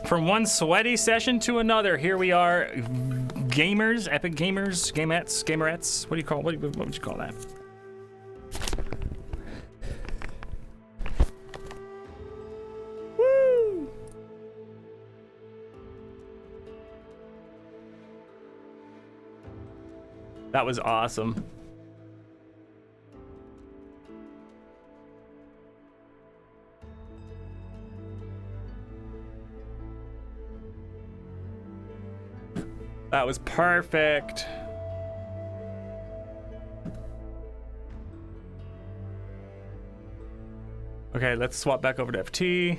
From one sweaty session to another, here we are, gamers, epic gamers, gamerettes. What would you call that? Woo! That was awesome. That was perfect. Okay, let's swap back over to FT.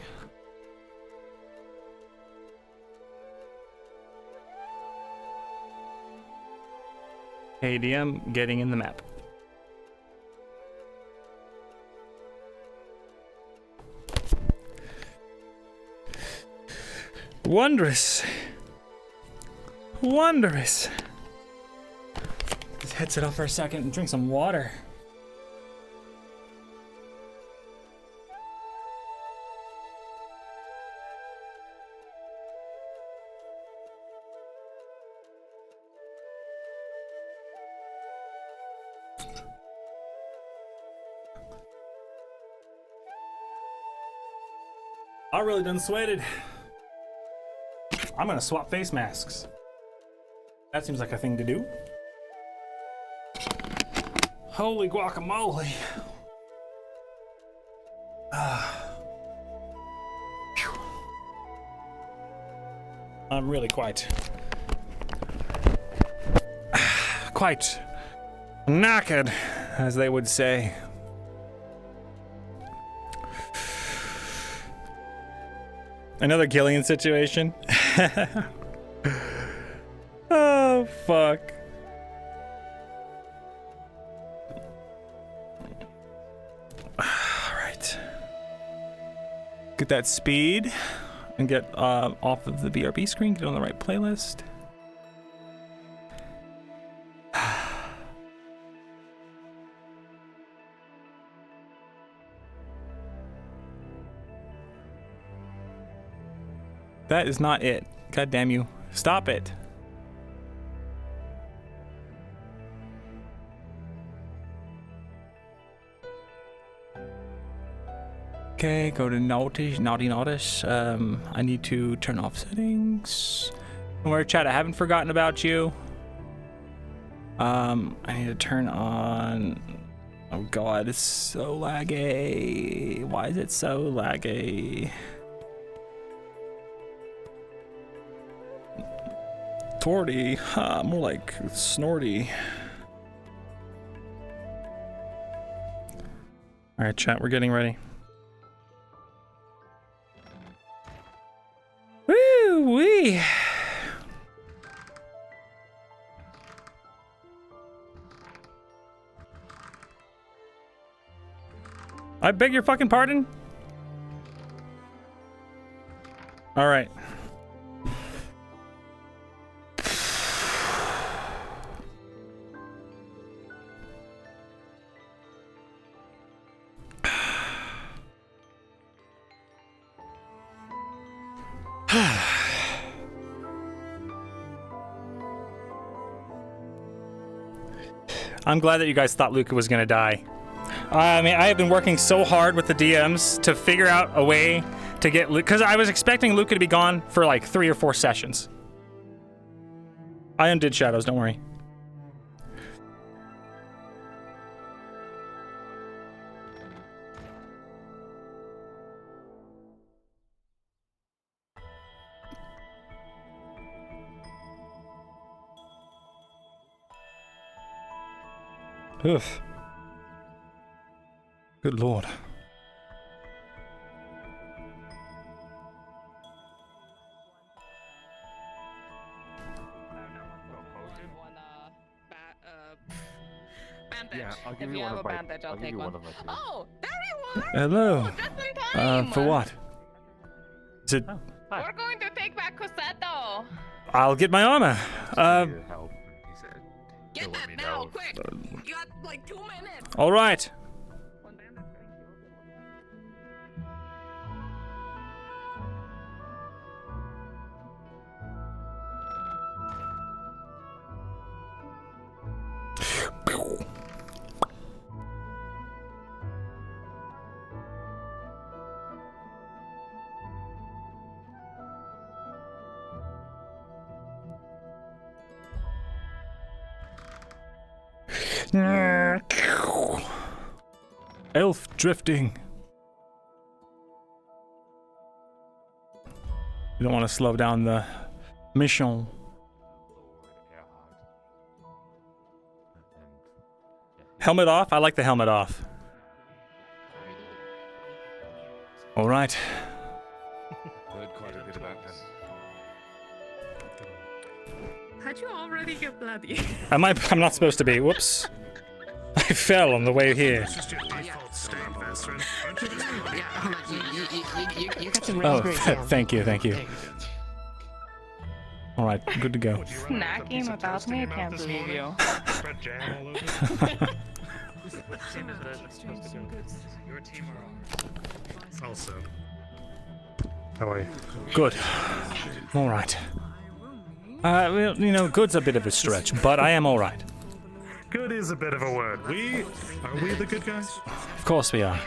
ADM getting in the map. Wondrous. Wondrous. Just headset off for a second and drink some water. I really done sweated. I'm gonna swap face masks. That seems like a thing to do. Holy guacamole. I'm really quite knackered, as they would say. Another Gillian situation. Oh, fuck. Alright. Get that speed and get off of the BRB screen, get on the right playlist. That is not it. God damn you. Stop it. Okay, go to naughty notice. I need to turn off settings. Don't worry, chat, I haven't forgotten about you. I need to turn on... Oh god, it's so laggy. Why is it so laggy? Torty, more like snorty. All right, chat, we're getting ready. Woo-wee. I beg your fucking pardon? All right. I'm glad that you guys thought Luca was gonna die. I mean, I have been working so hard with the DMs to figure out a way to get Luca, because I was expecting Luca to be gone for like 3 or 4 sessions. I undid shadows, don't worry. Oof. Good lord. Yeah, I'll give you one of my. I'll give you one of my. Oh, there you are! Hello. Oh, just in time. For what? Is it? Oh, hi. We're going to take back Cosetto. I'll get my armor. Your help, he said. Get He'll let that me now, know. quick! You got like 2 minutes. All right. Elf drifting. You don't want to slow down the mission. Helmet off? I like the helmet off. All right. Heard quite a bit about them. How'd you already get bloody? I'm not supposed to be. Whoops. I fell on the way here. It's just your default state, veteran. Aren't you just Yeah, hold on. You got some Oh, raspberry jam. thank you, thank you. All right, good to go. Snacking without me? I can't believe you. spread jam all over? Your team are also. How are you? Good. All right. Well, you know, good's a bit of a stretch, but I am all right. Good is a bit of a word. Are we the good guys? Of course we are.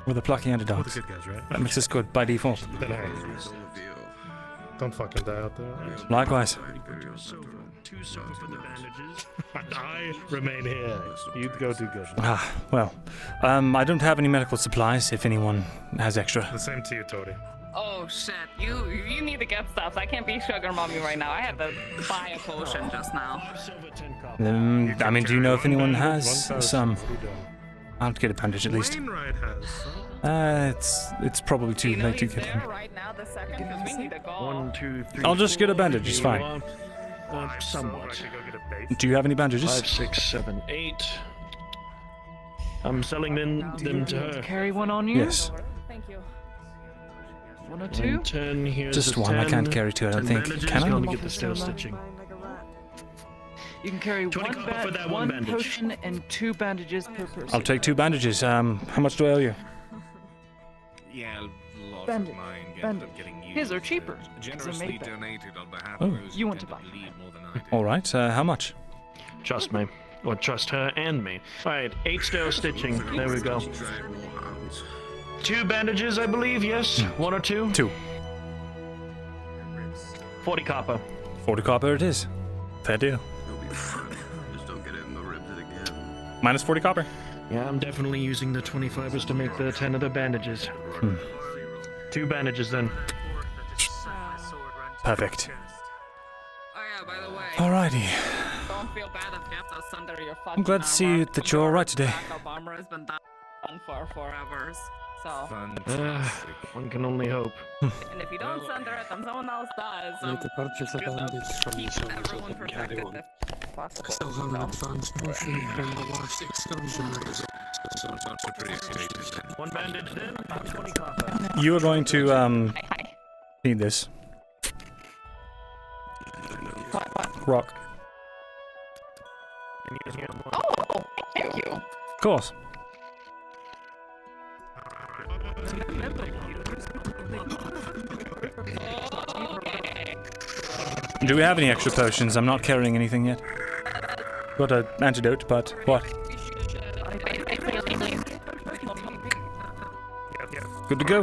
We're the plucky We're the underdogs. good guys, right? That makes us good by default. Then hey, don't fucking die out there. Likewise. Too sober for the bandages. I remain here. You go do good. Ah, well, I don't have any medical supplies if anyone has extra. The same to you, Tony. Oh shit, you need to get stuff. I can't be sugar mommy right now. I had to buy a potion just now. I mean, do you know if anyone has 1,000. some? You don't. I'll get a bandage at least. Wainwright has. It's probably too You know late to he's get there him. right now, the second, because we need to go. 1, 2, 3. I'll just get a bandage, it's fine. I Somewhat. could go get a bait. Do you have any bandages? 5, 6, 7, 8. I'm selling them to her. Carry one on you? Yes. Thank you. 1 or 2? 10. Here's Just a one. I 10. can't carry two, I don't 10 think. bandages, Can I? Gonna get the steel stitching. You can carry 20 one, copper for that one bandage. potion and 2 bandages per person. I'll take 2 bandages. How much do I owe you? Yeah, a lot Bandage. of mine get Bandage. getting used. His are cheaper, 'cause they're Generously made better. donated on behalf Oh. of those You who want to tend buy. bleed more than I do. All right. How much? Trust me. Or trust her and me. Alright, 8 steel stitching. There we go. 2 bandages, I believe, yes? 1 or 2? 2. 40 copper. 40 copper it is. Fair deal. Just don't get it in the ribs again. Minus 40 copper. Yeah, I'm definitely using the 25ers to make the 10 of the bandages. 2 bandages then. Perfect. Oh yeah, by the way, Alrighty. don't feel bad if you have to sunder your fucking I'm glad to see armor. that you're alright today. Backup armor has been done for forever. So, Fantastic. One can only hope. and if you don't sunder it, then someone else does. So purchase a bandage from keep everyone protected if possible. Still have an advanced potion from the last excursion. So it's not so pretty excited then. 1 bandage then, 20 copper. You are going to Hi. need this. What? Rock. Oh, thank you. Of course. Do we have any extra potions? I'm not carrying anything yet. Got an antidote, but what? Good to go.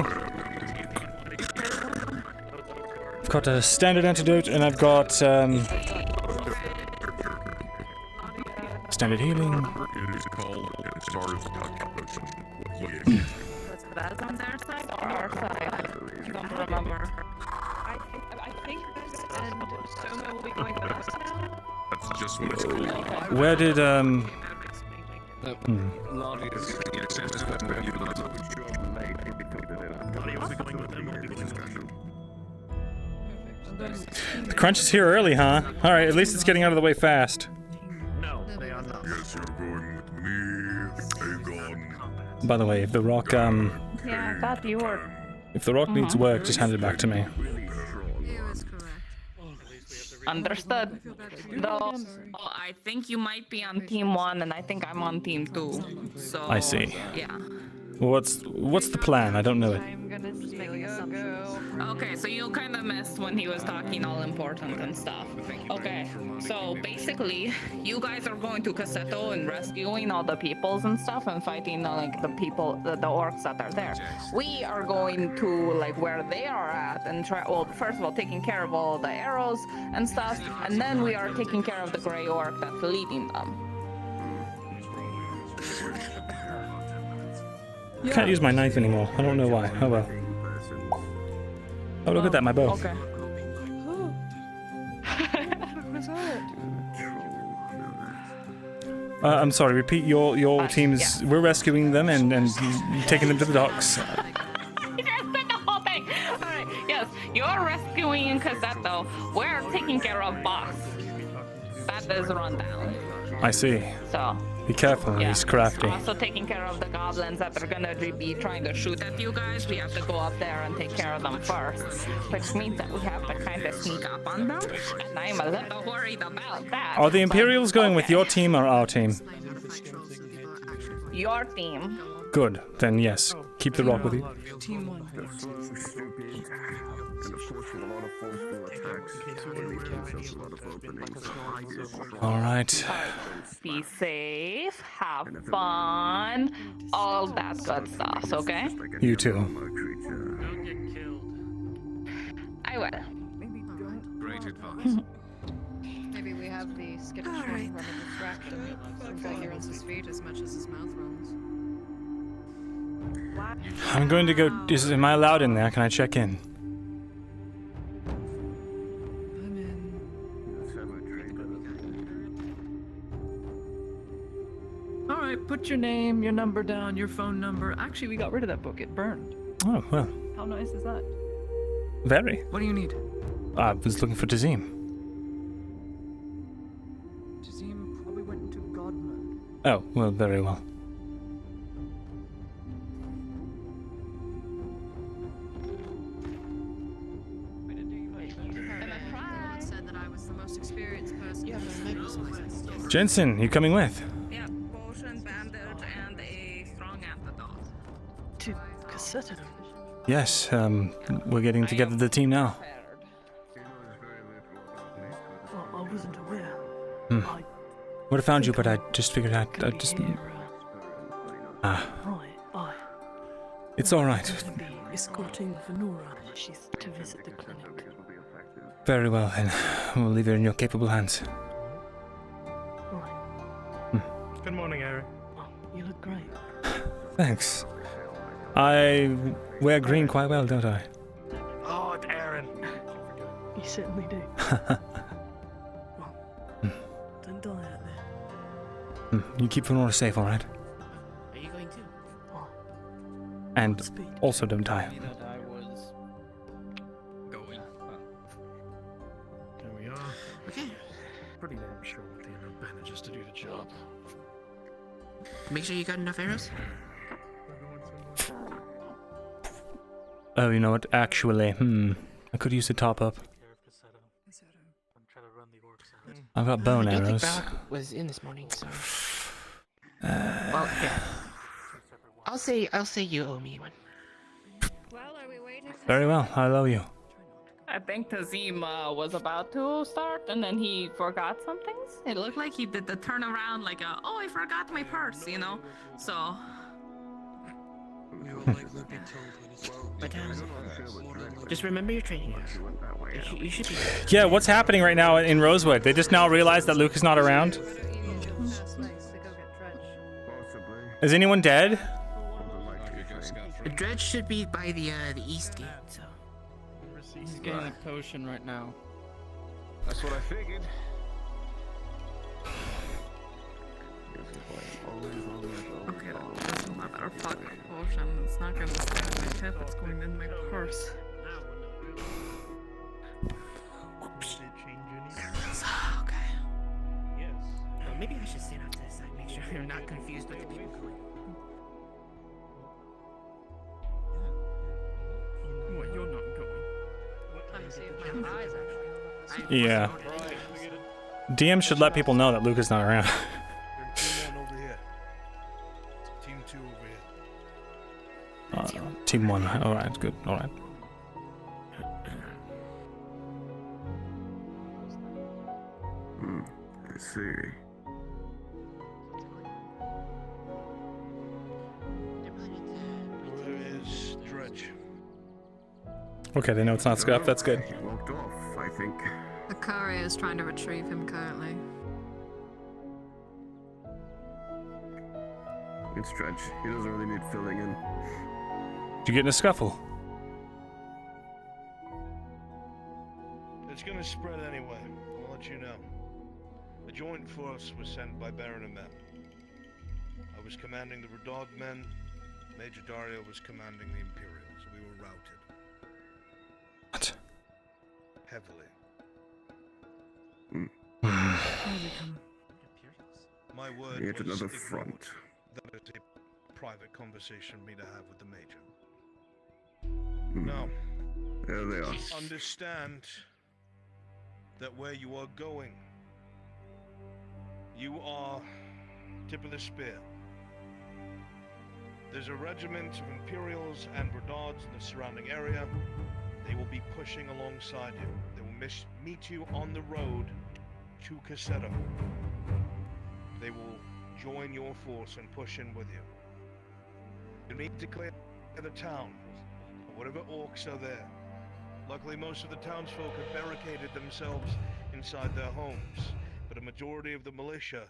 I've got a standard antidote, and I've got standard healing. That is on their side or our side? I don't remember. I think this and Soma will be going to us now. That's just what it's called. Where did the crunch is here early, huh? All right, at least it's getting out of the way fast. No, they are not. Yes, you're going with me. Aegon. By the way, if the rock Yeah, I thought you were. if the rock needs work, just hand it back to me. Understood. Though, I think you might be on team 1 and I think I'm on team 2. So I see. Yeah. What's the plan? I don't know it. I'm gonna make an assumption. Okay, so you kind of missed when he was talking all important and stuff. Okay, so basically, you guys are going to Cassetto and rescuing all the peoples and stuff and fighting like the people, the orcs that are there. We are going to like where they are at and try. Well, first of all, taking care of all the arrows and stuff, and then we are taking care of the gray orc that's leading them. I can't use my knife anymore. I don't know why. Oh well. Oh, look at that, my bow. Okay. I'm sorry, repeat your team's... yeah. We're rescuing them and taking them to the docks. You just said the whole thing. All right. Yes, you're rescuing Cassetto. We're taking care of Boss. That is run down. I see. So. Be careful, Yeah. he's crafty. Also taking care of the goblins that are gonna be trying to shoot at you guys. We have to go up there and take care of them first, which means that we have to kind of sneak up on them. And I'm a little worried about that. Are the but Imperials going with okay. your team or our team? Your team? Good, then yes. Keep the rock with you. Team 1. Alright. Be safe, have fun, all that good stuff, okay? You too. Don't get killed. I will. Maybe don't. Great advice. Maybe we have the skittish one run a distraction. Seems like he runs his feet as much as his mouth runs. I'm going to go... Am I allowed in there? Can I check in? I'm in. All right, put your name, your number down, your phone number. Actually, we got rid of that book. It burned. Oh, well. How nice is that? Very. What do you need? I was looking for Tazim. Tazim probably went into God mode. Oh, well, very well. Everyone said that I was the most experienced person in this place. Jensen, you coming with? Yeah, potion, bandage, and a strong antidote. To Cassetto. Yes, we're getting together the team now. Well, I wasn't aware. Hmm. I Would have found you, but I just figured I just... here. Ah, I it's alright. will be escorting Venora. She's to visit the clinic. Very well, then. We'll leave it in your capable hands. Right. Good morning, Aaron. Well, you look great. Thanks. I wear green quite well, don't I? Oh, it's Aaron. You certainly do. Well, don't die out there. You keep Venora safe, alright? Are you going to? Oh, And speed. also don't die. That I was Going. There we are. okay. Pretty damn sure we'll be enough bandages to do the job. Make sure you got enough arrows. Oh, you know what? Actually, I could use the top up. I've got bow and I don't think arrows. Brock was in this morning, so. Well, here. I'll say you owe me one. Well, are we waiting? Very well, I love you. I think Tazim was about to start, and then he forgot some things. It looked like he did the turnaround, like oh, I forgot my purse, you know? So... But just remember your training. You should be. Yeah, what's happening right now in Rosewood? They just now realized that Luke is not around? Past legs to go get Dredge. Is anyone dead? The dredge should be by the east gate. So. He's getting a potion right now. That's what I figured. Okay, that's a motherfucking potion. It's not gonna stay in my hip, it's going in my purse. Did it change anything? Okay. Yes. Well, maybe I should stand off to the side, make sure you're not confused with the people going. What, you're not going? Time to see if my eyes actually. Yeah. DM should let people know that Luke is not around. Team 1 over here. Team 2 over here. Team 1. Alright, good. Alright. I see. Where is Dredge? Okay, they know it's not Scuff. That's good. He walked off, I think. The courier is trying to retrieve him currently. It's Dredge. He doesn't really need filling in. Did you get in a scuffle? It's gonna spread anyway. I'll let you know. A joint force was sent by Baron Amem. I was commanding the Redog men. Major Dario was commanding the Imperials. We were routed. What? Heavily. My word Yet was another ignored. front. That is a private conversation for me to have with the Major. Now, There they are. understand that where you are going, you are tip of the spear. There's a regiment of Imperials and Redards in the surrounding area. They will be pushing alongside you. They will meet you on the road to Cassetto. They will join your force and push in with you. You need to clear the town. Whatever orcs are there. Luckily, most of the townsfolk have barricaded themselves inside their homes, but a majority of the militia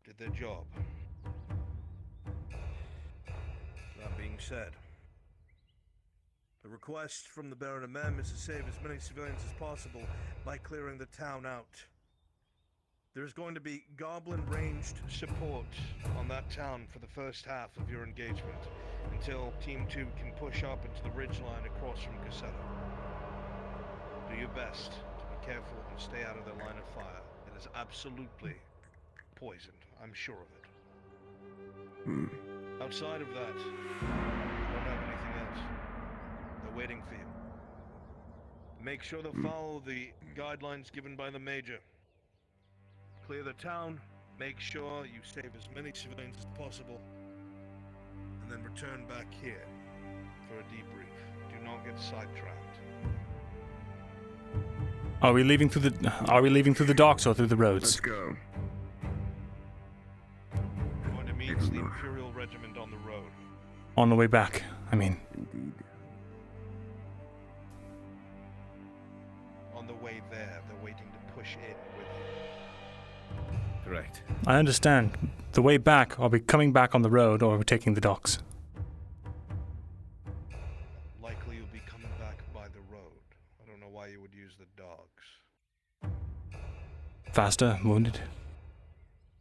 did their job. That being said, the request from the Baron Amem is to save as many civilians as possible by clearing the town out. There's going to be goblin ranged support on that town for the first half of your engagement, until Team 2 can push up into the ridgeline across from Cassetto. Do your best to be careful and stay out of their line of fire. It is absolutely poisoned, I'm sure of it. Outside of that, I don't have anything else. They're waiting for you. Make sure to follow the guidelines given by the Major. Clear the town, make sure you save as many civilians as possible, and then return back here for a debrief. Do not get sidetracked. Are we leaving through the docks or through the roads? Let's go. We're going to meet the Imperial Regiment on the road. On the way back, I mean. Indeed. On the way there, they're waiting to push in with you. Correct. I understand. The way back, are we coming back on the road or are we taking the docks? Likely you'll be coming back by the road. I don't know why you would use the dogs. Faster, wounded.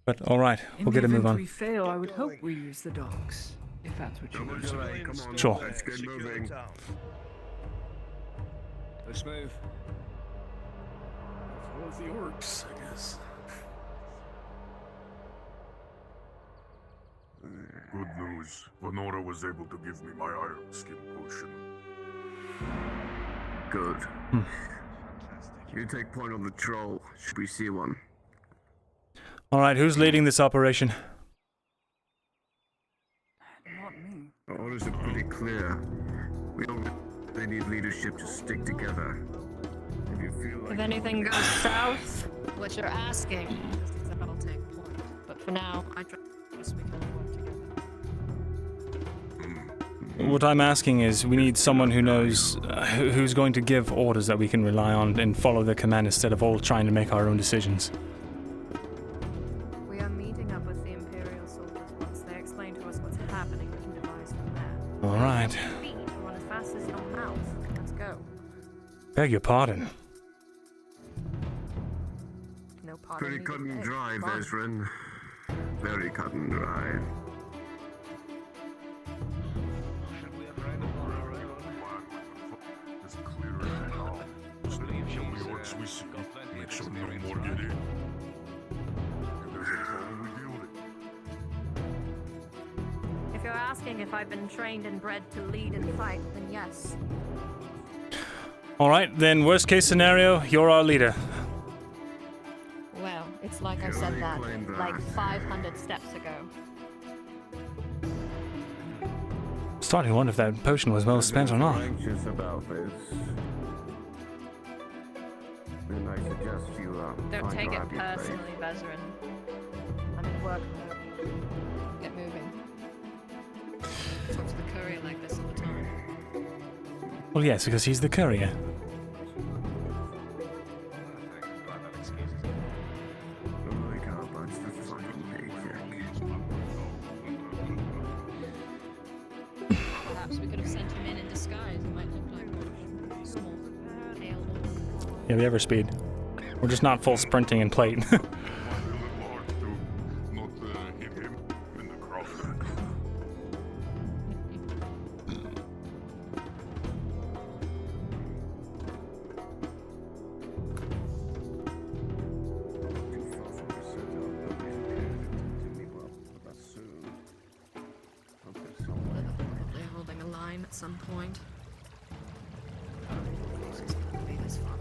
But alright, we'll get a move If on. we fail, I would hope we use the docks, if that's what you want. Come on, Sure. let's get Secure the moving. town. Let's move. Follow the orcs, I guess. Good news. Venora was able to give me my iron skin potion. Good. You take point on the troll. Should we see one? Alright, who's leading this operation? Not me. Our orders are pretty clear. We don't really need leadership to stick together. If you feel like If anything goes south, what you're asking, that'll take point. But for now, I trust we can work together. What I'm asking is, we need someone who knows, who's going to give orders that we can rely on and follow their command instead of all trying to make our own decisions. We are meeting up with the Imperial soldiers. Once they explain to us what's happening, we can devise from there. Alright. Feet, run as fast as your mouth. Let's go. Beg your pardon. No part pretty cut and dry, Vezrin. Very cut and dry. It's clear as now. Just kill the orcs we see. Make sure no more get in. If there's a problem, we deal with it. If you're asking if I've been trained and bred to lead and fight, then yes. Alright, then worst case scenario, you're our leader. Well, it's like I said that like 500 steps ago. Starting to wonder if that potion was well spent or not. Anxious about this. Then I suggest you Don't find take your it happy place. personally, Vezrin. I'm in work mode. Get moving. Talk to the courier like this all the time. Well, yes, because he's the courier. Oh my god, that's the fucking paycheck. Yeah, we have our speed. We're just not full sprinting and plate. Hard to not hit him in the cross. Too far from the center. Nobody's appeared to me well, but that's soon. Hope there's somewhere. They're holding a line at some point. It's gonna be this far.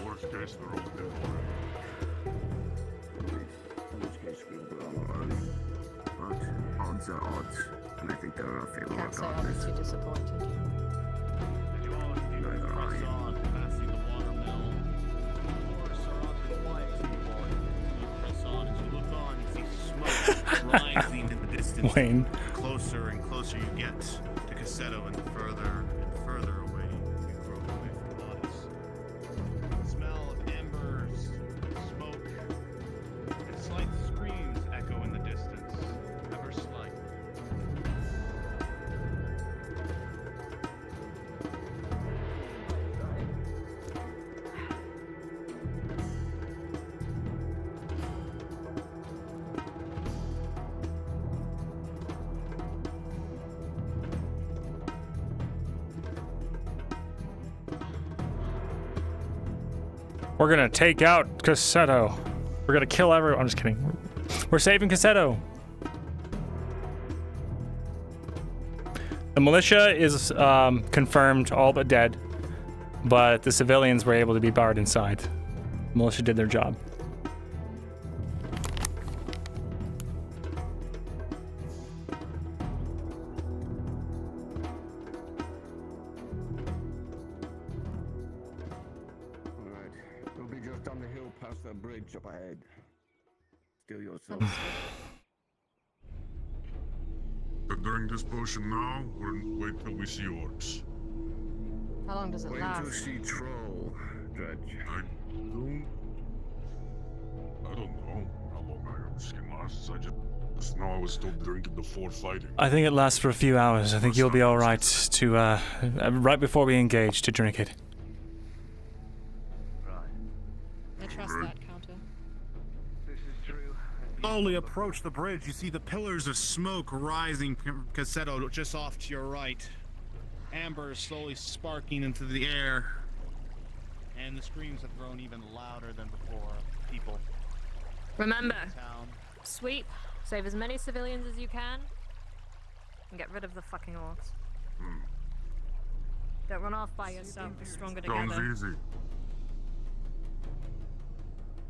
Worst case, they're all dead already. In which case, we're on our own. But odds are odds, and I think they're our favor Can't say I'm regardless. too disappointed. Neither are you. Passing the watermill. Horse are on the flight, boy. You press on as you look on, you see smoke rising in the distance. Wayne. Closer and closer you get to Cassetto, and further and further away you grow away from the bodies. The smell of embers, smoke, and slight screams echo in the distance, ever slight. We're gonna take out Cassetto. We're gonna kill everyone. I'm just kidding. We're saving Cassetto. The militia is confirmed all but dead, but the civilians were able to be barred inside. The militia did their job. Alright, we'll be just on the hill past that bridge up ahead. Steal yourself. But during this potion now, or wait till we see orcs? How long does it Wait to last? see troll, Dredge. I don't know how long my skin lasts. I just know I was still drinking before fighting. I think it lasts for a few hours. I think you'll be all right to right before we engage to drink it. I trust that counter. Slowly approach the bridge. You see the pillars of smoke rising, Cassetto, just off to your right. Amber is slowly sparking into the air, and the screams have grown even louder than before. People Remember, in town. sweep, save as many civilians as you can, and get rid of the fucking orcs. Don't run off by yourself. We're stronger Sounds together. easy.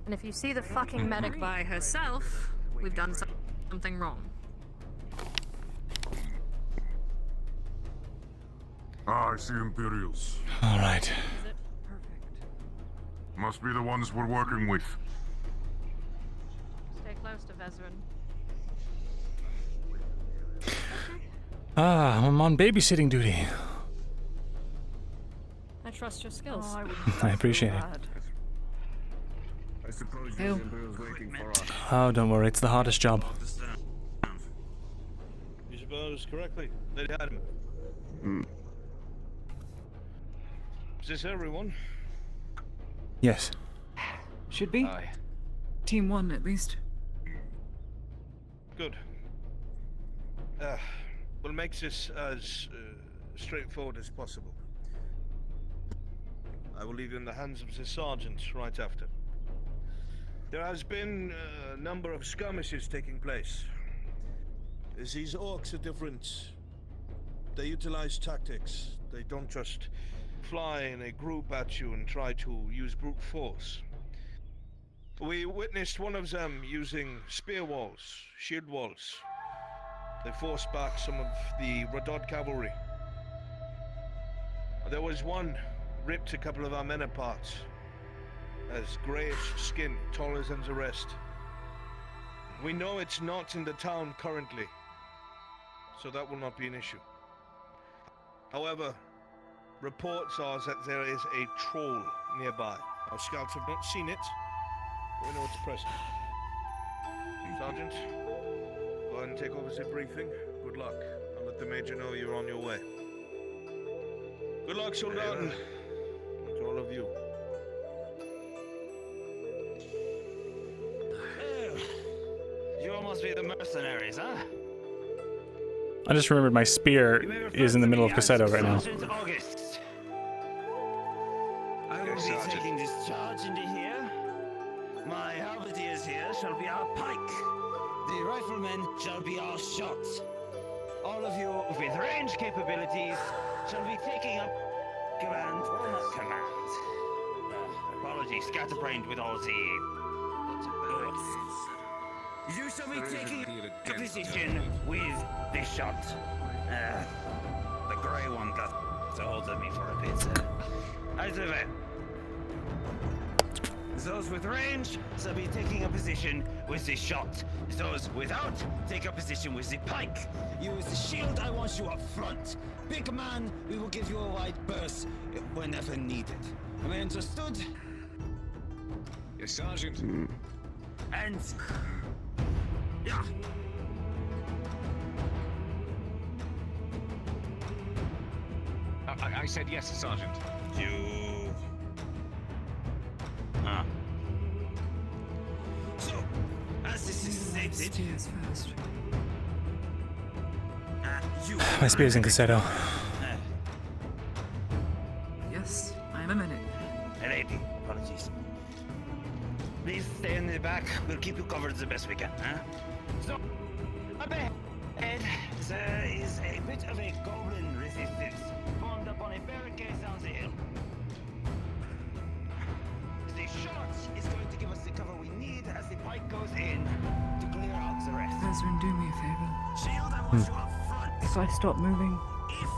And if you see the fucking medic by herself, we've done something wrong. Ah, I see Imperials. All right. Is it? Perfect. Must be the ones we're working with. Stay close to Vezran. Ah, I'm on babysitting duty. I trust your skills. I appreciate it. I suppose the Imperial's waiting for us. Oh, don't worry. It's the hardest job. You suppose correctly. Lady Adam. Is this everyone? Yes. Should be. Team 1 at least. Good. We'll make this as straightforward as possible. I will leave you in the hands of the sergeant right after. There has been a number of skirmishes taking place. These orcs are different. They utilize tactics. They don't just fly in a group at you and try to use brute force. We witnessed one of them using spear walls, shield walls. They forced back some of the Radod cavalry. There was one ripped a couple of our men apart. Has greyish skin, taller than the rest. We know it's not in the town currently, so that will not be an issue. However, reports are that there is a troll nearby. Our scouts have not seen it, but we know it's present. Sergeant, go ahead and take over the briefing. Good luck. I'll let the Major know you're on your way. Good luck, Soldaten. To all of you. You almost be the mercenaries, huh? I just remembered my spear is in the middle of Cassetto right now. Sergeant August. I will be taking this charge into here. My halberdiers here shall be our pike. The riflemen shall be our shots. All of you with range capabilities shall be taking up command. Well, not command. Apologies, scatterbrained with all the... You shall be taking a position with this shot. The grey one got a hold of me for a bit. Either way. Those with range shall be taking a position with the shot. Those without, take a position with the pike. You with the shield, I want you up front. Big man, we will give you a wide berth whenever needed. Am I understood? Yes, Sergeant. And... yeah. I said yes, Sergeant. You... Ah. So, as this is stated... My spear's in Cassetto. Yes, I'm a minute. Lady, apologies. Please stay in the back. We'll keep you covered the best we can, huh? So, up ahead, there is a bit of a goblin resistance formed up on a barricade down the hill. The shot is going to give us the cover we need as the pike goes in to clear out the rest. Ezrin, do me a favor. Shield, I want you up front. If I stop moving, If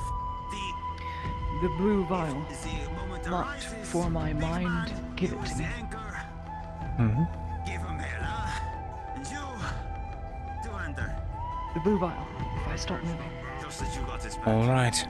the blue vial the moment locked arises, for my big mind, man, give you it is to the me. anchor. Mm-hmm. Give him hell, huh? And you, do under. The blue vial, if I stop moving. Just that you got this back. All right.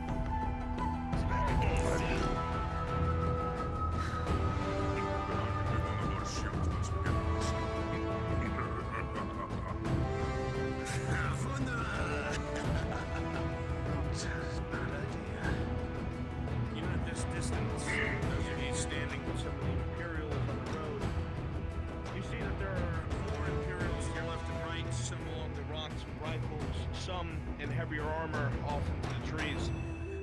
Even at this distance, those of you standing with some of the Imperials on the road, you see that there are more Imperials to your left and right, some along the rocks with rifles, some in heavier armor off into the trees,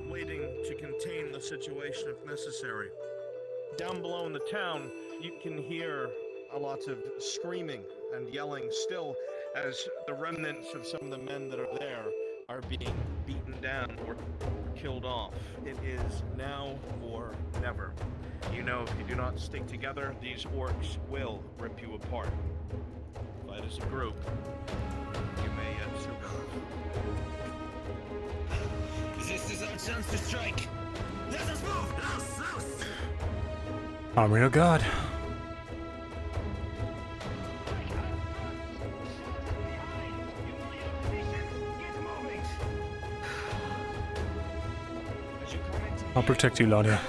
waiting to contain the situation if necessary. Down below in the town, you can hear a lot of screaming and yelling still as the remnants of some of the men that are there are being beaten down or killed off. It is now or never. You know, if you do not stick together, these orcs will rip you apart. But as a group, you may yet survive. This is our chance to strike. Let us move! Loose! Loose! Armory of God. I'll protect you, Laudia.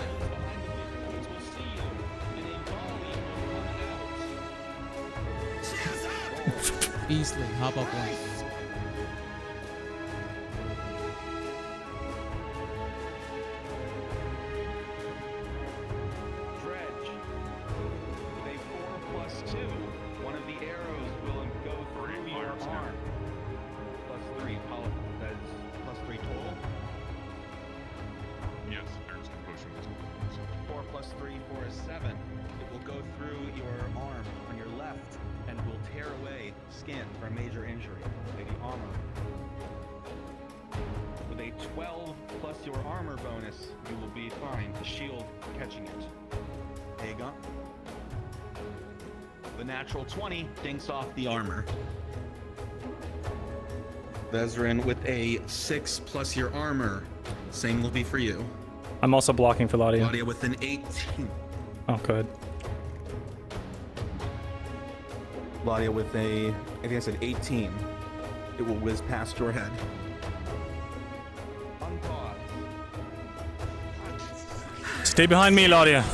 Easily, how about one? Dredge. With a 4+2, one of the arrows will go through your arm. +3, that's +3 total. Yes, there's composure. 4 + 3, 4 is 7. It will go through your arm on your left and will tear away skin for a major injury, like the armor. With a 12 plus your armor bonus, you will be fine. The shield catching it. There you go. The natural 20 dinks off the armor. Vezrin with a 6 plus your armor. Same will be for you. I'm also blocking for Laudia. Laudia with an 18. Oh, good. Laudia with a, I think I said 18. It will whiz past your head. Unpause. Stay behind me, Laudia.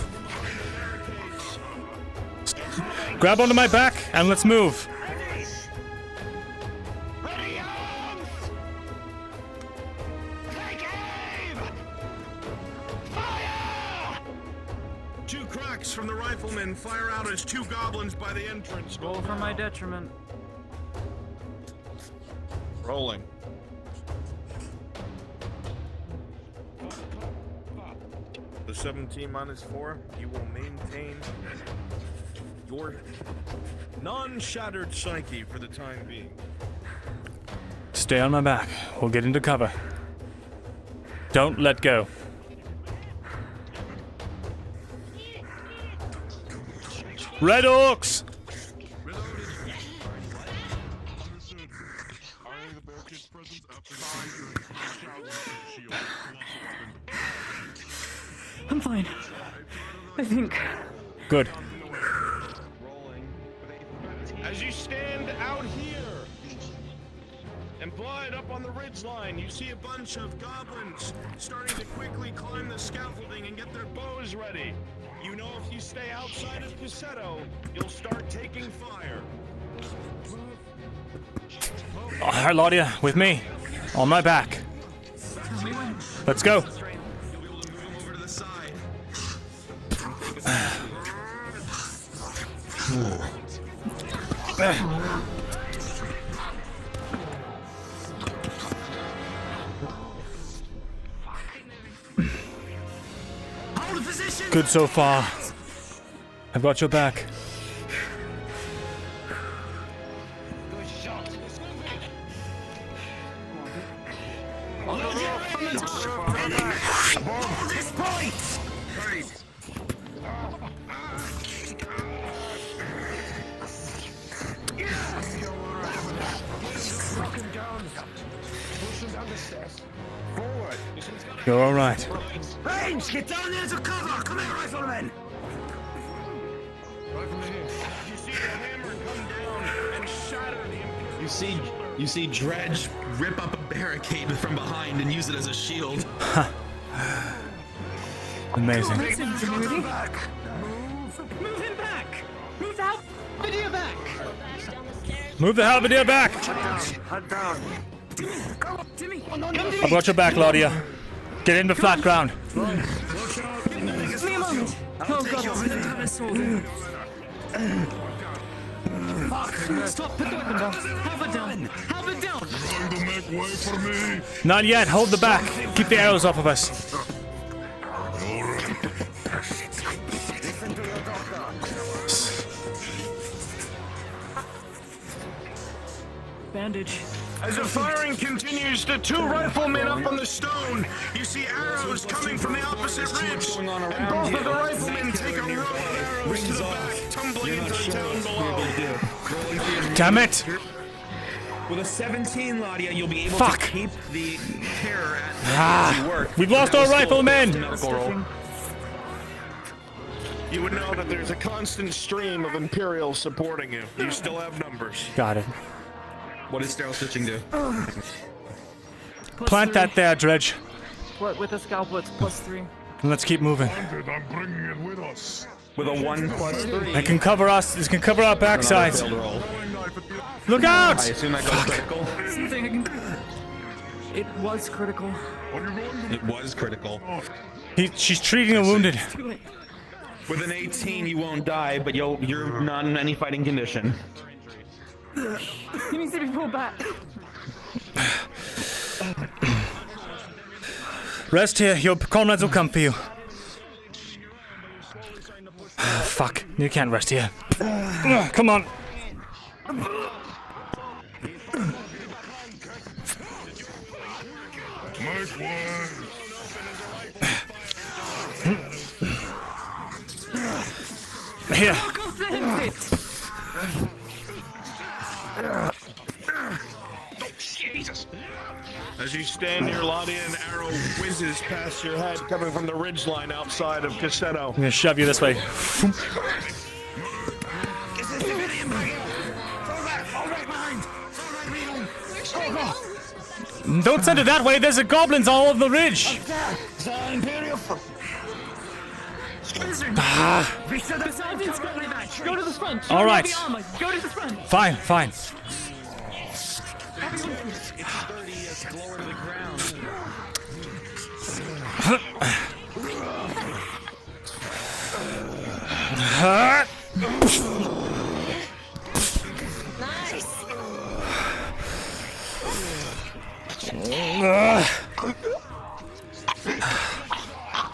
Grab onto my back and let's move. Take aim! Fire! from the riflemen. Fire out as 2 goblins by the entrance. Roll for my detriment. Rolling. The 17 minus 4, you will maintain your non-shattered psyche for the time being. Stay on my back. We'll get into cover. Don't let go. Red Orcs! I'm fine. I think. Good. As you stand out here and blind up on the ridgeline, you see a bunch of goblins starting to quickly climb the scaffolding and get their bows ready. You know if you stay outside of Cassetto, you'll start taking fire. All right, Laudia, with me. On my back. Let's go. Good so far. I've got your back. This point! You're all right. Range, get down there to cover! Come here, riflemen! You see the hammer come down and shatter the You see Dredge rip up a barricade from behind and use it as a shield. Amazing. Move him back! Move out! Video back! Move the halberdier back! Head down. Come on, Timmy! I've got your back, Laudia. Get into flat ground. Give me a moment! Oh god, fuck! Stop! Put the weapon down! Halberd down! Halberd down! Trying to make way for me. Not yet. Hold the back. Keep the arrows off of us. Bandage. As the firing continues, the 2 riflemen up on the stone, you see arrows coming from the opposite ridge, and both of the riflemen take a row of arrows to the back, tumbling into the town below. Damn it! With a 17, Laudia, you'll be able Fuck. to keep the terror at work. We've lost our riflemen! You would know that there's a constant stream of Imperials supporting you. You still have numbers. Got it. What does sterile stitching do? Plant that there, Dredge. What, with a scalpel, it's +3. And let's keep moving. I'm bringing it with us. With a 1+3. It can cover us. This can cover our backsides. Look out! I assume that goes critical. Something I can... It was critical. It was critical. She's treating a wounded. Too late. With an 18, you won't die, but you're not in any fighting condition. He needs to be pulled back. Rest here. Your comrades will come for you. Fuck. You can't rest here. Come on. Make way. Here. Jesus. As you stand near Laudia, an arrow whizzes past your head, coming from the ridgeline outside of Cassetto. I'm gonna shove you this way. Don't send it that way. There's a goblins all over the ridge. The sergeant's got my back. Go to the front. All right. Go to the front. Fine, fine. It's sturdy, it's lower to the ground.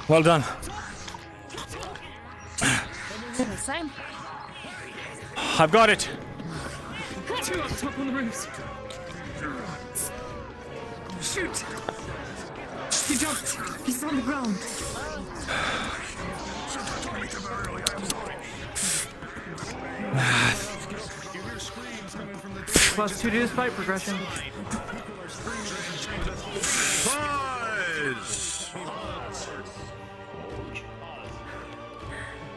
Well done. The same. I've got it. Two up top on the roofs. Shoot! He jumped. He's on the ground. +2 to his fight progression. Pause!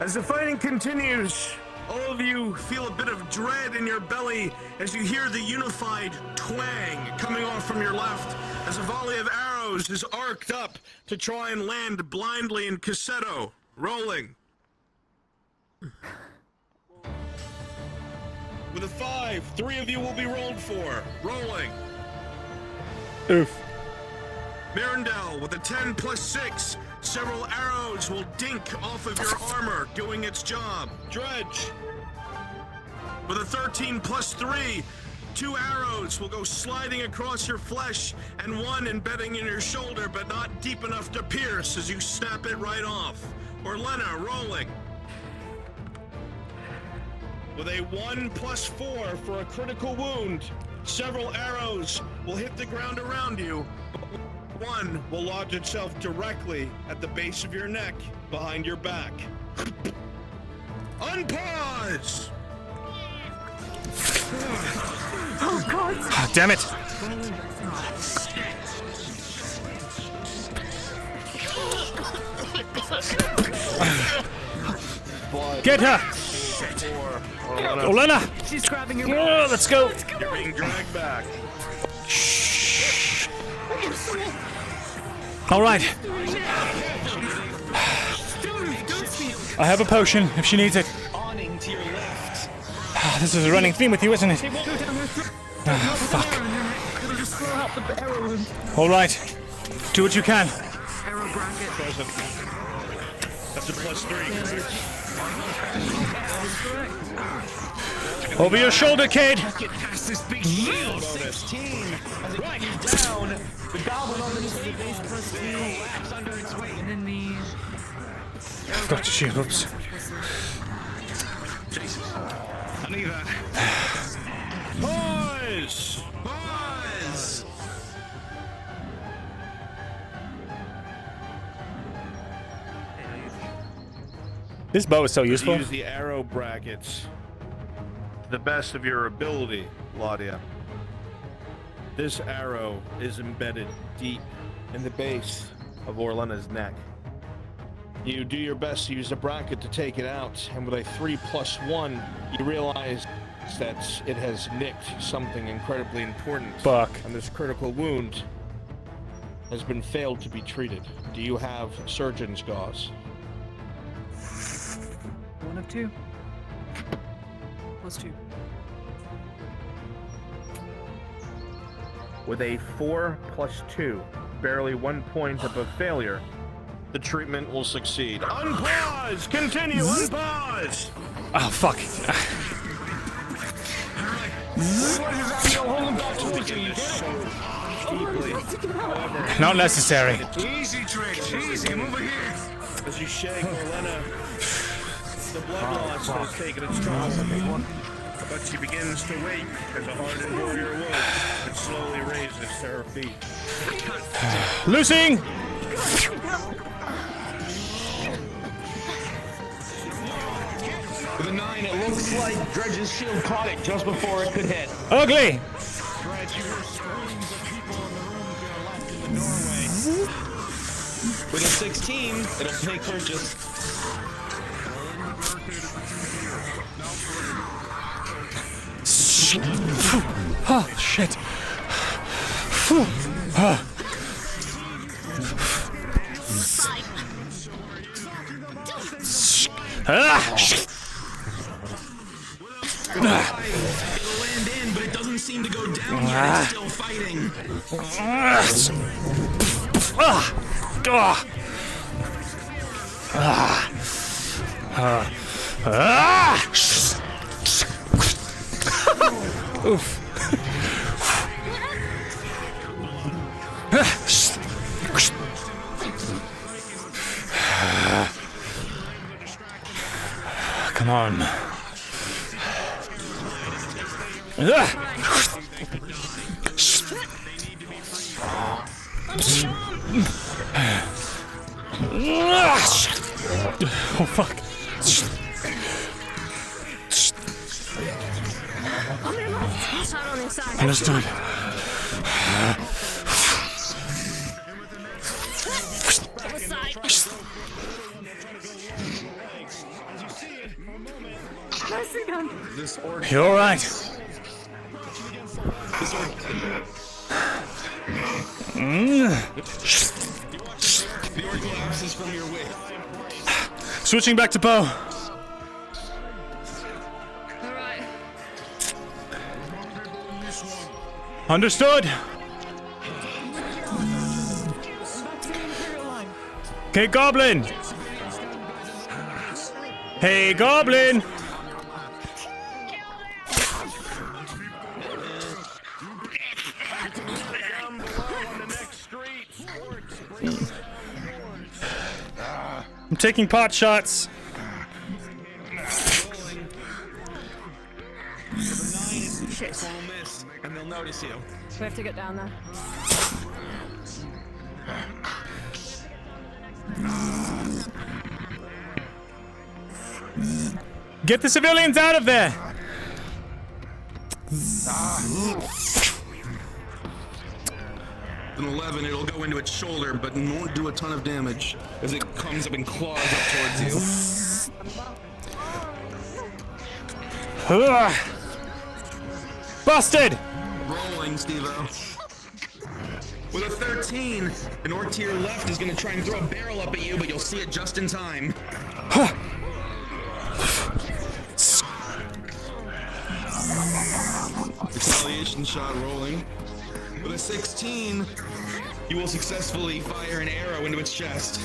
As the fighting continues, all of you feel a bit of dread in your belly as you hear the unified twang coming off from your left as a volley of arrows is arced up to try and land blindly in Cassetto. Rolling. With a 5, 3 of you will be rolled for. Rolling. Oof. Myrindal with a 10 + 6. Several arrows will dink off of your armor, doing its job. Dredge. With a 13 + 3, 2 arrows will go sliding across your flesh and 1 embedding in your shoulder, but not deep enough to pierce as you snap it right off. Orlena rolling. With a 1 + 4 for a critical wound, several arrows will hit the ground around you. One will lodge itself directly at the base of your neck, behind your back. Unpause! Oh God! Oh, damn it! Get her! Olena! She's grabbing your Oh, let's go! You're being dragged back. All right. I have a potion if she needs it. Awning to your left. This is a running theme with you, isn't it? Fuck. It'll just slow out the arrow wound. All right. Do what you can. Arrow bracket. Present. That's a +3. Over your shoulder, Cade. Get past this big shield. 16. As it goes down, the goblin on the base +2 laps under its weight. And then the. I've got to shield. Oops. Jesus. I need that. Pause! Pause! This bow is so useful. Use the arrow brackets to the best of your ability, Laudia. This arrow is embedded deep in the base of Orlena's neck. You do your best to use the bracket to take it out, and with a 3 + 1, you realize that it has nicked something incredibly important. Fuck. And this critical wound has been failed to be treated. Do you have surgeon's gauze? 1 of 2. +2. With a 4 + 2, barely 1 point above failure, the treatment will succeed. Unpause! Continue! Unpause! Oh, fuck. Not necessary. Easy, Trish. Easy. Move here. As you shake Orlena, the blood loss has taken its toll. But she begins to wake as a hardened warrior would and slowly raises to her feet. Loosing! With a 9, it looks like Dredge's shield caught it just before it could hit. Ugly! Dredge, you hear screams of people in the room to your left in the doorway. With a 16, it'll take purchase. Oh, shit. It'll land in, but it doesn't seem to go down yet. It's still fighting. Oof. Come on. Oh fuck. Understood. You're all right. Switching back to bow. Alright. Understood. Okay, Goblin. Hey, Goblin. I'm taking pot shots. Shit. And they'll notice you. We have to get down there. Get the civilians out of there. An 11, it'll go into its shoulder, but it won't do a ton of damage as it comes up and claws up towards you. Busted! Rolling, Steve-O. With a 13, an orc to your left is going to try and throw a barrel up at you, but you'll see it just in time. Retaliation shot rolling. With a 16, you will successfully fire an arrow into its chest.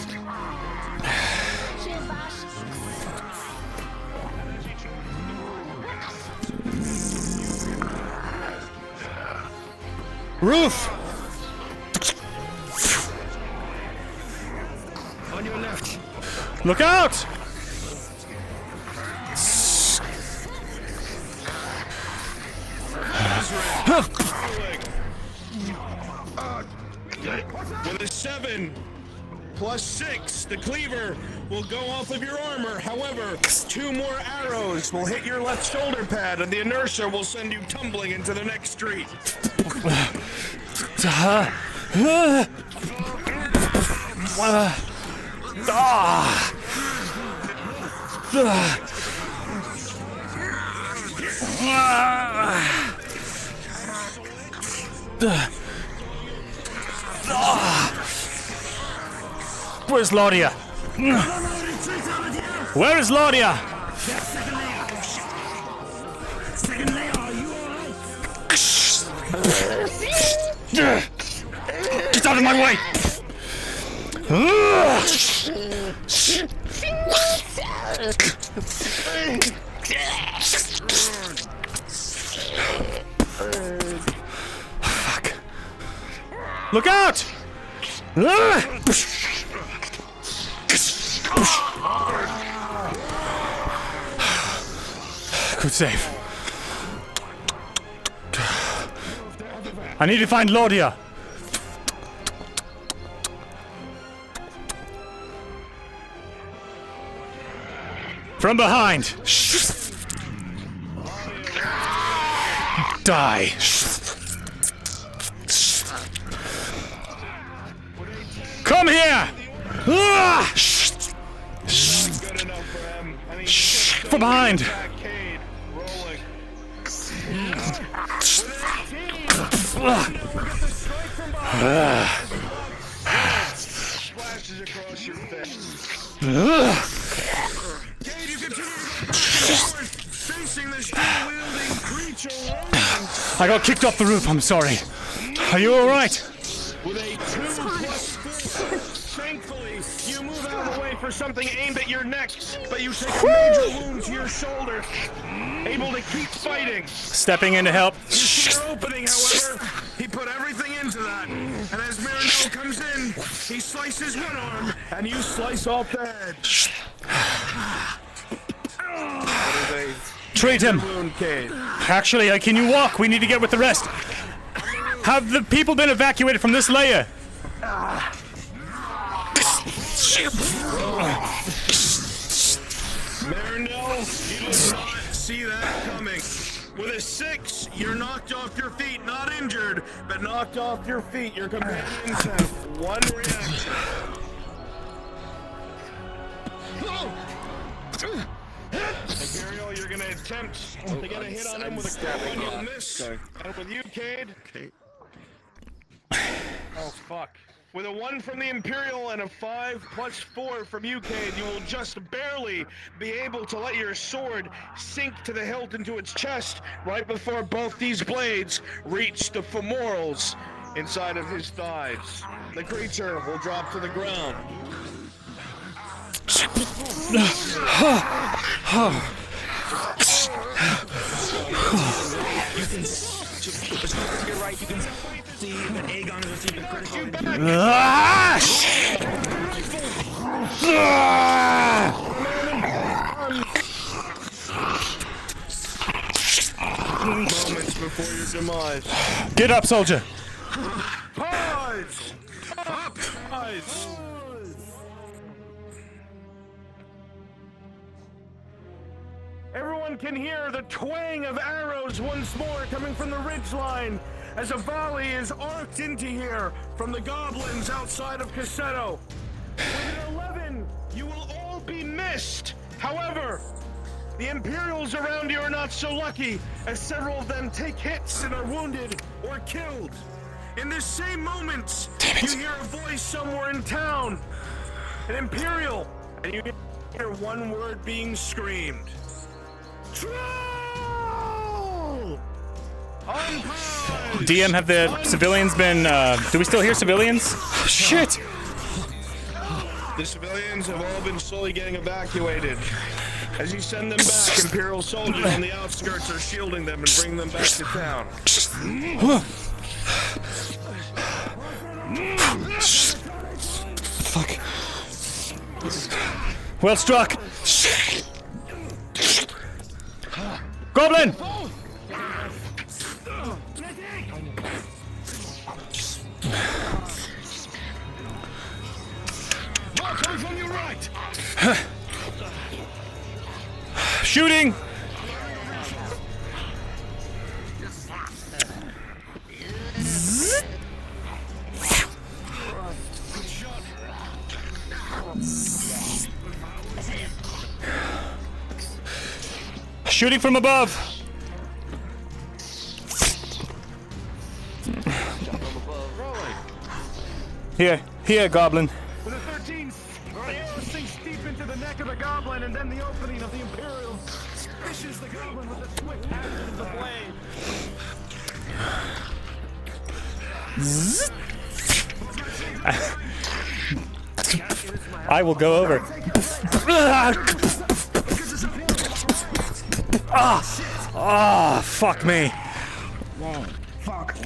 Roof! On your left. Look out! With a 7 plus 6, the cleaver will go off of your armor. However, 2 more arrows will hit your left shoulder pad, and the inertia will send you tumbling into the next street. Where's Laudia? Where is Laudia? Second layer, are you alright? Get out of my way! Fuck. Look out! Good save. I need to find Laudia. From behind. Die. Come here. From behind. Splashes across your face. Facing this dual-wielding creature. I got kicked off the roof. I'm sorry. Are you all right? With a 2+4. Thankfully, you move out of the way for something aimed at your neck, but you take a major wound to your shoulder. Able to keep fighting. Stepping in to help. You see your opening, however. He put everything into that. And as Myrindal comes in, he slices one arm, and you slice off the head. Treat him. Actually, can you walk? We need to get with the rest. Have the people been evacuated from this layer? Myrindal, you did not see that coming. With a 6, you're knocked off your feet, not injured, but knocked off your feet. Your companions have one reaction. Imperial, you're gonna attempt to get a hit on him with a club and you'll miss. And with you, Cade. Okay. Oh, fuck. With a 1 from the Imperial and a 5 plus 4 from you, Cade, you will just barely be able to let your sword sink to the hilt into its chest right before both these blades reach the femorals inside of his thighs. The creature will drop to the ground. You can just to your right. You can see that Aegon is receiving critical. Moments before your demise. Get up, soldier. Pause! Up! Pause! Everyone can hear the twang of arrows once more coming from the ridgeline as a volley is arced into here from the goblins outside of Cassetto. With an 11, you will all be missed. However, the Imperials around you are not so lucky, as several of them take hits and are wounded or killed. In this same moment, you hear a voice somewhere in town, an Imperial, and you hear one word being screamed. Troll! DM, have the civilians been, do we still hear civilians? Shit! The civilians have all been slowly getting evacuated. As you send them back, Imperial soldiers on the outskirts are shielding them and bringing them back to town. Fuck. Well struck. Goblin! Coming from your right. Shooting! Shooting from above. Here, goblin. With a 13, the arrow sinks deep into the neck of the goblin, and then the opening of the Imperial fishes the goblin with a swift action of the blade. I will go over. Ah, fuck me. Whoa, fuck.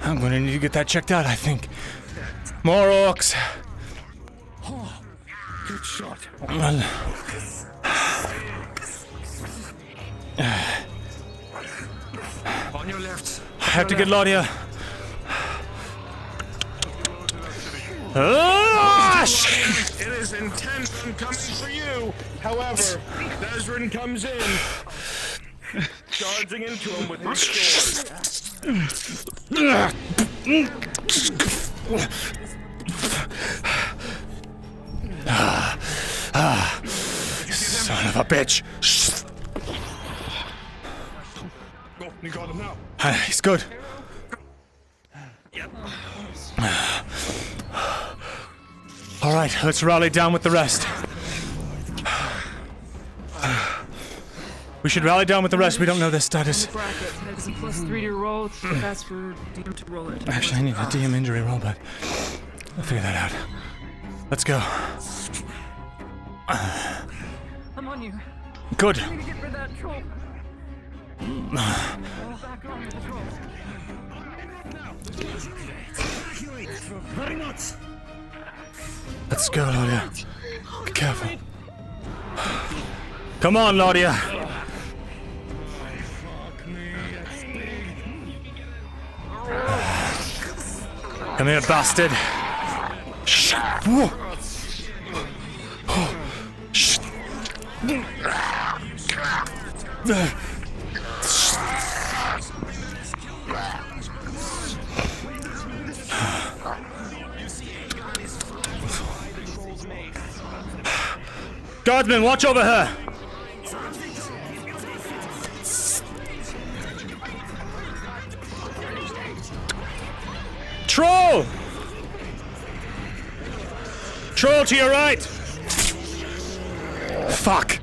I'm gonna need to get that checked out, I think. More orcs. Good shot. On your left. I have to get Laudia. It is intense and coming for you. However, Desrin comes in, charging into him with his Son of a bitch. Oh, you got him now. He's good. All right, let's rally down with the rest. We should rally down with the rest. We don't know their status. Bracket. There's a +3 to your roll. It's fast for DM to roll it. Actually, I need a DM injury roll, but I'll figure that out. Let's go. I'm on you. Good. I need to get rid of that troll. Roll back on with the troll. Very much. Let's go, Laudia. Be careful. Come on, Laudia. Come here, bastard. Guardsman, watch over her. Troll! Troll to your right! Fuck!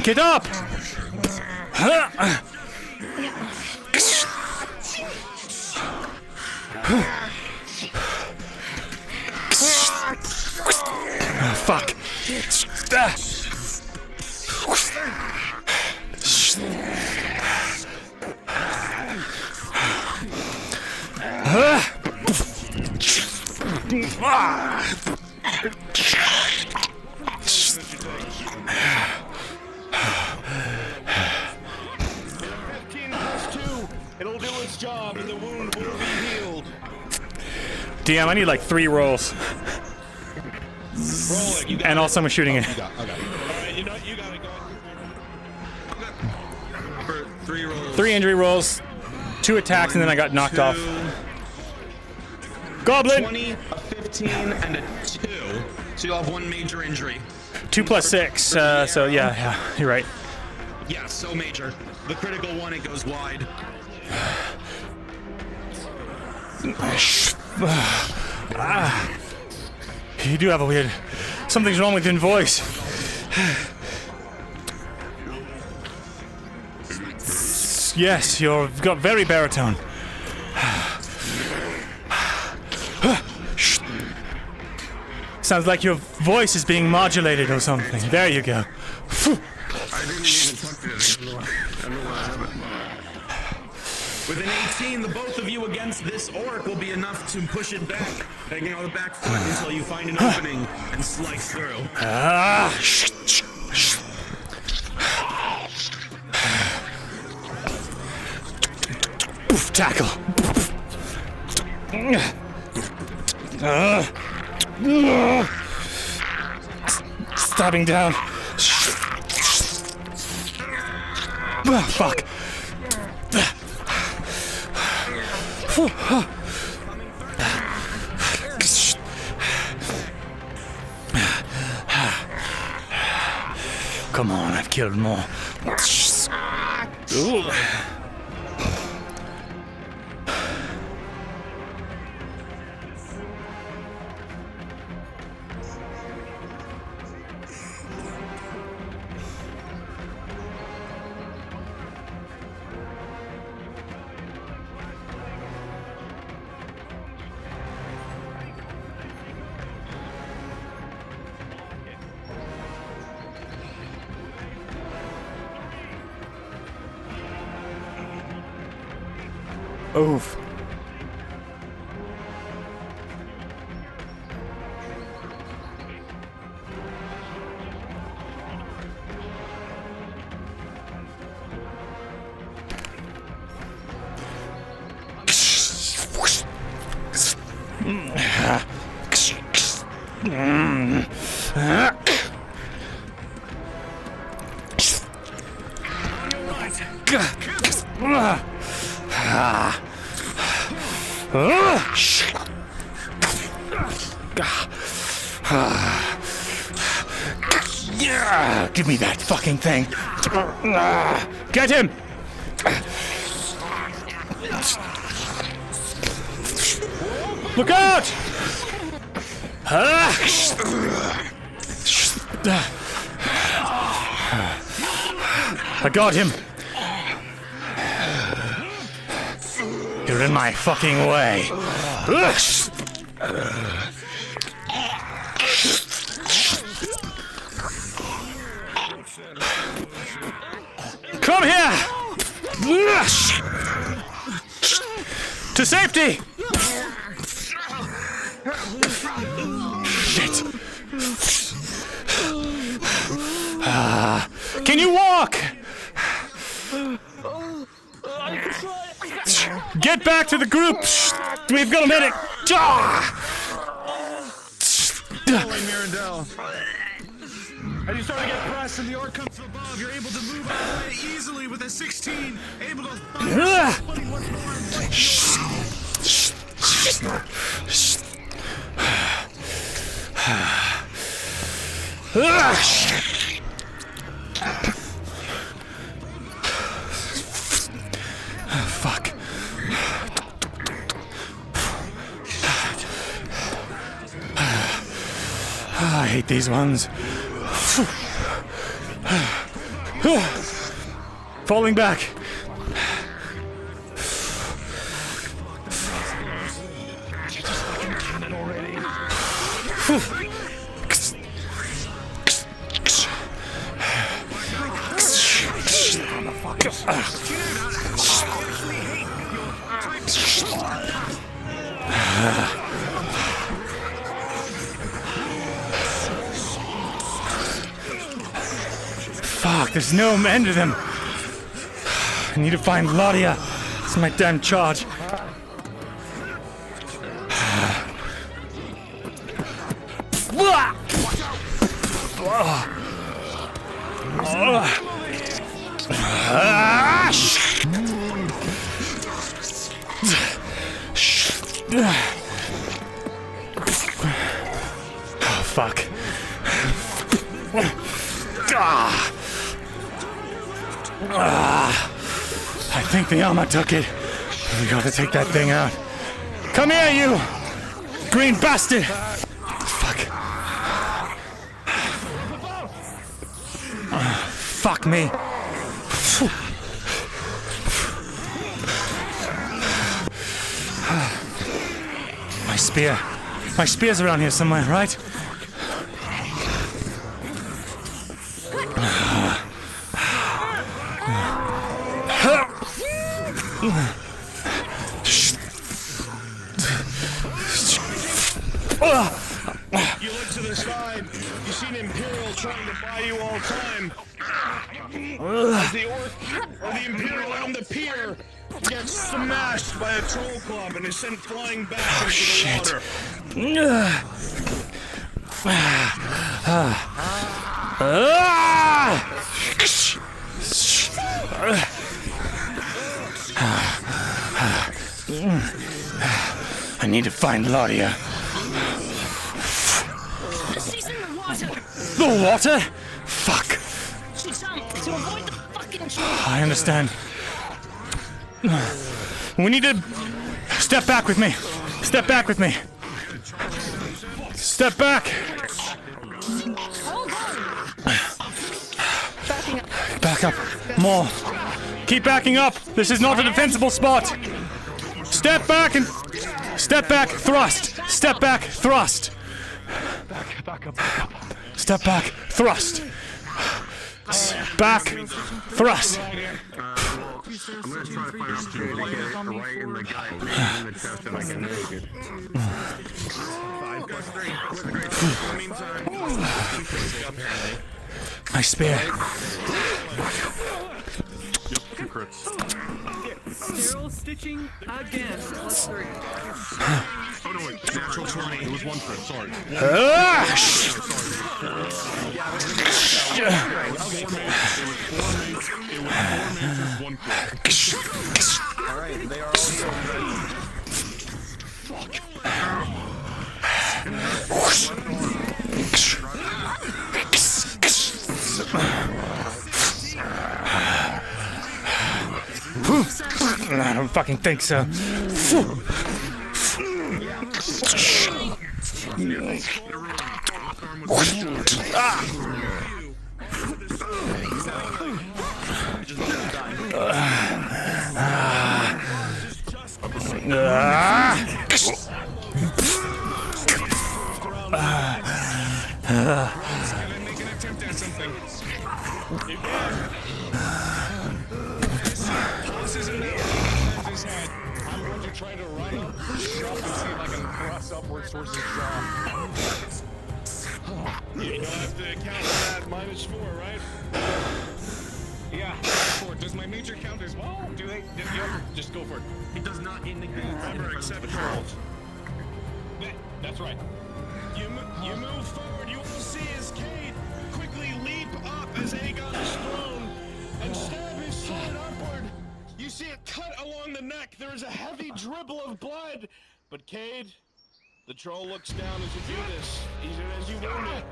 Get up! Fuck. It'll do its job and the wound will be healed. DM, I need like 3 rolls. Roll it. You got And it. also I'm shooting it. You got it. Alright, you got it. Go ahead. For 3 rolls. 3 injury rolls, 2 attacks, and then I got knocked off. Goblin! 20, a 15, and a 2. So you'll have 1 major injury. 2 plus 6, so yeah, you're right. Yeah, so major. The critical one, it goes wide. You do have a weird... Something's wrong with your voice. Yes, you've got very baritone. Sounds like your voice is being modulated or something. There you go. I didn't even touch it. I don't know what happened. With an 18, the both of you against this orc will be enough to push it back, hanging on the back foot until you find an opening and slice through. Tackle. Stabbing down. Fuck. Come on, I've killed more. Ooh. Oof. Yeah, give me that fucking thing. Get him! Look out! I got him. You're in my fucking way. Come here! To safety! Shit. Can you walk? Get back to the group! We've got a medic! Myrindal. As you start to get pressed and the orc comes from above, you're able to move out of the way easily with a 16, able to find what's Fuck. I hate these ones. Falling back. Fuck, there's no end to them. I need to find Laudia. It's my damn charge. Oh, fuck. I think the armor took it. We gotta take that thing out. Come here, you green bastard! Fuck. Fuck me. My spear. My spear's around here somewhere, right? You look to the side, you see an Imperial trying to buy you all time. As the orc or the Imperial on the pier gets smashed by a troll club and is sent flying back into the water. I need to find Laudia. She's in the water. The water? Fuck. She jumped to avoid the fucking troll. I understand. We need to step back with me. Step back with me. Step back. Back up. More. Keep backing up. This is not a defensible spot. Step back and step back. Thrust. Step back. Thrust. Back up. Step back. Thrust. Back. Thrust. I'm gonna try to find an opportunity to get it right in the gut, in the chest, and I can make it. 5 + 3. My spear. Yep, 2 crits. Sterile stitching again. +3. Oh no, wait, natural 20. It was 1 crit. Sorry. Alright, they are also ready. Fuck. I don't fucking think so. I'm going to try to run up and see if I can thrust upwards towards his jaw. You'll have to count that -4, right? Yeah, -4. Does my major count as well? Do they? Yeah, just go for it. It does not indicate. Remember, accept trolls. That's right. You move forward. You will see as Cade quickly leap up as Aegon is thrown and stab his sword upward. You see it cut along the neck. There is a heavy dribble of blood. But Cade, the troll looks down as you do this, even as you wound it.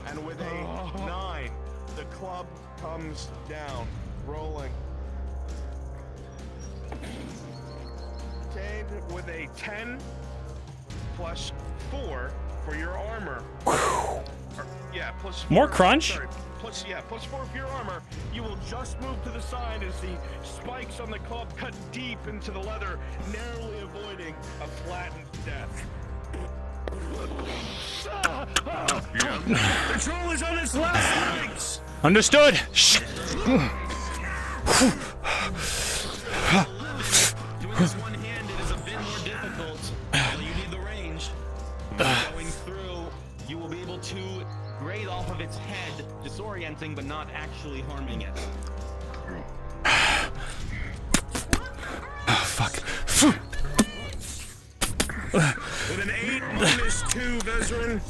And with a 9, the club comes down, rolling. Cade with a 10 +4 for your armor. +4. More crunch? Sorry, +4 for your armor. You will just move to the side as the spikes on the club cut deep into the leather, narrowly avoiding a flattened death. The troll is on its last legs. Understood. Doing this one-handed is a bit more difficult. You need the range. Going through, you will be able to grade off of its head, disorienting but not actually harming it. Oh, fuck. With an 8 -2, Vezrin,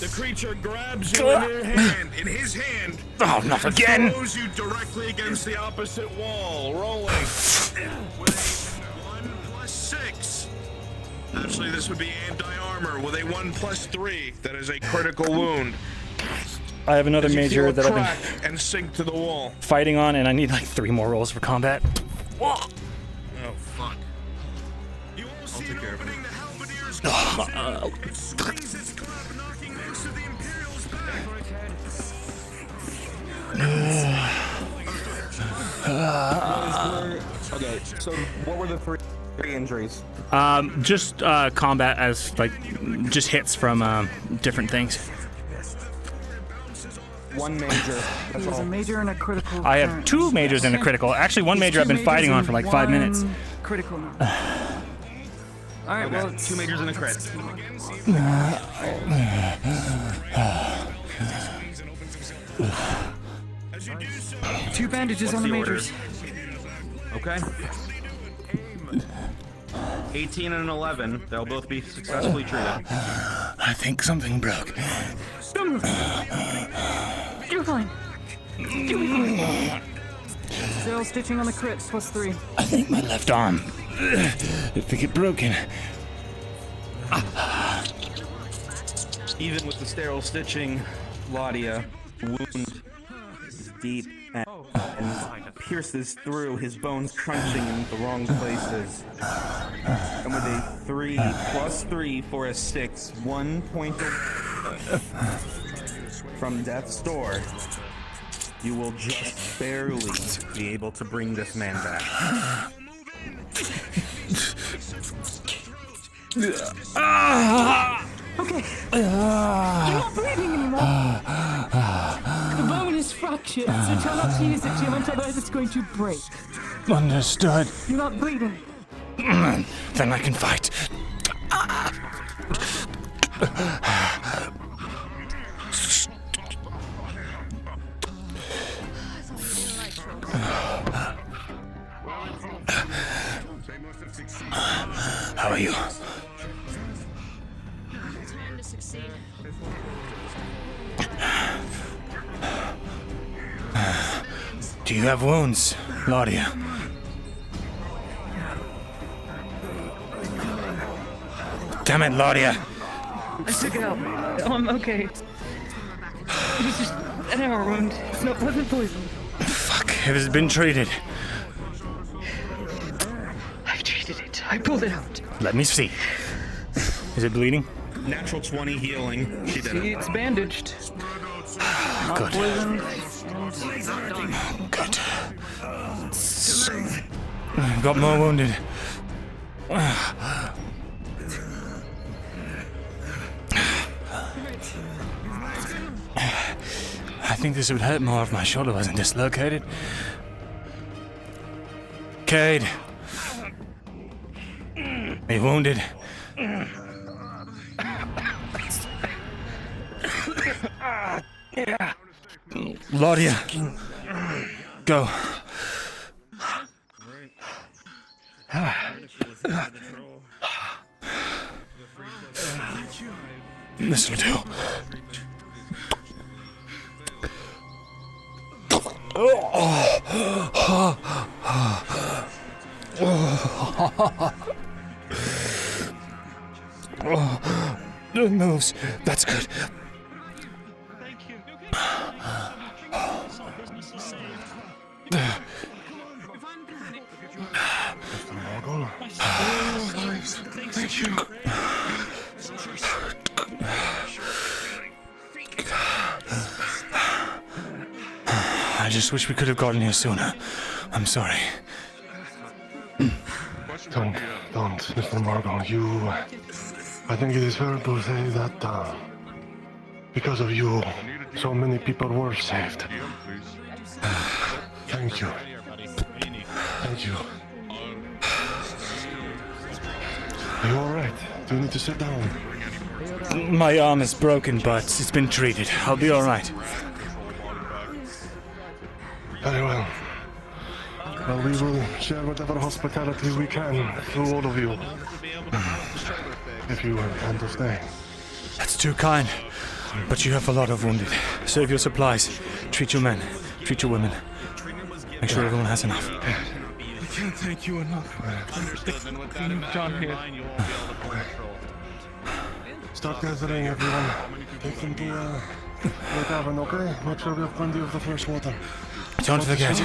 the creature grabs you in his hand. Oh, not again. Throws you directly against the opposite wall, rolling with a 1 +6. Actually, this would be anti-armor with a 1 +3. That is a critical wound. I have another As you major feel a that I've crack been and sink to the wall. fighting on, and I need like 3 more rolls for combat. Oh fuck! You all see an opening. The halberdier's it swings its club, knocking most of the Imperials back. Okay, so what were the three injuries? Just combat as like just hits from different things. One major. He has a major and a critical. I have 2 majors and a critical. Actually, one major I've been fighting on for like 5 minutes. Critical now. All right, well, 2 majors and a crit. Two bandages on the majors. Okay. 18 and an 11. They'll both be successfully treated. I think something broke. Don't move. You're fine. You'll be fine. Still stitching on the crit, +3. I think my left arm. I think it broken. Even with the sterile stitching, Laudia wound is deep and pierces through, his bones crunching in the wrong places. And with a 3 +3 for a 6, 1 point from death's door, you will just barely be able to bring this man back. Okay. You're not bleeding anymore. The bone is fractured, so try not to use it too much, otherwise it's going to break. Understood. You're not bleeding. Then I can fight. How are you? Trying to succeed. Do you have wounds, Laudia? Damn it, Laudia! I took it out. Oh, I'm okay. It was just an arrow wound. It's not wasn't poison. Fuck, it has been treated. I've treated it. I pulled it out. Let me see. Is it bleeding? Natural 20 healing. She did See, it. it's bandaged. Not Good. poisoned. And not done. Good. Got more wounded. I think this would hurt more if my shoulder wasn't dislocated. Cade. Are you wounded? Laudia. Go. This'll do. It moves. That's good. Thank you. Thank you. I just wish we could have gotten here sooner. I'm sorry. Don't, Mr. Morgan. I think it is fair to say that because of you, so many people were saved. Thank you. Thank you. Are you alright? Do you need to sit down? My arm is broken, but it's been treated. I'll be alright. Very well. Well, we will share whatever hospitality we can to all of you. If you intend to stay. That's too kind. But you have a lot of wounded. Save your supplies. Treat your men. Treat your women. Make sure everyone has enough. I can't thank you enough. You've done here. Start gathering, everyone. Take them to the tavern, okay? Make sure we have plenty of the fresh water. Don't forget.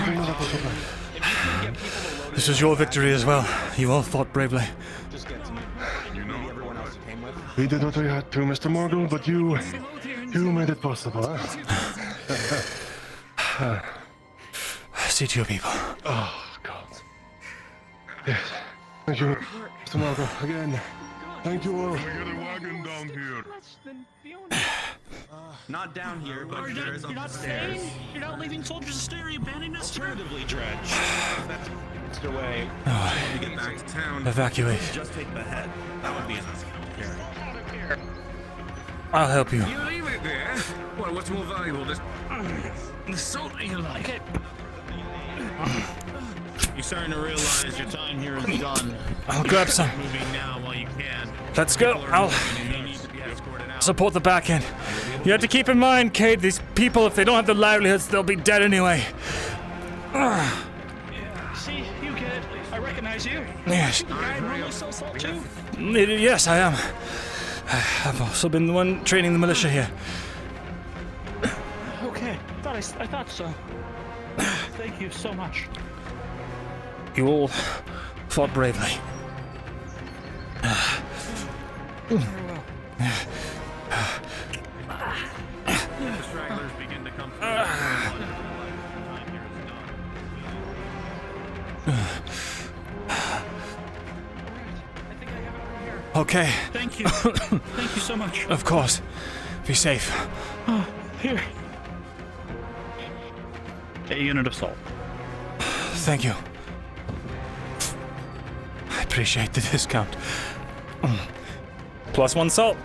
This was your victory as well. You all fought bravely. We did what we had to, Mr. Morgan, but you made it possible, huh? See to your people. Oh, God. Yes. Thank you, Mr. Morgan, again. Thank you all. We got a wagon down here. Not down here, but there is You're not upstairs. staying? You're not leaving soldiers to stay? Are you abandoning us? Alternatively, Dredge. That's the way. To get back to town. Evacuate. Just take the head. That would be enough. Here. I'll help you. You leave it there? Well, what's more valuable, the salt in your life? You're starting to realize your time here is done. I'll grab some. Moving now while you can. Let's go. I'll support the back end. You have to keep in mind, Cade, these people, if they don't have the livelihoods, they'll be dead anyway. See, you get it. I recognize you. Yes. The guy who normally sells salt too. Yes, I am. I've also been the one training the militia here. Okay, I thought so. Thank you so much. You all fought bravely. Very well. The stragglers begin to come through. Okay. Thank you. Thank you so much. Of course. Be safe. Here. A unit of salt. Thank you. I appreciate the discount. +1 salt.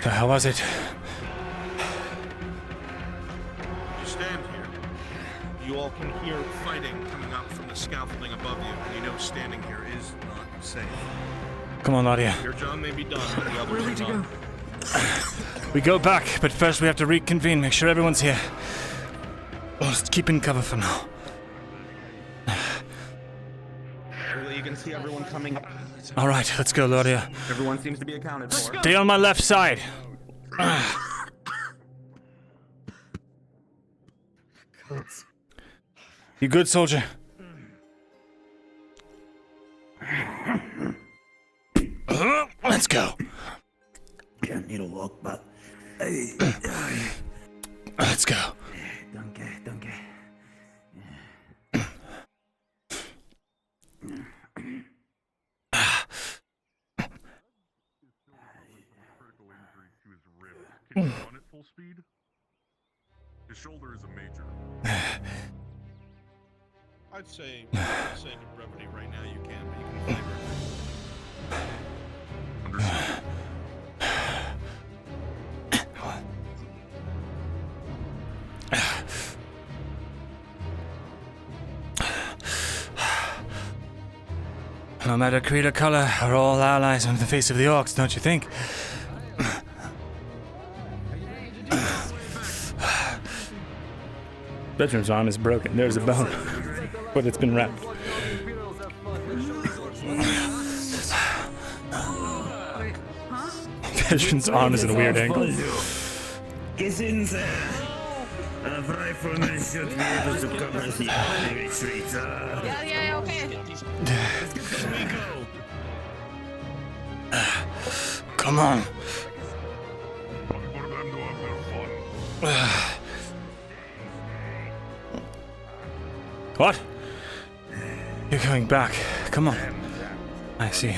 The hell was it? You stand here. You all can hear fighting coming up from the scaffolding above you, and you know standing here is not safe. Come on, Nadia. Your job may be done, but the others are not. We go back, but first we have to reconvene, make sure everyone's here. Let's keep in cover for now. You can see everyone coming up. All right, let's go, Nadia. Everyone seems to be accounted for. Stay on my left side. You good, soldier? Let's go. Can't need a walk, but let's go. Danke. Can you run at full speed? His shoulder is a major. I'd say to brevity right now you can, but you can fight right now. Understood. No matter creed or color, we're all allies on the face of the orcs, don't you think? Veteran's arm is broken. There's a bone, but it's been wrapped. Veteran's arm is in a weird angle. Get in there. A rifleman should be able to cover the enemy retreat. Yeah, okay. Come on. What? You're going back. Come on. I see.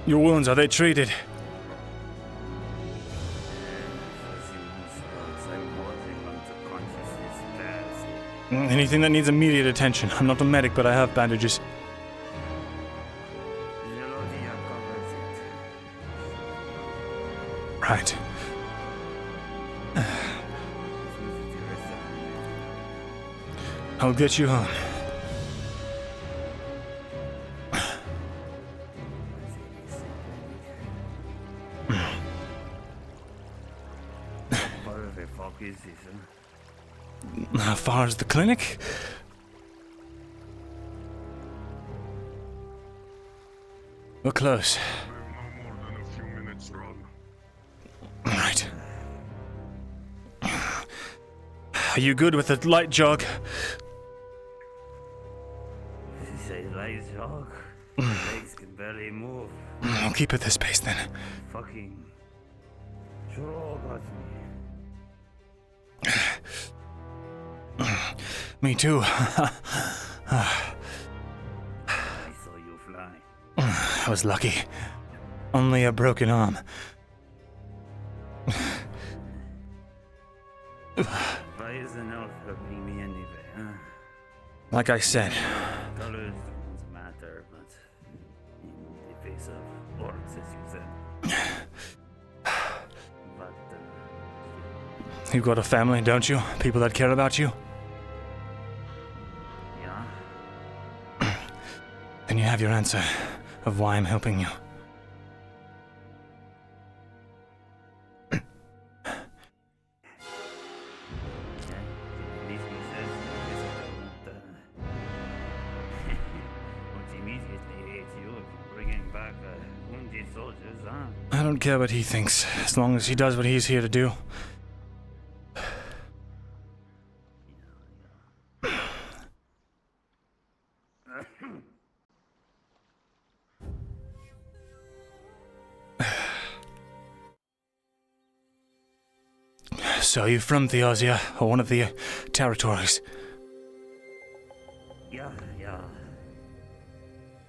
Your wounds, are they treated? Anything that needs immediate attention. I'm not a medic, but I have bandages. Right. I'll get you home. Where the fuck is this, huh? How far is the clinic? We're close. No more than a few minutes run. Right. Are you good with a light jog? This is a light jog. Legs can barely move. I'll keep at this pace then. Fucking troll got me. Me too. I saw you fly. I was lucky. Only a broken arm. Why is an elf helping me anyway, huh? Like I said. Colors don't matter, but in the face of orcs, as you said. But, You've got a family, don't you? People that care about you? yeah? Then you have your answer of why I'm helping you. I don't care what he thinks, as long as he does what he's here to do. So you're from Theosia, or one of the territories? Yeah.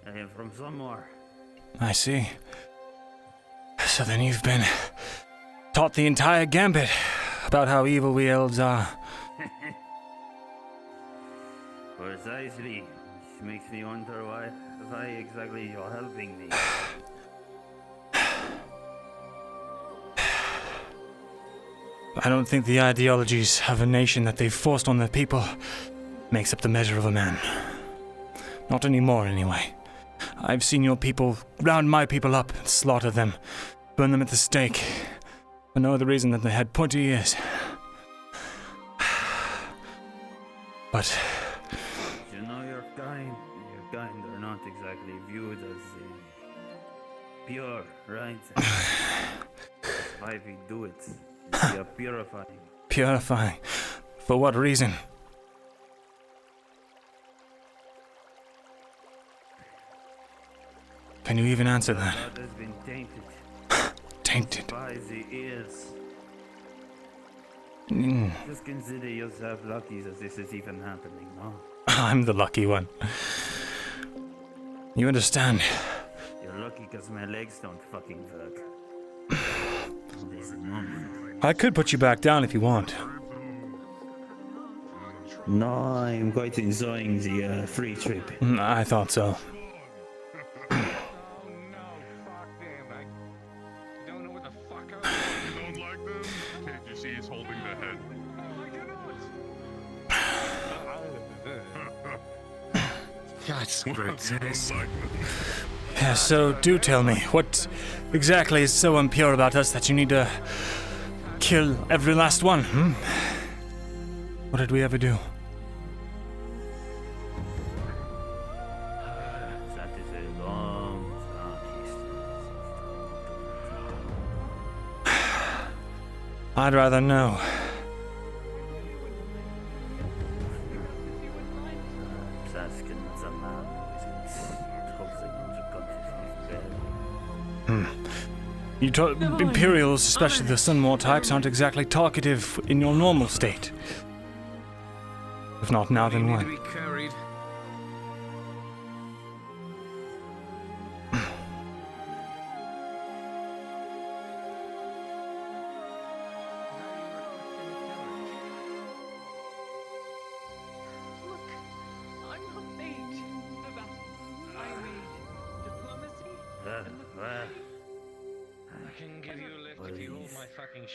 I am from somewhere. I see. So then you've been taught the entire gambit about how evil we elves are. Precisely. Which makes me wonder why exactly you're helping me. I don't think the ideologies of a nation that they've forced on their people makes up the measure of a man. Not anymore, anyway. I've seen your people round my people up and slaughter them, burn them at the stake, for no other reason than they had pointy ears. But You know, your kind are not exactly viewed as pure, right? Why we do it? We are purifying. purifying? For what reason? Can you even answer that? Blood has been tainted. Tainted. By the ears. Mm. Just consider yourself lucky that this is even happening, no? I'm the lucky one. You understand? You're lucky because my legs don't fucking work. This moment. I could put you back down if you want. No, I'm quite enjoying the free trip. I thought so. Can't you see he's holding the head? That's grotesque. Yeah, so do tell me, what exactly is so impure about us that you need to kill every last one, hmm? What did we ever do? That is a long, dark history. I'd rather know. Saskin is a man who isn't totally unconscious. You Imperials, especially the Sunmore types, aren't exactly talkative in your normal state. If not now, then when?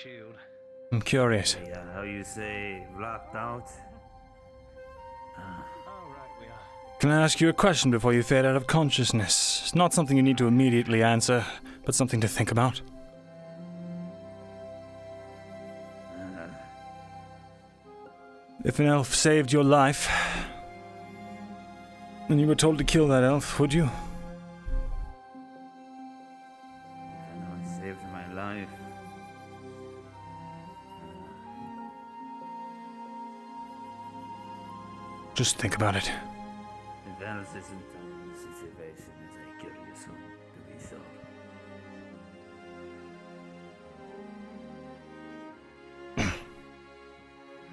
Shield. I'm curious. Yeah, how you say, locked out? Can I ask you a question before you fade out of consciousness? It's not something you need to immediately answer, but something to think about. If an elf saved your life, and you were told to kill that elf, would you? It saved my life. Just think about it. Vels isn't a situation as a curious one, to be sure.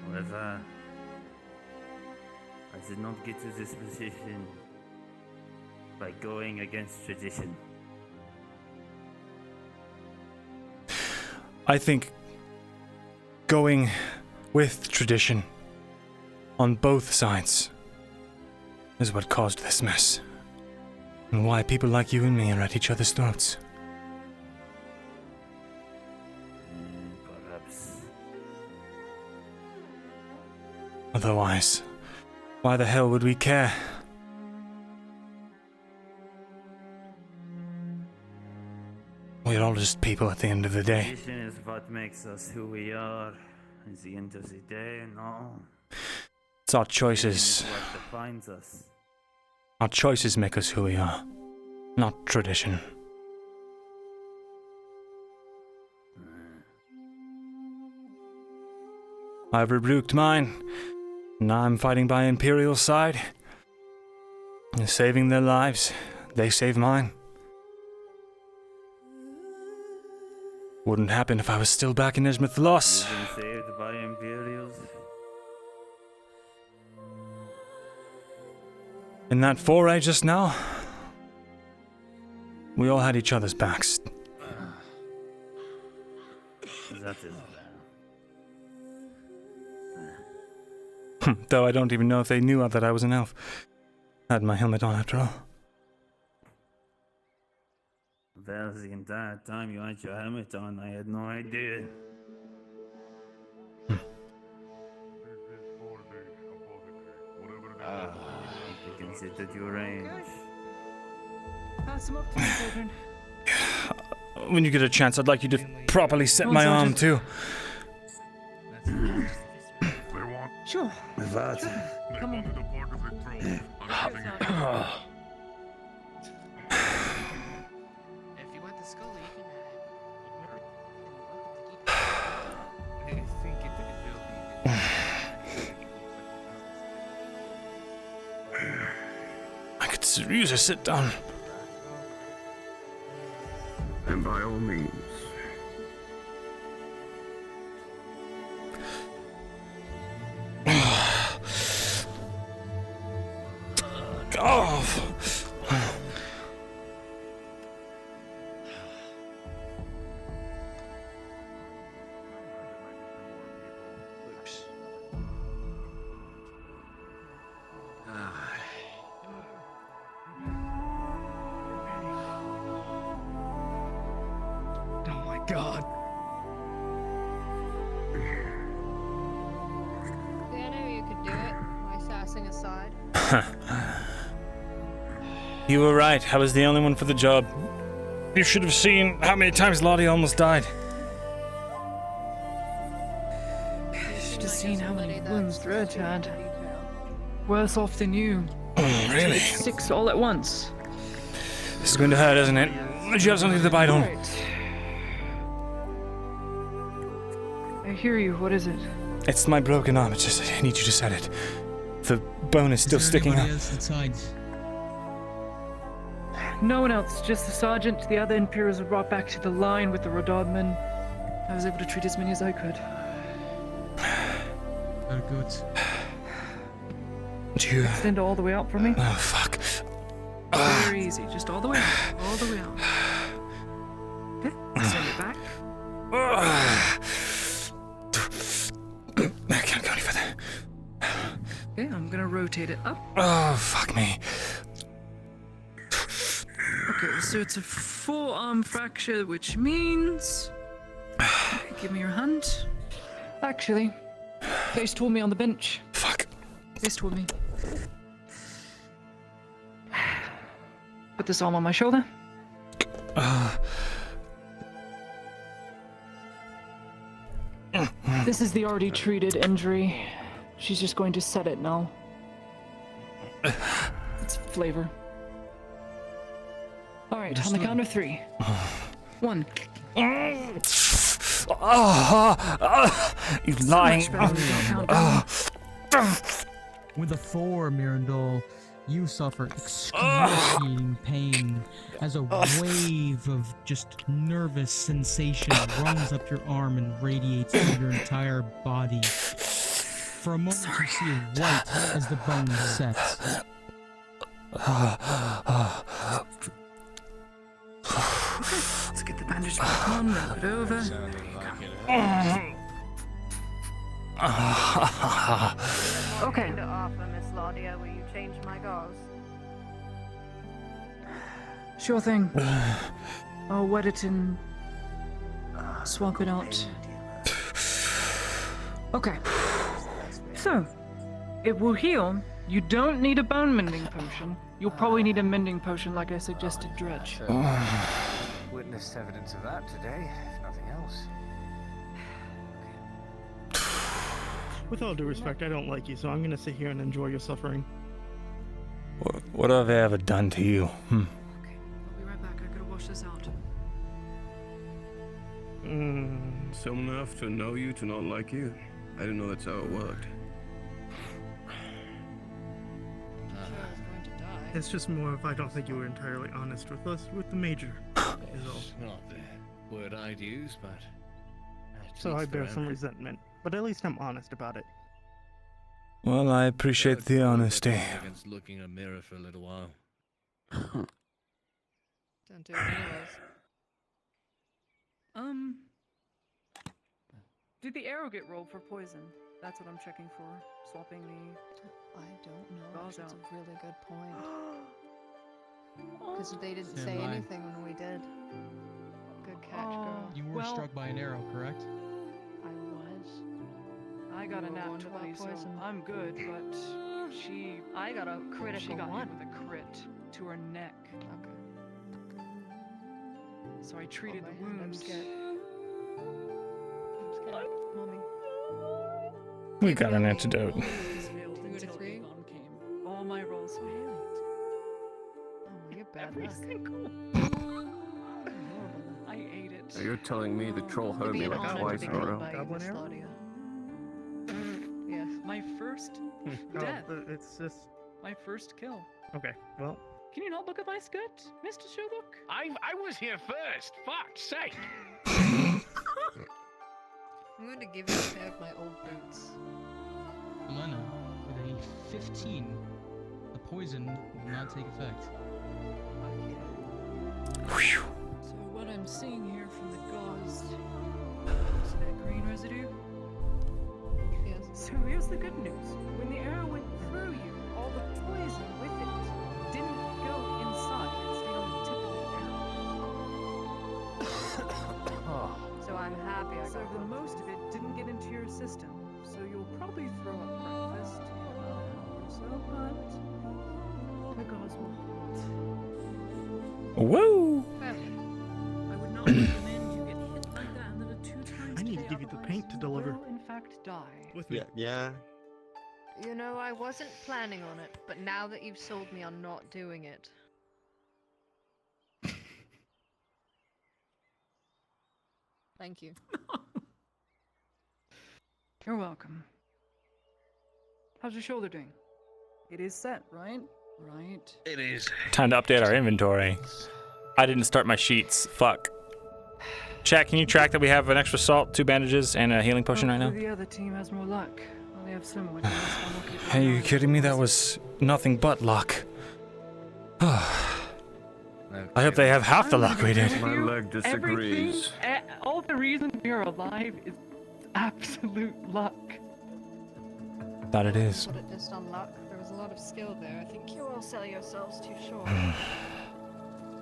However, I did not get to this position by going against tradition. I think going with tradition on both sides is what caused this mess, and why people like you and me are at each other's throats. Perhaps. Otherwise, why the hell would we care? We're all just people at the end of the day. Tradition is what makes us who we are at the end of the day, no? It's our choices. What defines us. Our choices make us who we are, not tradition. I've rebuked mine, and now I'm fighting by Imperial side. And saving their lives, they save mine. Wouldn't happen if I was still back in Eshma Thalas. You've been saved by Imperials. In that foray just now, we all had each other's backs. That is Though I don't even know if they knew that I was an elf. I had my helmet on after all. Well, the entire time you had your helmet on, I had no idea. it at your range. Pass them up to me, children. When you get a chance, I'd like you to properly set my arm too. Sure. What? Come on. If you want the skull, you can I could use a sit down. And by all means. Oh. Oh my god. See, I knew you could do it. My sassing aside. You were right. I was the only one for the job. You should have seen how many times Lottie almost died. You should have seen how many wounds Dredge had. Worse off than you. Really? 6 all at once. This is going to hurt, isn't it? Did you have something to bite on? Right. I hear you. What is it? It's my broken arm. It's just I need you to set it. The bone is still sticking up. No one else. Just the sergeant. The other Imperials were brought back to the line with the Rododmen. I was able to treat as many as I could. Very good. Do you extend all the way out for me? Oh fuck. Very easy. Just all the way out. All the way out. Okay. Send it back. I can't go any further. Okay, I'm gonna rotate it up. Oh fuck me. Okay, so it's a forearm fracture, which means... Give me your hand. Actually, Face told me on the bench. Fuck. Face told me. Put this arm on my shoulder. This is the already treated injury. She's just going to set it now. It's flavor. Alright, on the count of 3. 1. You lying. With a 4, Myrindal, you suffer excruciating pain as a wave of just nervous sensation runs up your arm and radiates through your entire body. For a moment, you see white as the bone sets. Let's get the bandage back on, wrap it over. Okay. To offer, Miss Laudia, will you change my gauze? Sure thing. I'll wet it and swap it out. Okay. So, it will heal. You don't need a bone mending potion. You'll probably need a mending potion like I suggested, Dredge. Witnessed evidence of that today, if nothing else. With all due respect, I don't like you, so I'm gonna sit here and enjoy your suffering. What have I ever done to you? I'll be right back. I gotta wash this out. Someone enough to know you to not like you. I didn't know that's how it worked. It's just more of I don't think you were entirely honest with us, with the Major. Is all. Not the word I'd use, but... So I bear some resentment, but at least I'm honest about it. Well, I appreciate the honesty. Against looking in a mirror for a little while. Don't do it anyways. Did the arrow get rolled for poison? That's what I'm checking for. Swapping the... I don't know. Gauze That's out. a really good point. Because they didn't Never say mind. anything when we did. Good catch, girl. You were struck by an arrow, correct? I was. I got a You were nat warned about 20, so poison. I'm good, but I got a critical She got one hit with a crit to her neck. Okay. So I treated the I'm wound. scared. Mommy. We got an antidote. Failed until Aegon came. All my rolls failed. Oh, you're bad. Every single. I ate it. So you're telling me the troll heard me like twice in a row? Goblin arrow? Yes. My first Oh, death. it's just My first kill. okay. Well, Can you not look at my skirt, Mr. Sherlock? I was here first. Fuck's sake. I'm going to give you a pair of my old boots. Elena, with a 15, the poison will not take effect. So what I'm seeing here from the gauze, is that green residue? Yes. So here's the good news. When the arrow went through you, all the poison with it didn't go inside. It stayed on the tip of the arrow. So I'm happy I So got the hooked. most of it didn't get into your system. So you'll probably throw up breakfast in about an hour or so, but the gauze will hold. Woo! I would not recommend you get hit like that another 2 times. I need to today, give you the otherwise paint to you deliver. will, in fact, die. with me. Yeah. You know, I wasn't planning on it, but now that you've sold me on not doing it. Thank you. You're welcome. How's your shoulder doing? It is set, right? Right. It is. Time to update our inventory. I didn't start my sheets. Fuck. Chat, can you track that we have an extra salt, 2 bandages, and a healing potion right now? Hopefully the other team has more luck. Well, they have similar ones. One will keep Are you kidding me? That was nothing but luck. I hope they have half the luck we did. My leg disagrees. All the reason we are alive is absolute luck. That it is. Put it just on luck. There was a lot of skill there. I think you all sell yourselves too short.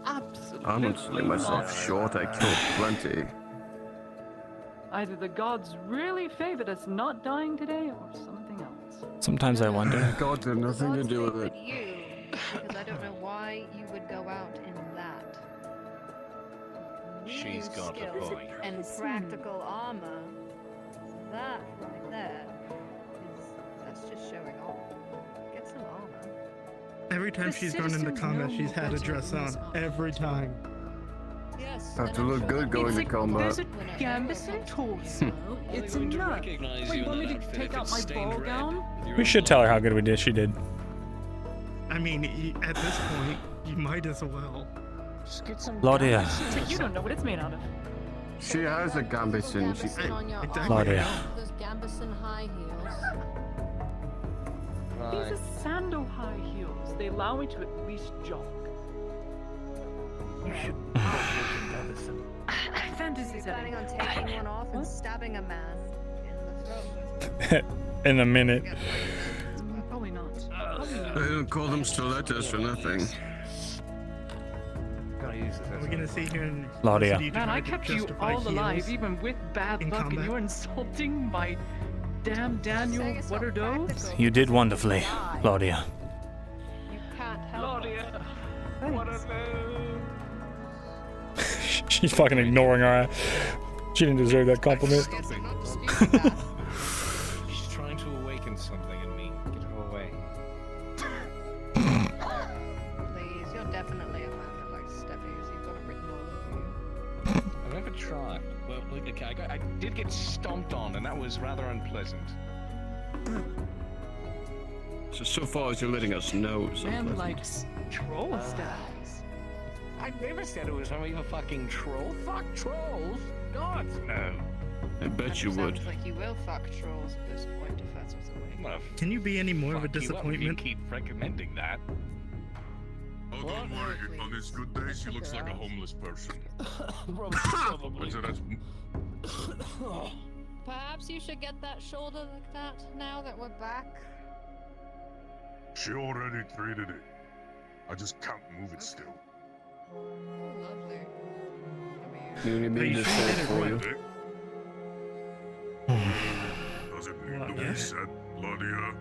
Absolutely. I'm not selling myself short. I killed plenty. Either the gods really favored us not dying today, or something else. Sometimes I wonder. God had nothing to do with it. You, because I don't know why you would go out in that. She's New got a skills point. And practical armor. That right there that's just showing off. Get some armor. Every time The she's gone into citizens combat, know she's had a better dress than on. us. Every time. Yes. Have to look good going to combat. There's a Gambison torso. It's enough. recognize Wait, you in want me that to outfit take if out it's my stained ball red. gown? We should tell her how good we did. She did. I mean, at this point, you might as well. Just get some. Claudia. So you don't know what it's made out of. She has a gambison. She. Gambison on your Exactly. Claudia. arm. Those Gambison high heels. These are sandal high heels. They allow me to at least jog. You should. Fantasy Planning setting. on taking one off and stabbing a man in the throat. In a minute. Probably not. They don't call them stilettos for nothing. We're gonna see here in Claudia. City Man, I to kept you justify all alive, heels even with bad in luck, combat. and you're insulting my damn Daniel. Saying it's What not are those? practical. You did wonderfully, Claudia. You can't help it. What are those? She's fucking ignoring her. She didn't deserve that compliment. Yes, I'm not disputing that. She's trying to awaken something in me. Get her away. Please, you're definitely a man that likes steppies. You've got it written all over you. I've never tried. Well, look, okay, I did get stomped on, and that was rather unpleasant. So far as you're letting us know, it's Man unpleasant. likes troll stabs. I never said it was only a fucking troll. Fuck trolls. God, no. I bet you would. Sounds like you will fuck trolls at this point if that's what's away. I'm gonna Can you be any more of a fuck you up if you disappointment? keep recommending that. Oh, don't worry. On his good days, he looks like a homeless person. Probably. So that's Perhaps you should get that shoulder like that now that we're back. She already treated it. I just can't move it still. Lovely. You need me to say it for you. Does it need to be said, Claudia?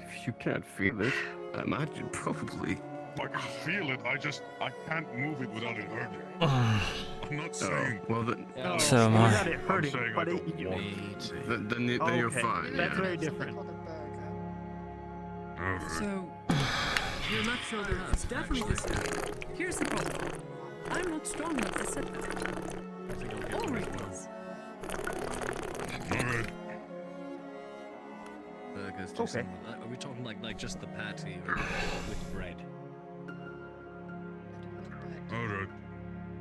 If you can't feel it, I imagine probably. I can feel it. I can't move it without it hurting. I'm not saying. Well, then. So am I. Without it hurting, I'm saying I don't want it. Then you're fine. That's yeah. very different. So, your left shoulder is definitely stabbed. Here's the problem. I'm not strong enough to set that. Ulrich is. Alright. Burgers, do something with that. Are we talking like just the patty or with bread? Alright.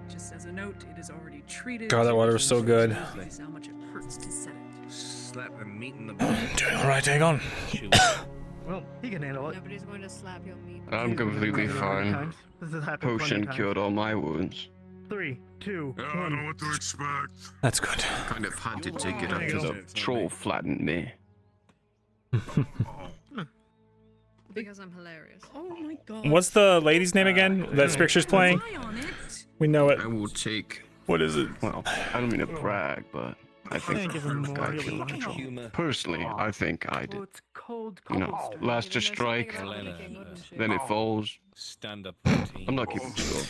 Just as a note, it is already treated. God, that water was so good. This is how much it hurts to set it. Slap the meat in the bread. Doing alright, hang on. Well, he can handle it. Nobody's going to slap your meat. I'm completely fine. This has happened plenty Potion times. cured all my wounds. 3, 2, Yeah, I know what to expect. That's good. Kind of had to take it after the troll flattened me. Because I'm hilarious. Oh my god. What's the lady's name again? That Scripture's playing? We know it. I will take. What is it? Well, I don't mean to brag, but I think Give him more I really killed the control. troll. Personally, I think I did. Oh, it's cold You know, cobblestone. last to strike, then it falls. Stand up. I'm not keeping score.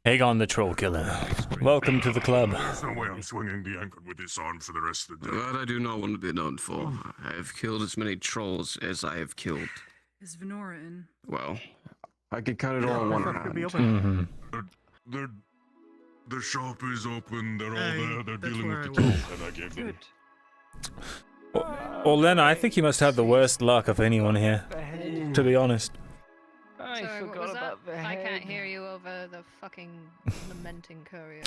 Hagon the Troll Killer. Welcome to the club. There's no way I'm swinging the anchor with this arm for the rest of the day. That I do not want to be known for. I have killed as many trolls as I have killed. Is Venora in? Well, I could count it all on one hand. The shop is open. They're all there. They're that's dealing where with I the troll was. that I gave them. Well, Lena, I think you must have the worst luck of anyone here. To be honest. I forgot what was about that? I can't hear you over the fucking lamenting courier.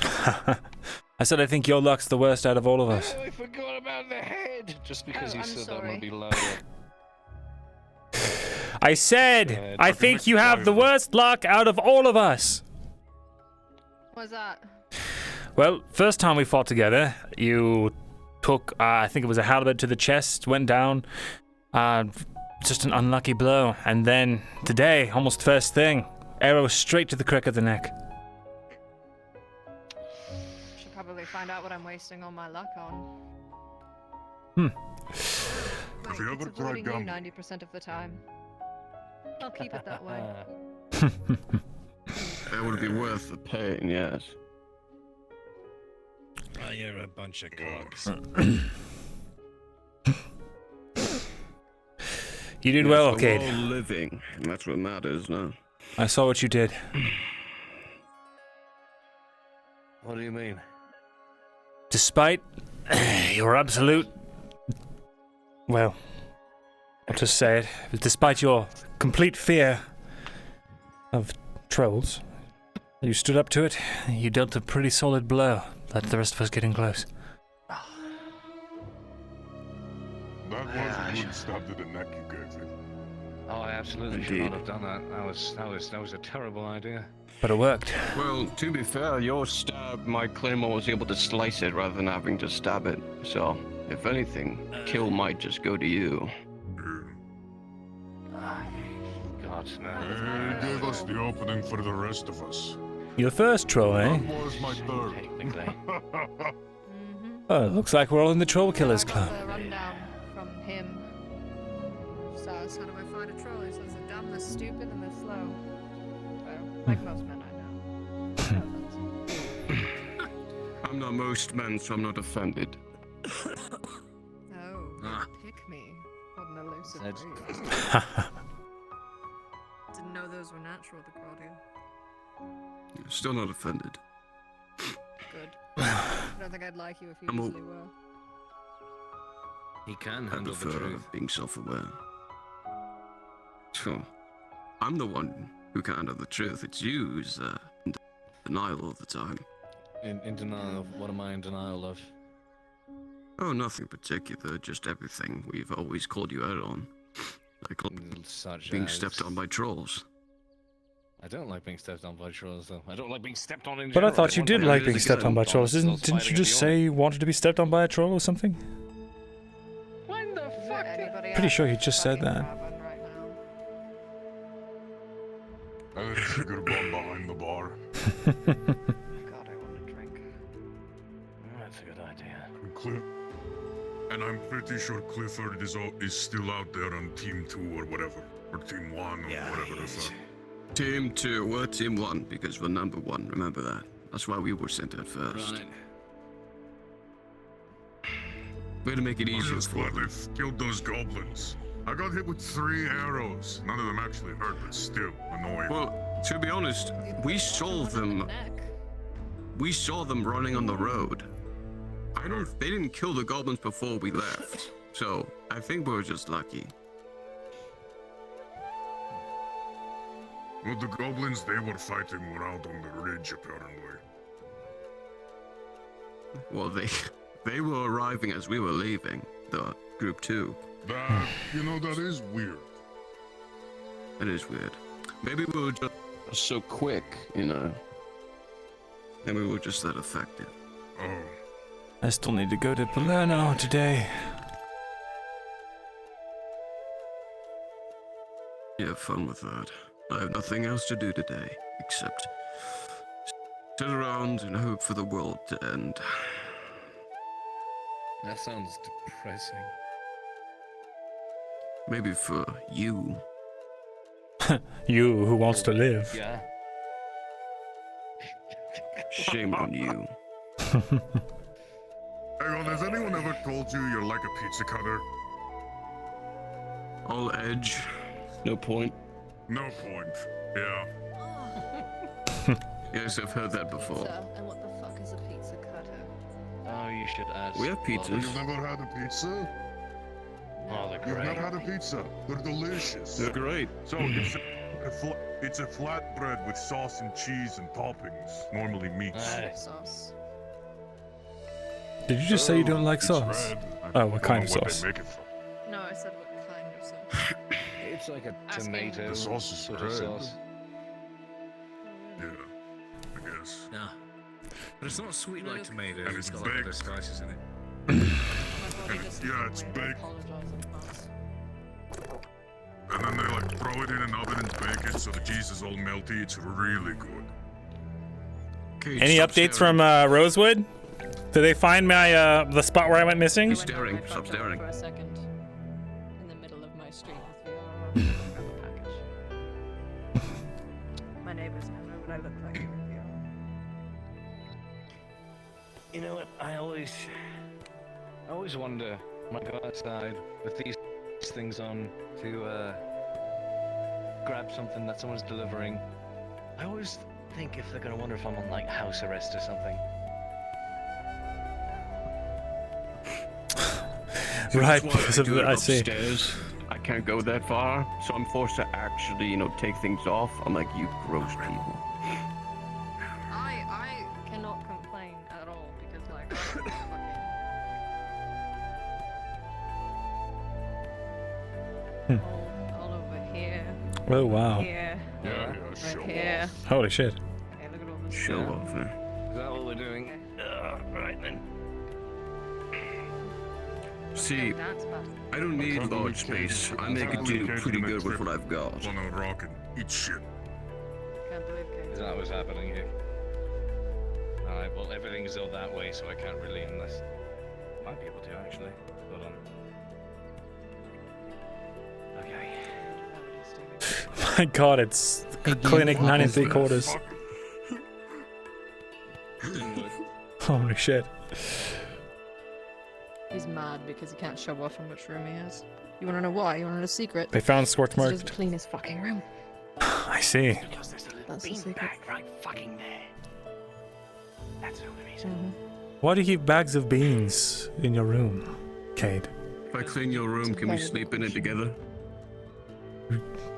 I said I think your luck's the worst out of all of us. I forgot about the head. Just because you I'm said sorry. that would be louder. I said I think you have the worst luck out of all of us. What's that? Well, first time we fought together, you took, I think it was a halberd to the chest, went down. Just an unlucky blow. And then today, almost first thing, arrow straight to the crook of the neck. Should probably find out what I'm wasting all my luck on. Have you ever It's tried avoiding you gambling? 90% of the time. I'll keep it that way. That would be worth the pain, yes. Oh, you're a bunch of cogs. You did well, We're Cade. all living, and that's what matters now. I saw what you did. What do you mean? Despite your absolute... Well, I'll just say it. Despite your complete fear of trolls, you stood up to it. You dealt a pretty solid blow. Let the rest of us get in close. That was a good stab to the neck you gave him. Oh, I absolutely should not have done that. That was a terrible idea. But it worked. Well, to be fair, your stab, my claymore was able to slice it rather than having to stab it. So, if anything, kill might just go to you. God, no. He gave us the opening for the rest of us. Your first troll, eh? That was my third. Technically. Oh, it looks like we're all in the Troll Killers Club. The rundown from him. So how do I find a troll? He says they're dumb, they're stupid, and they're slow. Well, like most men I know. I'm not most men, so I'm not offended. Oh, pick me. What an elusive That's- breed. Didn't know those were natural, the Claudia. Still not offended. Good. I don't think I'd like you if you I'm all- usually were. He can I handle the prefer truth. being self-aware. Sure. I'm the one who can't handle the truth. It's you who's in denial all the time. In denial of what am I in denial of? Oh, nothing particular, just everything we've always called you out on. Like Such being as- stepped on by trolls. I don't like being stepped on by trolls, though. I don't like being stepped on in But I general. thought you did like being stepped on by trolls. Didn't you fighting just at the say you wanted to be stepped on by a troll or something? When the fuck Pretty sure you just said that. I had a sugar bomb behind the bar. God, I want a drink. That's a good idea. Clear. And And I'm pretty sure Clifford is still out there on Team 2 or whatever. Or Team 1 or whatever the fuck. Team 2, we're Team 1 because we're number 1, remember that. That's why we were sent out first. Right. Way to make it I'm easier just for glad them. they've killed those goblins. I got hit with 3 arrows. None of them actually hurt, but still annoying. Well, to be honest, we saw them. We saw them running on the road. They didn't kill the goblins before we left, so I think we were just lucky. Well, the goblins they were fighting were out on the ridge, apparently. Well, they were arriving as we were leaving, the group 2. That, that is weird. It is weird. Maybe we were just so quick, Maybe we were just that effective. Oh. I still need to go to Palermo today. You have fun with that. I have nothing else to do today, except sit around and hope for the world to end. That sounds depressing. Maybe for you. You who wants to live. Yeah. Shame on you. Hang on, has anyone ever told you you're like a pizza cutter? All edge, no point. No point. Yeah. Yes, I've heard that before. And what the fuck is a pizza cutter? Oh, you should ask. We have pizzas. You've never had a pizza? Oh, they're You've great. never had a pizza? They're delicious. They're great. So it's a flatbread with sauce and cheese and toppings. Normally meat. Sauce. Did you just say you don't like It's sauce? red. Oh, what kind of What they sauce? make it from. No, I said what kind of sauce. It's like a Asking. tomato The sauce is sort of red. sauce. Yeah, I guess. No. But it's not sweet like tomatoes, And it's it's got like other baked. spices in it. Yeah, it's baked. And then they like throw it in an oven and bake it so the cheese is all melty. It's really good. Okay, Any stop updates staring. from Rosewood? Did they find my the spot where I went missing? He's staring. Stop staring. For a second, in the middle of my street with VR. Grab a package. My neighbors don't know what I look like in VR. You know what? I always wonder when I go outside with these things on to grab something that someone's delivering. I always think if they're gonna wonder if I'm on like house arrest or something. Right, That's why because of do the, it I see. upstairs. I can't go that far, so I'm forced to actually, take things off. I'm like, you gross people. I cannot complain at all because like I don't fucking all over here. Oh wow. Here. Yeah, Right here. Holy shit. Okay, look at all this Show stuff. off, eh? Is that what we're doing? Right then. See, That's bad. I don't need large space. I make it do pretty good with what I've got. On a rock and eat shit. Can't believe Kate. Is that what's happening here? Alright, well everything is all that way, so I can't really unless might be able to actually. Hold on. Okay. My God, it's Clinic 9 3/4. Holy shit. He's mad because he can't show off how much room he has. You wanna know why? You wanna know the secret? They found Scorch Because he doesn't Marked. clean his fucking room. I see. Because there's a little That's the bean secret. bag right fucking there. That's the only reason. Why do you keep bags of beans in your room, Cade? If I clean your room, can we sleep in it together?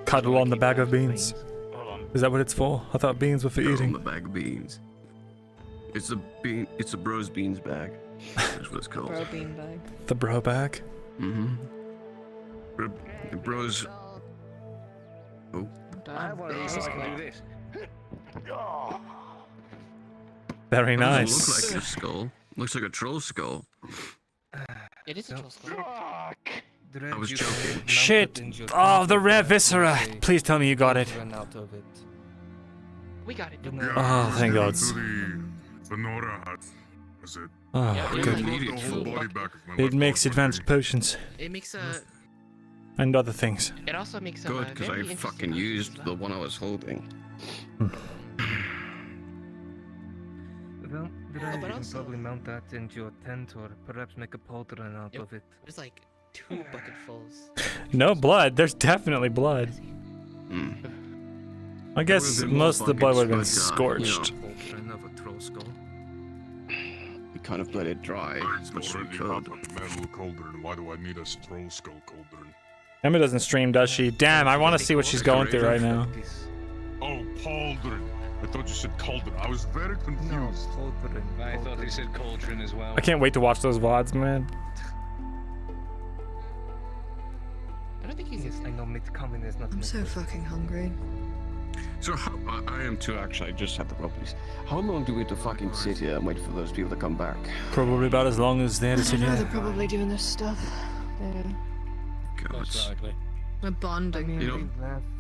Cuddle on the bag of beans. Hold on. Is that what it's for? I thought beans were for On eating. the bag of beans. It's a bro's beans bag. That's what it's called. Bro bean bag. The bro bag? Mm-hmm. Bros. Oh. I have one of these so I can do this. Very That nice. doesn't look like a skull. Looks like a troll skull. It is a troll skull. I was joking. Shit! Oh, the rare viscera! Please tell me you got it. We got it. Yeah, Oh, thank God. into the Venora hut. Was it Oh, Yeah, good. It makes advanced potions It makes a. and other things. It also makes a. Good, because I very fucking used the one I was holding. Well, but you can also- probably mount that into your tent or perhaps make a pauldron out of it. There's like 2 bucketfuls. No blood. There's definitely blood. I guess most of the blood would have been scorched. Pauldron of a troll skull. We kind of let it dry, which we Already could. have a metal cauldron. Why do I need a troll skull cauldron? Emma doesn't stream, does she? Damn, I want to see what she's going through right now. Oh, pauldron. I thought you said cauldron. I was very confused. I thought he said cauldron as well. I can't wait to watch those VODs, man. I don't think he's. Yes, I know meat coming is not. I'm so fucking hungry. So how, I am too, actually. I just had the properties. How long do we have to fucking sit here and wait for those people to come back? Probably about as long as they're I sitting know here. they're probably doing this stuff. God. We're bonding. You know,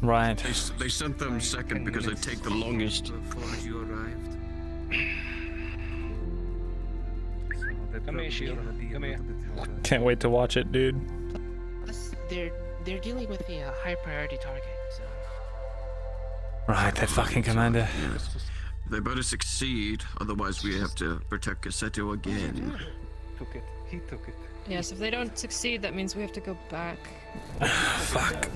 Right. they sent them second because they take the longest. Before you arrived. Come here, Shield. Come here. Can't wait to watch it, dude. Plus, they're dealing with a high priority target. So. Right, that fucking commander. They better succeed, otherwise we have to protect Cassetto again. Took it. He took it. Yes, if they don't succeed, that means we have to go back. Fuck.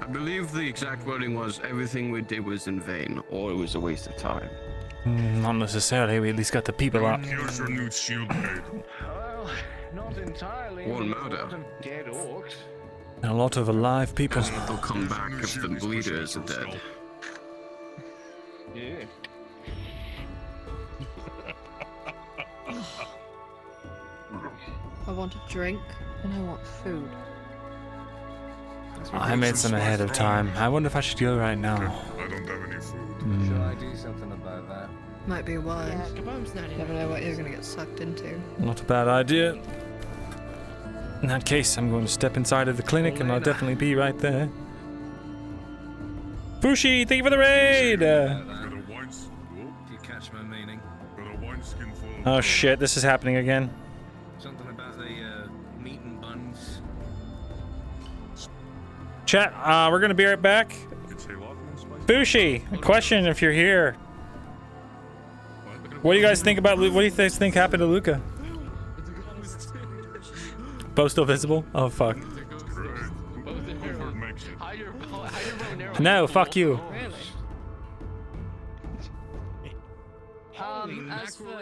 I believe the exact wording was everything we did was in vain, or it was a waste of time. Not necessarily. We at least got the people up. Here's your new shield made. Well, not entirely. Won't There's a matter. lot of dead orcs. And a lot of alive people. They'll come back if the bleeders are dead. Yeah. I want a drink and I want food. I made some ahead of time. I wonder if I should go right now. I don't have any food. Should I do something about that? Might be wise. Yeah, Kabam's not in. Never know what you're gonna get sucked into. Not a bad idea. In that case, I'm going to step inside of the clinic and I'll definitely be right there. Fushi, thank you for the raid! If you catch my meaning. Oh shit, this is happening again. Something about the meat and buns. Chat, we're gonna be right back. Fushi, a question if you're here. What do you guys think about what do you guys think happened to Luca? Bo still visible? Oh fuck. No, fuck you. As for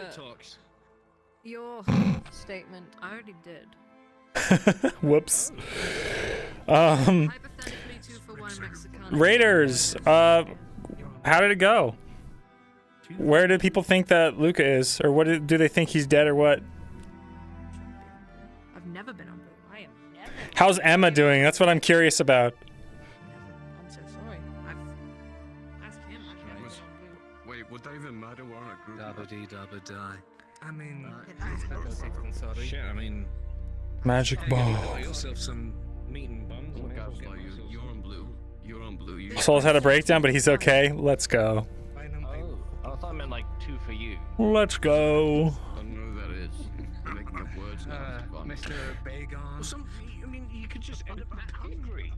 your statement, I already did. Whoops. Hypothetically, 2 for 1 Mexican. Raiders, how did it go? Where do people think that Luca is? Or what do they think he's dead or what? I've never been on board. I am never. How's Emma doing? That's what I'm curious about. I'm so sorry. I've asked him. Wait, would that even matter? We're on a group. Dabba dee dabba die. I mean, it's better safe than sorry. Shit, I mean. Magic You ball. got yourself some meat and buns. Oh, guys, like, you're on blue. You're on blue. You Soul's had a breakdown, but he's okay. Let's go. Oh, I thought I meant like 2 for you. Let's go. I don't know who that is. You're making up words now. Mr. Bagon. I mean, you could just end up hungry.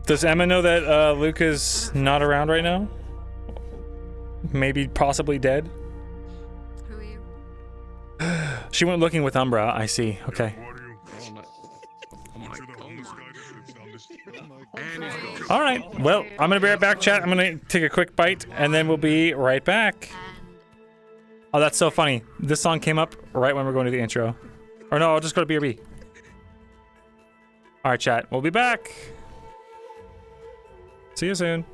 Does Emma know that Luca's not around right now? Maybe possibly dead? Who are you? She went looking with Umbra, I see. Okay. Alright, well, I'm gonna be right back, chat. I'm gonna take a quick bite, and then we'll be right back. Oh, that's so funny. This song came up right when we're going to the intro. Or no, I'll just go to BRB. Alright, chat. We'll be back. See you soon.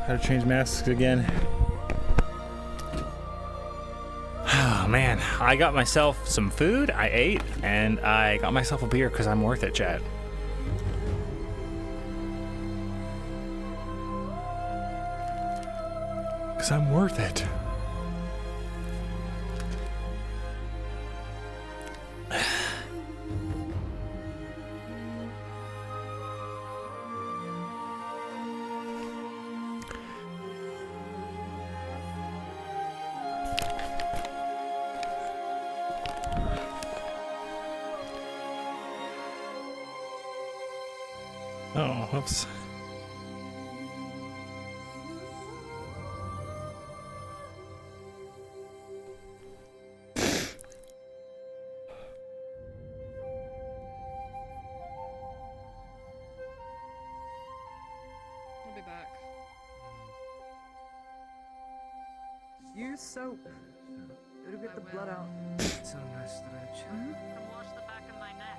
Gotta change masks again. Oh man, I got myself some food, I ate, and I got myself a beer because I'm worth it, chat. Because I'm worth it. Oh, whoops. I'll be back. Use soap. It'll get the blood out. It's a nice stretch. Come wash the back of my neck.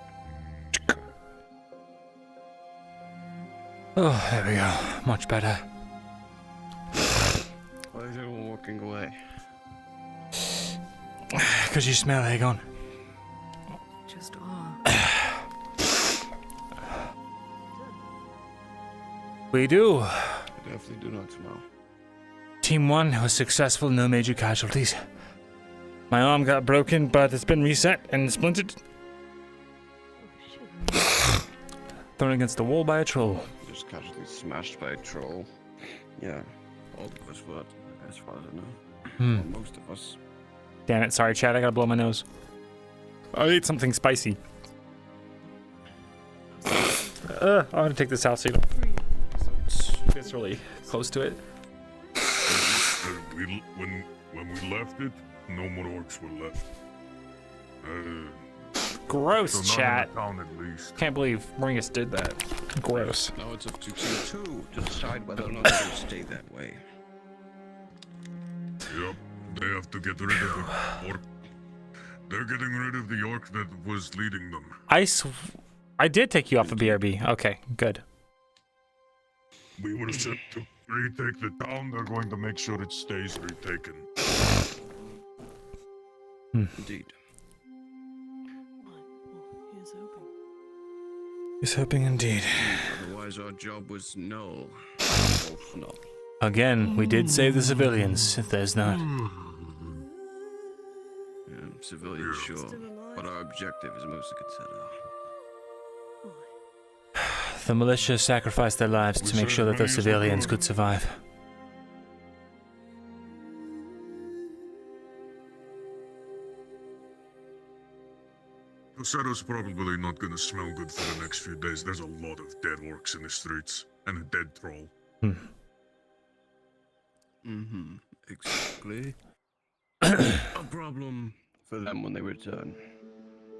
Oh, there we go. Much better. Why is everyone walking away? Because you smell Aegon. Just We do. I definitely do not smell. Team 1 was successful, no major casualties. My arm got broken, but it's been reset and splintered. Thrown against the wall by a troll. Just casually smashed by a troll. Yeah, all of us were, as far as I know. Well, most of us. Damn it, sorry chat, I gotta blow my nose. I ate something spicy. I'm gonna take this out so you don't... It's really close to it. When we left it, no more orcs were left. Gross, so not chat. in the town at least. Can't believe Bringus did that. Gross. Now it's up to Team 2 to decide whether or not they will stay that way. Yep, they have to get rid of the orc. They're getting rid of the orc that was leading them. I did take you off of BRB. Okay, good. We were set to retake the town. They're going to make sure it stays retaken. Indeed. He's hoping indeed. Otherwise, our job was null. No. Again, we did save the civilians, if there's not. Yeah, civilians, sure. But our objective is mostly Cassetto. The militia sacrificed their lives to make sure that those civilians could survive. Cassetto's probably not gonna smell good for the next few days. There's a lot of dead orcs in the streets. And a dead troll. Exactly. A problem for them when they return.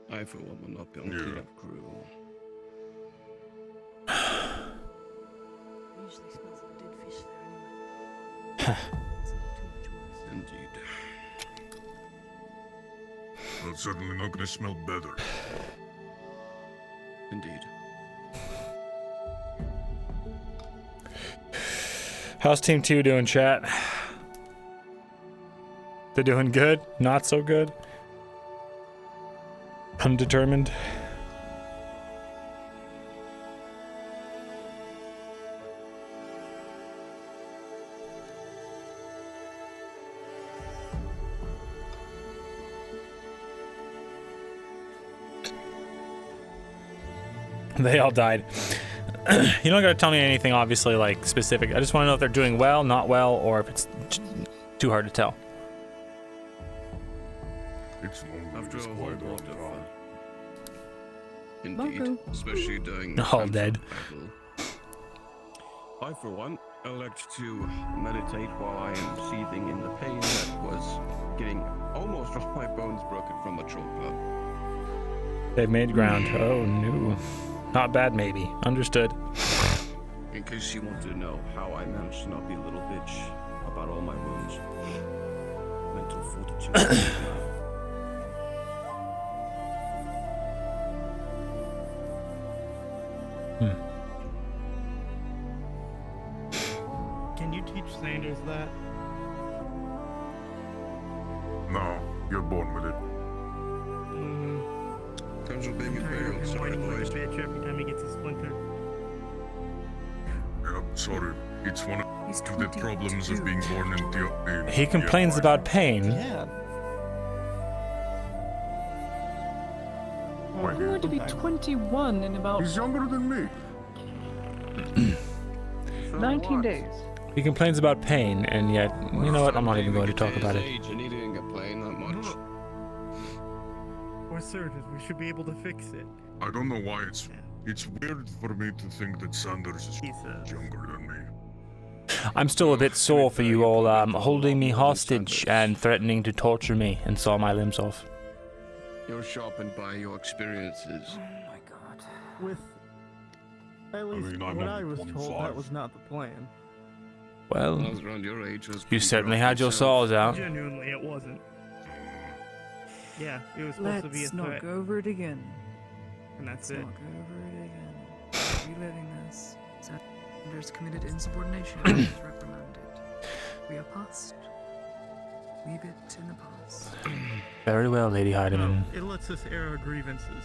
I, for one, will not be on the cleanup crew. Usually smells like dead fish there anyway. Indeed. Well, it's certainly not gonna smell better. Indeed. How's Team 2 doing, chat? They're doing good? Not so good? Undetermined? They all died. You don't gotta tell me anything, obviously, like, specific. I just want to know if they're doing well, not well, or if it's too hard to tell. It's after a whole lot of indeed, especially during all dead. I, for one, elect to meditate while I am seething in the pain that was getting almost all my bones broken from a troll club. They've made ground. Oh no. Not bad, maybe. Understood. In case you want to know how I managed to not be a little bitch about all my wounds. Mental fortitude. Can you teach teach Sanders that? No, you're born with it. Comes with being Tired of him whining like a bitch every time he gets a splinter. Yeah, sorry. It's one of the problems of being born in the... He complains about pain. Yeah. I'm going to be 21 in about... He's younger than me. 19 days. He complains about pain, and yet, you know what? I'm not even going to talk about it. And he didn't complain that much. We're certain we should be able to fix it. I don't know why it's weird for me to think that Sanders is younger than me. I'm still a bit sore for you all holding me hostage and threatening to torture me and saw my limbs off. You're sharpened by your experiences. Oh my god. With at least what I was told, that was not the plan. Well, When I was around your age, I was you pretty certainly gruff had your myself. saws out. Genuinely, it wasn't. Yeah, it was supposed to be a Let's not threat, go over it again. and that's Let's it. not go over it again. Reliving this. Sanders committed insubordination and is reprimanded. We are past. Leave it in the past. Very well, Lady Heidemann. It lets us air our grievances.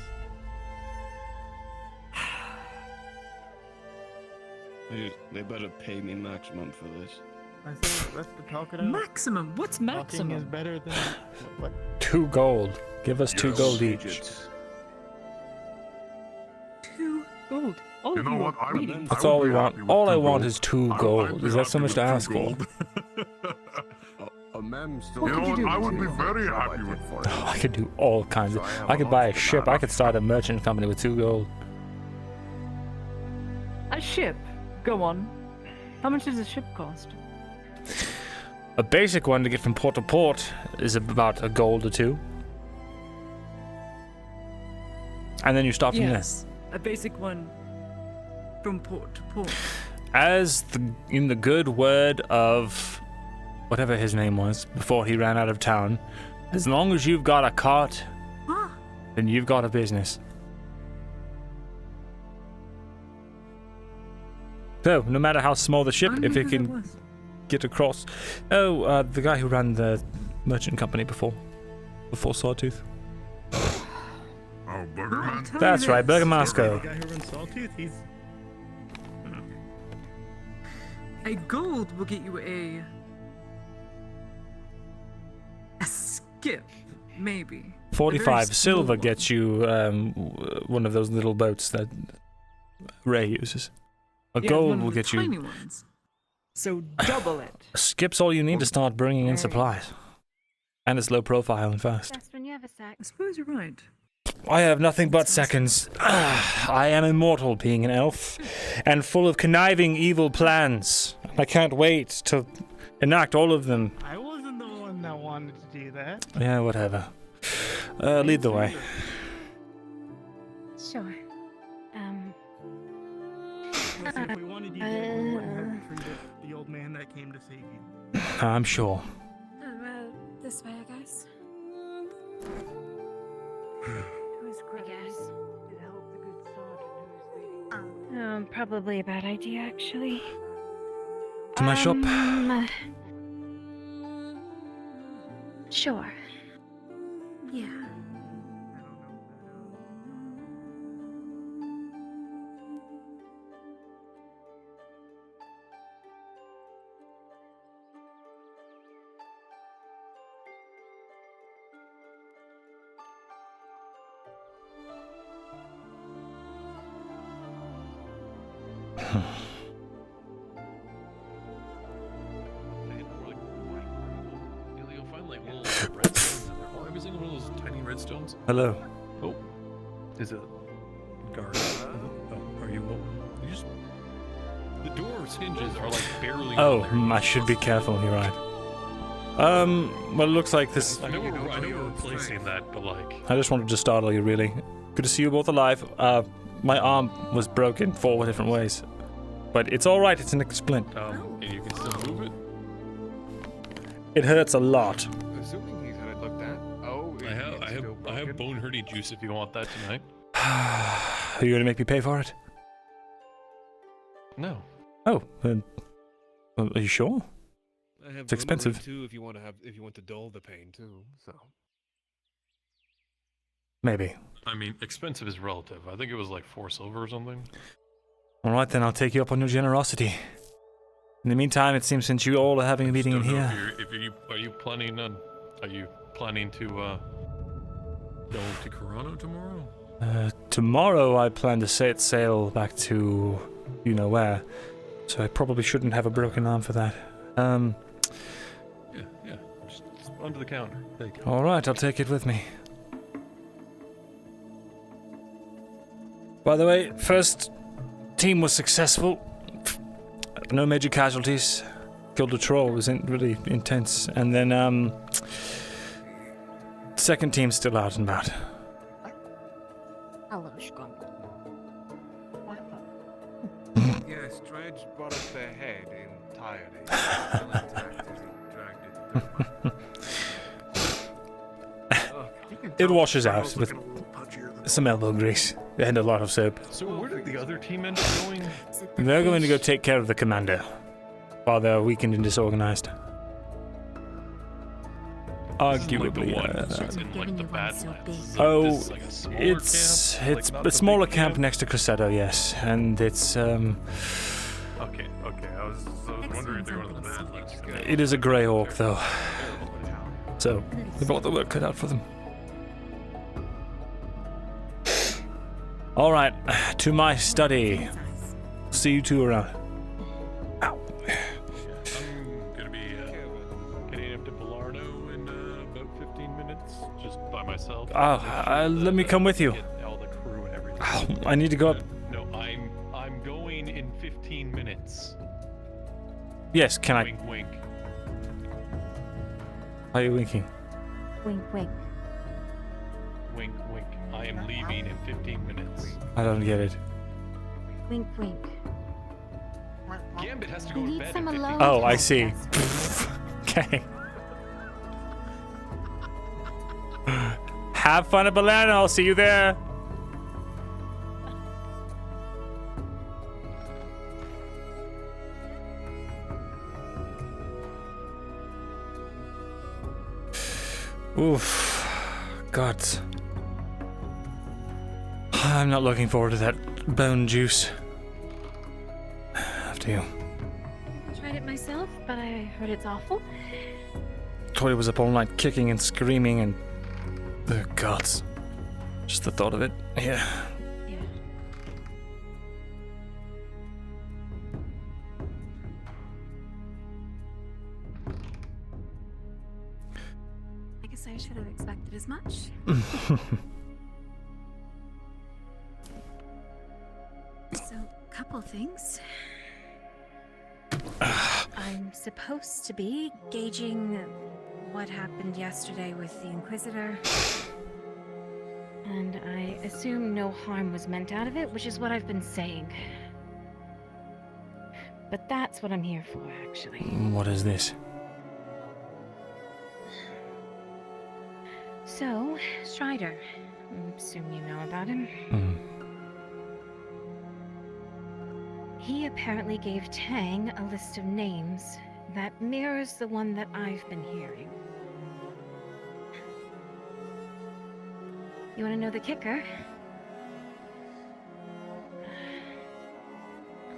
They better pay me maximum for this. I say let's talk it out. Maximum? What's Talking maximum? is better than what? 2 gold. Give us 2 gold each. 2 gold. All You of know you what? are greedy. That's all we want. All I want is 2 gold. Is that so much to ask for? A mem still. You know what? I would be very happy with Oh, I could do all kinds of... I could buy a ship. I could start a merchant company with 2 gold. A ship? Go on. How much does a ship cost? A basic one to get from port to port is about 1 gold or 2. And then you start from Yes. A basic one from port to port. there. As in the good word of whatever his name was before he ran out of town, as long as you've got a cart, then you've got a business. So, no matter how small the ship, if it can get across... Oh, the guy who ran the merchant company before Sawtooth. Oh, Burgerman? That's right, Burgomasco. The guy who runs Sawtooth, he's... A gold will get you a skip, maybe. 45 silver gets you one of those little boats that Ray uses. A gold will get tiny you... ones. So double it. A skip's all you need to start bringing in supplies. And it's low profile and fast. Just when you have a sec. I suppose you're right. I have nothing but seconds. I am immortal, being an elf, and full of conniving evil plans. I can't wait to enact all of them. I wasn't the one that wanted to do that. Yeah, whatever. Lead the way. Sure. Listen, if we wanted you dead, we wouldn't have treated the old man that came to save you. I'm sure. Well, this way, I guess. I guess. Probably a bad idea, actually. To my shop? Sure. Yeah. You'll find like little redstones in there. Oh, every single one of those tiny redstones. Hello. Oh, is it guard? Oh, are you? You just the door's hinges are like barely. Oh, I should be careful, you're right. Well, it looks like this... I know we're replacing that, but like. I just wanted to startle you, really. Good to see you both alive. My arm was broken 4 different ways. But it's alright, it's an splint. And you can still move it. It hurts a lot. Assuming he's had it looked at. Oh, I have bone hurty juice if you want that tonight. Are you gonna make me pay for it? No. Oh, then Are you sure? I have It's expensive. too if you want to dull the pain too. So Maybe. I mean, expensive is relative. I think it was like 4 silver or something. All right, then I'll take you up on your generosity. In the meantime, it seems since you all are having a meeting in here. Are you planning to go to Corano tomorrow? Tomorrow I plan to set sail back to you know where, so I probably shouldn't have a broken arm for that. Yeah. Just under the counter. Take it. All right, I'll take it with me. By the way, first team was successful. No major casualties. Killed a troll. It was really intense. And then, second team's still out and about. Hello, skunk. Yes, Dredge brought up their head entirely. Still intact as he dragged it. It washes out with some elbow grease and a lot of soap. So where did the other team end up going? They're going to go take care of the commander while they're weakened and disorganized. Arguably. It's a smaller camp next to Crescendo, yes, and it's Okay. I was wondering if they were in the Badlands. It is a grey orc, though, so they've got the work cut out for them. All right, to my study. See you two around. I'm gonna be getting up to Bellardo in about 15 minutes, just by myself. Let me come with you. Get all the crew and everything. I need to go up. No, I'm going in 15 minutes. Yes, can I? Wink, wink. Why are you winking? Wink, wink. Wink, wink. I am leaving in 15 minutes. I don't get it. Wink, wink. Gambit has to go You to need bed. some in 15 alone Oh, I time, see. yes. Okay. Have fun at Bellardo. I'll see you there. Oof. God. I'm not looking forward to that bone juice. After you. Tried it myself, but I heard it's awful. Tori was up all night kicking and screaming and... Oh, gods. Just the thought of it. Yeah. I guess I should have expected as much. So, couple things. I'm supposed to be gauging what happened yesterday with the Inquisitor. And I assume no harm was meant out of it, which is what I've been saying. But that's what I'm here for, actually. What is this? So, Strider. I assume you know about him. He apparently gave Tang a list of names that mirrors the one that I've been hearing. You want to know the kicker?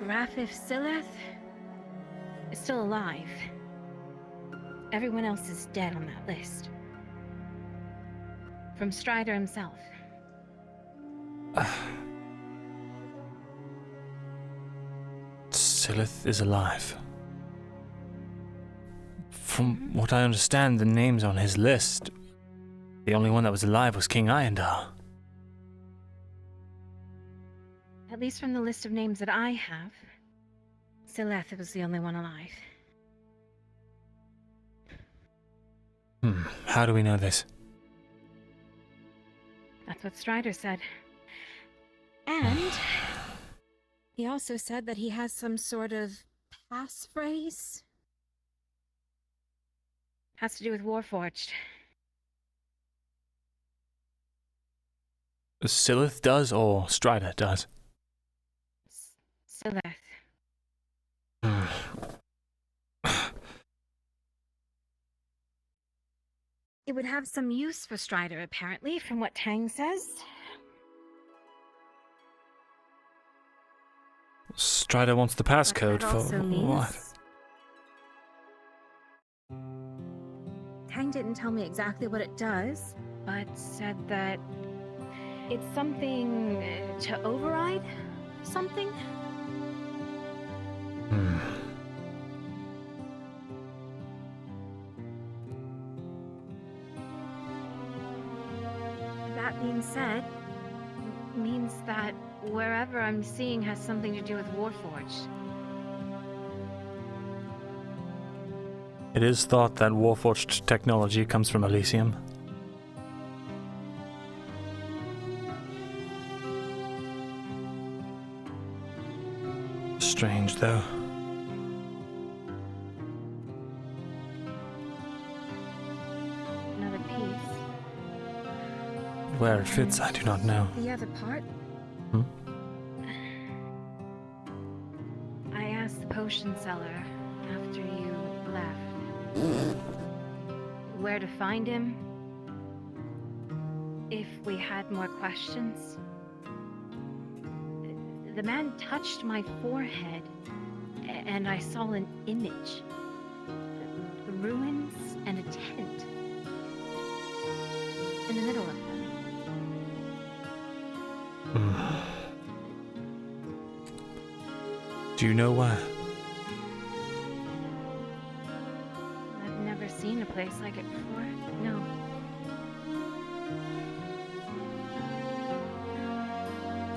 Grafif Sileth is still alive. Everyone else is dead on that list. From Strider himself. Silith is alive. From what I understand, the names on his list, the only one that was alive was King Iondar. At least from the list of names that I have, Sileth was the only one alive. How do we know this? That's what Strider said. And he also said that he has some sort of passphrase. Has to do with Warforged. Silith does or Strider does? Sileth. It would have some use for Strider, apparently, from what Tang says. Strider wants the passcode That for also means what? Tang didn't tell me exactly what it does, but said that it's something to override something. That being said, means that wherever I'm seeing has something to do with Warforged. It is thought that Warforged technology comes from Elysium. Strange, though. Another piece. Where it fits, I do not know. The other part? I asked the potion seller after you left where to find him, if we had more questions. The man touched my forehead, and I saw an image. The ruins and a tent in the middle of them. Do you know where? I've never seen a place like it before. No.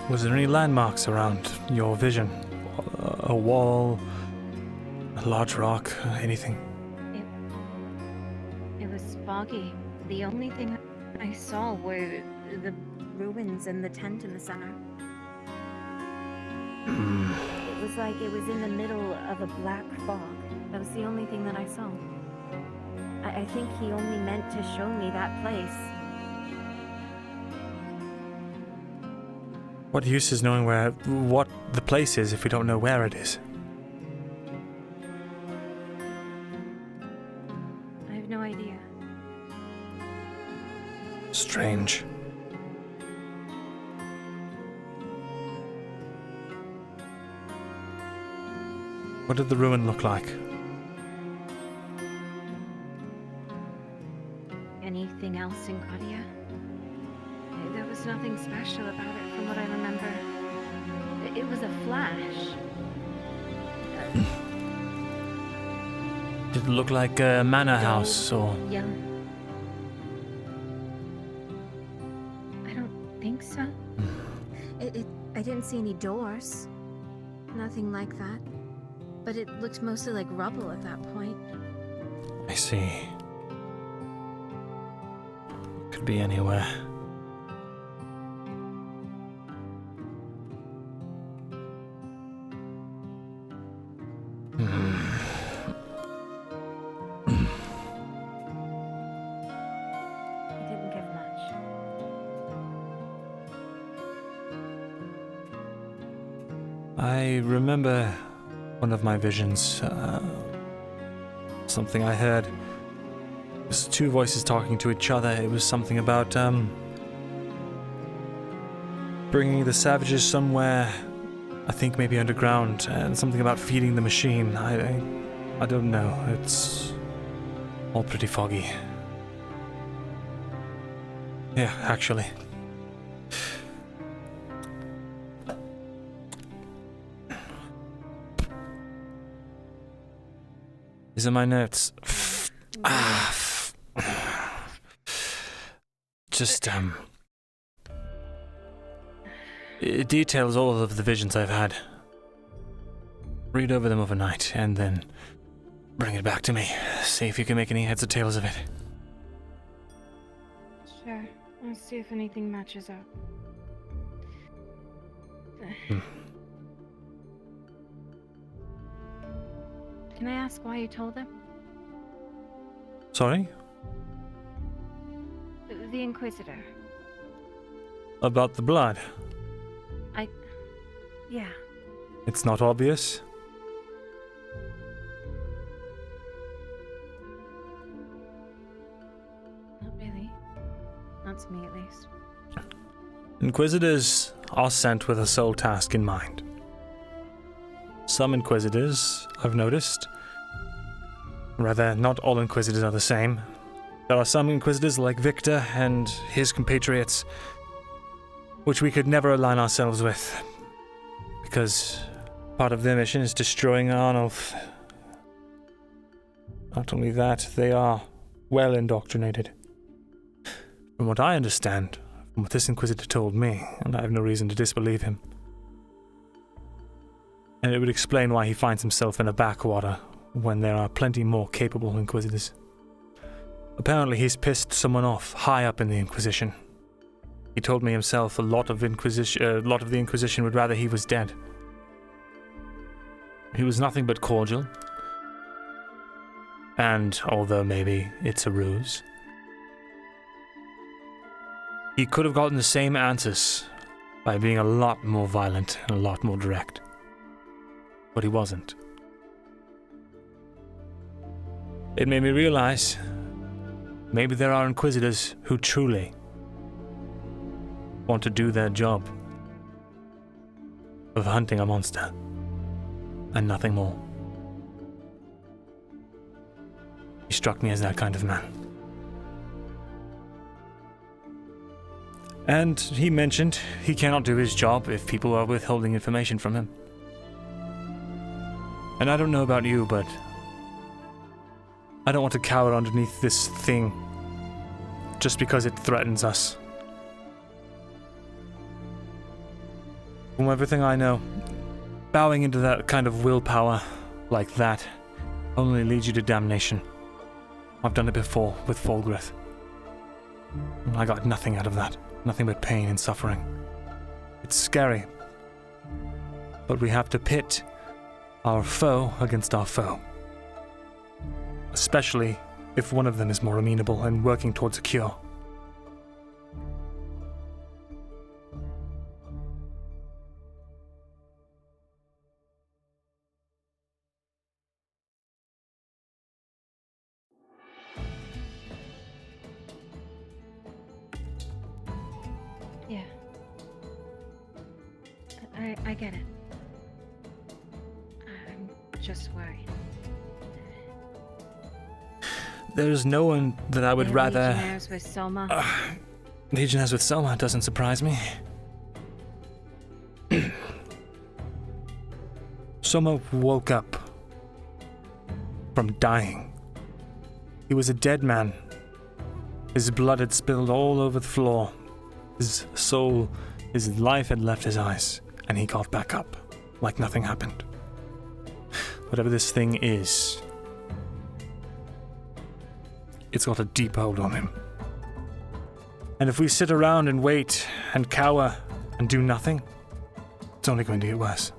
Was there any landmarks around your vision? A wall, a large rock, anything? It was foggy. The only thing I saw were the ruins and the tent in the center. It was like it was in the middle of a black fog. That was the only thing that I saw. I think he only meant to show me that place. What use is knowing what the place is if we don't know where it is? I have no idea. Strange. What did the ruin look like? Anything else in Claudia? There was nothing special about it from what I remember. It was a flash. Did it look like a manor house or? Yeah. I don't think so. I didn't see any doors. Nothing like that. But it looked mostly like rubble at that point. I see. Could be anywhere. It didn't give much. I remember one of my visions. Something I heard. It was two voices talking to each other. It was something about bringing the savages somewhere. I think maybe underground, and something about feeding the machine. I don't know. It's all pretty foggy. Yeah, actually. These are my notes. Just, it details all of the visions I've had. Read over them overnight, and then bring it back to me. See if you can make any heads or tails of it. Sure. Let's see if anything matches up. Can I ask why you told him? Sorry? The Inquisitor. About the blood? Yeah. It's not obvious? Inquisitors are sent with a sole task in mind. Some Inquisitors, I've noticed, rather, not all Inquisitors are the same. There are some Inquisitors like Victor and his compatriots, which we could never align ourselves with, because part of their mission is destroying Arnulf. Not only that, they are well indoctrinated. From what I understand, from what this Inquisitor told me, and I have no reason to disbelieve him, and it would explain why he finds himself in a backwater when there are plenty more capable Inquisitors. Apparently he's pissed someone off high up in the Inquisition. He told me himself a lot of the Inquisition would rather he was dead. He was nothing but cordial, and although maybe it's a ruse, he could have gotten the same answers by being a lot more violent and a lot more direct. But he wasn't. It made me realize maybe there are Inquisitors who truly want to do their job of hunting a monster and nothing more. He struck me as that kind of man. And he mentioned he cannot do his job if people are withholding information from him. And I don't know about you, but I don't want to cower underneath this thing just because it threatens us. From everything I know, bowing into that kind of willpower like that only leads you to damnation. I've done it before with Fulgrith. I got nothing out of that. Nothing but pain and suffering. It's scary. But we have to pit our foe against our foe. Especially if one of them is more amenable and working towards a cure. Yeah. I get it. I'm just worried. There's no one that I would rather... Legionnaires with Soma. Legionnaires with Soma doesn't surprise me. Soma woke up from dying. He was a dead man. His blood had spilled all over the floor. His soul, his life had left his eyes, and he got back up, like nothing happened. Whatever this thing is, it's got a deep hold on him. And if we sit around and wait and cower and do nothing, it's only going to get worse.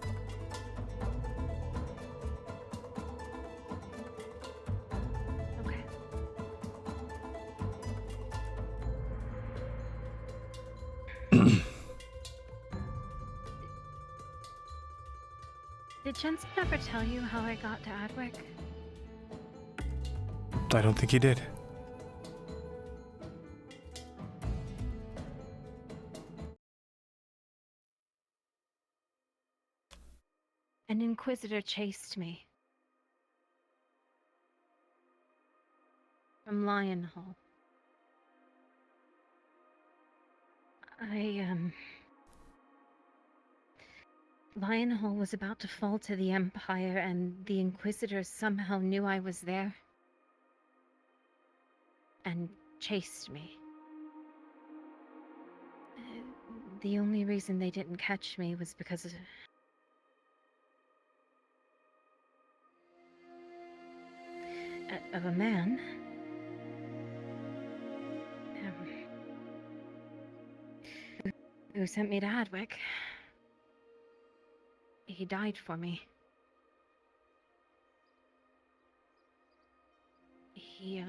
Did Jensen ever tell you how I got to Adwick? I don't think he did. An Inquisitor chased me. From Lionhall. Lionhall was about to fall to the Empire, and the Inquisitors somehow knew I was there. And chased me. The only reason they didn't catch me was because of a man. Who sent me to Adwick. He died for me. He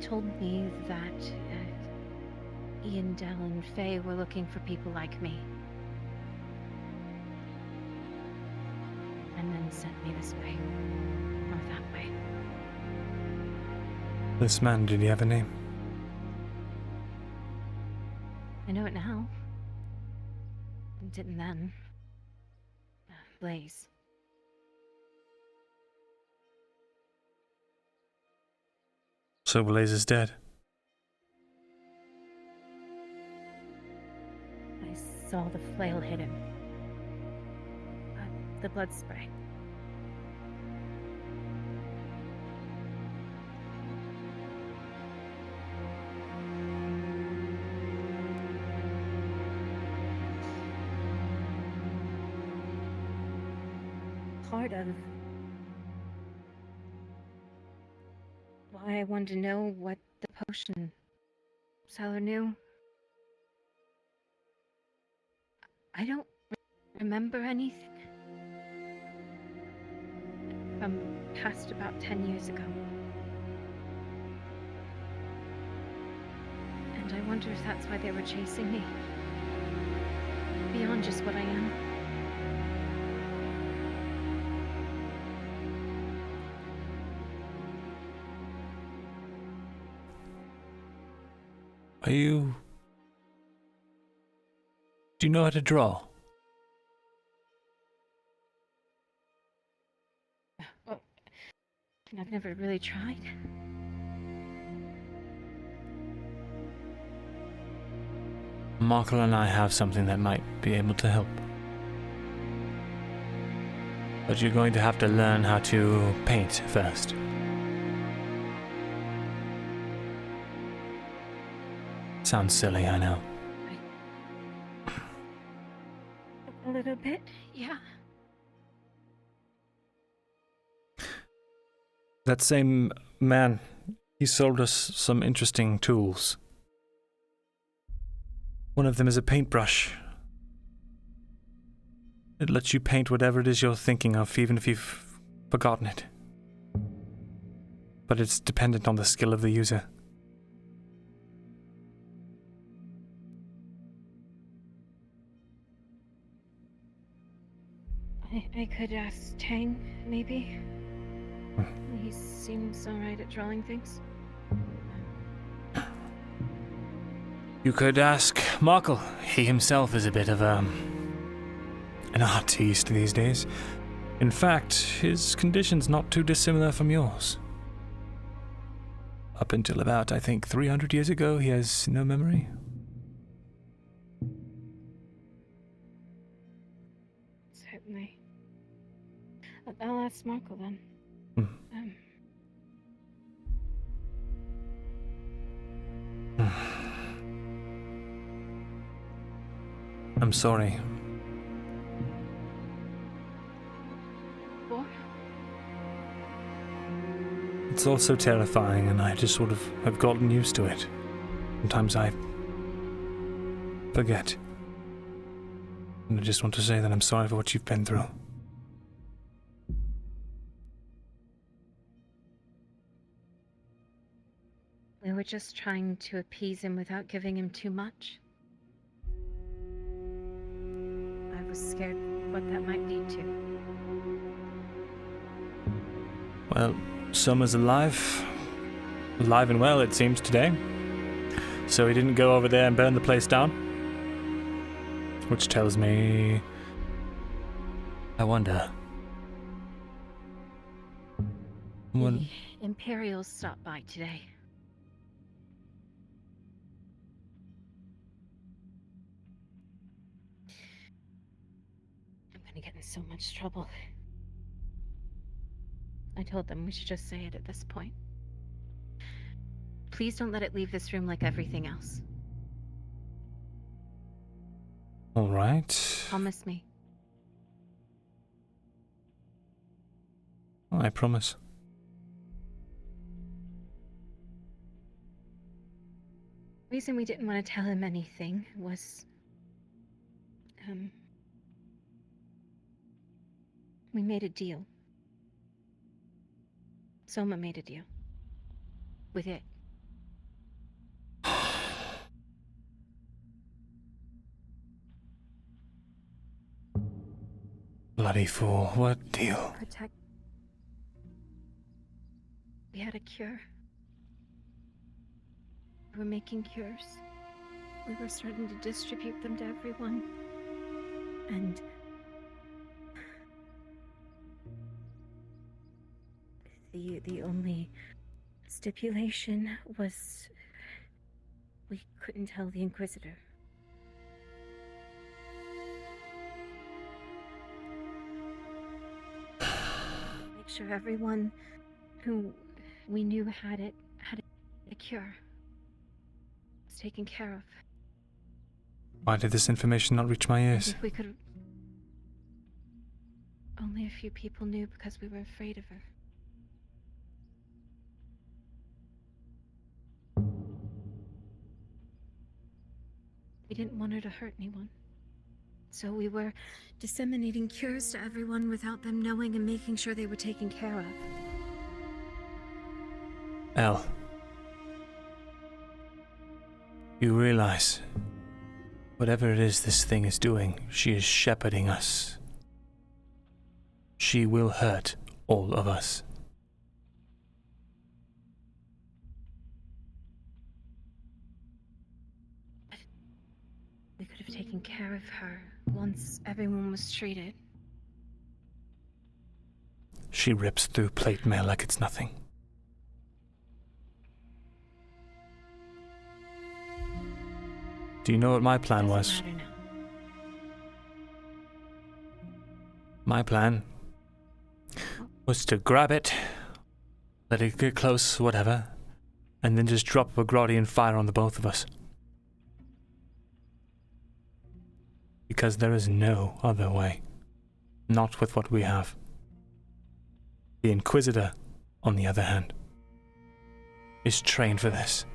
told me that Ian, Dell, and Faye were looking for people like me. And then sent me this way. Or that way. This man, did he have a name? I know it now. I didn't then. Blaze. So Blaze is dead. I saw the flail hit him. The blood spray. Part of why I wanted to know what the potion seller knew. I don't remember anything from past about 10 years ago. And I wonder if that's why they were chasing me. Beyond just what I am. Do you know how to draw? Well, I've never really tried. Markle and I have something that might be able to help. But you're going to have to learn how to paint first. Sounds silly, I know. A little bit, yeah. That same man, he sold us some interesting tools. One of them is a paintbrush. It lets you paint whatever it is you're thinking of, even if you've forgotten it. But it's dependent on the skill of the user. I could ask Tang, maybe. He seems alright at drawing things. You could ask Markle. He himself is a bit of an artiste these days. In fact, his condition's not too dissimilar from yours. Up until about, I think, 300 years ago, he has no memory. Certainly. I'll ask Markle then. I'm sorry. What? It's all so terrifying, and I just sort of have gotten used to it. Sometimes I forget. And I just want to say that I'm sorry for what you've been through. We were just trying to appease him without giving him too much. I was scared what that might lead to. Well, Summer's alive. Alive and well, it seems, today. So he didn't go over there and burn the place down. Which tells me... I wonder... The Imperials stopped by today. I'm gonna get in so much trouble. I told them we should just say it at this point. Please don't let it leave this room like everything else. All right. Promise me. I promise. The reason we didn't want to tell him anything was... we made a deal. Soma made a deal. With it. Bloody fool, what deal? Protect... We had a cure. We were making cures. we were starting to distribute them to everyone. And the only stipulation was we couldn't tell the Inquisitor. Make sure everyone who we knew had a cure. Was taken care of. Why did this information not reach my ears? If we could... Only a few people knew because we were afraid of her. We didn't want her to hurt anyone. So we were disseminating cures to everyone without them knowing and making sure they were taken care of. Elle, you realize, whatever it is this thing is doing, she is shepherding us. She will hurt all of us. We could have taken care of her once everyone was treated. She rips through plate mail like it's nothing. Do you know what my plan was? My plan was to grab it, let it get close, whatever, and then just drop a Graudian fire on the both of us. Because there is no other way. Not with what we have. The Inquisitor, on the other hand, is trained for this.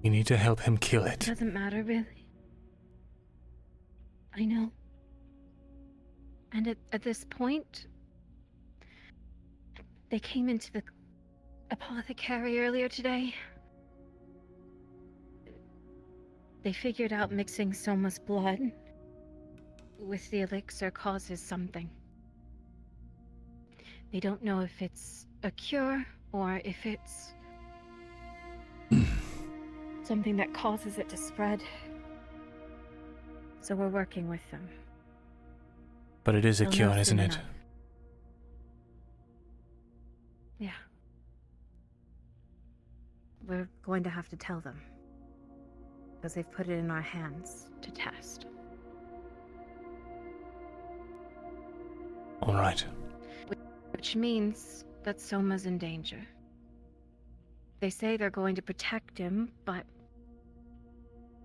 We need to help him kill it. It doesn't matter, really. I know. And at this point, they came into the apothecary earlier today. They figured out mixing Soma's blood with the elixir causes something. They don't know if it's a cure or if it's something that causes it to spread. So we're working with them. But it is a They'll cure, know isn't soon it? enough. Yeah. We're going to have to tell them. Because they've put it in our hands to test. All right. Which means that Soma's in danger. They say they're going to protect him, but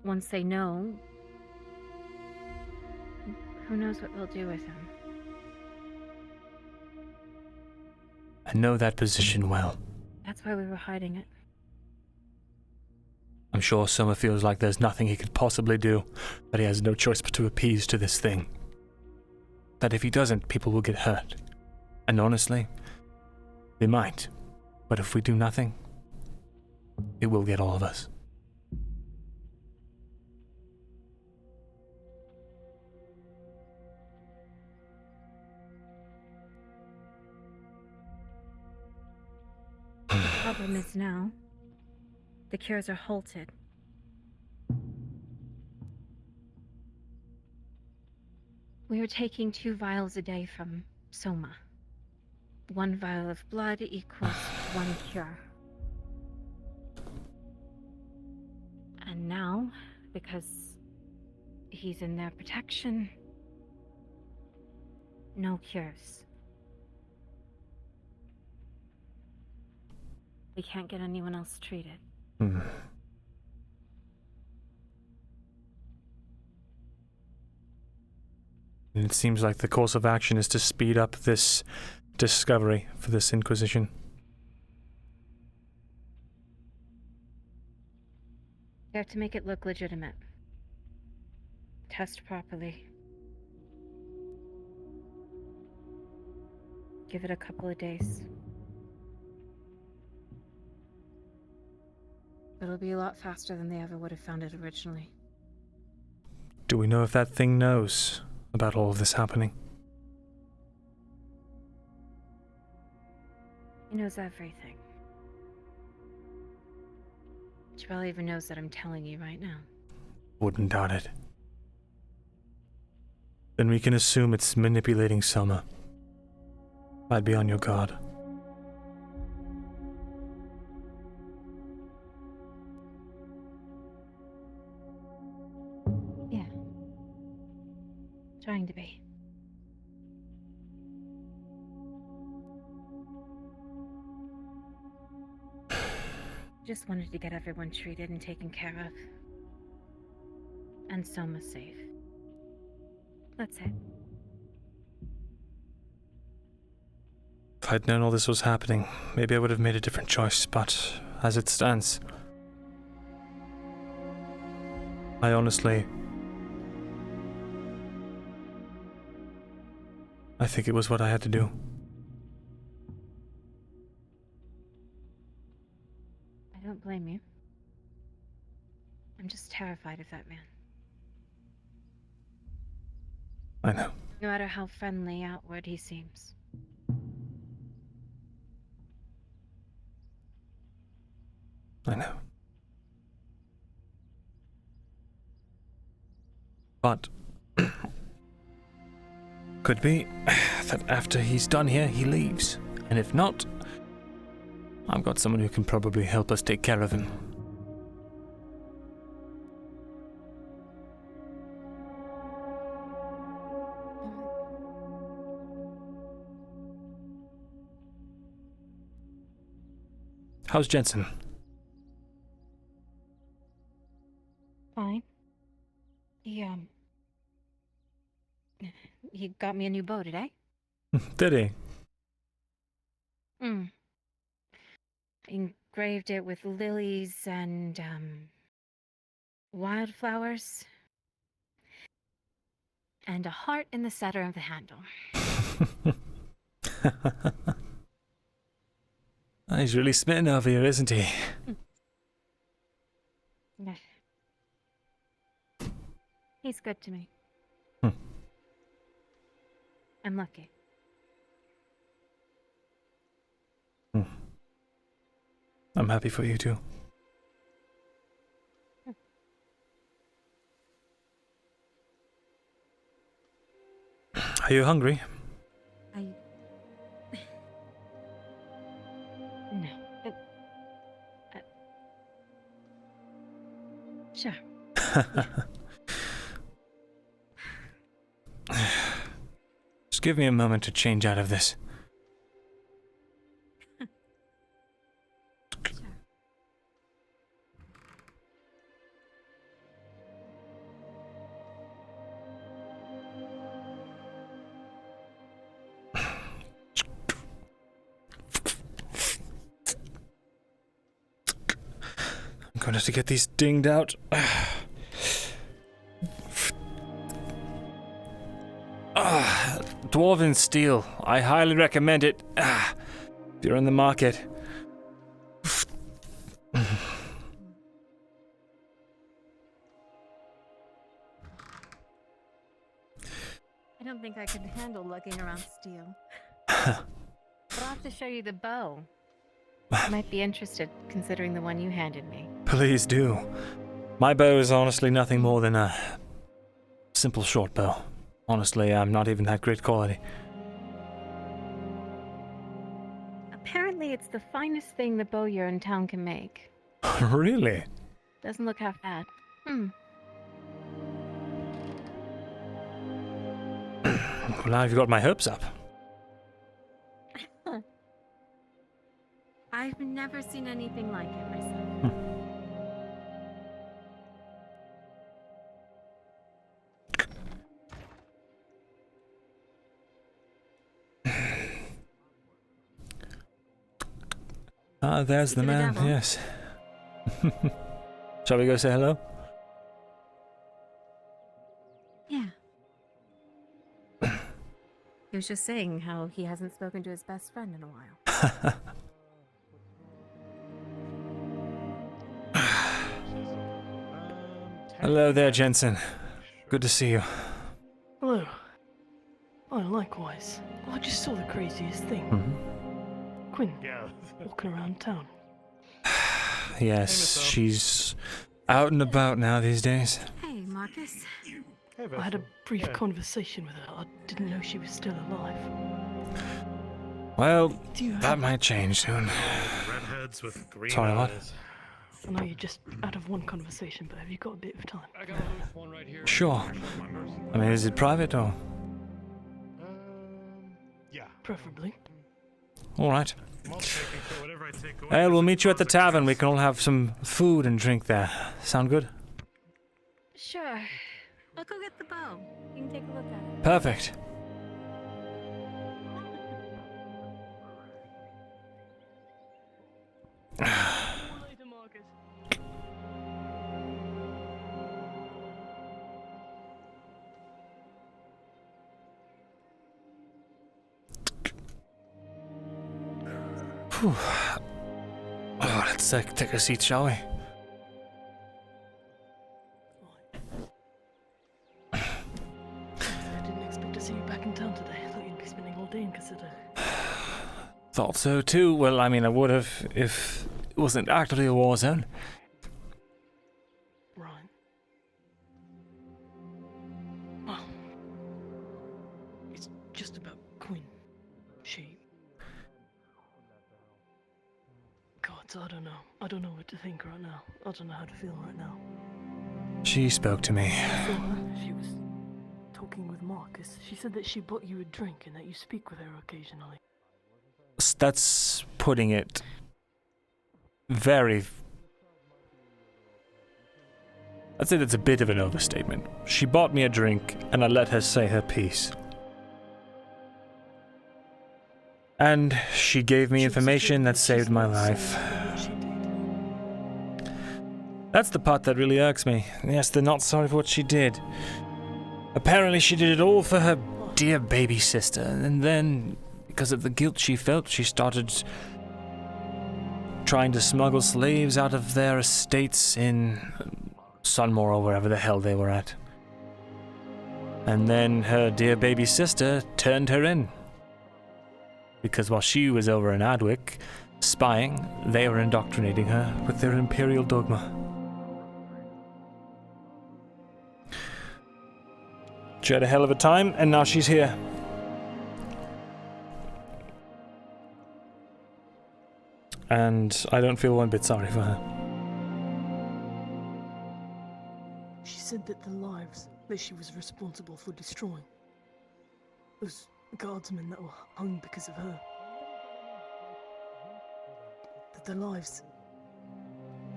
once they know, who knows what they'll do with him. I know that position well. That's why we were hiding it. I'm sure Soma feels like there's nothing he could possibly do, that he has no choice but to appease to this thing. That if he doesn't, people will get hurt. And honestly, they might. But if we do nothing, it will get all of us. The problem is now, the cures are halted. We are taking 2 vials a day from Soma. 1 vial of blood equals 1 cure. And now, because he's in their protection, no cures. We can't get anyone else treated. Hmm. And it seems like the course of action is to speed up this discovery for this Inquisition. You have to make it look legitimate. Test properly. Give it a couple of days. It'll be a lot faster than they ever would have found it originally. Do we know if that thing knows about all of this happening? He knows everything. She probably even knows that I'm telling you right now. Wouldn't doubt it. Then we can assume it's manipulating Summer. I'd be on your guard. Yeah. Trying to be. Just wanted to get everyone treated and taken care of. And Soma safe. That's it. If I'd known all this was happening, maybe I would have made a different choice, but as it stands, I honestly... I think it was what I had to do. I don't blame you. I'm just terrified of that man. I know. No matter how friendly outward he seems. I know. But could be that after he's done here, he leaves. And if not, I've got someone who can probably help us take care of him. How's Jensen? Fine. He got me a new bow today. Did he? Engraved it with lilies and, wildflowers. And a heart in the center of the handle. He's really smitten over you, isn't he? He's good to me. I'm lucky. I'm happy for you too. Are you hungry? No. Sure. Just give me a moment to change out of this. I'm going to have to get these dinged out. Dwarven steel. I highly recommend it. If you're in the market. I don't think I could handle lugging around steel. But I'll have to show you the bow. I might be interested, considering the one you handed me. Please do. My bow is honestly nothing more than a simple short bow. Honestly, I'm not even that great quality. Apparently, it's the finest thing the bowyer in town can make. Really? Doesn't look half bad. Well, now you've got my hopes up. I've never seen anything like it myself. Ah, there's the man, yes. Shall we go say hello? Yeah. He was just saying how he hasn't spoken to his best friend in a while. Hello there, Jensen. Good to see you. Hello. Oh, likewise. I just saw the craziest thing. Quinn, walking around town. Yes, she's out and about now these days. Hey, Marcus. I had a brief conversation with her. I didn't know she was still alive. Well, that might change soon. Redheads with green Sorry, what? eyes. I know you're just out of one conversation, but have you got a bit of time? I got a loose one right here. Sure. I mean, is it private or? Yeah. Preferably. All right. Well, we'll meet you at the tavern. We can all have some food and drink there. Sound good? Sure. I'll go get the bow. You can take a look at it. Perfect. Whew. Oh, let's take a seat, shall we? I didn't expect to see you back in town today. I thought you'd be spending all day in Caseta. Thought so too. Well, I mean, I would have if it wasn't actually a war zone. Right. Well, it's just about Quinn. She... God, I don't know. I don't know what to think right now. I don't know how to feel right now. She spoke to me. I saw her. She was talking with Marcus. She said that she bought you a drink and that you speak with her occasionally. That's putting it very... I'd say that's a bit of an overstatement. She bought me a drink, and I let her say her piece. And she gave me information that saved my life. That's the part that really irks me. Yes, they're not sorry for what she did. Apparently she did it all for her dear baby sister, and then... because of the guilt she felt, she started trying to smuggle slaves out of their estates in Sunmore or wherever the hell they were at. And then her dear baby sister turned her in. Because while she was over in Adwick, spying, they were indoctrinating her with their imperial dogma. She had a hell of a time, and now she's here. And I don't feel one bit sorry for her. She said that the lives that she was responsible for destroying, those guardsmen that were hung because of her, that their lives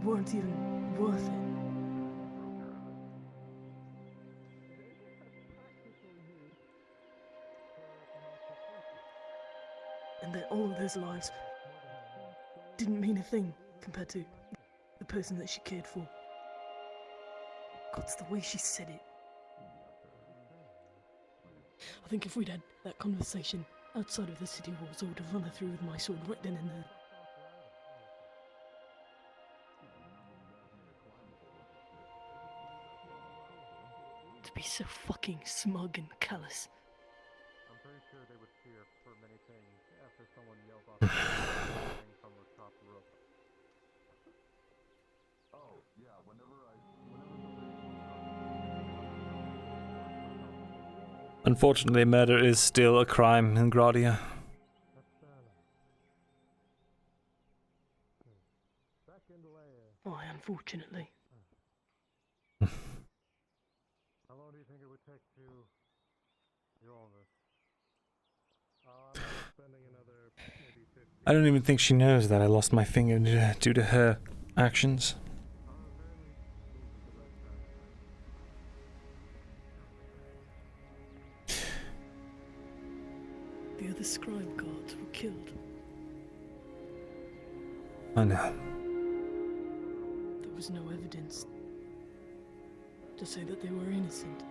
weren't even worth it. And that all of those lives didn't mean a thing compared to the person that she cared for. God, it's the way she said it. I think if we'd had that conversation outside of the city walls, I would have run her through with my sword right then and there. To be so fucking smug and callous. I'm pretty sure they would fear for many things after someone yelled off from the top roof. Oh, yeah, Unfortunately, murder is still a crime in Gradia. Why, unfortunately. How long do you think it would take to do all this? I'm spending another maybe 50. I don't even think she knows that I lost my finger due to her actions. The other scribe guards were killed. I know. There was no evidence to say that they were innocent.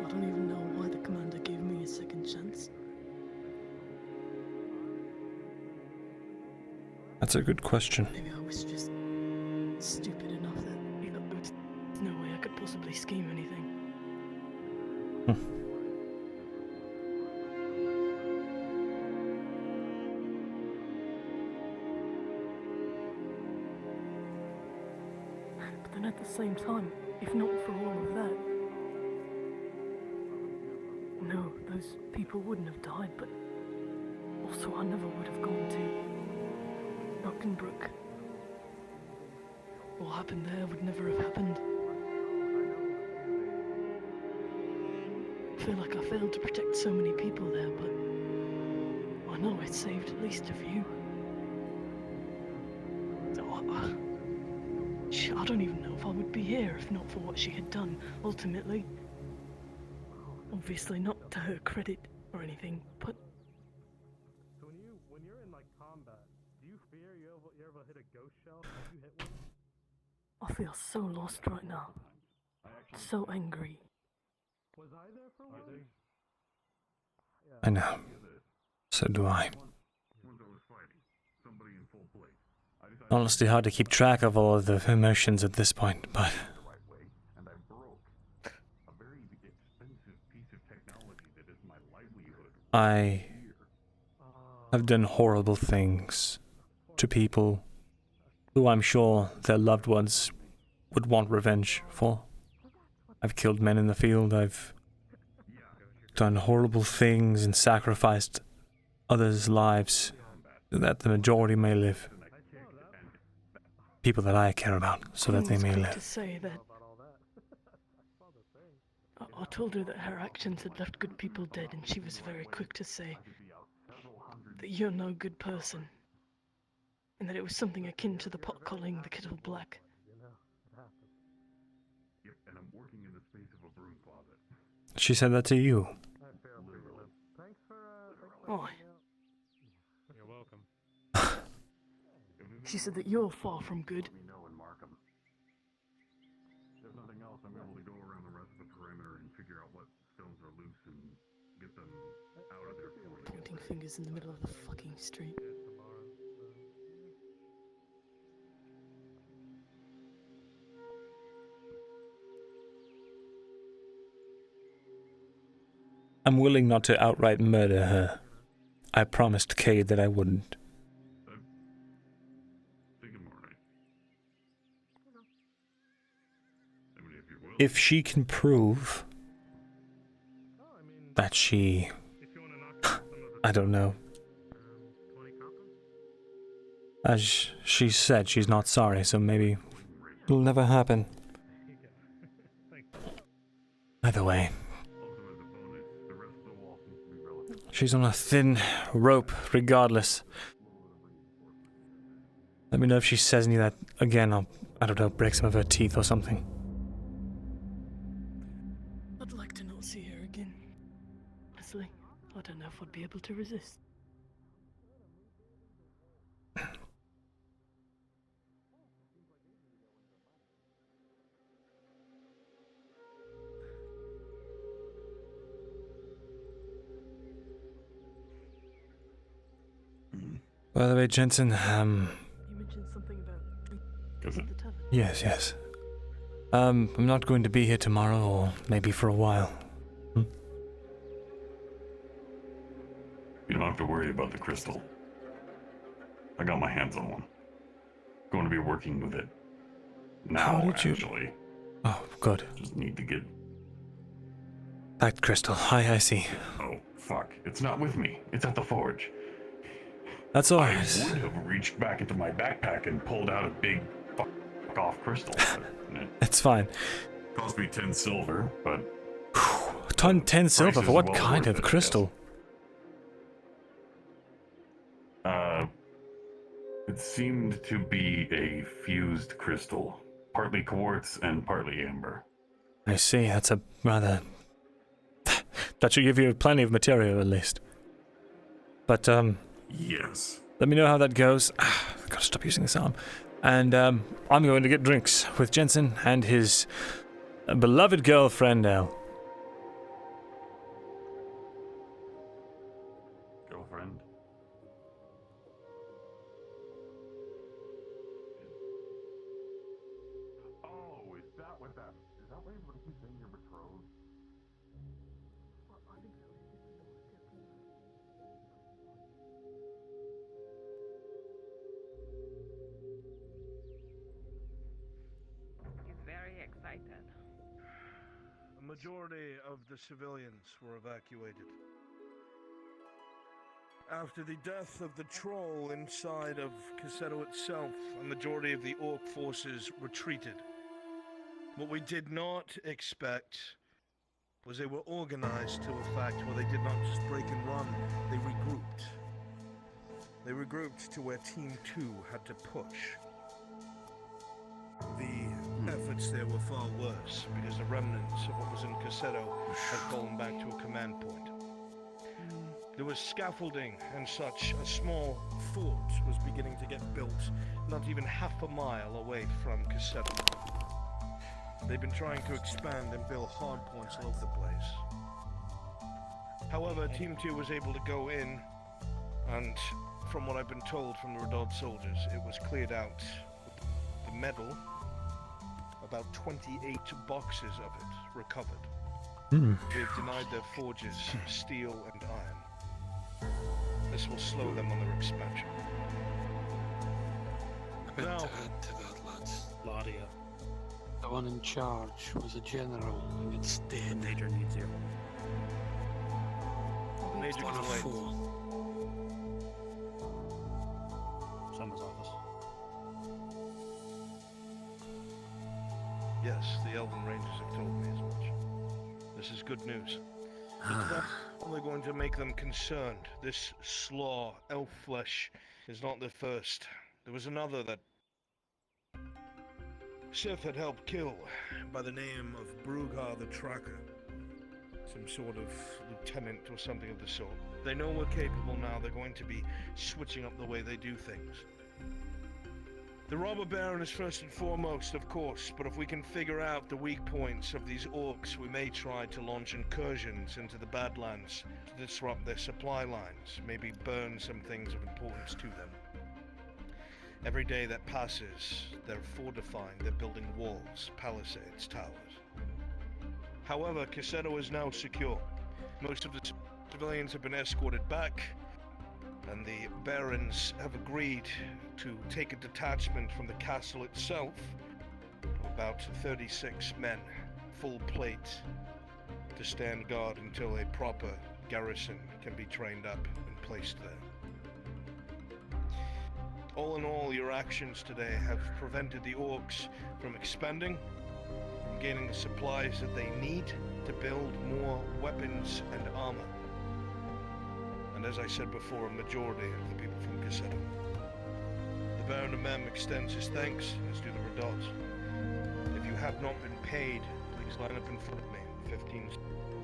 I don't even know why the commander gave me a second chance. That's a good question. Maybe I was just stupid enough that there was no way I could possibly scheme anything. And at the same time, if not for all of that, no, those people wouldn't have died, but also I never would have gone to Brockenbrook. What happened there would never have happened. I feel like I failed to protect so many people there, but I know I saved at least a few. I don't even know if I would be here if not for what she had done, ultimately. Obviously not to her credit or anything, but... So when you're in like combat, do you fear you ever hit a ghost shell? Have you hit one? I feel so lost right now. So angry. Was I there for one? I know. So do I. Honestly, hard to keep track of all of the emotions at this point, but... I have done horrible things to people who I'm sure their loved ones would want revenge for. I've killed men in the field, I've done horrible things and sacrificed others' lives so that the majority may live. People that I care about, so that they may To live. say that I told her that her actions had left good people dead, and she was very quick to say that you're no good person, and that it was something akin to the pot calling the kettle black. She said that to you. Why? You're welcome. She said that you're far from good. There's nothing else. I'm able to go around the rest of the perimeter and figure out what stones are loose and get them out of there for me. Pointing fingers in the middle of the fucking street. I'm willing not to outright murder her. I promised Cade that I wouldn't. If she can prove that she... I don't know. As she said, she's not sorry, so maybe it'll never happen. Either way, she's on a thin rope regardless. Let me know if she says any of that again. I don't know, break some of her teeth or something. I'd like to not see her again. Honestly, I don't know if I'd be able to resist. By the way, Jensen, You mentioned something about the tavern. Yes. I'm not going to be here tomorrow, or maybe for a while. You don't have to worry about the crystal. I got my hands on one. Going to be working with it now, How did you... actually. Oh, good. Just need to get... That crystal, I see. Oh, fuck. It's not with me. It's at the forge. That's all I right. would have reached back into my backpack and pulled out a big fuck-off crystal. It's fine. Cost me 10 silver, but... 10 silver price for is what well kind worth of it, I crystal? guess. It seemed to be a fused crystal. Partly quartz and partly amber. I see, that's a rather... That should give you plenty of material, at least. But, Yes. let me know how that goes. Gotta stop using this arm. And, I'm going to get drinks with Jensen and his beloved girlfriend, Elle. Girlfriend? Oh, is that what you saying you're betrothed? majority of the civilians were evacuated. After the death of the troll inside of Cassetto itself, a majority of the orc forces retreated. What we did not expect was they were organized to a fact where they did not just break and run, they regrouped. They regrouped to where Team 2 had to push. The efforts there were far worse because the remnants of what was in Cassetto had fallen back to a command point. There was scaffolding and such. A small fort was beginning to get built not even half a mile away from Cassetto. They've been trying to expand and build hardpoints all over the place. However, Team 2 was able to go in, and from what I've been told from the Redod soldiers, it was cleared out. The metal, about 28 boxes of it recovered. They've denied their forges steel and iron. This will slow them on their expansion. Now, Ladia. The one in charge was a general. It's dead. Major needs you. Major One of complaint. 4. Summer's office. Yes, the Elven Rangers have told me as much. This is good news. It's not only going to make them concerned. This slaw, elf flesh, is not the first. There was another that Sif had helped kill by the name of Brugar the Tracker. Some sort of lieutenant or something of the sort. They know we're capable now. They're going to be switching up the way they do things. The robber baron is first and foremost, of course, but if we can figure out the weak points of these orcs, we may try to launch incursions into the Badlands to disrupt their supply lines, maybe burn some things of importance to them. Every day that passes, they're fortifying, they're building walls, palisades, towers. However, Cassetto is now secure. Most of the civilians have been escorted back, and the barons have agreed to take a detachment from the castle itself of about 36 men, full plate, to stand guard until a proper garrison can be trained up and placed there. All in all, your actions today have prevented the orcs from expanding, from gaining the supplies that they need to build more weapons and armor. And as I said before, a majority of the people from Cassetto. The Baron of Mem extends his thanks, as do the Redots. If you have not been paid, please line up in front of me. 15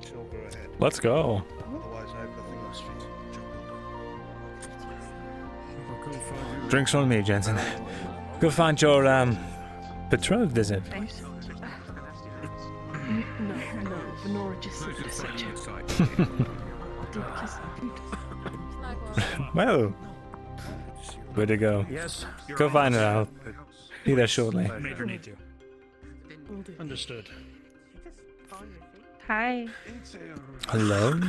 silver ahead. Let's go. Otherwise, I have nothing else for you. Drinks on me, Jensen. Go find your betrothed, is it? No, Venora just said to set you. Well, way to go. Yes. Go find her. I'll be there shortly. Major needs you. Understood. Hi. Hello?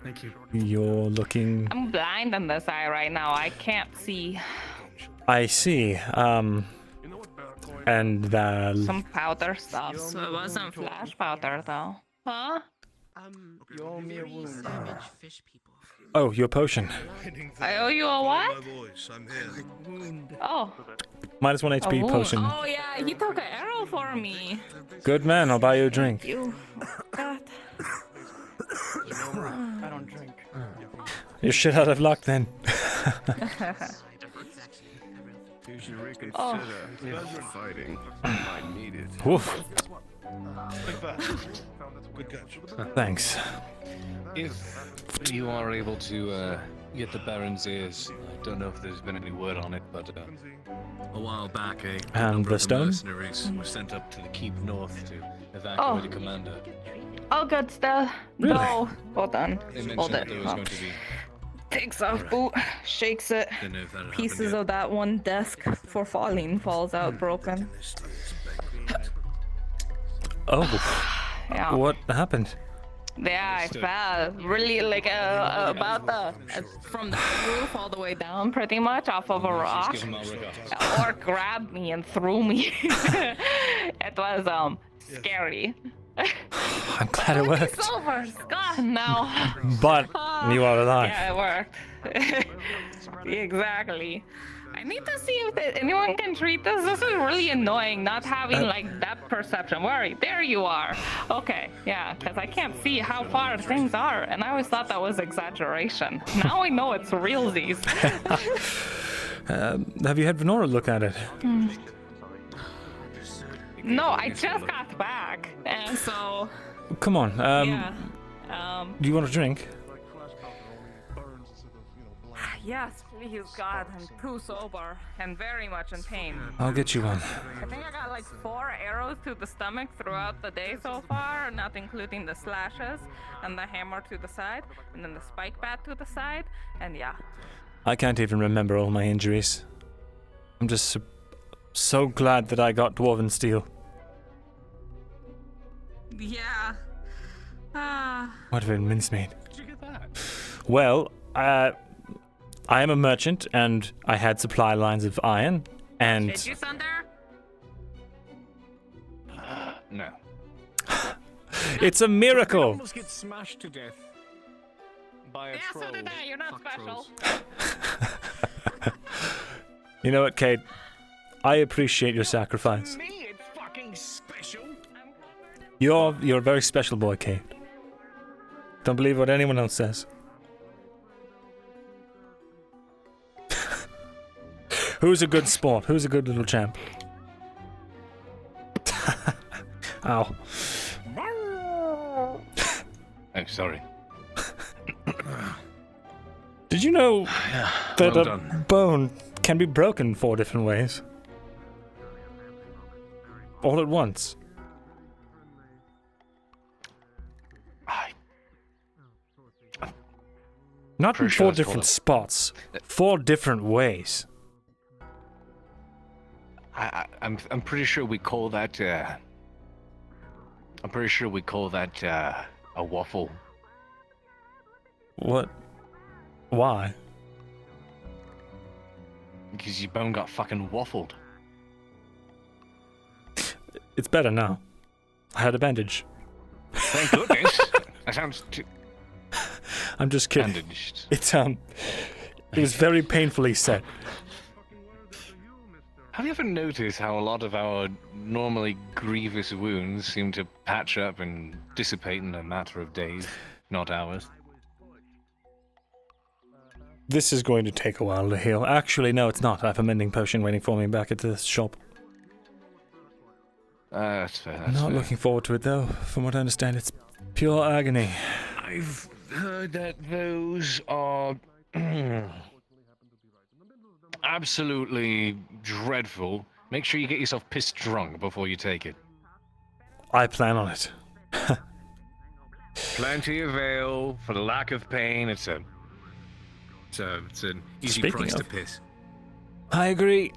Thank you. You're looking... I'm blind on this eye right now. I can't see. I see. And Some powder stuff. So it wasn't flash powder though. Huh? You owe me a wound. Oh, your potion. I owe you a what? Oh. Minus 1 HP potion. Oh yeah, he took an arrow for me. Good man, I'll buy you a drink. You. God. I don't drink. You're shit out of luck then. You should reconsider if fighting might need it. Woof. Good catch. Thanks. If you are able to get the Baron's ears, I don't know if there's been any word on it, but a while back, a And number the of stone? mercenaries were sent up to the keep north to evacuate the commander. Oh, good stuff. Really? No. Hold on. They Hold mentioned it. there was going to be Takes off boot, shakes it. Didn't know if that had Pieces happened yet. of that one desk for falling falls out broken. Oh. Yeah. What happened? Yeah, I fell really like about the from the roof all the way down, pretty much off of a rock. Or grabbed me and threw me. It was scary. I'm glad it worked. It's over. It's gone now. But you are alive. Yeah, it worked. Exactly. I need to see if anyone can treat this. This is really annoying, not having like depth perception. Worry, there you are. Okay, yeah, because I can't see how far things are, and I always thought that was exaggeration. Now I know it's realsies. Have you had Venora look at it? No, I just got back, and so. Come on. Yeah. Do you want a drink? Yes, please, God, I'm too sober and very much in pain. I'll get you one. I think I got like 4 arrows to the stomach throughout the day so far, not including the slashes and the hammer to the side, and then the spike bat to the side, and yeah. I can't even remember all my injuries. I'm just so glad that I got Dwarven Steel. Yeah. What have been mincemeat? Did you get that? Well, I am a merchant, and I had supply lines of iron, and... Did you, Thunder? No. It's a miracle! I almost get smashed to death by a troll. So did I. You're not special. You know what, Kate? I appreciate your sacrifice. Me, it's fucking special. You're a very special boy, Kate. Don't believe what anyone else says. Who's a good sport? Who's a good little champ? Ow. Oh, sorry. Did you know that well a done. bone can be broken 4 different ways? All at once. Not in Pretty 4 sure it's different called spots. 4 different ways. I'm pretty sure we call that. I'm pretty sure we call that a waffle. What? Why? Because your bone got fucking waffled. It's better now. I had a bandage. Thank goodness. That sounds too. I'm just kidding. Bandaged. It was very painfully set. Have you ever noticed how a lot of our normally grievous wounds seem to patch up and dissipate in a matter of days, not hours? This is going to take a while to heal. Actually, no, it's not. I have a mending potion waiting for me back at the shop. That's fair. I'm not looking forward to it, though. From what I understand, it's pure agony. I've heard that those are absolutely dreadful. Make sure you get yourself pissed drunk before you take it. I plan on it. Plenty of ale for the lack of pain. It's an easy Speaking price to of- piss. I agree.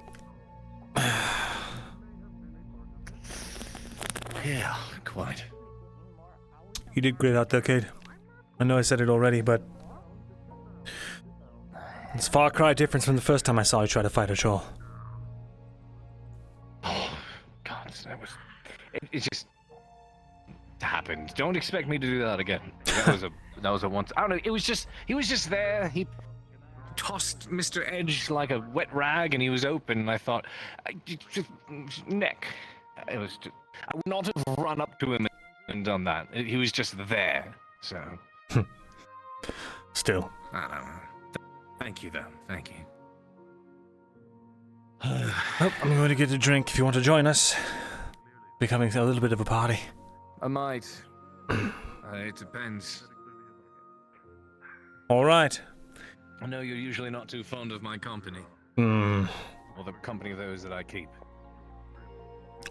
Yeah, quite. You did great out there, Cade. I know I said it already, but it's a far cry difference from the first time I saw you try to fight a troll. Oh, God, that was... It just happened. Don't expect me to do that again. That was a once... I don't know, he was just there. He tossed Mr. Edge like a wet rag, and he was open, and I thought... just neck. It was just... I would not have run up to him and done that. He was just there, so... Still. I don't know. Thank you, though. Thank you. Oh, I'm going to get a drink if you want to join us. Becoming a little bit of a party. I might. It depends. All right. I know you're usually not too fond of my company. Hmm. Or the company of those that I keep.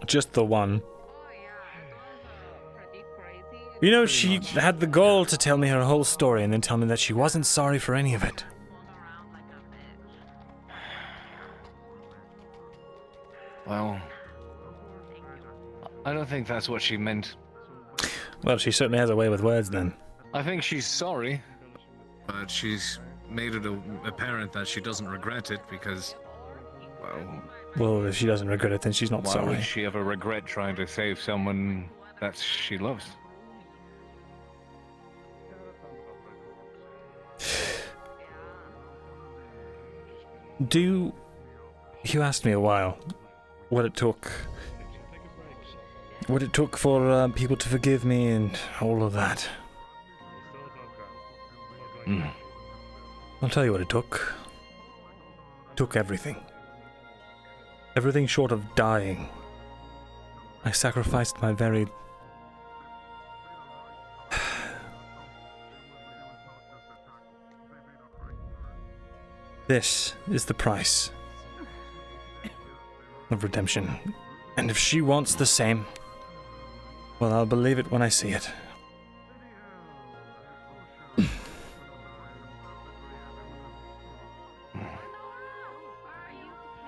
Just the one. You know, she had the gall to tell me her whole story and then tell me that she wasn't sorry for any of it. Well, I don't think that's what she meant. Well, she certainly has a way with words then. I think she's sorry. But she's made it apparent that she doesn't regret it because, well... Well, if she doesn't regret it, then she's not why sorry. would she ever regret trying to save someone that she loves. You asked me a while what it took for people to forgive me and all of that. I'll tell you what it took. It took everything. Everything short of dying. I sacrificed my very... This is the price of redemption. And if she wants the same, well, I'll believe it when I see it.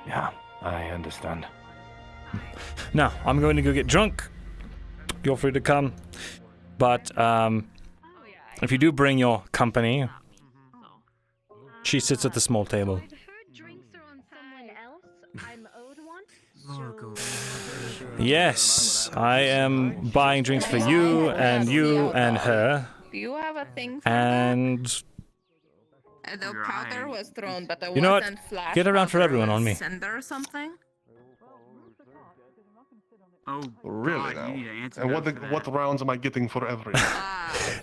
Yeah, I understand. Now, I'm going to go get drunk. Feel free to come. But, if you do bring your company, she sits at the small table. Yes, I am buying drinks for you and her. Do you have a thing for and that? The powder was thrown, but you know what? Get around for everyone on me. Cinder or something? Oh, really God, you now? need an answer And for that. what rounds am I getting for every?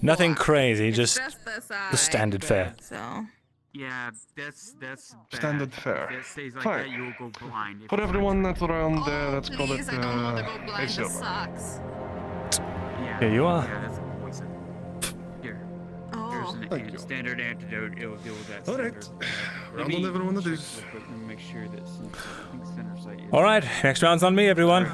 Nothing crazy, just the the standard fare. So. Yeah, that's bad. Standard fare. If it stays like Fine. that, you'll go blind. If For it's everyone that's around, let's call Please, it I don't want to go blind. a This silver. sucks. Here you are. Yeah, that's poison. Here. Oh. Here's a standard antidote. It'll deal with that. Alright. standard. Round Let me on everyone that check is. real quick and make sure that center site is. Alright, next round's on me, everyone.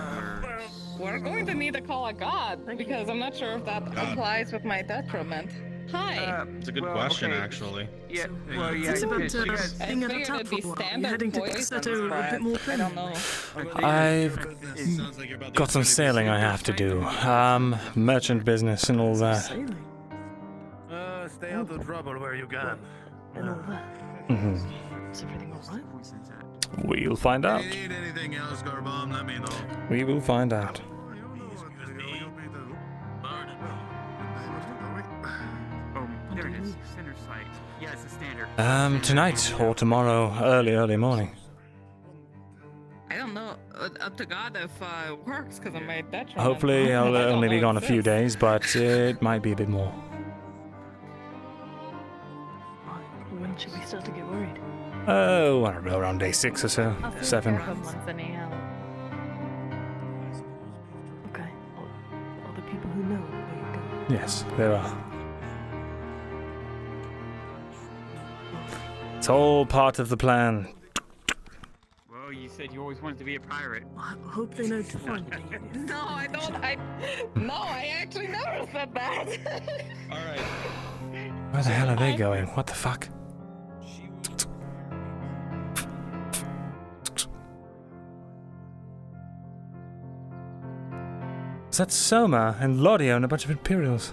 We're going to need to call a god because I'm not sure if that applies with my detriment. Hi. It's a good question, actually. Yeah, well, yeah. It's about you guys- being at a tap for a while. You're heading to Cassetto a bit more I don't know. I've got some sailing I have to do. Merchant business and all that. Stay out of trouble where you can. And all that. Is everything alright? We'll find out. If you need anything else, Garbom, let me know. We will find out. Oh, there it is. Center site. Yeah, it's a standard. Tonight or tomorrow, early morning. I don't know. Up to God if it works because of my detriment. Hopefully, I'll I don't only be know gone a if few this- days, but it might be a bit more. When should we start to get worried? Oh, I don't know, around day 6 or so. 7. Okay. All the people who know where you're going. Yes, there are. It's all part of the plan. Well, you said you always wanted to be a pirate. I hope they know to find me. No, I don't. I actually never said that. All right. Where the hell are they going? What the fuck? Is that Soma and Lodio and a bunch of Imperials?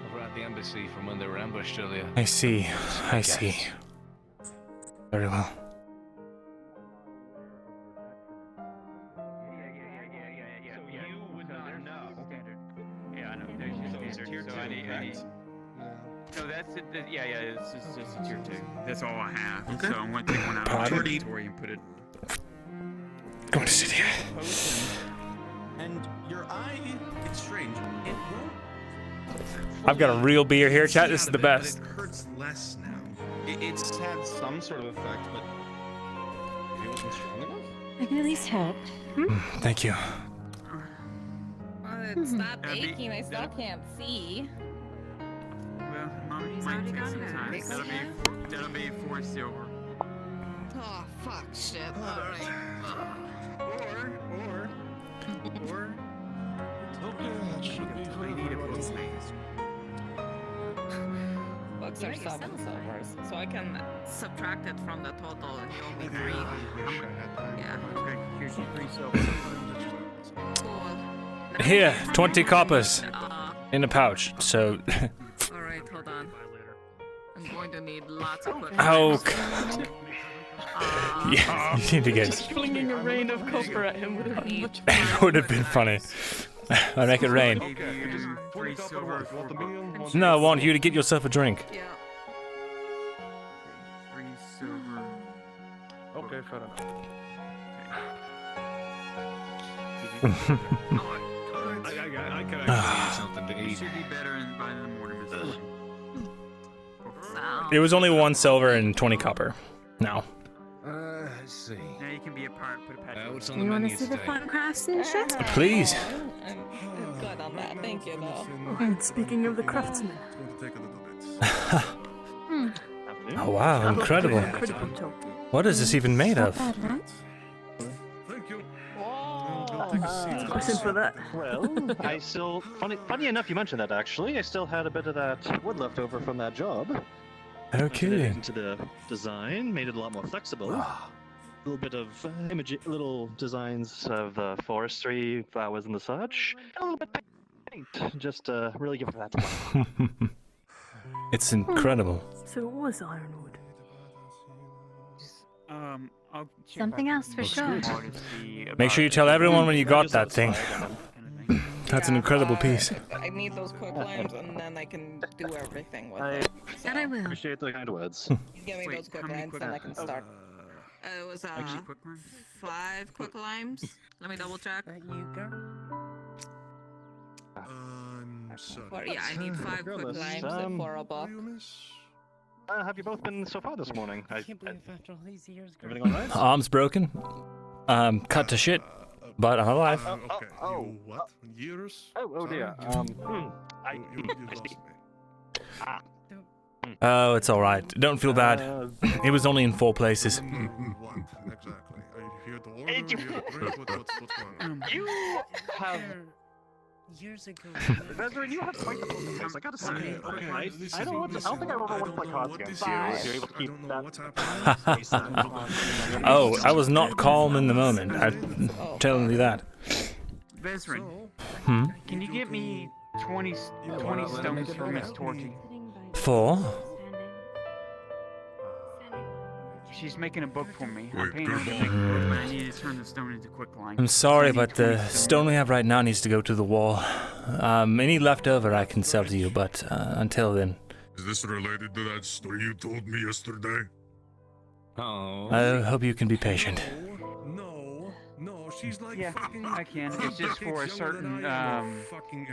Over at the embassy from when they were ambushed earlier. I see. I see. Very well. Yeah, I know. There's your standard. So I need. No, that's it. Yeah, it's just a tier 2. That's all I have. Okay. So I'm going to take one out of my Pardon? inventory and put it. Going to sit here. And your eye, it's strange. It won't. I've got a real beer here, chat. This is the best. It hurts less now. It's had some sort of effect, but maybe it wasn't strong enough. I can at least help. Thank you. Well, it stopped aching. I still can't see. Well, might take some time. That'll be 4 silver. Oh, fuck shit. Alright. Or. I need a book. Books are 7 silvers, so I can subtract it from the total and you owe me 3. Yeah. Okay, here's your 3 silver. Cool. Here, 20 coppers in a pouch. So, Alright, hold Hold on. I'm going to need lots of quick Oh, lines. yeah, you need to get. Just flinging a rain of copper at him would have been much It would have been funny. I'll make it rain. No, I want you to get yourself a drink. Yeah. 3 silver. Okay, fair enough. I could actually use something to You eat. should be better by the morning, Mr. It was only 1 silver and 20 copper. No. Let's see. Now you can be a part. Put a patch. What's on You the want menu to see the today? fun craftsmanship? Please. I'm good on that, thank you though. And speaking of the craftsman. It's going to take a little bit. Oh wow, incredible. What is this even made of? Thank you. Question for that. Well, I still funny enough you mentioned that actually. I still had a bit of that wood left over from that job. Okay. Into the design, made it a lot more flexible. A little bit of little designs of the forestry flowers and the such. And a little bit of paint, just to really give it that one. It's incredible. So it was ironwood. I'll check Something back else for with sure. more to see Make sure you tell everyone when you got that thing. That's an incredible piece. I need those quick limes and then I can do everything with it. That I will. Appreciate the kind words. Give me those quick limes and I can start. It was Actually, quick line. 5 quick limes. Let me double check. Sorry. Yeah, I need 5 quick Regardless, limes. For a buck. have you both been so far this morning? I can't believe after all these years. Everything alright? Arm's broken. Cut to shit. But I'm alive. Okay. You what? Years? Oh dear. You lost me. Oh, it's alright. Don't feel bad. It was only in 4 places. What? Exactly. I hear the order, I hear the drink. What's going on? You have. Years ago. Veteran, you have quite the poker face, I gotta say. Okay, I listen, don't think I ever won my cards what against this you. is. You're able to I keep don't know that. what's happening. Oh, I was not calm in the moment. I'm telling you that. Vezrin, Hmm? can you get me 20 stones for Miss Torty? 4? She's making a book for me. I'm Wait, paying her to good make a book, but I need to turn the stone into quicklime. I'm sorry, but the stone we have right now needs to go to the wall. Any leftover I can sell to you, but until then. Is this related to that story you told me yesterday? Oh. I hope you can be patient. No, she's like Yeah, fucking. I can. It's just for a certain fucking.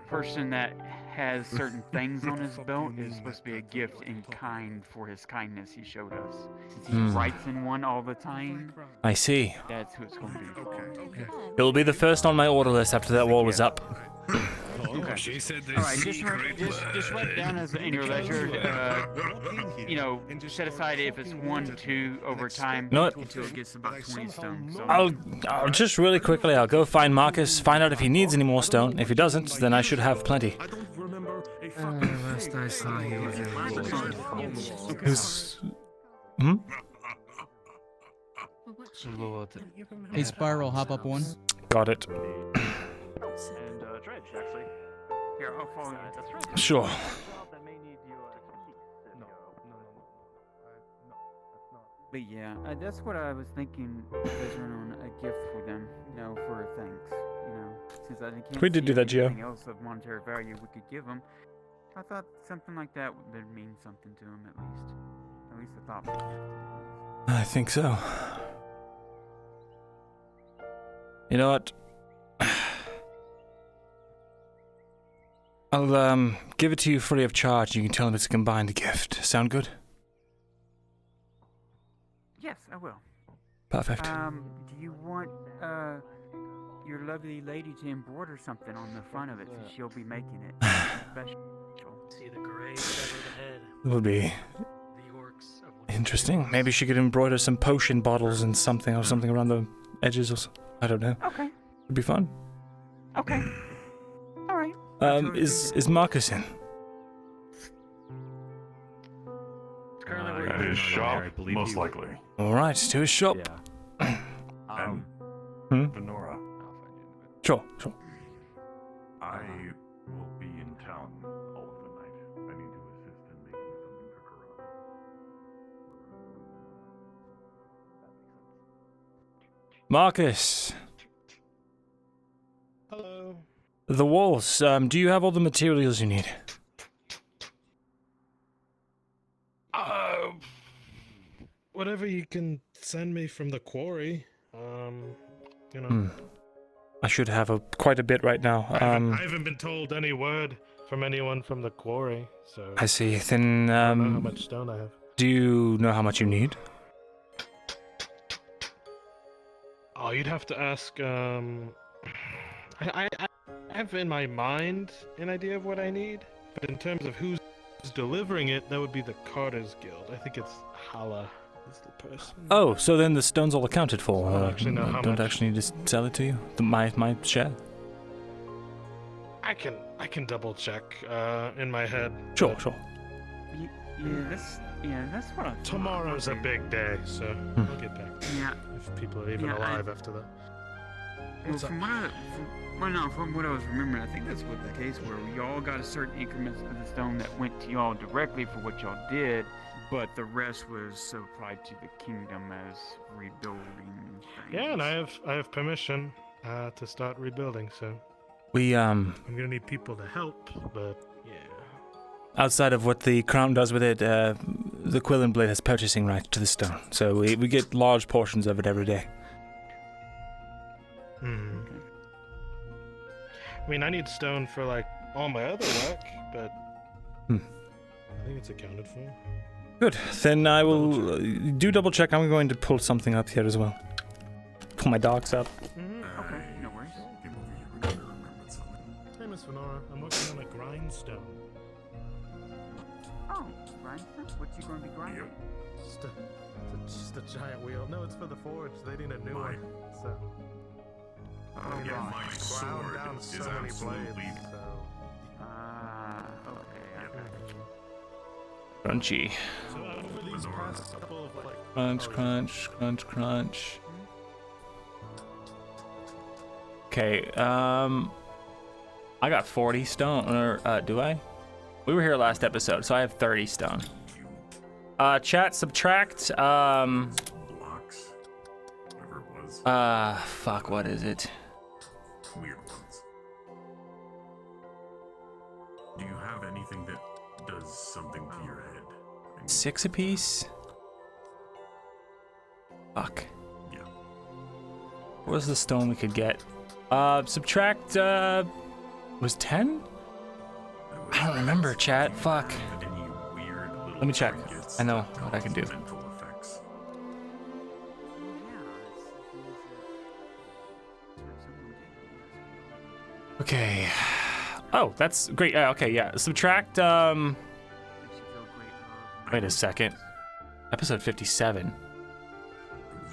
person that has certain things on his belt. Is supposed to be a gift in kind for his kindness he showed us. Since he Hmm. writes in one all the time, I see. that's who it's going to be. Okay. It will be the first on my order list after that wall is up. Okay. She said All right, just write it down as in your ledger. Set aside if it's 1, 2 over time Know what? until it gets about 20 stones. So I'll just really quickly, I'll go find Marcus, find out if he needs any more stone. If he doesn't, then I should have plenty. I don't remember a fucking. Last I saw, he was in Who's... Hmm? Hey, Spiral, hop up one. Got it. And Dredge, actually. here, I'll follow you. That's right. Sure. That may need you But yeah, that's what I was thinking. Vezrin on a gift for them, for thanks. Since I can't We did see do that, Gio. anything else of monetary value we could give them. I thought something like that would mean something to them at least. At least I thought. I think so. You know what? I'll give it to you free of charge. You can tell him it's a combined gift. Sound good? Yes, I will. Perfect. Do you want your lovely lady to embroider something on the front of it, so she'll be making it special? See the gray over the head. It would be The orcs. interesting. Maybe she could embroider some potion bottles and something around the edges or something. I don't know. Okay. It'd be fun. Okay. All right. Is Marcus in? At his shop, most likely. All right, to his shop. And Venora. Sure. I will be in town all of the night. I need to Marcus. Hello. The walls. Do you have all the materials you need? Whatever you can send me from the quarry. You know. I should have quite a bit right now. I haven't been told any word from anyone from the quarry, so. I see. Then, I don't know how much stone I have. Do you know how much you need? Oh, you'd have to ask. I have in my mind an idea of what I need, but in terms of who's delivering it, that would be the Carter's Guild. I think it's Hala is the person. Oh, so then the stone's all accounted for. I don't actually know how don't much. actually need to sell it to you. My share. I can double check in my head. Sure. That's what I. Tomorrow's a big day, so I'll get back. Yeah. If people are even alive after that. Well, from what I was remembering, I think that's what the case where y'all got a certain increment of the stone that went to y'all directly for what y'all did, but the rest was supplied to the kingdom as rebuilding things. Yeah, and I have permission to start rebuilding, so. I'm gonna need people to help, but yeah. Outside of what the crown does with it, the Quill and Blade has purchasing rights to the stone, so we get large portions of it every day. I mean, I need stone for like all my other work, but I think it's accounted for. Good. Then I will do double check. I'm going to pull something up here as well. Pull my dogs up. Okay, no worries. Hey, Miss Venora, I'm working on a grindstone. Oh, grindstone? What you going to be grinding? Just a giant wheel. No, it's for the forge. They need a new one. So. My sword down is so many absolutely. blades, so. Okay. Crunchy. So over these past couple of like. Crunch. Okay. I got 40 stone. Or do I? We were here last episode, so I have 30 stone. Chat subtract. Blocks. Whatever it was. Fuck. What is it? Weird ones. Do you have anything that does something to your head? 6 apiece. Fuck. Yeah. What was the stone we could get? Subtract. Was 10? I don't remember, chat. Fuck. Let me check. I know what I can do. Okay. Oh, that's great. Okay, yeah. Subtract. Wait a second. Episode 57.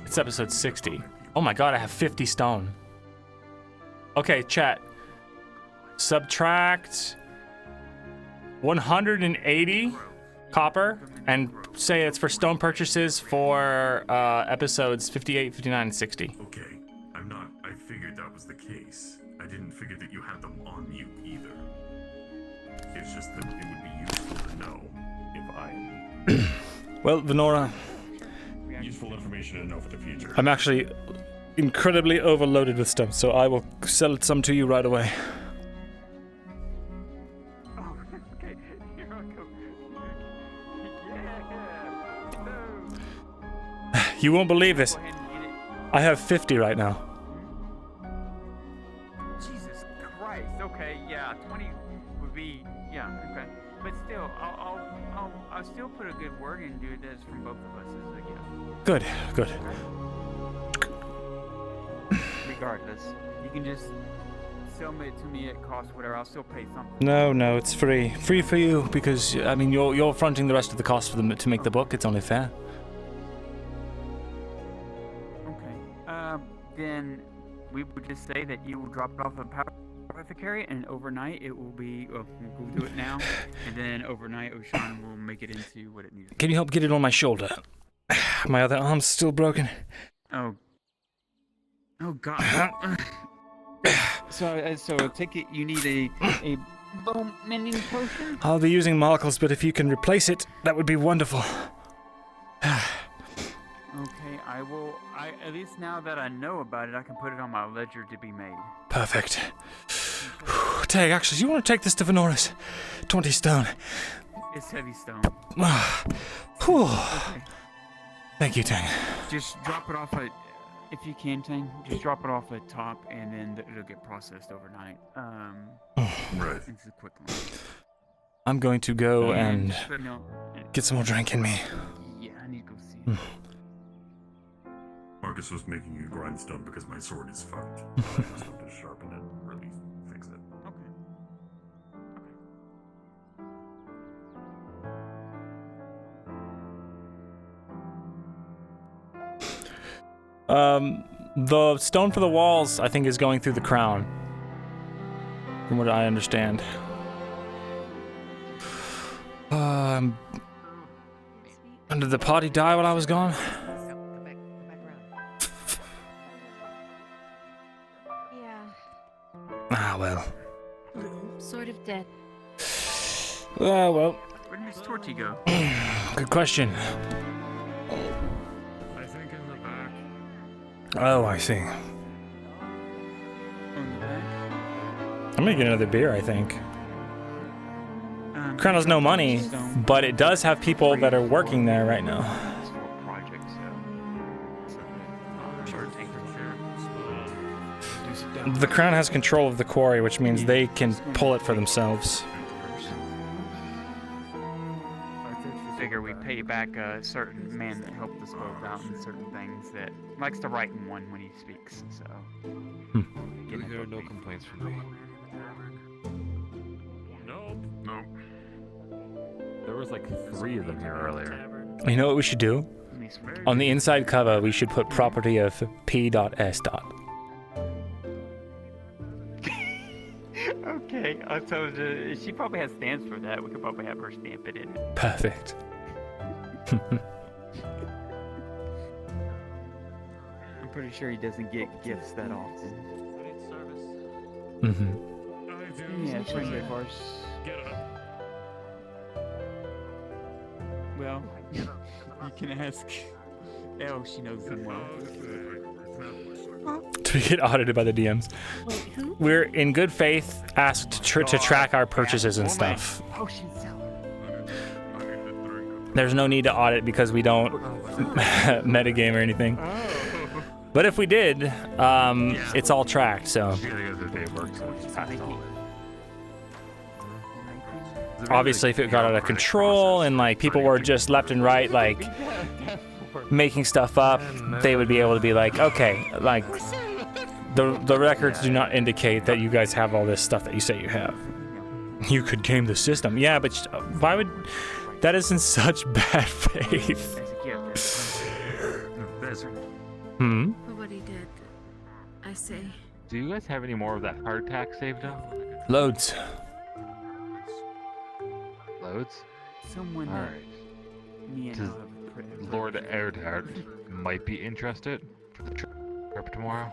It's episode 60. Oh my god, I have 50 stone. Okay, chat. Subtract 180 copper and say it's for stone purchases for episodes 58, 59, and 60. Okay. I figured that was the case. I didn't figure that you had them on you either. It's just that it would be useful to know if I. Well, Venora. Useful information to know for the future. I'm actually incredibly overloaded with stuff, so I will sell some to you right away. Oh, okay. You're welcome. You won't believe this. I have 50 right now. Jesus Christ. Okay, yeah, 20 would be okay. But still, I'll still put a good word in, dude. That's from both of us. Is a gift. Good. Regardless, you can just sell it to me at cost, whatever. I'll still pay something. No, it's free. Free for you because I mean you're fronting the rest of the cost for them to make the book. It's only fair. Okay. Then we would just say that you will drop it off at Apothecary, and overnight it will be. We'll do it now, and then overnight Oshan will make it into what it needs. Can you help get it on my shoulder? My other arm's still broken. Oh God. So I take it you need a bone mending potion? I'll be using Markle's, but if you can replace it, that would be wonderful. Okay, I will. At least now that I know about it, I can put it on my ledger to be made. Perfect. Tag, actually, you want to take this to Venoris? 20 stone. It's heavy stone. Whew. Okay. Thank you, Tang. Just drop it off at, if you can, Tang. Just drop it off at top, and then it'll get processed overnight. Right. It's a quick one. I'm going to go and No, get some more drink in me. yeah, I need to go see it. Marcus was making you grindstone because my sword is fucked. I just have to sharpen it, or at least fix it. The stone for the walls, I think, is going through the crown. From what I understand. And did the party die while I was gone? Ah, well. Sort of dead. Well. Where did Miss Torty go? Good question. I think in the back. Oh, I see. I'm gonna get another beer, I think. Crown has no money, but it does have people that are working there right now. The Crown has control of the quarry, which means they can pull it for themselves. I figure we pay back a certain man that helped us both out in certain things that likes to write in one when he speaks, so. There are no complaints from me. Nope. Nope. There was like 3 of them here earlier. You know what we should do? On the inside cover, we should put property of P.S. Okay, so she probably has stamps for that. We could probably have her stamp it in. Perfect. I'm pretty sure he doesn't get gifts that often. Yeah, friend of ours. Well, you can ask. Oh, she knows him well. To get audited by the DMs. We're in good faith asked to track our purchases and stuff. There's no need to audit because we don't metagame or anything. But if we did, it's all tracked, so. Obviously, if it got out of control and like people were just left and right, like making stuff up, they would be able to be like, okay, like the records do not indicate that you guys have all this stuff that you say you have. You could game the system, yeah, but why would that is in such bad faith? For what he did, I say. Do you guys have any more of that heart attack saved up? Loads. Loads? Someone. Alright. Lord Erdhart might be interested for the trip tomorrow.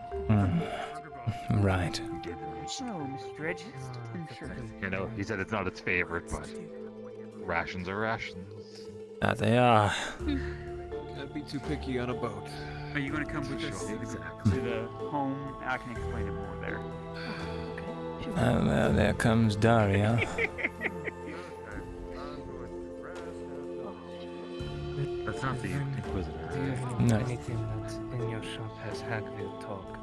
Right. Oh, Mr. Dredge. You know, he said it's not his favorite, but rations are rations. That they are. Can't be too picky on a boat. Are you going to come with us to the home? I can explain it more there. Oh, well, there comes Daria. That's not the Inquisitor. Do you have No. anything that in your shop has Hagville talk?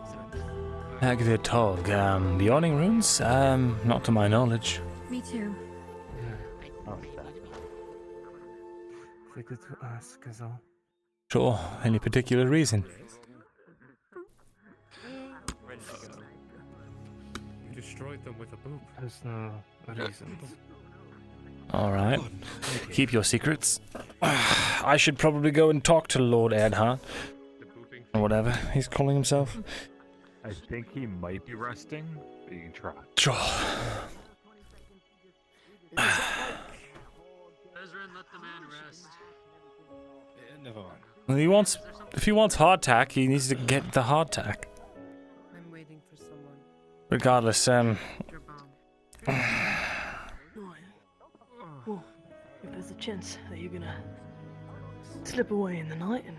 Hagvir Tog, the Yawning Runes? Not to my knowledge. Me too. Figured to ask is all. Sure, any particular reason? You destroyed them with a boop. There's no reasons. Alright. Keep your secrets. I should probably go and talk to Lord Erdhart. Or whatever he's calling himself. I think he might be resting, but you can try. Sure. Let the man rest. Never mind. Well, if he wants hardtack, he needs to get the hardtack. I'm waiting for someone. Regardless, Well, if there's a chance that you're gonna slip away in the night and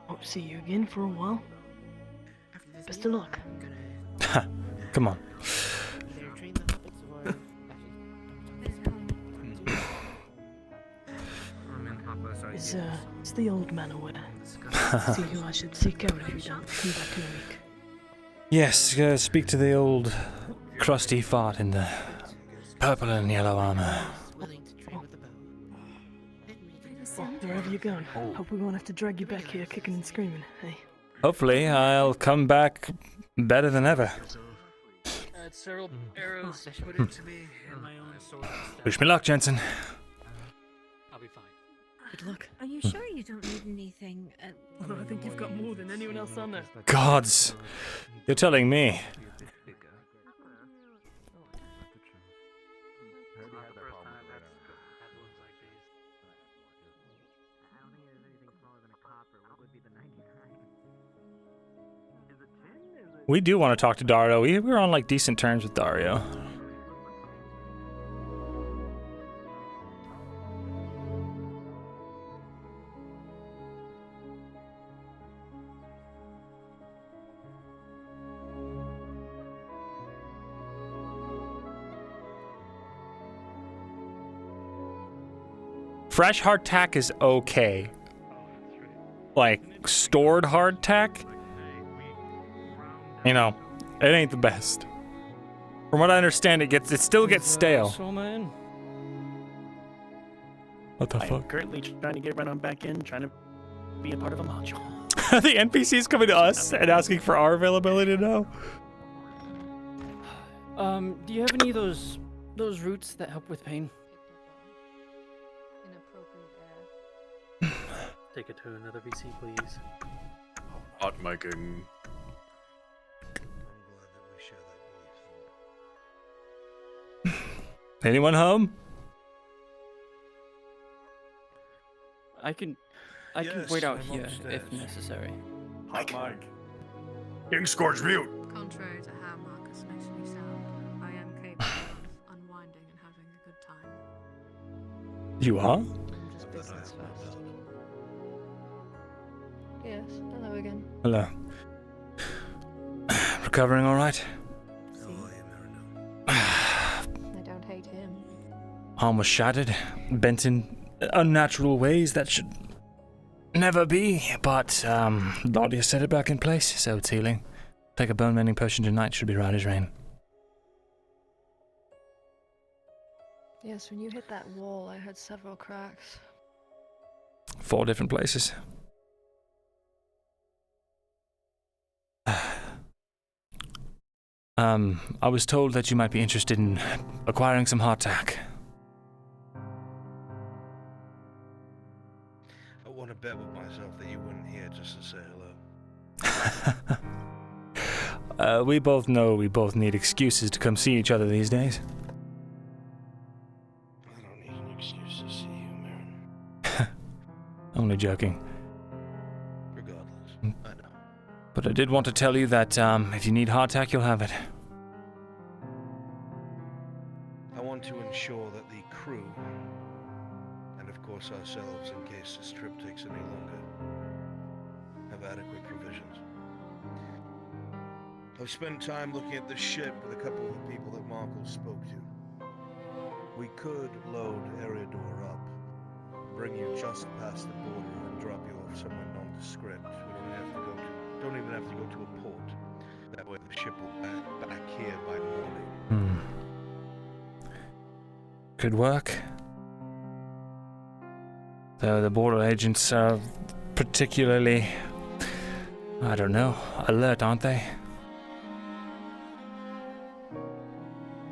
Won't see you again for a while. Best of luck. Come on. Is the old man aware? See who I should seek out if you don't come back in a week. Yes, go speak to the old crusty fart in the purple and yellow armor. Well, wherever you're going, hope we won't have to drag you back here kicking and screaming, hey? Hopefully, I'll come back better than ever. Several arrows put into me and my own sword. Wish me luck, Jensen. I'll be fine. Good luck. Are you sure you don't need anything? Although I think you've got more than anyone else on there. Gods, you're telling me. We do want to talk to Dario. We were on like decent terms with Dario. Fresh hardtack is okay. Like stored hardtack, you know, it ain't the best. From what I understand, it still gets stale. What the I'm fuck? currently trying to get right on back in, trying to be a part of a module. The NPCs coming to us and asking for our availability now. Do you have any of those roots that help with pain? Take it to another VC, please. Hot micing. Anyone home? I can wait out here if necessary. Mike. King Scourge mute. Contrary to how Marcus makes me sound, I am capable of unwinding and having a good time. You are? Just business first. Yes, hello again. Hello. Recovering all right? I don't hate him. Arm was shattered, bent in unnatural ways that should never be, but Claudia set it back in place, so it's healing. Take a bone mending potion tonight, should be right as rain. Yes, when you hit that wall, I heard several cracks. 4 different places. I was told that you might be interested in acquiring some hardtack. I want to bet with myself that you weren't here just to say hello. We both know we both need excuses to come see each other these days. I don't need an excuse to see you, Myrin. Only joking. Regardless, I know. But I did want to tell you that if you need hardtack, you'll have it. I want to ensure that the crew, and of course ourselves in case this trip takes any longer, have adequate provisions. I've spent time looking at the ship with a couple of the people that Markle spoke to. We could load Eriador up, bring you just past the border, and drop you off somewhere nondescript. We don't even have to go to a port. That way the ship will be back here by morning. Could work. Though the border agents are particularly, I don't know, alert, aren't they?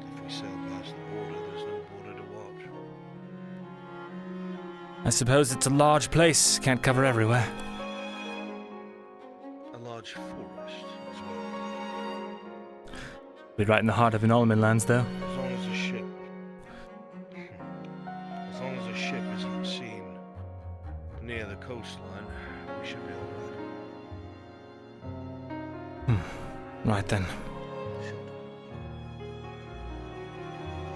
If we sail past the border, there's no border to watch. I suppose it's a large place, can't cover everywhere. A large forest as well. We're right in the heart of Inalman lands, though. As long as the ship isn't seen near the coastline, we should be alright. Right then. I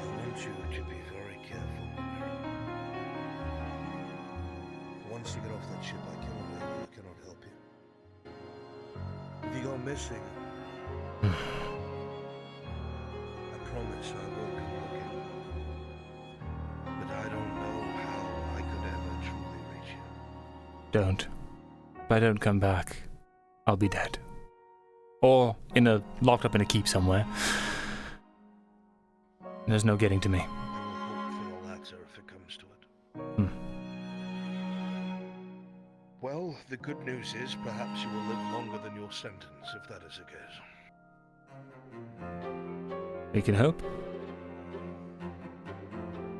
want you to be very careful, Mary. Once you get off that ship, I cannot help you. he gone missing? I promise I won't come looking. But I don't know how I could ever truly reach him. Don't. If I don't come back, I'll be dead. Or locked up in a keep somewhere. There's no getting to me. I will hope for the latter if it comes to it. Well, the good news is perhaps you will live longer than your sentence, if that is the case. We can hope.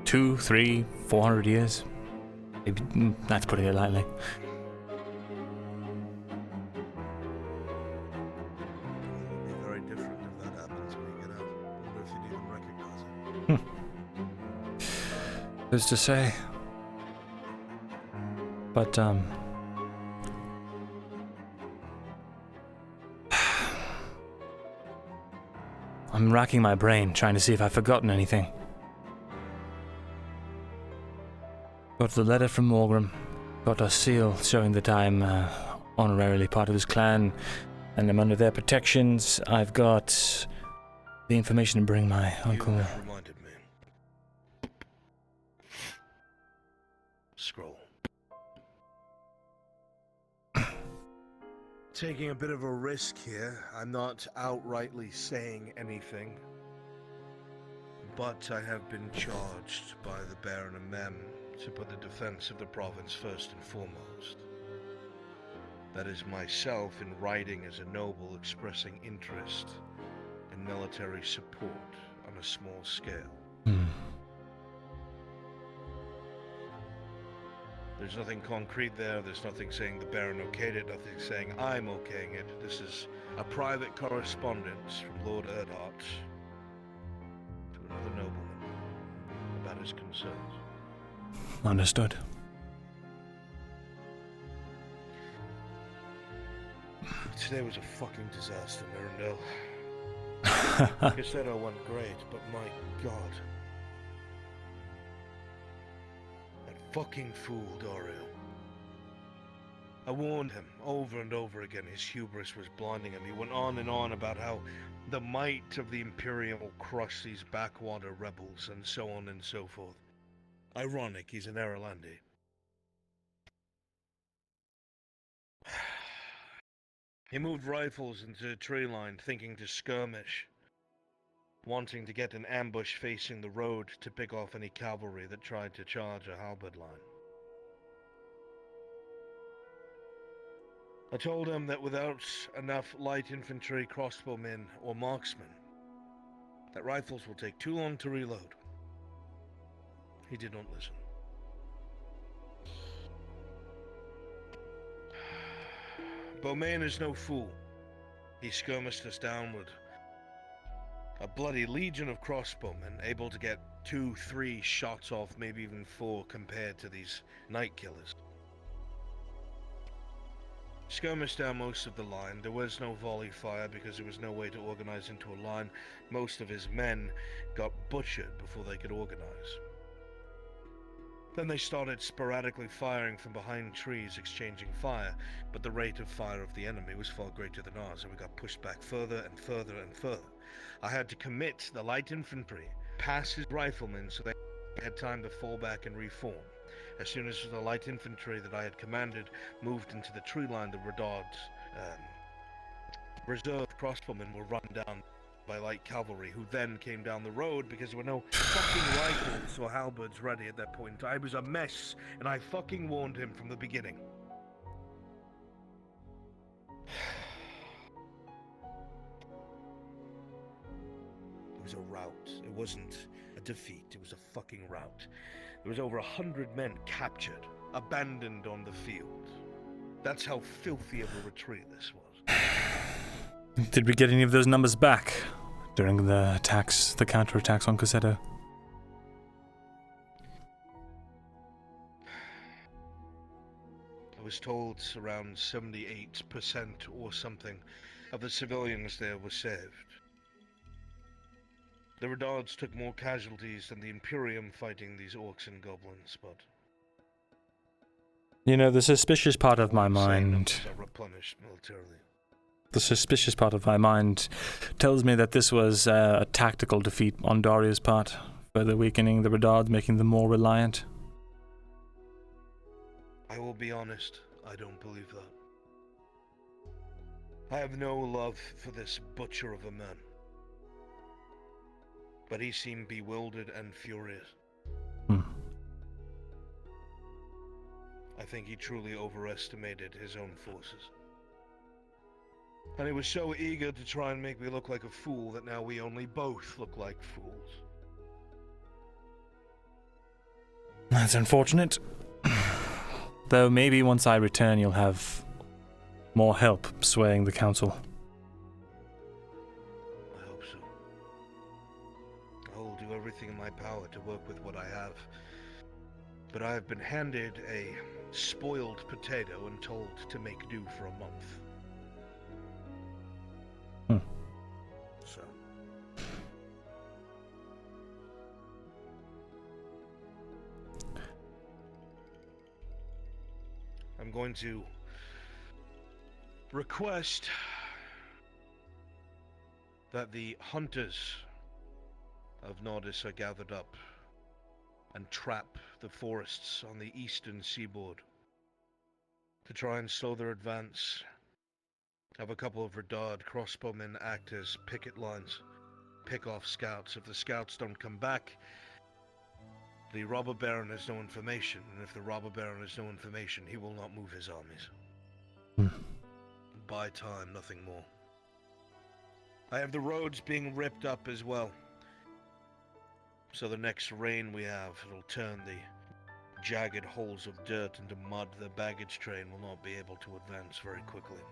200, 300, 400 years. Maybe, that's putting it lightly. It will be very different if that happens when you get out. I wonder if you'd even recognize it. Who's to say? But, I'm racking my brain, trying to see if I've forgotten anything. Got the letter from Morgrim. Got a seal showing that I'm honorarily part of his clan, and I'm under their protections. I've got the information to bring my uncle. You reminded me. Scroll. Taking a bit of a risk here. I'm not outrightly saying anything. But I have been charged by the Baron and Mem to put the defense of the province first and foremost. That is myself in writing as a noble expressing interest in military support on a small scale. There's nothing concrete there, there's nothing saying the Baron okayed it, nothing saying I'm okaying it. This is a private correspondence from Lord Erdhart to another nobleman about his concerns. Understood. Today was a fucking disaster, Myrindal. Cassetto went great, but my god. That fucking fool, Dario. I warned him over and over again. His hubris was blinding him. He went on and on about how the might of the Imperium will crush these backwater rebels, and so on and so forth. Ironic, he's an Erelandi. He moved rifles into the tree line, thinking to skirmish, wanting to get an ambush facing the road to pick off any cavalry that tried to charge a halberd line. I told him that without enough light infantry, crossbowmen, or marksmen, that rifles will take too long to reload. He did not listen. Beaumain is no fool. He skirmished us down with a bloody legion of crossbowmen, able to get 2, 3 shots off, maybe even 4 compared to these night killers. Skirmished down most of the line. There was no volley fire because there was no way to organize into a line. Most of his men got butchered before they could organize. Then they started sporadically firing from behind trees, exchanging fire, but the rate of fire of the enemy was far greater than ours, and we got pushed back further and further and further. I had to commit the light infantry past his riflemen so they had time to fall back and reform. As soon as the light infantry that I had commanded moved into the tree line, the Redard's reserve crossbowmen were run down by light cavalry, who then came down the road because there were no fucking rifles or halberds ready at that point. I was a mess, and I fucking warned him from the beginning. It was a rout. It wasn't a defeat. It was a fucking rout. There was over 100 men captured, abandoned on the field. That's how filthy of a retreat this was. Did we get any of those numbers back during the attacks, the counterattacks on Cassetto? I was told around 78% or something of the civilians there were saved. The Redards took more casualties than the Imperium fighting these orcs and goblins, but... You know, the suspicious part of my mind... Are replenished militarily. The suspicious part of my mind tells me that this was a tactical defeat on Daria's part, further weakening the Redards, making them more reliant. I will be honest, I don't believe that. I have no love for this butcher of a man. But he seemed bewildered and furious. I think he truly overestimated his own forces. And he was so eager to try and make me look like a fool that now we only both look like fools. That's unfortunate. Though maybe once I return you'll have more help swaying the council. I hope so. I will do everything in my power to work with what I have. But I have been handed a spoiled potato and told to make do for a month. So. I'm going to request that the hunters of Nordis are gathered up and trap the forests on the eastern seaboard to try and slow their advance. Have a couple of Redard crossbowmen act as picket lines, pick off scouts. If the scouts don't come back, the robber baron has no information, and if the robber baron has no information, he will not move his armies. Buy time, nothing more. I have the roads being ripped up as well. So the next rain we have, it'll turn the jagged holes of dirt into mud. The baggage train will not be able to advance very quickly.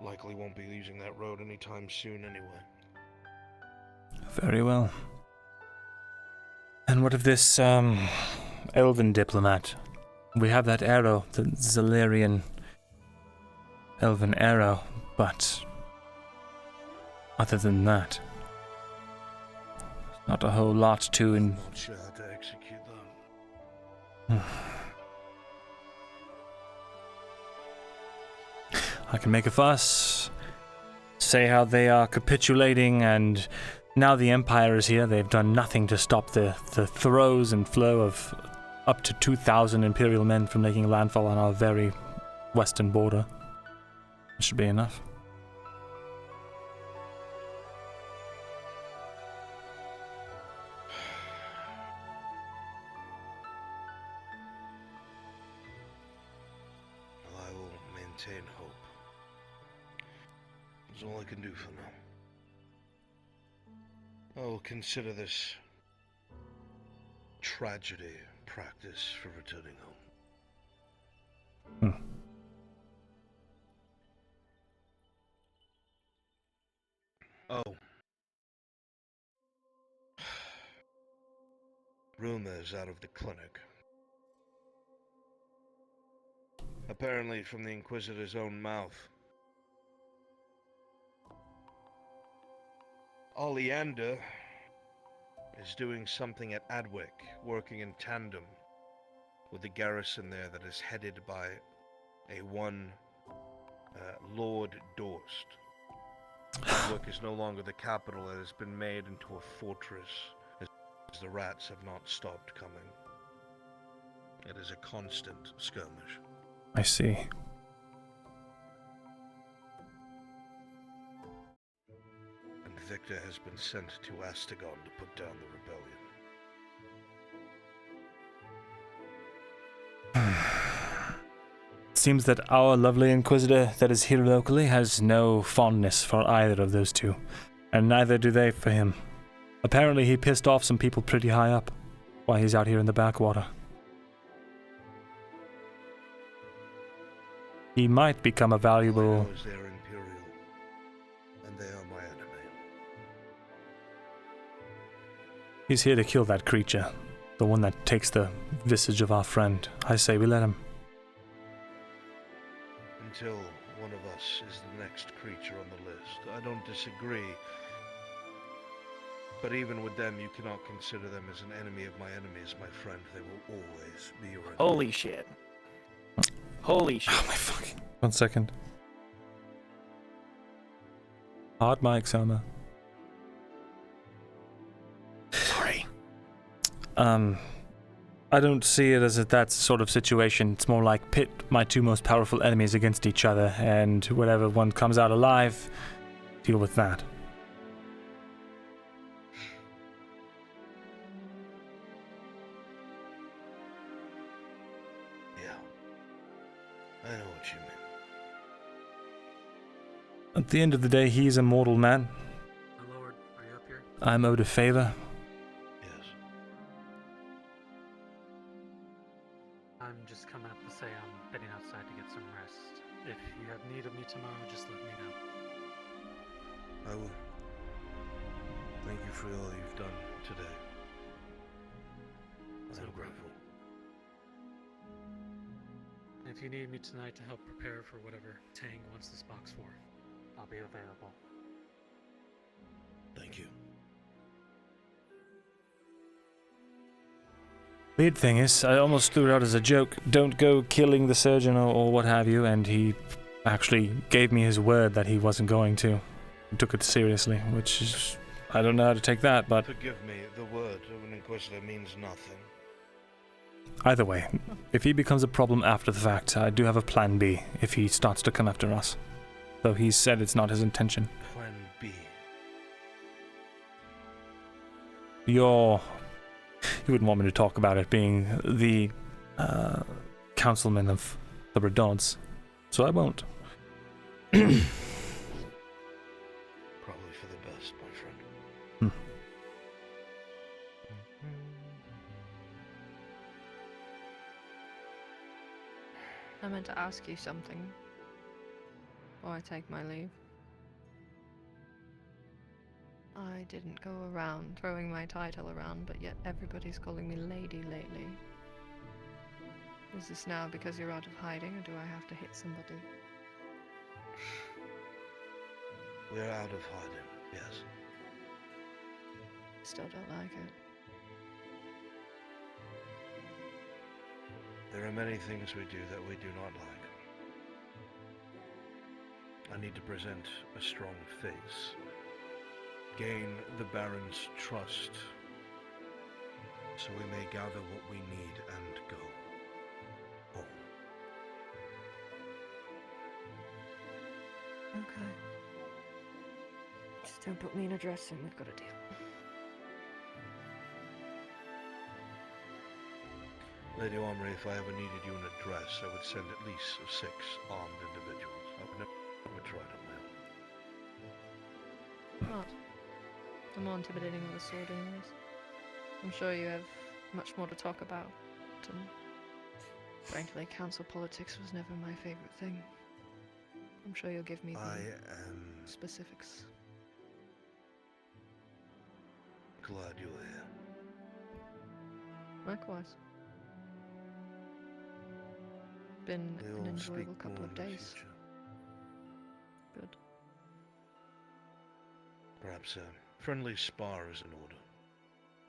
Likely won't be using that road anytime soon anyway. Very well. And what of this, Elven diplomat? We have that arrow, the Zalarian Elven arrow, but other than that, not a whole lot to I'm not sure how to execute that. I can make a fuss, say how they are capitulating, and now the Empire is here. They've done nothing to stop the throes and flow of up to 2,000 Imperial men from making landfall on our very western border. That should be enough. I will maintain hope. That's all I can do for now. I will consider this tragedy practice for returning home. Oh. Rumors out of the clinic. Apparently from the Inquisitor's own mouth. Oleander is doing something at Adwick, working in tandem with the garrison there that is headed by a Lord Dorst. Adwick is no longer the capital. It has been made into a fortress, as the rats have not stopped coming. It is a constant skirmish. I see. And Victor has been sent to Astagon to put down the rebellion. Seems that our lovely Inquisitor that is here locally has no fondness for either of those two, and neither do they for him. Apparently he pissed off some people pretty high up while he's out here in the backwater. He might become a valuable... They're Imperial, and they are my enemy. He's here to kill that creature, the one that takes the visage of our friend. I say we let him. Until one of us is the next creature on the list. I don't disagree. But even with them, you cannot consider them as an enemy of my enemies, my friend. They will always be your enemy. Holy shit. Holy shit. Oh my fucking... 1 second. Hard mic, Selma. Sorry. I don't see it as that sort of situation. It's more like pit my two most powerful enemies against each other, and whatever one comes out alive, deal with that. Yeah. I know what you mean. At the end of the day, he's a mortal man. My lord, are you up here? I'm owed a favor. Yes. I'm just coming up to say I'm heading outside to get some rest. If you have need of me tomorrow, just let me know. I will. Thank you for all you've done today. I'm grateful. If you need me tonight to help prepare for whatever Tang wants this box for, I'll be available. Thank you. Weird thing is, I almost threw it out as a joke. Don't go killing the surgeon or what have you, and he actually gave me his word that he wasn't going to. He took it seriously, which is... I don't know how to take that, but... Forgive me, the word of an Inquisitor means nothing. Either way, if he becomes a problem after the fact, I do have a plan B if he starts to come after us. Though he said it's not his intention. Plan B. You wouldn't want me to talk about it being the councilman of the Redons, so I won't. Probably for the best, my friend. I meant to ask you something before I take my leave. I didn't go around throwing my title around, but yet everybody's calling me lady lately. Is this now because you're out of hiding, or do I have to hit somebody? We're out of hiding, yes. Still don't like it. There are many things we do that we do not like. I need to present a strong face. Gain the Baron's trust, so we may gather what we need and go home. Okay. Just don't put me in a dress and we've got a deal. Lady Omri, if I ever needed you in a dress, I would send at least 6 armed individuals. I would never try it on my own. What? The more intimidating with a sword anyways. I'm sure you have much more to talk about. And frankly, council politics was never my favorite thing. I'm sure you'll give me the specifics. Glad you're here. Likewise. Been an enjoyable couple of days. Good. Perhaps a friendly spar is in order.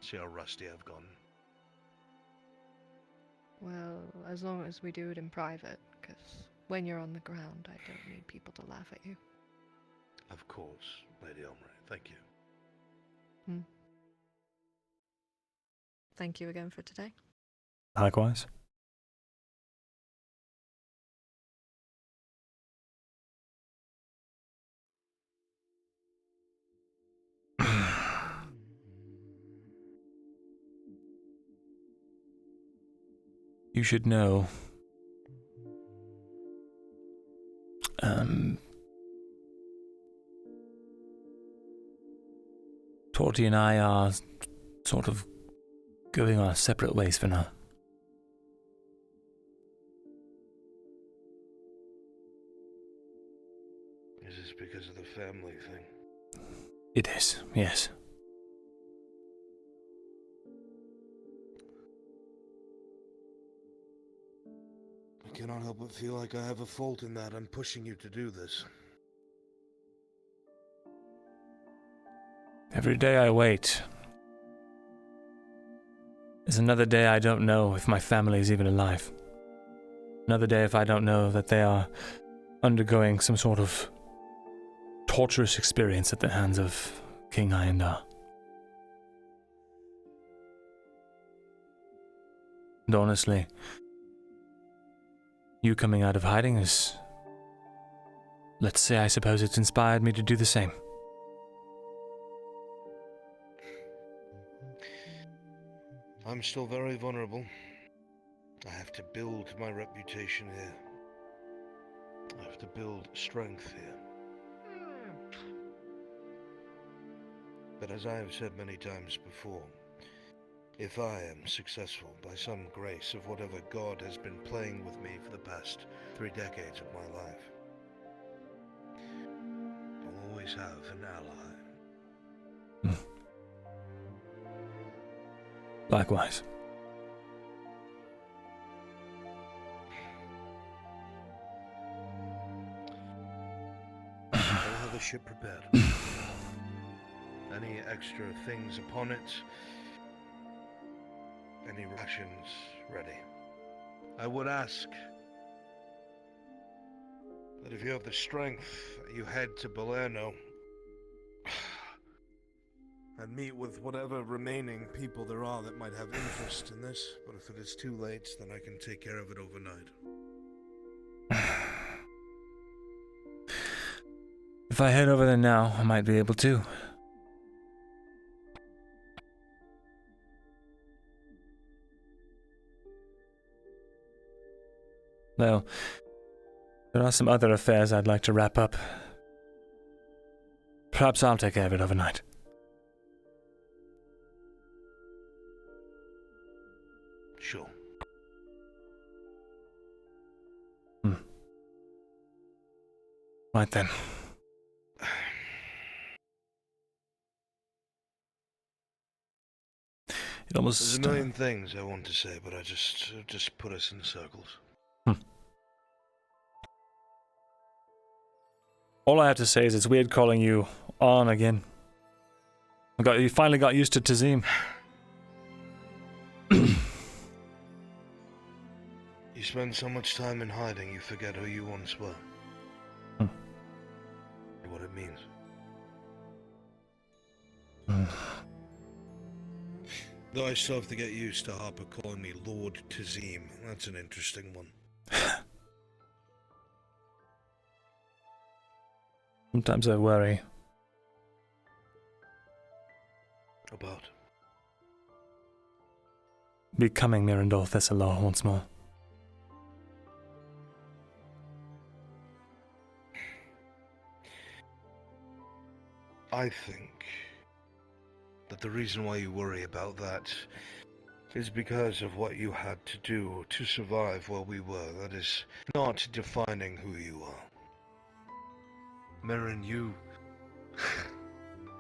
See how rusty I've gotten. Well, as long as we do it in private, because when you're on the ground, I don't need people to laugh at you. Of course, Lady Omri. Thank you. Thank you again for today. Likewise. You should know. Torty and I are sort of going our separate ways for now. Is this because of the family thing? It is, yes. I cannot help but feel like I have a fault in that I'm pushing you to do this. Every day I wait is another day I don't know if my family is even alive. Another day if I don't know that they are undergoing some sort of torturous experience at the hands of King Ayanda. And honestly, you coming out of hiding is, let's say, I suppose it's inspired me to do the same. I'm still very vulnerable. I have to build my reputation here. I have to build strength here. But as I have said many times before, if I am successful by some grace of whatever God has been playing with me for the past 3 decades of my life, I'll always have an ally. Likewise. I'll have a ship prepared. Any extra things upon it, any rations ready. I would ask that if you have the strength, you head to Balerno and meet with whatever remaining people there are that might have interest in this. But if it is too late, then I can take care of it overnight. If I head over there now, I might be able to. Though, there are some other affairs I'd like to wrap up. Perhaps I'll take care of it overnight. Sure. Right then. It almost... There's a million things I want to say, but I just put us in circles. All I have to say is it's weird calling you on again. You finally got used to Tazim. You spend so much time in hiding, you forget who you once were. What it means. Though I still have to get used to Harper calling me Lord Tazim. That's an interesting one. Sometimes I worry. About? Becoming Myrindal Thesalor once more. I think that the reason why you worry about that is because of what you had to do to survive where we were. That is not defining who you are. Myrin, you...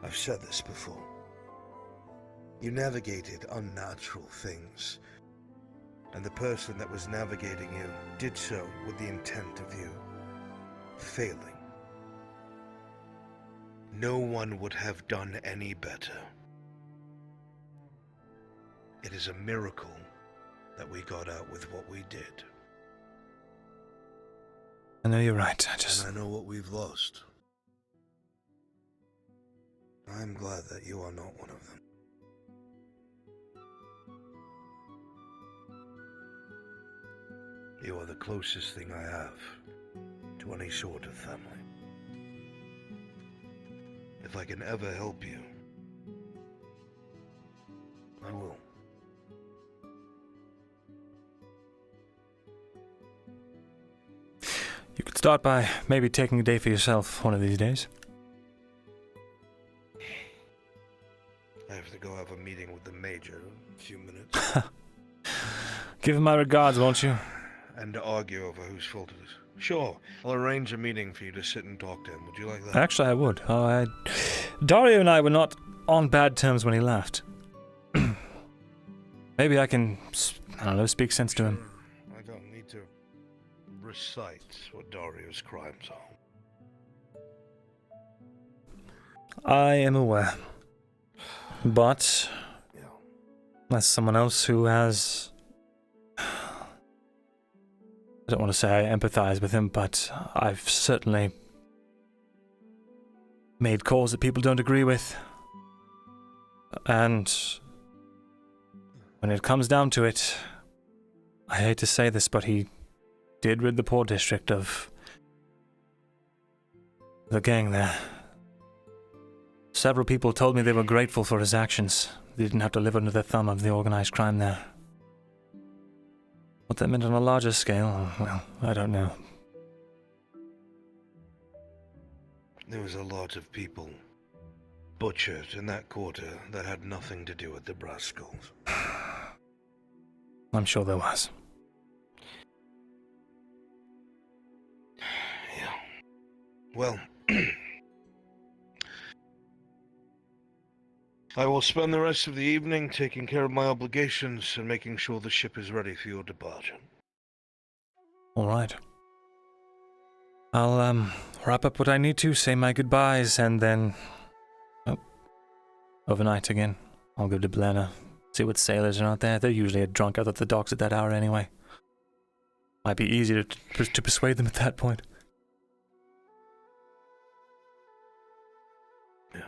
I've said this before. You navigated unnatural things. And the person that was navigating you did so with the intent of you failing. No one would have done any better. It is a miracle that we got out with what we did. I know you're right, And I know what we've lost. I'm glad that you are not one of them. You are the closest thing I have to any sort of family. If I can ever help you, I will. You could start by maybe taking a day for yourself one of these days. I have to go have a meeting with the Major in a few minutes. Give him my regards, won't you? And to argue over whose fault it is. Sure, I'll arrange a meeting for you to sit and talk to him. Would you like that? Actually, I would. Dario and I were not on bad terms when he left. Maybe I can, I don't know, speak sense to him. I don't need to recite what Dario's crimes are. I am aware. But, as someone else who has... I don't want to say I empathize with him, but I've certainly made calls that people don't agree with. And when it comes down to it, I hate to say this, but he did rid the poor district of the gang there. Several people told me they were grateful for his actions. They didn't have to live under the thumb of the organized crime there. What that meant on a larger scale, well, I don't know. There was a lot of people butchered in that quarter that had nothing to do with the brass skulls. I'm sure there was. Yeah. Well, I will spend the rest of the evening taking care of my obligations and making sure the ship is ready for your departure. All right. I'll wrap up what I need to, say my goodbyes, and then overnight again. I'll go to Blenna, see what sailors are out there. They're usually drunk out at the docks at that hour anyway. Might be easier to persuade them at that point. Yeah.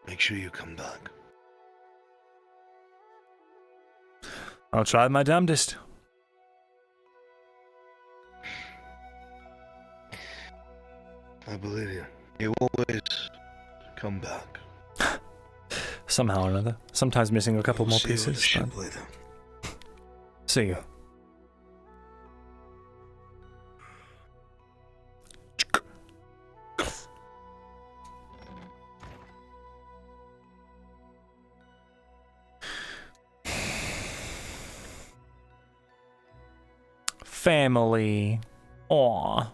Make sure you come back. I'll try my damnedest. I believe you. You always come back. Somehow or another. Sometimes missing a couple more See you at the pieces. ship But... later. See you. Family. Aw.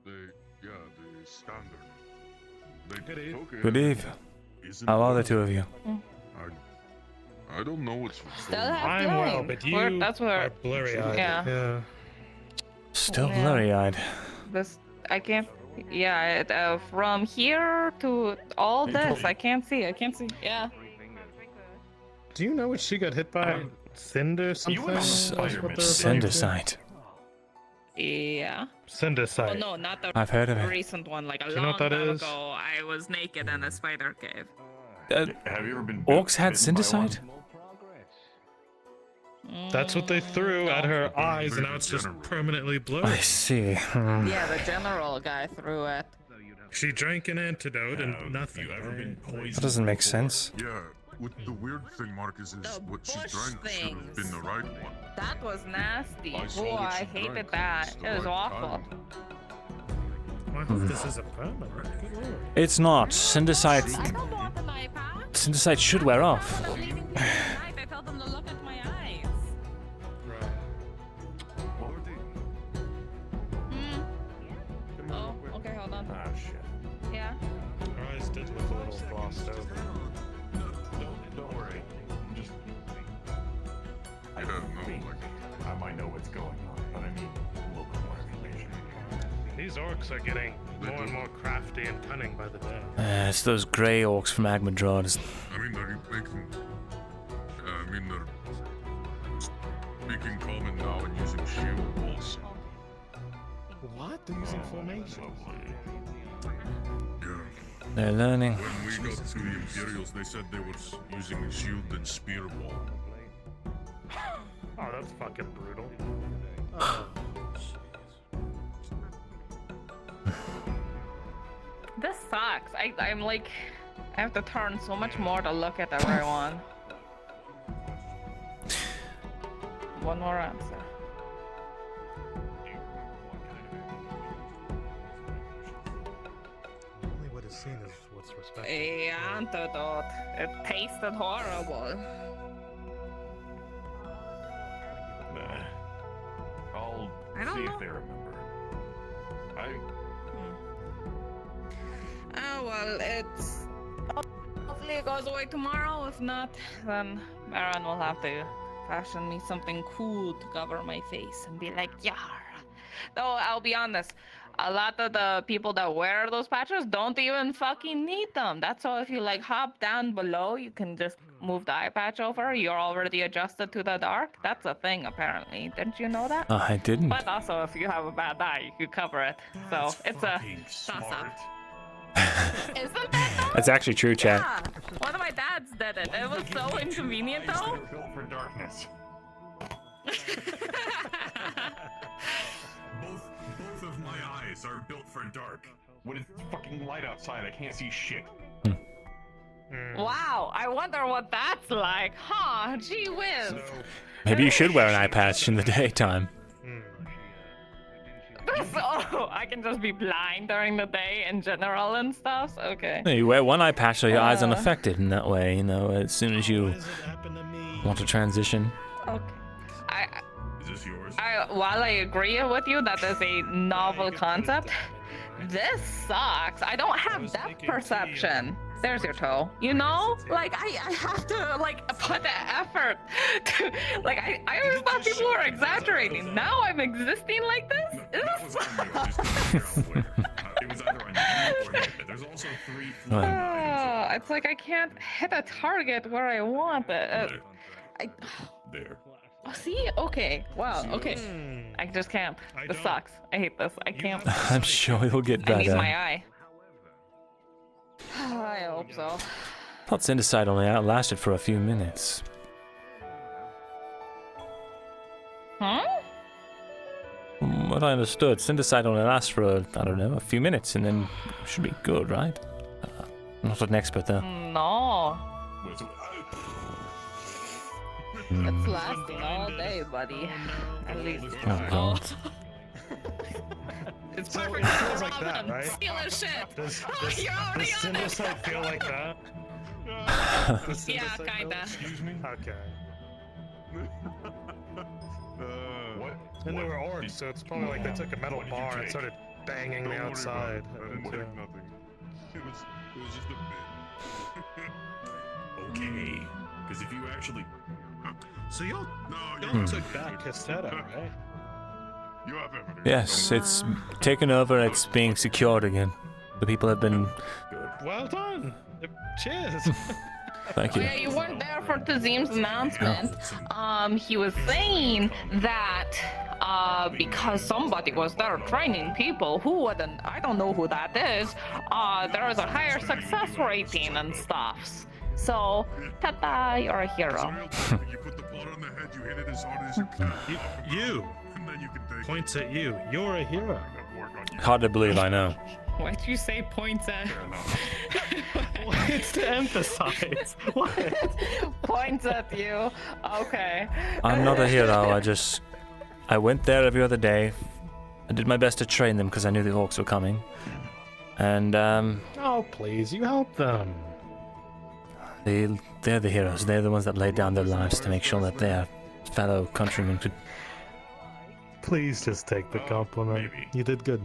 The standard. They took it. Good eve. Isn't How are the it? two of you? I don't know what's Still going have on. I'm well, feeling. but We're- you that's where- are blurry-eyed. Yeah. Still Yeah. blurry-eyed. This I can't. Yeah, from here to all this, I can't see. I can't see. Yeah. Do you know what she got hit by? Cinder something? That's what they're referring to? Cindersite. Yeah. Cindersite. Oh no, not the I've heard of it. recent one. Like a Do you know long what that time is? ago, I was naked in a spider cave. Have you ever been Orcs had bitten by one? Cindersite? That's what they threw at her eyes, and now it's just permanently blurry. I see. Yeah, the general guy threw it. She drank an antidote and nothing. You ever been poisoned? That doesn't make sense. Yeah. With the weird thing, Marcus, is what she drank should have been the right one. That was nasty. I saw Oh, what I she hated drank. that. It's the It was right awful. kind. I hope this is a permanent. Good lord. It's not. Cindersite. I don't want an eye patch. Cindersite should wear off. I'm leaving tonight. I told them to look at my eyes. Oh, okay, hold on. Ah, shit. Yeah. Her eyes did look a little glossed over. Don't worry. Just. I don't know. Like, I might know what's going on, but I need a little bit more information. These orcs are getting more and more crafty and cunning by the day. It's those grey orcs from Agmadrod. I mean, they're making. They're speaking common now and using shield walls. What? They're using formation. Yeah. They're learning. When we got to the Imperials, they said they were using a shield and spear wall. Oh, that's fucking brutal. This sucks. I'm like, I have to turn so much more to look at everyone. One more answer. Only what is seen is what's respected. A antidote. It tasted horrible. don't see know. if they remember. Oh well, it's hopefully it goes away tomorrow. If not, then Baron will have to fashion me something cool to cover my face and be like, "Yar." Though I'll be honest, a lot of the people that wear those patches don't even fucking need them. That's why if you like hop down below, you can just move the eye patch over. You're already adjusted to the dark. That's a thing apparently. Didn't you know that? I didn't. But also, if you have a bad eye, you could cover it. So it's a toss-up. Isn't that though? That's actually true, chat. Yeah. One of my dads did it. It was so inconvenient though. Built for darkness. Both of my eyes are built for dark. When it's fucking light outside, I can't see shit. Wow, I wonder what that's like, huh? Gee whiz. Maybe you should wear an eye patch in the daytime. Oh, I can just be blind during the day in general and stuff. Okay. You wear one eye patch so your eyes unaffected, and that way, you know, as soon as you want to transition. Okay. Is this yours? While I agree with you that is a novel concept, this sucks. I don't have depth perception. There's your toe. You know? Like, I have to, like, put the effort to, like, I always thought people were exaggerating. Now I'm existing like this? This sucks. There's also 3 It's like I can't hit a target where I want it. There. Oh, see? Okay. Wow. Okay. I just can't. This sucks. I hate this. I can't. I'm sure you'll get I need better. my eye. I hope so. Thought Synthesite only outlasted for a few minutes. Huh? From what I understood, Synthesite only lasts for, I don't know, a few minutes, and then it should be good, right? I'm not an expert there. No. It's lasting all day, buddy. At least. Oh, God. It's So perfect it for feels like that, Robin. right? Steal his shit. Does You're already on it. Synthesite feel like that? Yeah, kinda. Excuse me? Okay. What? And they were orcs, so it's probably like they took a metal bar and started banging the outside. I didn't take nothing. It was just a bit. Okay. Because if you actually. So y'all Hmm. took back Cassetta, right? You have evidence. Yes, it's taken over, it's being secured again. The people have been... Well done. Cheers. Thank Oh you. yeah, you weren't there for Tazim's announcement. He was saying that because somebody was there training people who wouldn't, I don't know who that is, there was a higher success rating and stuff. So, ta-da, you're a hero. You put the pot on the head, you hit it as hard as you can. You. And then you can take Points at you. You're a hero. Hard to believe, I know. Why'd you say points at? It's to emphasize. What? Points at you. Okay. I'm not a hero, I went there every other day. I did my best to train them because I knew the orcs were coming. And, Oh, please, you help them. they're the heroes. They're the ones that laid down their lives to make sure that their fellow countrymen could... Please just take the compliment. You did good.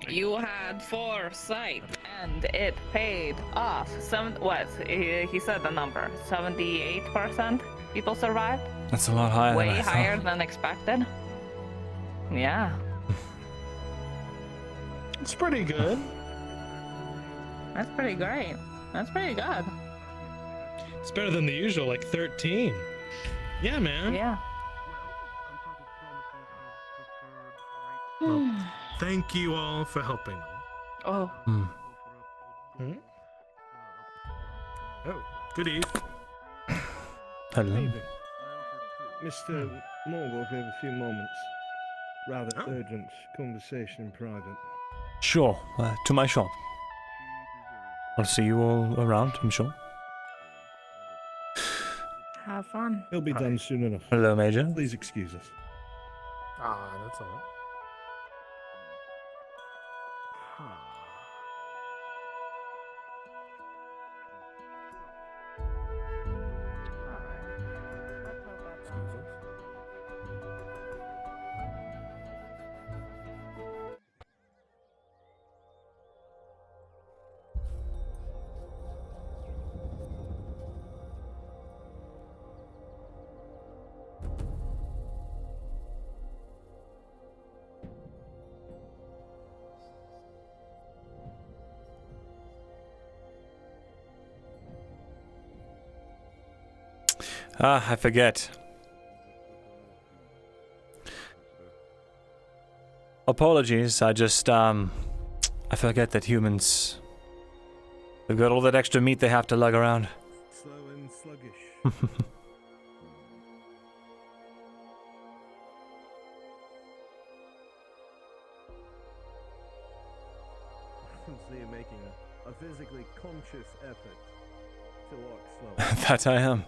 You had foresight, and it paid off. He said the number. 78% people survived. That's a lot higher Way than I higher thought. than expected. Yeah. It's pretty good. That's pretty great. That's pretty good. It's better than the usual, like 13. Yeah, man. Yeah. Well, thank you all for helping. Oh. Hmm? Oh, good eve. Hello. Mr. Morgoth, we have a few moments. Rather urgent conversation in private. Sure, to my shop. I'll see you all around, I'm sure. Have fun. He'll be done soon enough. Hello, Major. Please excuse us. That's alright. I forget. Apologies, I just, I forget that humans... They've got all that extra meat they have to lug around. Slow and sluggish. So you're making a physically conscious effort to walk slow. That I am.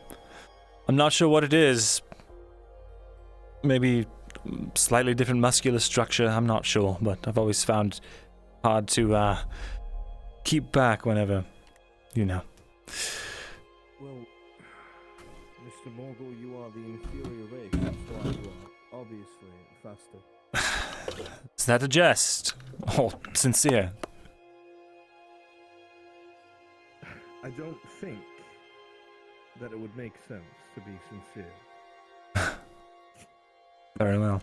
I'm not sure what it is. Maybe slightly different muscular structure, I'm not sure, but I've always found hard to keep back whenever, you know. Well, Mr. Morgul, you are the inferior race, that's why you are obviously faster. Is that a jest? Oh, sincere. I don't think that it would make sense to be sincere. Very well.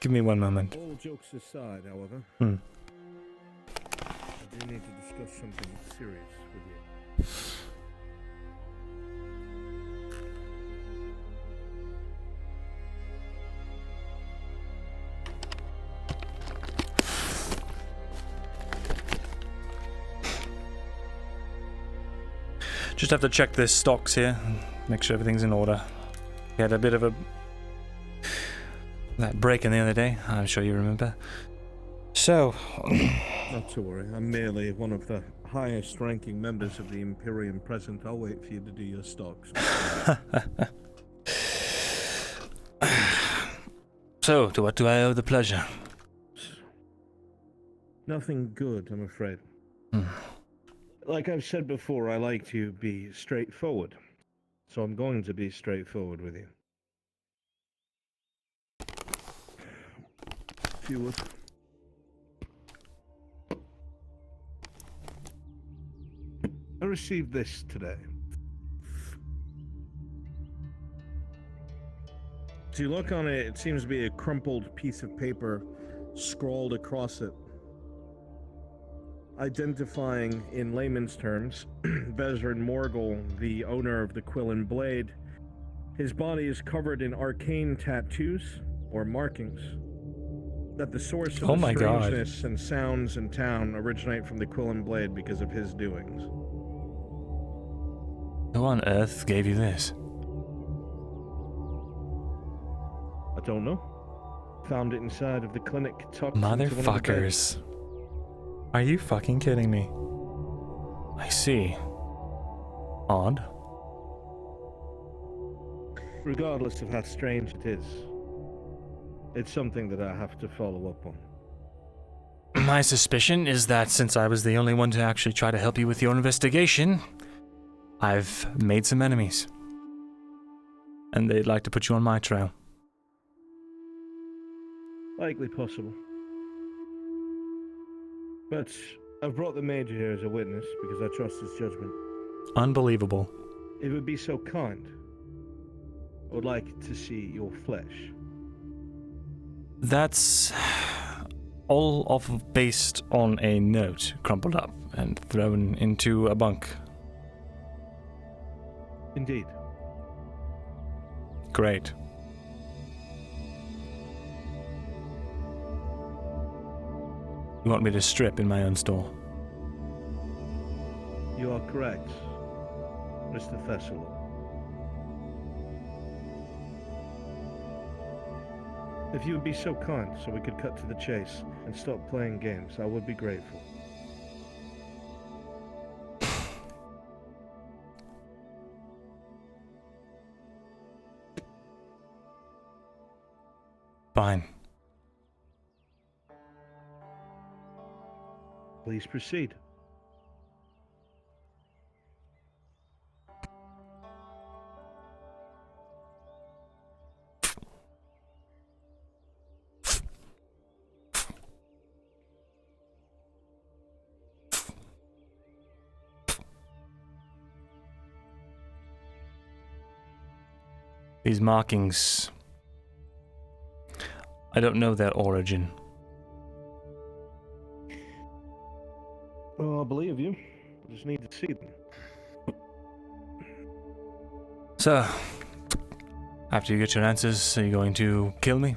Give me one moment. All jokes aside, however, I do need to discuss something serious with you. Just have to check the stocks here, make sure everything's in order. We had a bit of that break-in the other day, I'm sure you remember. So... Not to worry, I'm merely one of the highest ranking members of the Imperium present. I'll wait for you to do your stocks. So, to what do I owe the pleasure? Nothing good, I'm afraid. Like I've said before, I like to be straightforward. So I'm going to be straightforward with you. If you would. I received this today. As you look on it, it seems to be a crumpled piece of paper scrawled across it, identifying, in layman's terms, Vezran Morgul, the owner of the Quill and Blade. His body is covered in arcane tattoos, or markings, that the source of the strangeness and sounds in town originate from the Quill and Blade because of his doings. Who on earth gave you this? I don't know. Found it inside of the clinic tucked into one of the beds. Motherfuckers. Are you fucking kidding me? I see. Odd. Regardless of how strange it is, it's something that I have to follow up on. My suspicion is that since I was the only one to actually try to help you with your investigation, I've made some enemies. And they'd like to put you on my trail. Likely possible. But I've brought the Major here as a witness because I trust his judgment. Unbelievable. If it would be so kind, I would like to see your flesh. That's all based on a note crumpled up and thrown into a bunk. Indeed. Great. You want me to strip in my own store? You are correct, Mr. Thesalor. If you would be so kind so we could cut to the chase and stop playing games, I would be grateful. Fine. Please proceed. These markings, I don't know their origin. Well, I believe you. I just need to see them. So, After you get your answers, are you going to kill me?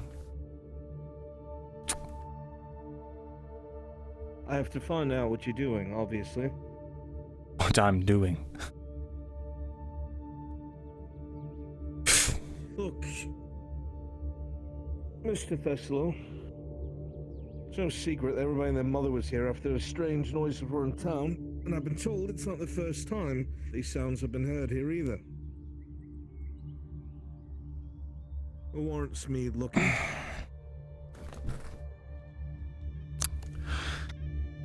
I have to find out what you're doing, obviously. What I'm doing. Look, Mr. Thesalor, it's no secret that everybody and their mother was here after a strange noises were in town, and I've been told it's not the first time these sounds have been heard here either. It warrants me looking.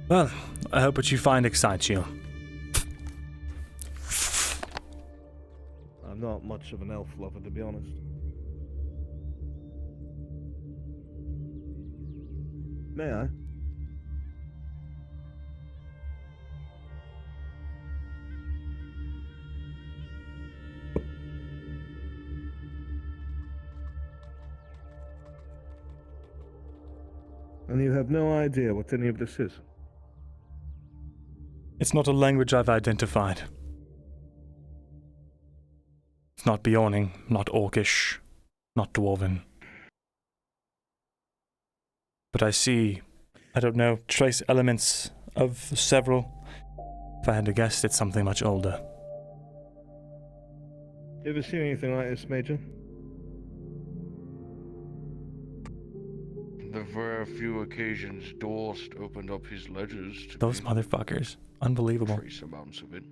Well, I hope what you find excites you. I'm not much of an elf lover, to be honest. May I? And you have no idea what any of this is? It's not a language I've identified. It's not Bjorning, not Orcish, not Dwarven. But I see, I don't know, trace elements of several. If I had to guess, it's something much older. You ever seen anything like this, Major? The very few occasions Dorst opened up his ledgers to Those me, motherfuckers. Unbelievable. trace amounts of it.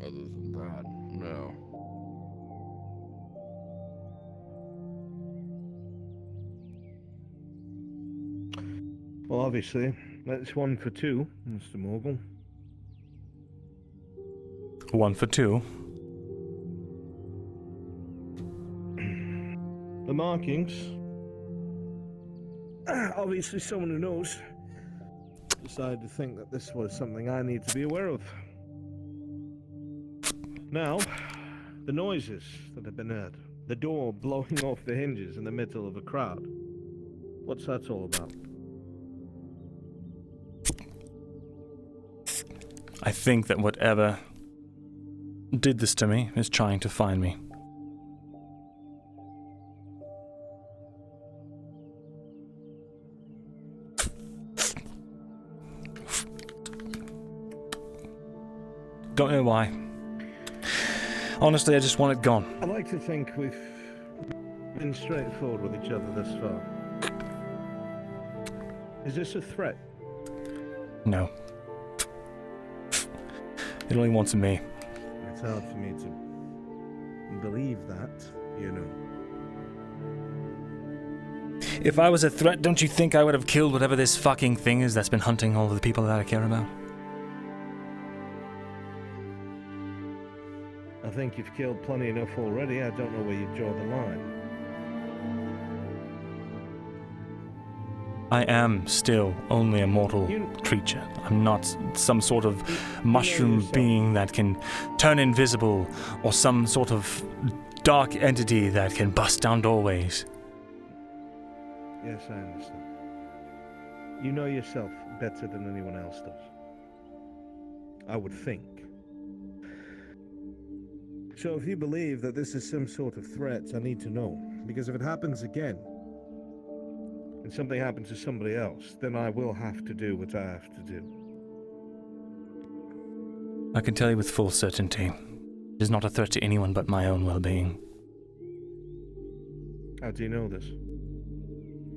Other than that, no. Well, obviously, that's 1 for 2, Mr. Morgul. 1 for 2. The markings. Obviously, someone who knows decided to think that this was something I need to be aware of. Now, the noises that have been heard. The door blowing off the hinges in the middle of a crowd. What's that all about? I think that whatever did this to me is trying to find me. Don't know why. Honestly, I just want it gone. I like to think we've been straightforward with each other this far. Is this a threat? No. It only wants me. It's hard for me to believe that, you know. If I was a threat, don't you think I would have killed whatever this fucking thing is that's been hunting all of the people that I care about? I think you've killed plenty enough already. I don't know where you draw the line. I am still only a mortal creature. I'm not some sort of mushroom being that can turn invisible or some sort of dark entity that can bust down doorways. Yes, I understand. You know yourself better than anyone else does. I would think. So if you believe that this is some sort of threat, I need to know. Because if it happens again, and something happens to somebody else, then I will have to do what I have to do. I can tell you with full certainty, it is not a threat to anyone but my own well-being. How do you know this?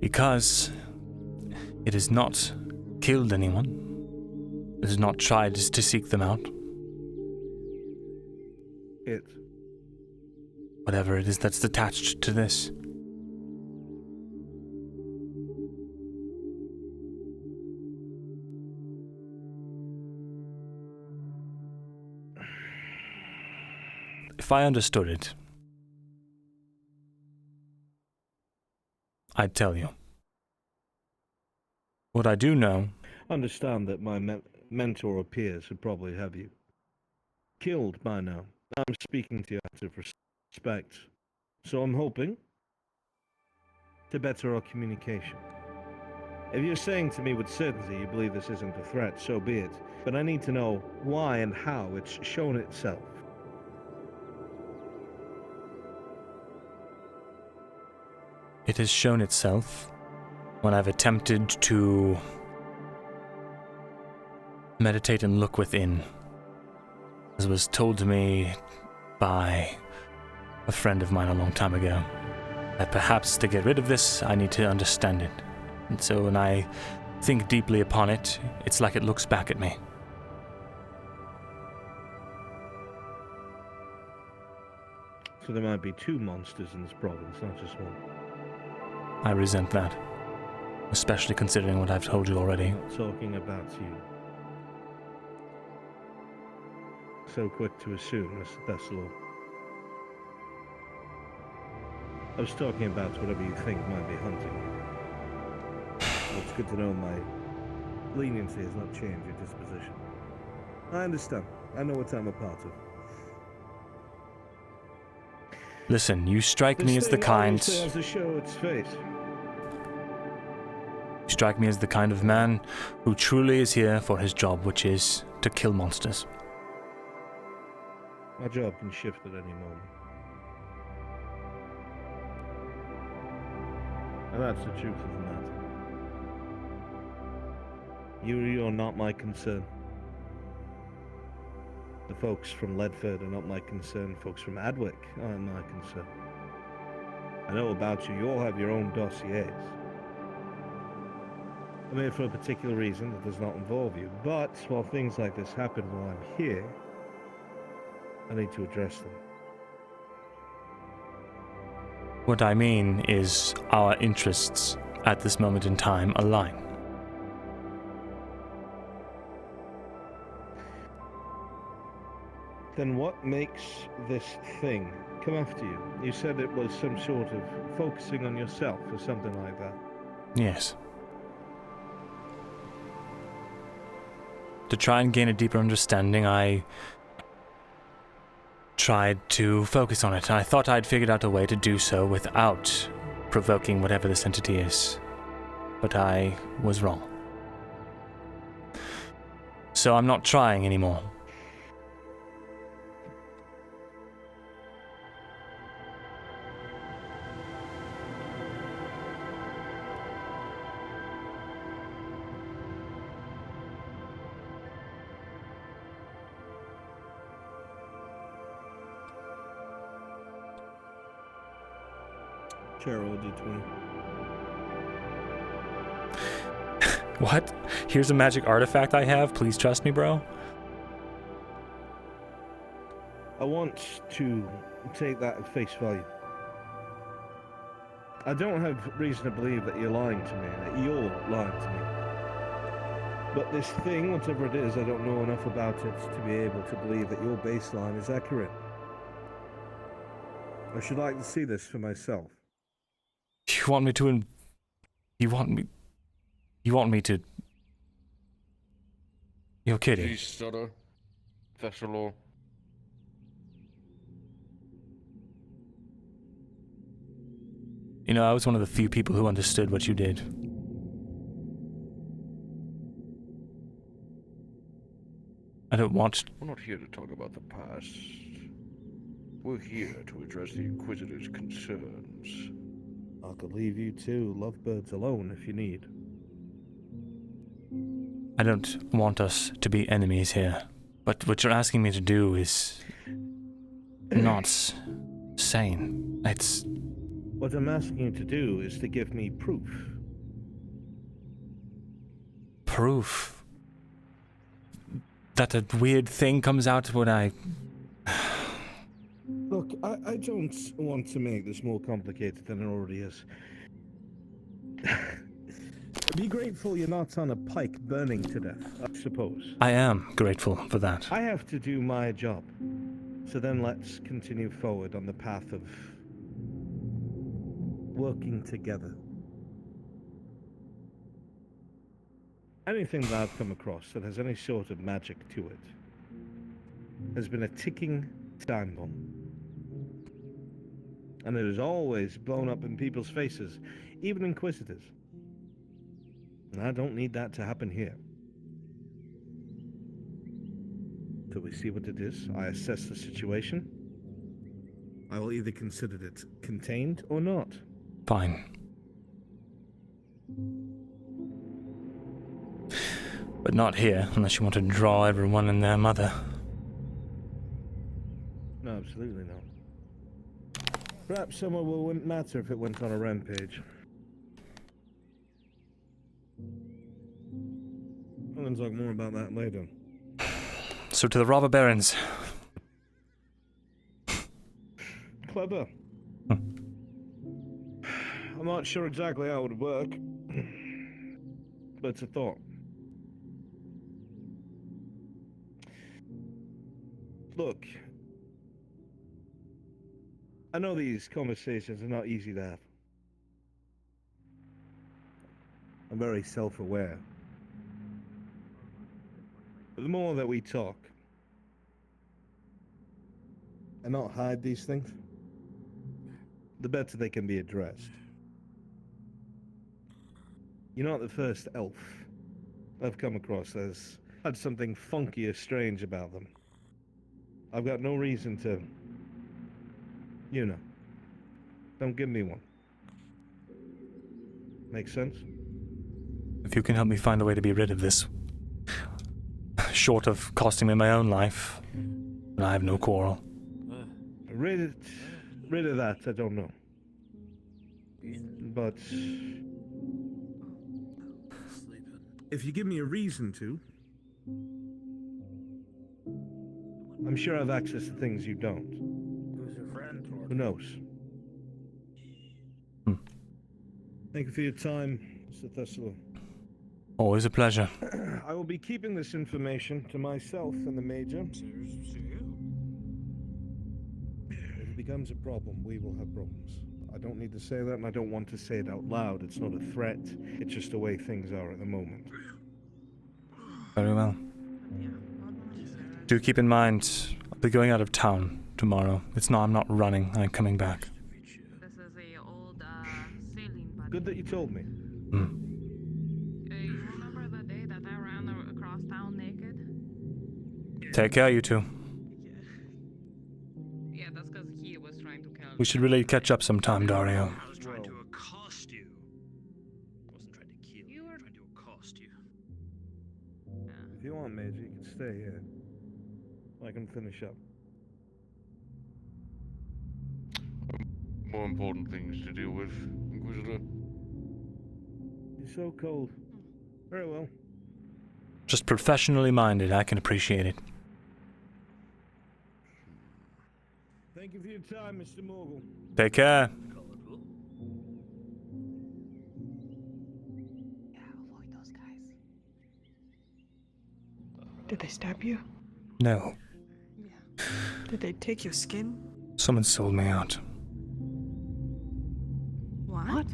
Because it has not killed anyone. It has not tried to seek them out. It. Whatever it is that's attached to this. If I understood it, I'd tell you. What I do know... Understand that my mentor or peers would probably have you killed by now. I'm speaking to you out of respect. So I'm hoping to better our communication. If you're saying to me with certainty you believe this isn't a threat, so be it. But I need to know why and how it's shown itself. it has shown itself when I've attempted to meditate and look within, as was told to me by a friend of mine a long time ago, that perhaps to get rid of this, I need to understand it. And so when I think deeply upon it, it's like it looks back at me. So there might be two monsters in this province, not just one. I resent that, especially considering what I've told you already. I'm not talking about you. So quick to assume, Mr. Thesalor. I was talking about whatever you think might be hunting. Well, it's good to know my leniency has not changed your disposition. I understand. I know what I'm a part of. Listen, you strike me as the kind... Has to show its face. You strike me as the kind of man who truly is here for his job, which is to kill monsters. My job can shift at any moment. And that's the truth of the matter. You're not my concern. The folks from Ledford are not my concern. Folks from Adwick aren't my concern. I know about you. You all have your own dossiers. I'm here for a particular reason that does not involve you. But while things like this happen while I'm here, I need to address them. What I mean is our interests at this moment in time align. Then what makes this thing come after you? You said it was some sort of focusing on yourself or something like that. Yes. To try and gain a deeper understanding, I tried to focus on it. I thought I'd figured out a way to do so without provoking whatever this entity is. But I was wrong. So I'm not trying anymore. Cheryl D20. What? Here's a magic artifact I have. Please trust me, bro. I want to take that at face value. I don't have reason to believe that you're lying to me, that you're lying to me. But this thing, whatever it is, I don't know enough about it to be able to believe that your baseline is accurate. I should like to see this for myself. You want me to You're kidding. Please stutter. Thesalor. You know, I was one of the few people who understood what you did. I don't want... We're not here to talk about the past. We're here to address the Inquisitor's concerns. I could leave you two lovebirds alone if you need. I don't want us to be enemies here, but what you're asking me to do is not sane. It's... What I'm asking you to do is to give me proof. Proof? That a weird thing comes out when I... Look, I don't want to make this more complicated than it already is. Be grateful you're not on a pike burning to death, I suppose. I am grateful for that. I have to do my job. So then let's continue forward on the path of working together. Anything that I've come across that has any sort of magic to it has been a ticking time bomb. And it has always blown up in people's faces, even Inquisitors. And I don't need that to happen here. Till we see what it is, I assess the situation. I will either consider it contained or not. Fine. But not here, unless you want to draw everyone and their mother. No, absolutely not. Perhaps someone wouldn't matter if it went on a rampage. I'm going to talk more about that later. So to the robber barons. Clever. I'm not sure exactly how it would work, but it's a thought. Look, I know these conversations are not easy to have. I'm very self-aware. But the more that we talk and not hide these things, the better they can be addressed. You're not the first elf I've come across that's had something funky or strange about them. I've got no reason to, you know, don't give me one. Make sense? If you can help me find a way to be rid of this, short of costing me my own life, then I have no quarrel. Rid of that, I don't know. But if you give me a reason to, I'm sure I have access to things you don't. Who's your friend? Who knows? Thank you for your time, Mr. Thesalor. Always a pleasure. I will be keeping this information to myself and the Major. If it becomes a problem, we will have problems. I don't need to say that, and I don't want to say it out loud. It's not a threat. It's just the way things are at the moment. Very well. Do keep in mind, I'll be going out of town tomorrow. I'm not running, I'm coming back. This is a old sailing buddy. Good that you told me. You remember the day that I ran across town naked? Take care, you two. Yeah, that's because he was trying to kill We should really catch up sometime, Dario. I was trying to accost you. I wasn't trying to kill you. I was trying to accost you. If you want, Major, you can stay here. I can finish up. More important things to deal with, Inquisitor. You're so cold. Very well. Just professionally minded, I can appreciate it. Thank you for your time, Mr. Morgul. Take care. Did they stab you? No. Did they take your skin? Someone sold me out. What?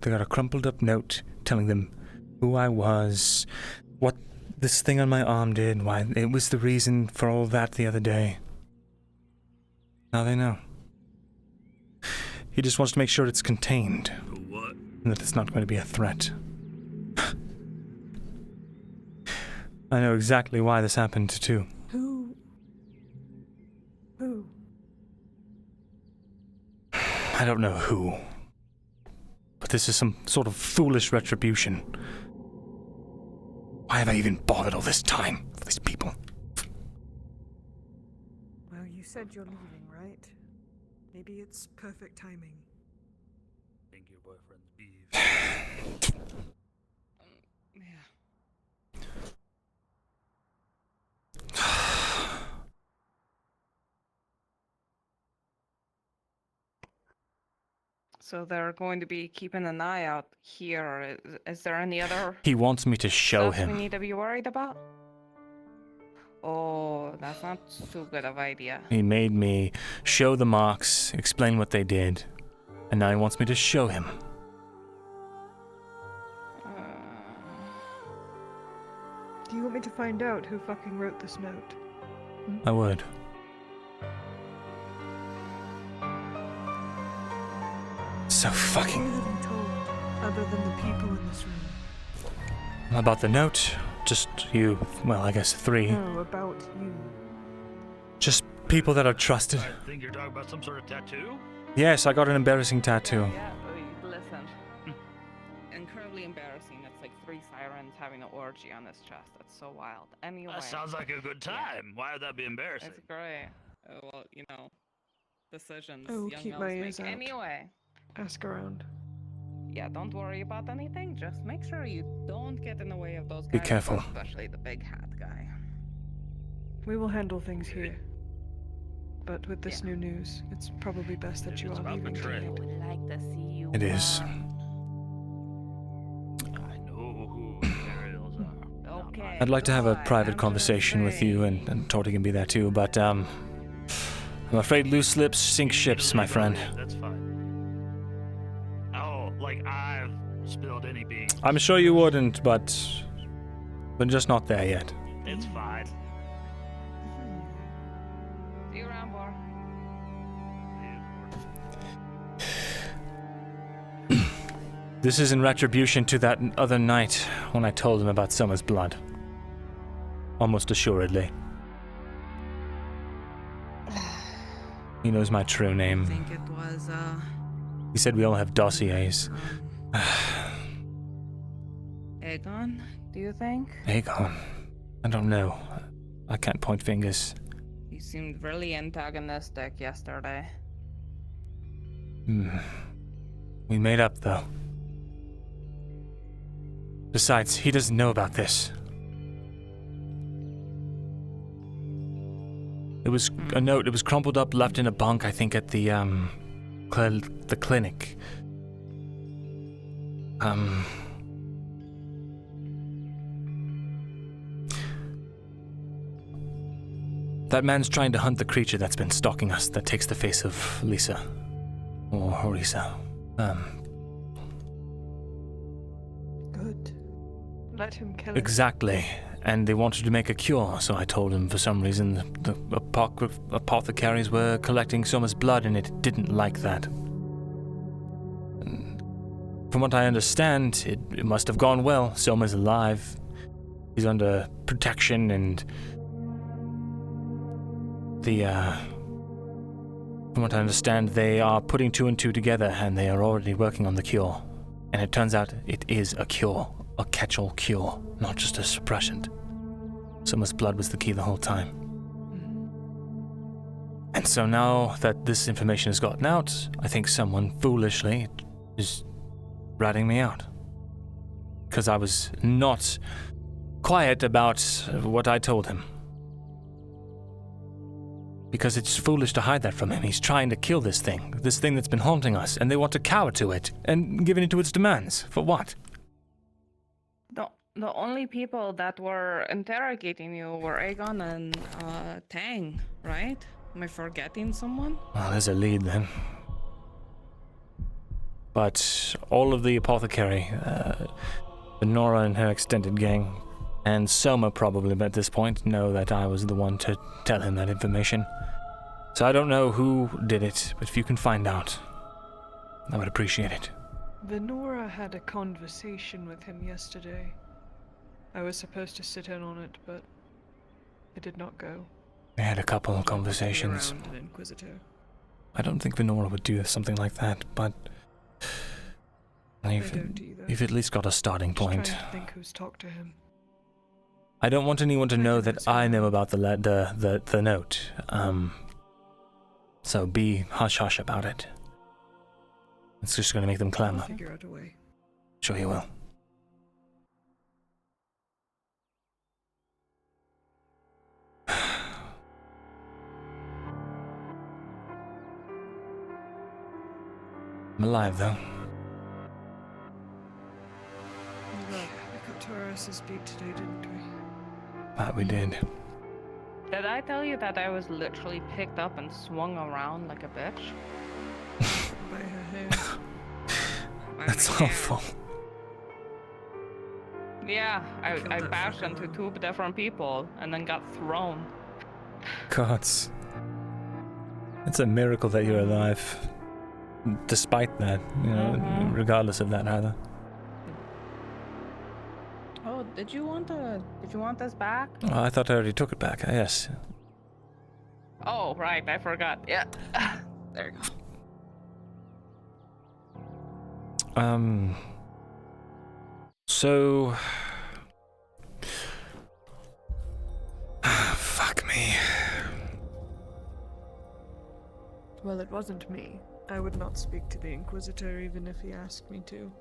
They got a crumpled up note telling them who I was, what this thing on my arm did, why it was the reason for all that the other day. Now they know. He just wants to make sure it's contained. What? And that it's not going to be a threat. I know exactly why this happened, too. Who? I don't know who. But this is some sort of foolish retribution. Why have I even bothered all this time for these people? Well, you said you're leaving, right? Maybe it's perfect timing. I think your boyfriend's beef. So they're going to be keeping an eye out here. Is there any other He wants me to show stuff we him. need to be worried about? Oh, that's not too good of idea. He made me show the marks, explain what they did, and now he wants me to show him. Do you want me to find out who fucking wrote this note? I would. So fucking... Who have you told, other than the people in this room? About the note, just you, well, I guess 3. No, about you. Just people that are trusted. I think you're talking about some sort of tattoo? Yes, I got an embarrassing tattoo. Yeah, listen. really embarrassing. It's like 3 sirens having an orgy on this chest. That's so wild. Anyway. That sounds like a good time. Why would that be embarrassing? It's great. Well, you know, decisions I will young keep my elves ears make. out. Anyway. Ask around. Yeah, don't worry about anything. Just make sure you don't get in the way of those guys. Be careful. Especially the big hat guy. We will handle things here. But with this new news, it's probably best that you are leaving tonight. I would like to see you. It is. I know who the Ariels are. Okay. I'd like to have a private conversation with you, and Torty can be there too, but I'm afraid loose lips sink ships, my friend. That's fine. Oh, like I've spilled any beans. I'm sure you wouldn't, but we're just not there yet. It's fine. See you around, Bar. This is in retribution to that other night when I told him about Summer's blood. Almost assuredly. He knows my true name. I think it was, He said we all have dossiers. Aegon, do you think? Aegon. I don't know. I can't point fingers. You seemed really antagonistic yesterday. We made up, though. Besides, he doesn't know about this. It was a note. It was crumpled up, left in a bunk, I think, at the clinic. That man's trying to hunt the creature that's been stalking us, that takes the face of Lisa. Or Orisa. Good. Let him kill it. Exactly. And they wanted to make a cure, so I told him for some reason the apothecaries were collecting Soma's blood, and it didn't like that. And from what I understand, it must have gone well. Soma's alive. He's under protection, and from what I understand, they are putting 2 and 2 together, and they are already working on the cure. And it turns out it is a cure. A catch-all cure, not just a suppressant. Soma's blood was the key the whole time. And so now that this information has gotten out, I think someone foolishly is ratting me out. Because I was not quiet about what I told him. Because it's foolish to hide that from him. He's trying to kill this thing that's been haunting us, and they want to cower to it and give in to its demands. For what? The only people that were interrogating you were Aegon and Tang, right? Am I forgetting someone? Well, there's a lead then. But all of the apothecary, Nora and her extended gang, and Soma probably at this point know that I was the one to tell him that information. So I don't know who did it, but if you can find out, I would appreciate it. Venora had a conversation with him yesterday. I was supposed to sit in on it, but it did not go. We had a couple of conversations. An Inquisitor. I don't think Venora would do something like that, but you've at least got a starting point. Just trying to think who's talked to him. I don't want anyone to know that I know about the note. So be hush-hush about it. It's just going to make them clamor. Figure out a way. Sure you will. I'm alive, though. We got to our asses beat today, didn't we? That we did. Did I tell you that I was literally picked up and swung around like a bitch? By her hair. That's awful. Yeah, I bashed into 2 different people and then got thrown. Gods. It's a miracle that you're alive. Despite that, regardless of that either. Oh, did you want this back? Oh, I thought I already took it back. Yes. Oh, right, I forgot. Yeah. There you go. So... Fuck me. Well, it wasn't me. I would not speak to the Inquisitor even if he asked me to.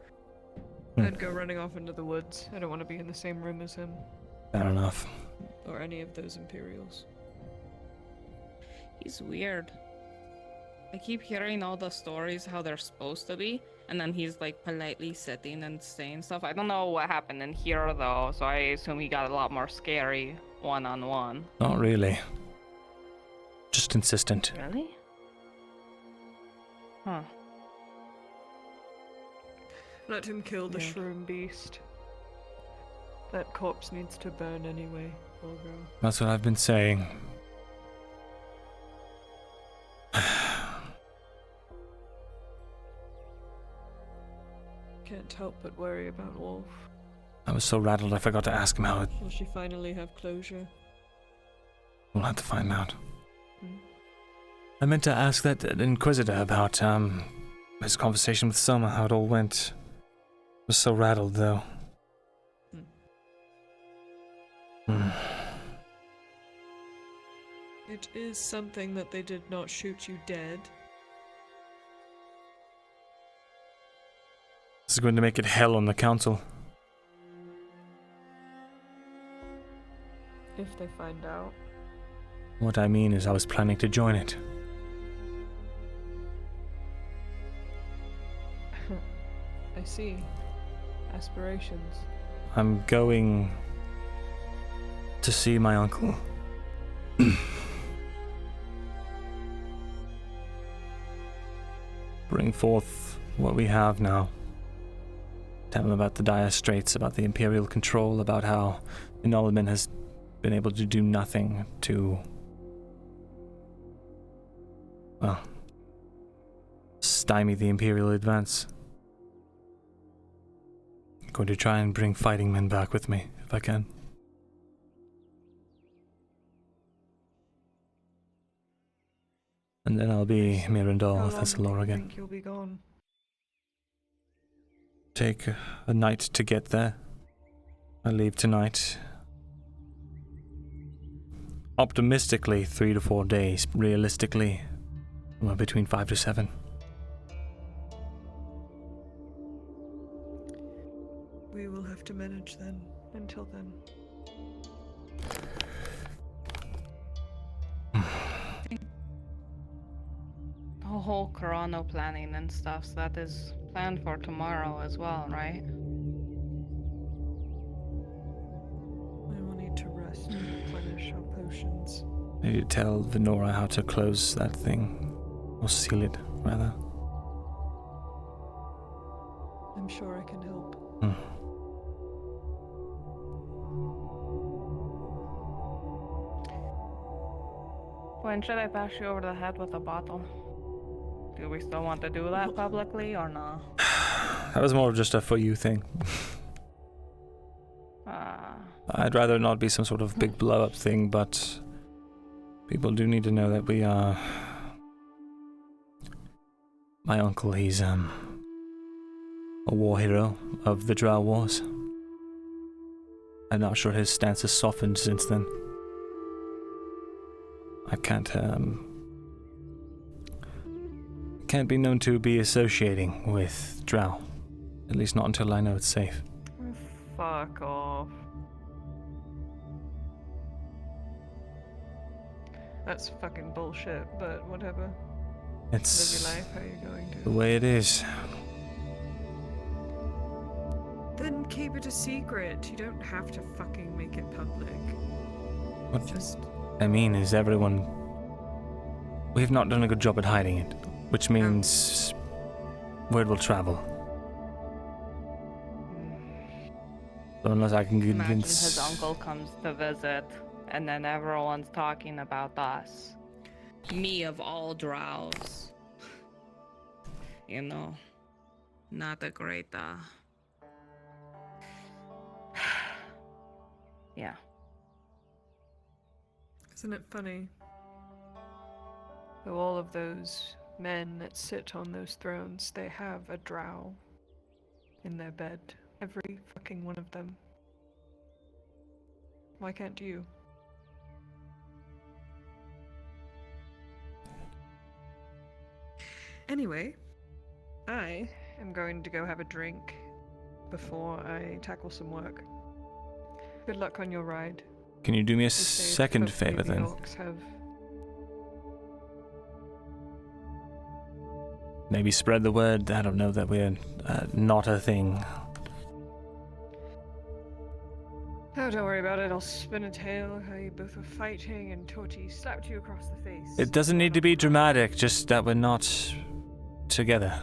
I'd go running off into the woods. I don't want to be in the same room as him. Fair enough. Or any of those Imperials. He's weird. I keep hearing all the stories how they're supposed to be, and then he's like politely sitting and saying stuff. I don't know what happened in here though, so I assume he got a lot more scary one-on-one. Not really. Just insistent. Really? Huh. Let him kill the shroom beast. That corpse needs to burn anyway, Olga. That's what I've been saying. Can't help but worry about Wolf. I was so rattled I forgot to ask him how it... Will she finally have closure? We'll have to find out. I meant to ask that Inquisitor about, his conversation with Soma, how it all went. I was so rattled, though. It is something that they did not shoot you dead. This is going to make it hell on the council. If they find out. What I mean is I was planning to join it. I see. Aspirations. I'm going to see my uncle. Bring forth what we have now. Tell him about the dire straits, about the Imperial control, about how Elven has been able to do nothing to, well, stymie the Imperial advance. I'm going to try and bring fighting men back with me, if I can. And then I'll be Myrindal Thesalor again. I think you'll be gone. Take a night to get there. I leave tonight. Optimistically, 3 to 4 days. Realistically, well, between 5 to 7. We will have to manage then. Until then. The whole chrono planning and stuff, so that is planned for tomorrow as well, right? We will need to rest and replenish our potions. Maybe tell Venora how to close that thing. Or seal it, rather. I'm sure I can help. When should I bash you over the head with a bottle? Do we still want to do that publicly or not? That was more of just a for you thing. I'd rather not be some sort of big blow up thing, but people do need to know that we are... My uncle, he's a war hero of the Drow Wars. I'm not sure his stance has softened since then. I can't be known to be associating with Drow. At least not until I know it's safe. Fuck off. That's fucking bullshit, but whatever. It's Live your life how you're going to. the way it is. Then keep it a secret. You don't have to fucking make it public. What Just... I mean is everyone... We have not done a good job at hiding it, which means word will travel. So unless I can Imagine convince... his uncle comes to visit, and then everyone's talking about us. Me of all drows. You know, not a great, yeah. Isn't it funny? Though all of those men that sit on those thrones, they have a drow in their bed Every fucking one of them. Why can't you? Anyway, I am going to go have a drink before I tackle some work. Good luck on your ride. Can you do me a Be safe. second Hopefully favor the then? orcs have... Maybe spread the word, I don't know, that we're not a thing. Oh, don't worry about it. I'll spin a tale how you both were fighting and Torty slapped you across the face. It doesn't need to be dramatic, just that we're not together.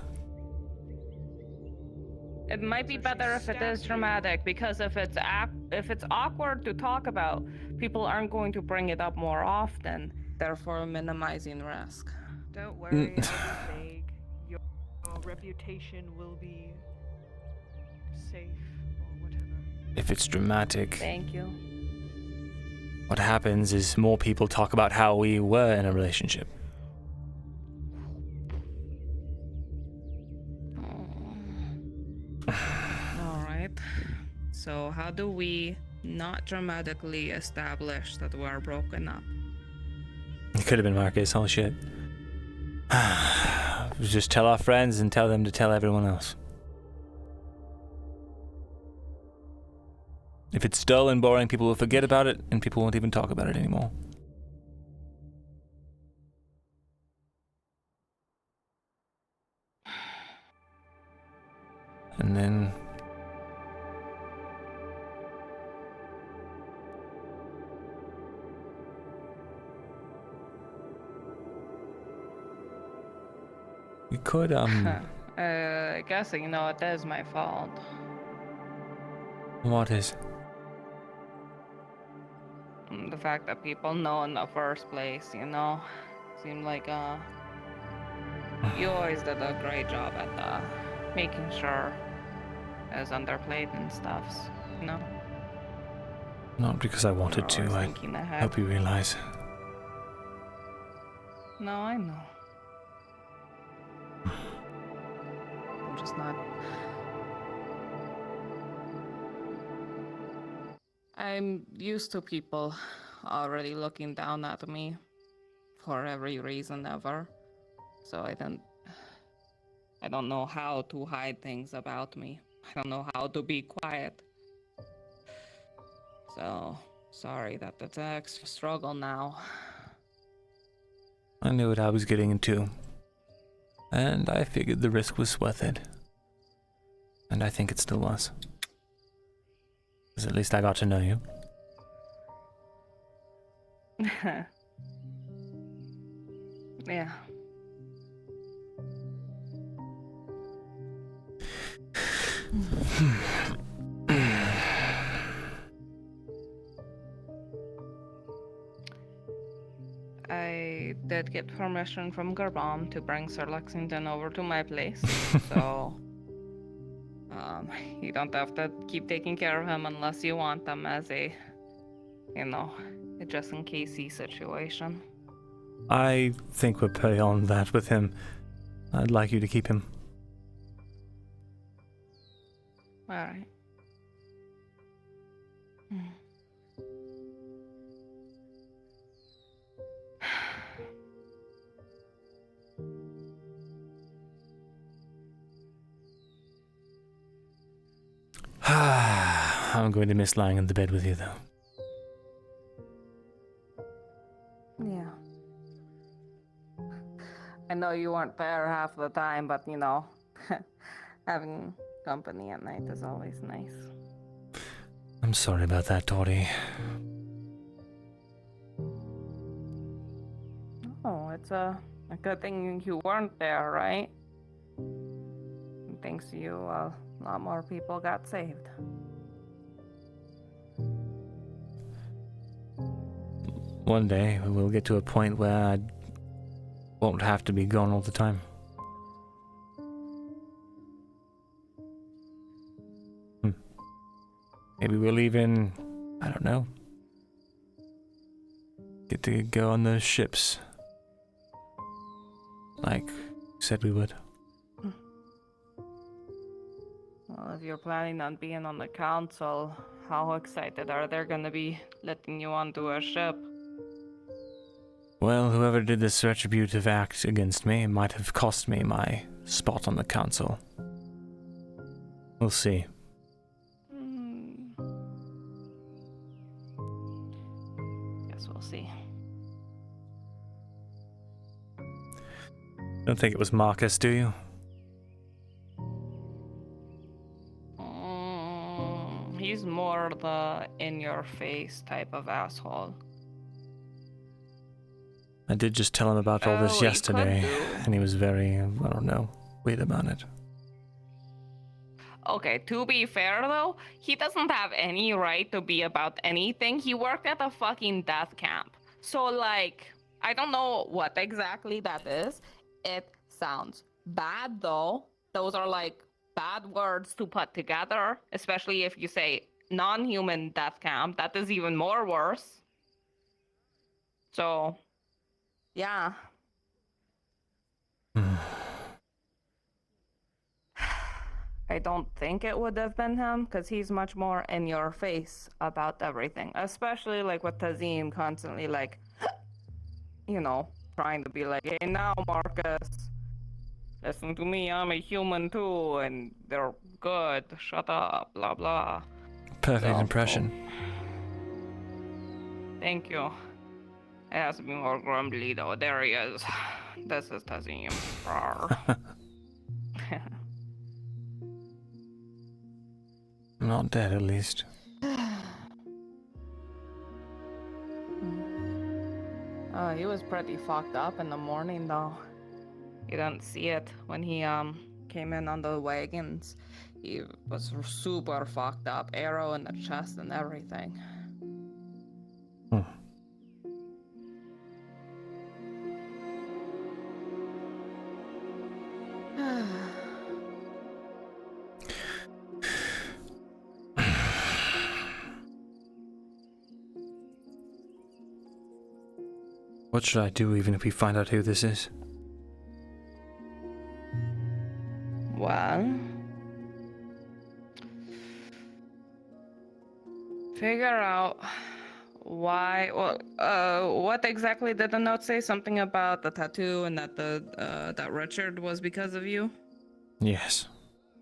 It might be better if it is dramatic, because if it's awkward to talk about, people aren't going to bring it up more often, therefore minimizing risk. Don't worry, I'll be vague. Your reputation will be safe or whatever. If it's dramatic, Thank you. what happens is more people talk about how we were in a relationship. Alright. So how do we not dramatically establish that we're broken up? It could have been Marcus, holy shit. Just tell our friends and tell them to tell everyone else. If it's dull and boring, people will forget about it, and people won't even talk about it anymore. And then... we could, I guess, you know, it is my fault. What is? The fact that people know in the first place, you know? Seemed like, you always did a great job at, making sure it was underplayed and stuff, you know? Not because I wanted to, I thinking ahead. hope you realize. No, I know. I'm just not... I'm used to people already looking down at me for every reason ever. So I don't know how to hide things about me. I don't know how to be quiet. So, sorry that it's an extra struggle now. I knew what I was getting into. And I figured the risk was worth it. And I think it still was. Because at least I got to know you. Yeah. I did get permission from Garbom to bring Sir Lexington over to my place, so you don't have to keep taking care of him unless you want them as a, you know, a just in casey situation. I think we're beyond that with him. I'd like you to keep him. Alright. I'm going to miss lying in the bed with you, though. Yeah. I know you weren't there half the time, but you know, having company at night is always nice. I'm sorry about that, Tori. Oh, it's a good thing you weren't there, right? And thanks to you, a lot more people got saved. One day, we'll get to a point where I won't have to be gone all the time. Maybe we'll even, I don't know, get to go on those ships. Like you said we would. Well, if you're planning on being on the council, how excited are they gonna be letting you onto a ship? Well, whoever did this retributive act against me might have cost me my spot on the council. We'll see. Guess we'll see. Don't think it was Marcus, do you? He's more the in-your-face type of asshole. I did just tell him about all this yesterday, and he was very, I don't know, weird about it. Okay, to be fair though, he doesn't have any right to be about anything. He worked at a fucking death camp. So like, I don't know what exactly that is. It sounds bad though. Those are like bad words to put together, especially if you say non-human death camp. That is even more worse. So, yeah. I don't think it would have been him, because he's much more in your face about everything. Especially like with Tazim constantly like, you know, trying to be like, hey now Marcus, listen to me, I'm a human too, and they're good, shut up, blah blah. Perfect impression. Thank you. It has to be more grumbly though. There he is. This is Tazim. I'm not dead, at least. Oh, he was pretty fucked up in the morning though. You didn't see it when he came in on the wagons. He was super fucked up, arrow in the chest and everything. What should I do even if we find out who this is? Well, figure out why. Well, what exactly did the note say? Something about the tattoo and that that Richard was because of you. Yes.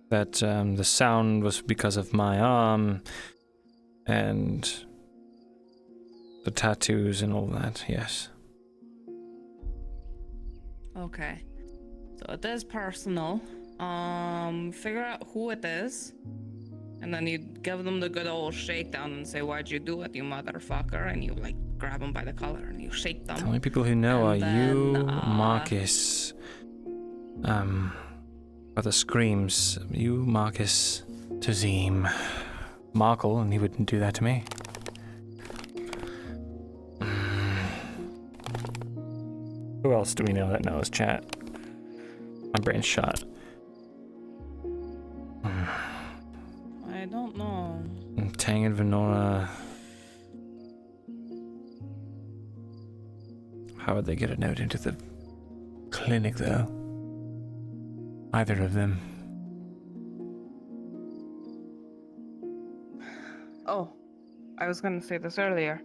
That the sound was because of my arm, and the tattoos and all that, yes. Okay. So it is personal. Figure out who it is. And then you give them the good old shakedown and say, why'd you do it, you motherfucker? And you like grab them by the collar and you shake them. The only people who know are you, Marcus, or the screams. You, Marcus, Tazim, Markle, and he wouldn't do that to me. Who else do we know that knows, chat? My brain's shot. I don't know. Tang and Venora. How would they get a note into the clinic, though? Either of them. Oh, I was gonna say this earlier.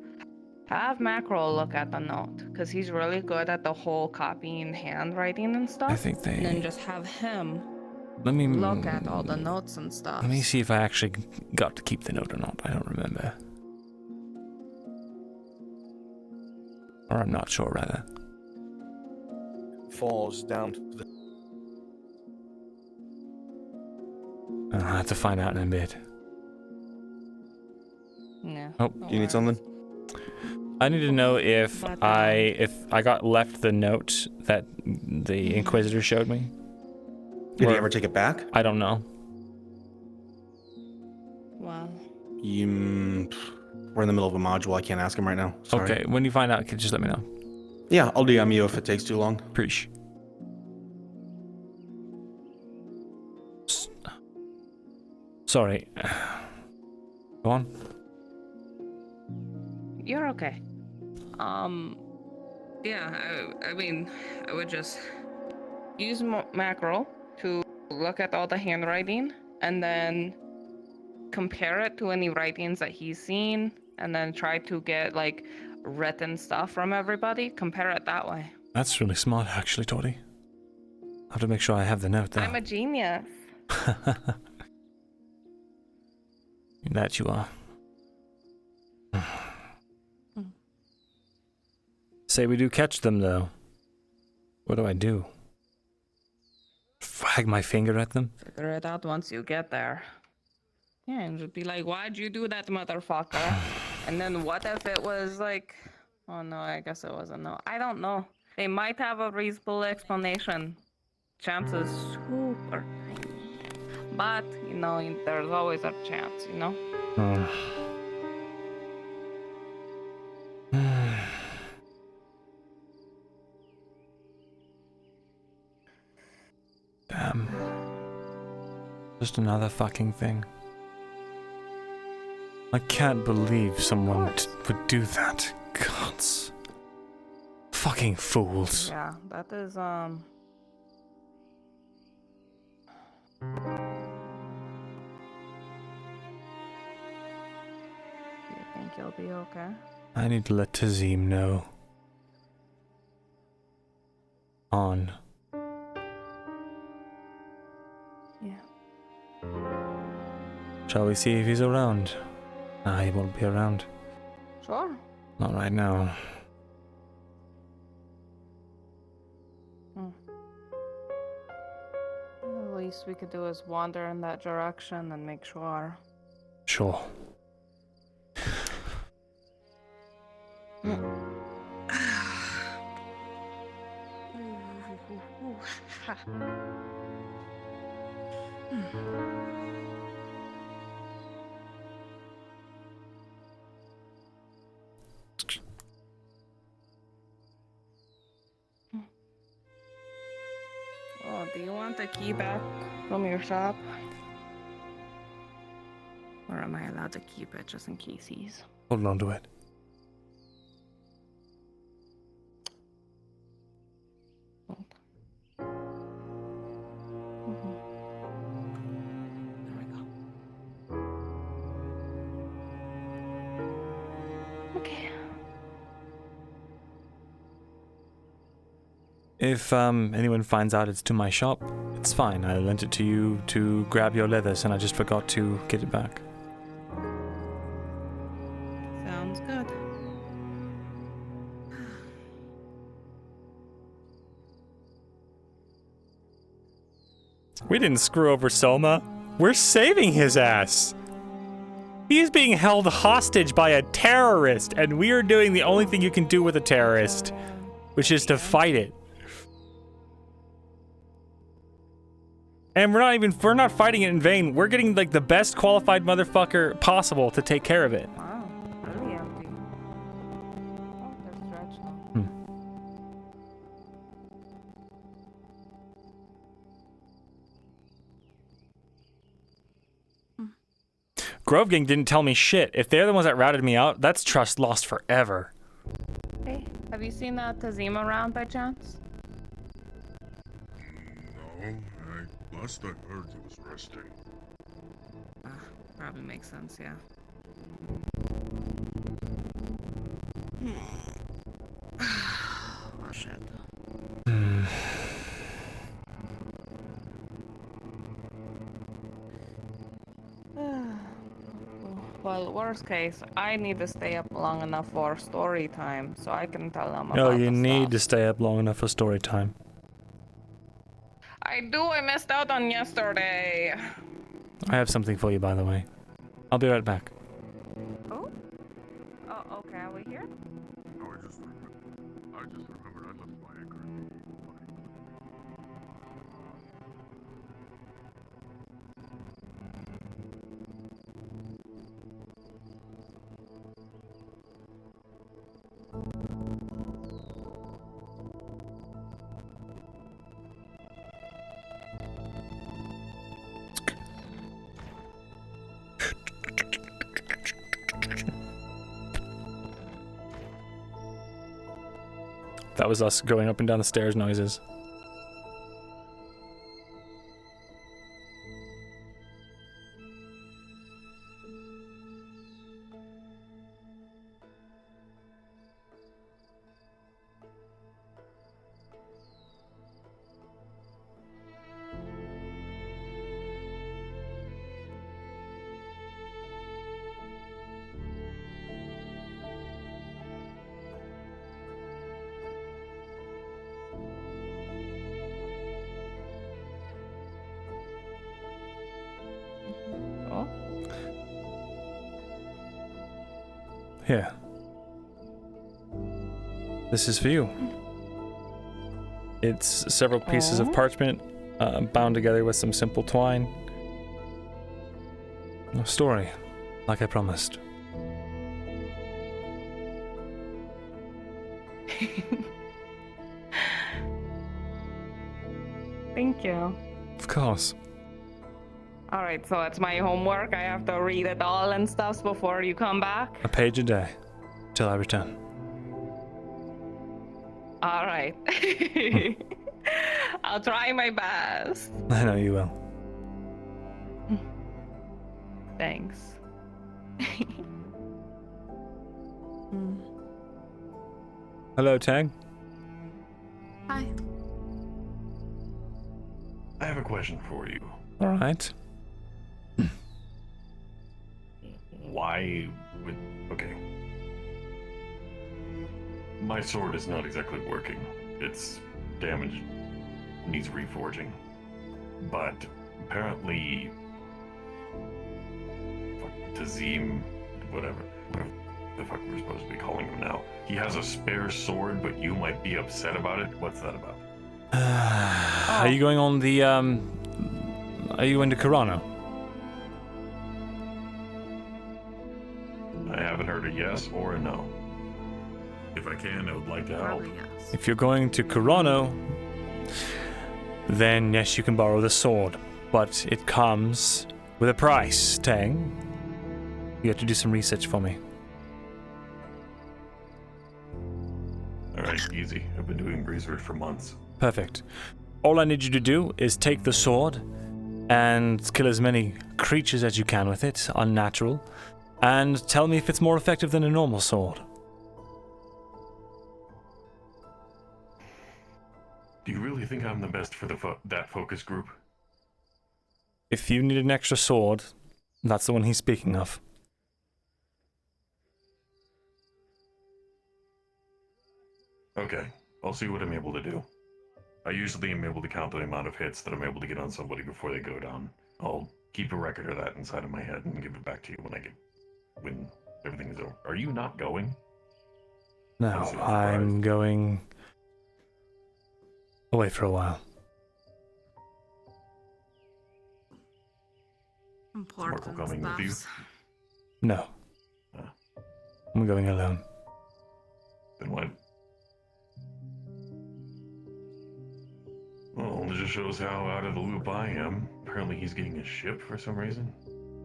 Have Macro look at the note, because he's really good at the whole copying handwriting and stuff. I think they... And then just have him Let me look at all the notes and stuff. Let me see if I actually got to keep the note or not. I don't remember. Or I'm not sure, rather. Falls down to the... I'll have to find out in a bit. Yeah. Oh, do you need something? I need to know if I got left the note that the Inquisitor showed me. Did he ever take it back? I don't know. Wow. We're in the middle of a module. I can't ask him right now. Sorry. Okay, when you find out, just let me know. Yeah, I'll DM you if it takes too long. Preach. Sorry. Go on. You're okay. Yeah, I mean, I would just use Macro to look at all the handwriting and then compare it to any writings that he's seen, and then try to get like written stuff from everybody. Compare it that way. That's really smart, actually, Tori. I have to make sure I have the note there. I'm a genius. That you are. Say we do catch them, though. What do I do? Wag my finger at them? Figure it out once you get there. Yeah, and just be like, why'd you do that, motherfucker? And then what if it was like, oh no, I guess it wasn't. No, I don't know. They might have a reasonable explanation. Chances super tiny. But, you know, there's always a chance, you know? Damn. Just another fucking thing. I can't believe someone would do that. Gods. Fucking fools. Yeah, that is, Do you think you'll be okay? I need to let Tazim know. On. Yeah. Shall we see if he's around? Nah, he won't be around. Sure. Not right now. The least we could do is wander in that direction and make sure. Sure. Oh, do you want the key back from your shop? Or am I allowed to keep it just in case he's... Hold on to it. If anyone finds out it's to my shop, it's fine. I lent it to you to grab your leathers and I just forgot to get it back. Sounds good. We didn't screw over Soma. We're saving his ass. He's being held hostage by a terrorist, and we are doing the only thing you can do with a terrorist, which is to fight it. And we're not fighting it in vain. We're getting like the best qualified motherfucker possible to take care of it. Wow, really empty. Oh, there's Dredge now. Grove Gang didn't tell me shit. If they're the ones that routed me out, that's trust lost forever. Hey, have you seen that Tazim around by chance? No, last I heard he was resting. Probably makes sense, yeah. Oh, shit. Well, worst case, I need to stay up long enough for story time so I can tell them about No, you the need stuff. to stay up long enough for story time. I do. I missed out on yesterday. I have something for you, by the way. I'll be right back. Oh? Oh, okay. Are we here? No, I just remembered I left my anchor. That was us going up and down the stairs noises. Here. This is for you. It's several pieces of parchment bound together with some simple twine. A story, like I promised. Thank you. Of course. Alright, so it's my homework. I have to read it all and stuff before you come back. A page a day, till I return. Alright. I'll try my best. I know you will. Thanks. Hello, Tang. Hi. I have a question for you. All right. Why would... Okay. My sword is not exactly working. It's damaged, needs reforging. But apparently... Tazim, whatever the fuck we're supposed to be calling him now. He has a spare sword, but you might be upset about it. What's that about? Are you going on the, Are you into Corano? I haven't heard a yes or a no. If I can, I would like to help. If you're going to Corano, then yes, you can borrow the sword. But it comes with a price, Tang. You have to do some research for me. Alright, easy. I've been doing research for months. Perfect. All I need you to do is take the sword and kill as many creatures as you can with it, unnatural, and tell me if it's more effective than a normal sword. Do you really think I'm the best for that focus group? If you need an extra sword, that's the one he's speaking of. Okay, I'll see what I'm able to do. I usually am able to count the amount of hits that I'm able to get on somebody before they go down. I'll keep a record of that inside of my head and give it back to you when everything is over. Are you not going? No, I'm going away for a while. Important coming with you? stuff. No. I'm going alone. Then what? Well, it just shows how out of the loop I am. Apparently he's getting a ship for some reason.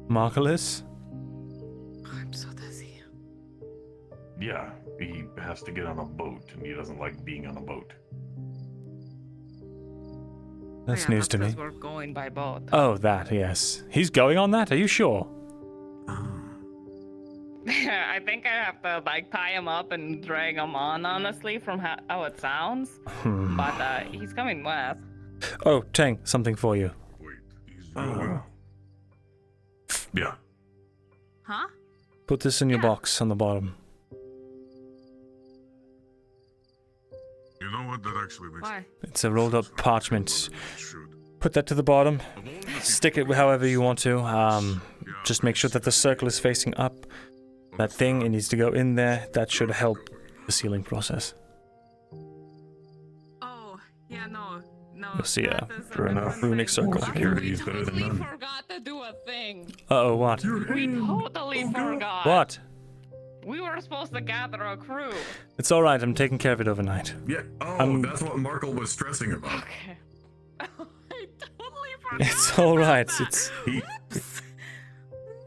Marcellus? I'm so dizzy. Yeah, he has to get on a boat, and he doesn't like being on a boat. That's news to me. We're going by boat. Oh, that, yes. He's going on that? Are you sure? I think I have to tie him up and drag him on, honestly, from how it sounds. But he's coming with. Oh, Tang, something for you. Yeah. Huh? Put this in your box on the bottom. You know what? That actually makes Why? It's a rolled up parchment. Put that to the bottom. Stick it however you want to. Just make sure that the circle is facing up. That thing, it needs to go in there. That should help the sealing process. Oh, yeah, no. You'll see a runic circle. Security is better than We none. forgot to do a thing. Uh-oh, what? We totally forgot. What? We were supposed to gather a crew. It's alright, I'm taking care of it overnight. Yeah, that's what Markle was stressing about. Okay. It's alright, it's...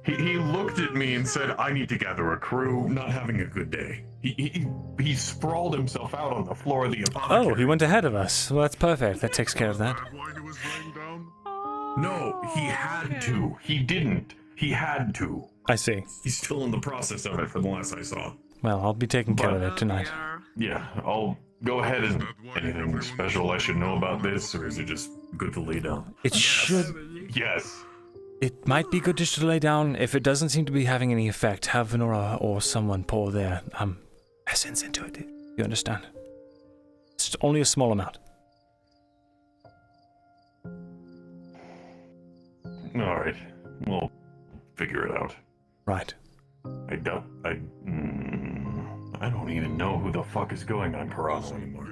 He looked at me and said, I need to gather a crew, not having a good day. He sprawled himself out on the floor of the apothecary. Oh, he went ahead of us. Well, that's perfect. That takes care of that. No, he had to. He didn't. He had to. I see. He's still in the process of it from the last I saw. Well, I'll be taking care of it tonight. Yeah, I'll go ahead. Is anything special I should know about this, or is it just good to lay down? It should... Yes. It might be good just to lay down. If it doesn't seem to be having any effect, have Venora or someone pour their essence into it. You understand? It's only a small amount. All right. We'll figure it out. Right. I don't even know who the fuck is going on Corral anymore.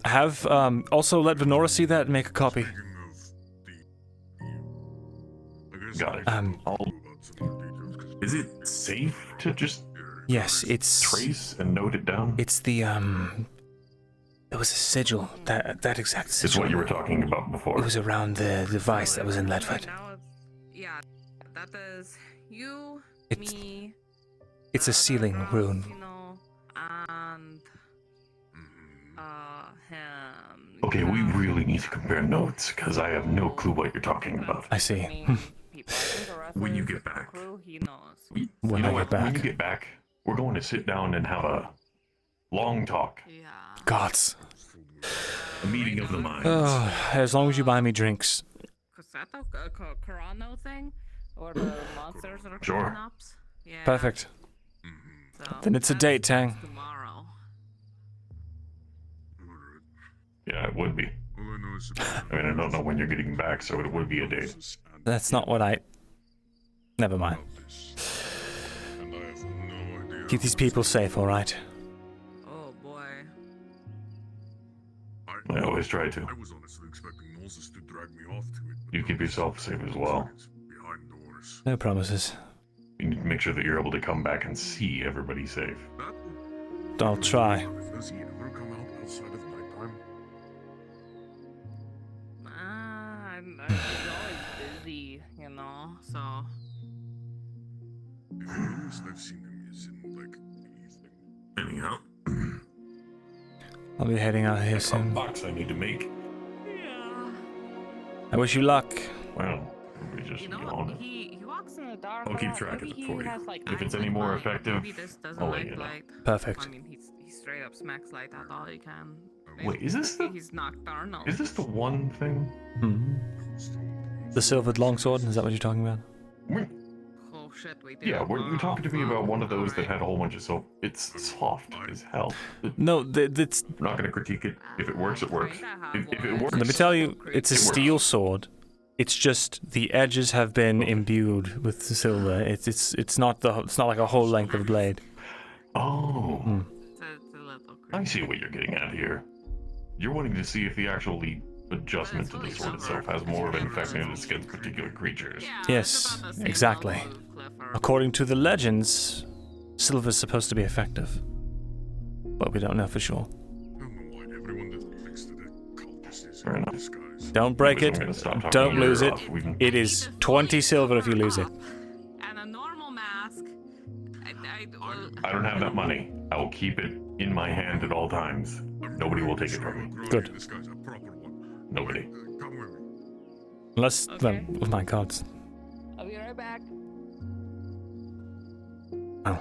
Have also let Venora see that and make a copy. Got it. Is it safe to just yes, it's trace and note it down? It's the there was a sigil, that exact sigil. It's what you were talking about before. It was around the device that was in Ledford. Yeah, that is you, me. It's a sealing rune. And him. Okay, we really need to compare notes, because I have no clue what you're talking about. I see. When you get back. When I get back. When you get back, we're going to sit down and have a long talk. Gods. A meeting of the minds. Oh, as long as you buy me drinks. Is that the Corano thing? Or the monsters that are Sure. coming up? Yeah. Perfect. So Then it's a date, Tang. tomorrow. Yeah, it would be. I mean, I don't know when you're getting back, so it would be a date. That's not what I... Never mind. Keep these people safe, alright? Oh boy. I always try to. I was honestly expecting Moses to drag me off to it. You keep yourself safe as well. Behind doors. No promises. You need to make sure that you're able to come back and see everybody safe. I'll try. Does he ever come out outside of nighttime? I'm always busy, you know, so. The earliest I've seen him is in, like, the evening. Anyhow. I'll be heading out here soon. Box I need to make. Yeah. I wish you luck. Well, we just You know, get on it. he walks in the dark. I'll keep track of it for you. If it's any more effective, I'll let you know. Perfect. I mean, he straight up smacks light at all he can. Wait, is this the... He's nocturnal. Is this the one thing? Hmm. The silvered longsword, is that what you're talking about? Oh shit, we did. Yeah, weren't you talking to me about one of those that had a whole bunch of soap? It's soft as hell. No, that's... I'm not gonna critique it. If it works, it works. If it works... Let me tell you, it's a it works. steel sword. It's just the edges have been imbued with silver. It's not like a whole length of blade. Oh. Hmm. I see what you're getting at here. You're wanting to see if the actual adjustment to the sword itself has more of an effectiveness against particular creatures. Yes, exactly. According to the legends, silver is supposed to be effective. But we don't know for sure. Fair enough. Don't break it. Don't lose it. It is 20 silver if you lose it. And a normal mask. I don't have that money. I will keep it in my hand at all times. Nobody will take it from me. Good. Nobody. Unless, well, oh my god. I'll be right back. Oh.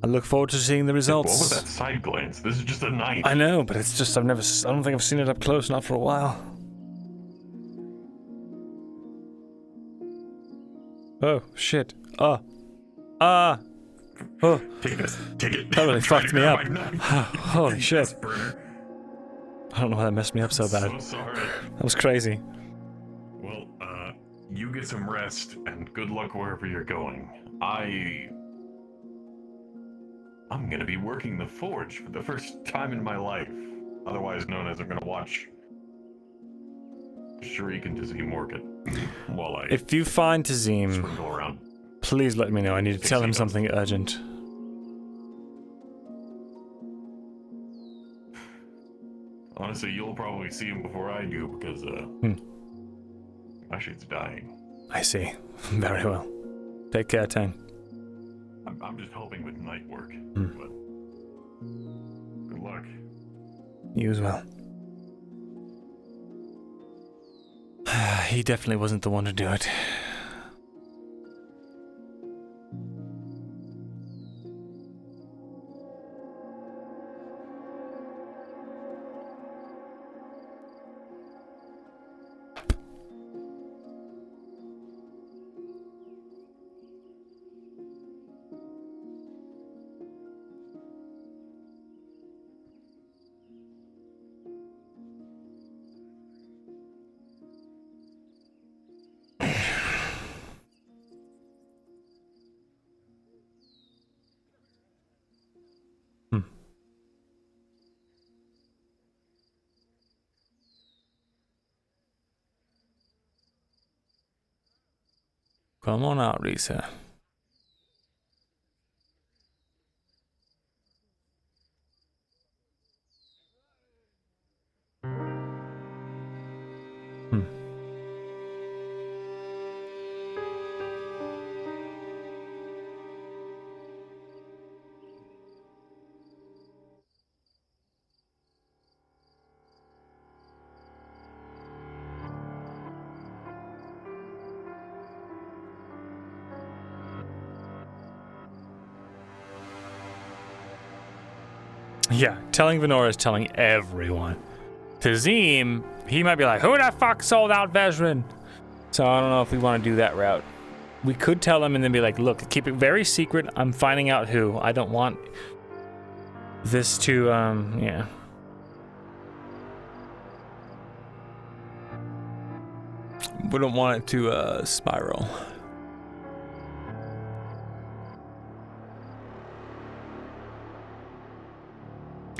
I look forward to seeing the results. What was that side glance? This is just a knife. I know, but it's just I don't think I've seen it up close, not for a while. Oh shit. Oh. Take this. Take it. That really fucked me up. Grab Holy shit. I don't know why that messed me up so bad. So sorry. That was crazy. Well, you get some rest and good luck wherever you're going. I'm gonna be working the forge for the first time in my life. Otherwise known as I'm gonna watch Shariq and Tazim work it while I If you find Tazim, sprinkle around. please let me know. I need to tell him something urgent. Honestly, you'll probably see him before I do because my shit's dying. I see. Very well. Take care, Tang. I'm just helping with night work, but good luck. You as well. He definitely wasn't the one to do it. Come on out, Risa. Yeah, telling Venora is telling everyone. Tazim, he might be like, who the fuck sold out Vezrin? So I don't know if we want to do that route. We could tell him and then be like, look, keep it very secret. I'm finding out who. I don't want this to, yeah. We don't want it to, spiral.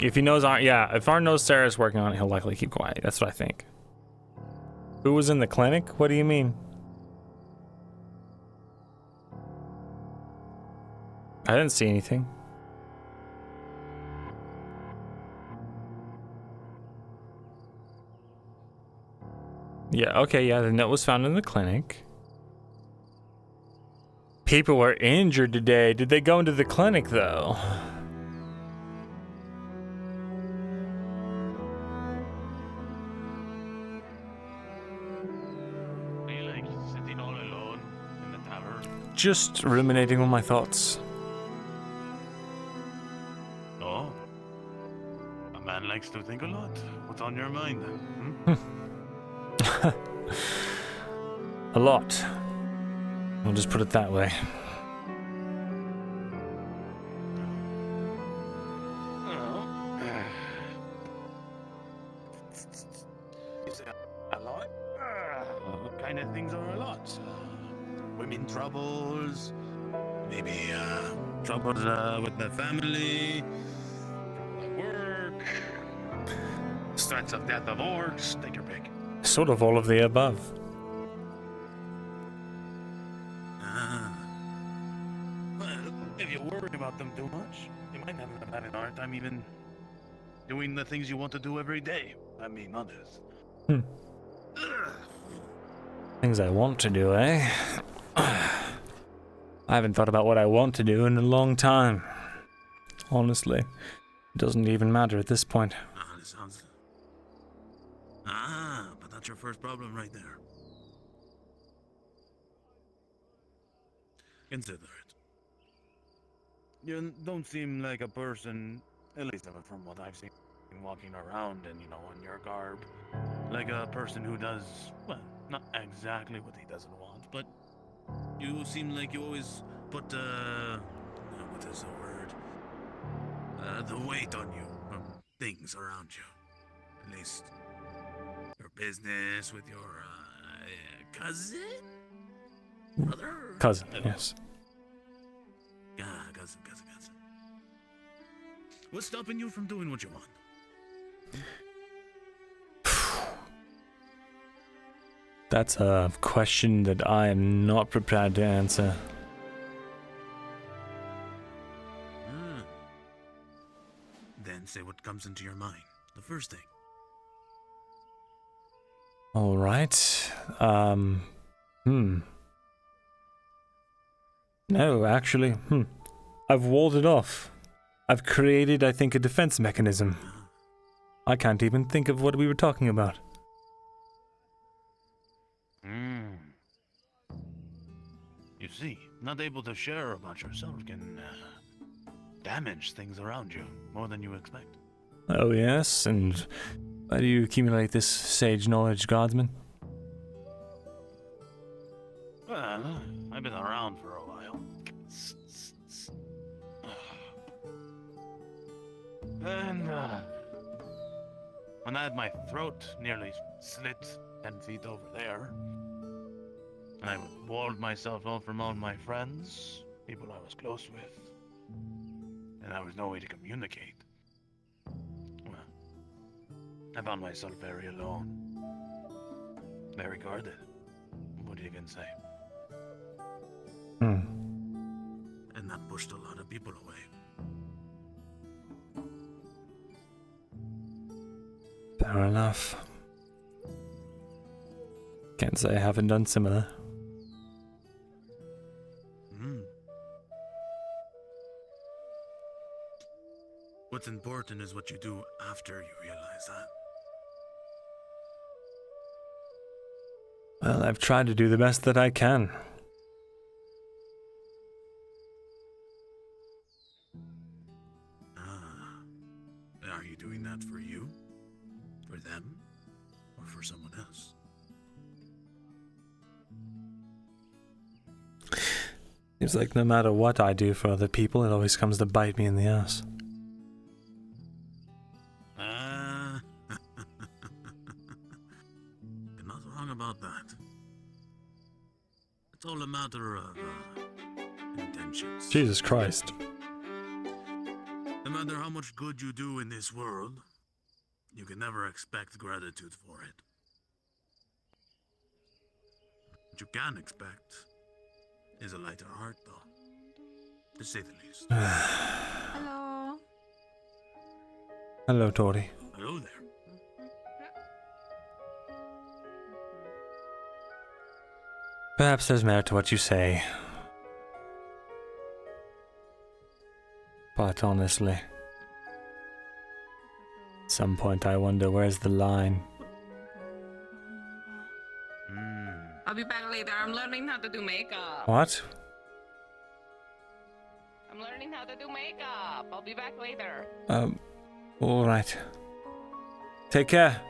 If he knows, if Arn knows Sarah's working on it, he'll likely keep quiet. That's what I think. Who was in the clinic? What do you mean? I didn't see anything. Yeah, okay, yeah, the note was found in the clinic. People were injured today. Did they go into the clinic, though? Just ruminating on my thoughts. Oh, a man likes to think a lot. What's on your mind? A lot. I'll just put it that way. You say a lot? What kind of things are a lot? Women troubles, maybe troubles with the family, at work, threats of death of orcs, take your pick. Sort of all of the above. Well, if you worry about them too much, you might end up having a hard time even doing the things you want to do every day. I mean, others. Things I want to do, eh? I haven't thought about what I want to do in a long time. Honestly, it doesn't even matter at this point. This sounds... but that's your first problem right there. Consider it. You don't seem like a person, at least from what I've seen, walking around and, in your garb, like a person who does, well, not exactly what he doesn't want, but you seem like you always put, what is the word? The weight on you from things around you. At least your business with your, cousin? Brother? Cousin, yes. Yeah, cousin. What's stopping you from doing what you want? That's a question that I am not prepared to answer. Then say what comes into your mind. The first thing. All right. No, actually, I've walled it off. I've created, I think, a defense mechanism. I can't even think of what we were talking about. You see, not able to share about yourself can damage things around you more than you expect. Oh yes, and why do you accumulate this sage knowledge, Guardsman? Well, I've been around for a while. And, when I had my throat nearly slit 10 feet over there, I walled myself off from all my friends, people I was close with, and there was no way to communicate. Well, I found myself very alone, very guarded. What you can say? Hmm. And that pushed a lot of people away. Fair enough. Can't say I haven't done similar. What's important is what you do after you realize that. Well, I've tried to do the best that I can. Are you doing that for you? For them? Or for someone else? Seems like no matter what I do for other people, it always comes to bite me in the ass. You're not wrong about that. It's all a matter of intentions. Jesus Christ. No matter how much good you do in this world, you can never expect gratitude for it. What you can expect is a lighter heart, though, to say the least. Hello. Hello, Tori. Hello there. Perhaps there's merit to what you say. But honestly, at some point I wonder where's the line. I'll be back later. I'm learning how to do makeup. What? I'm learning how to do makeup. I'll be back later. Alright. Take care.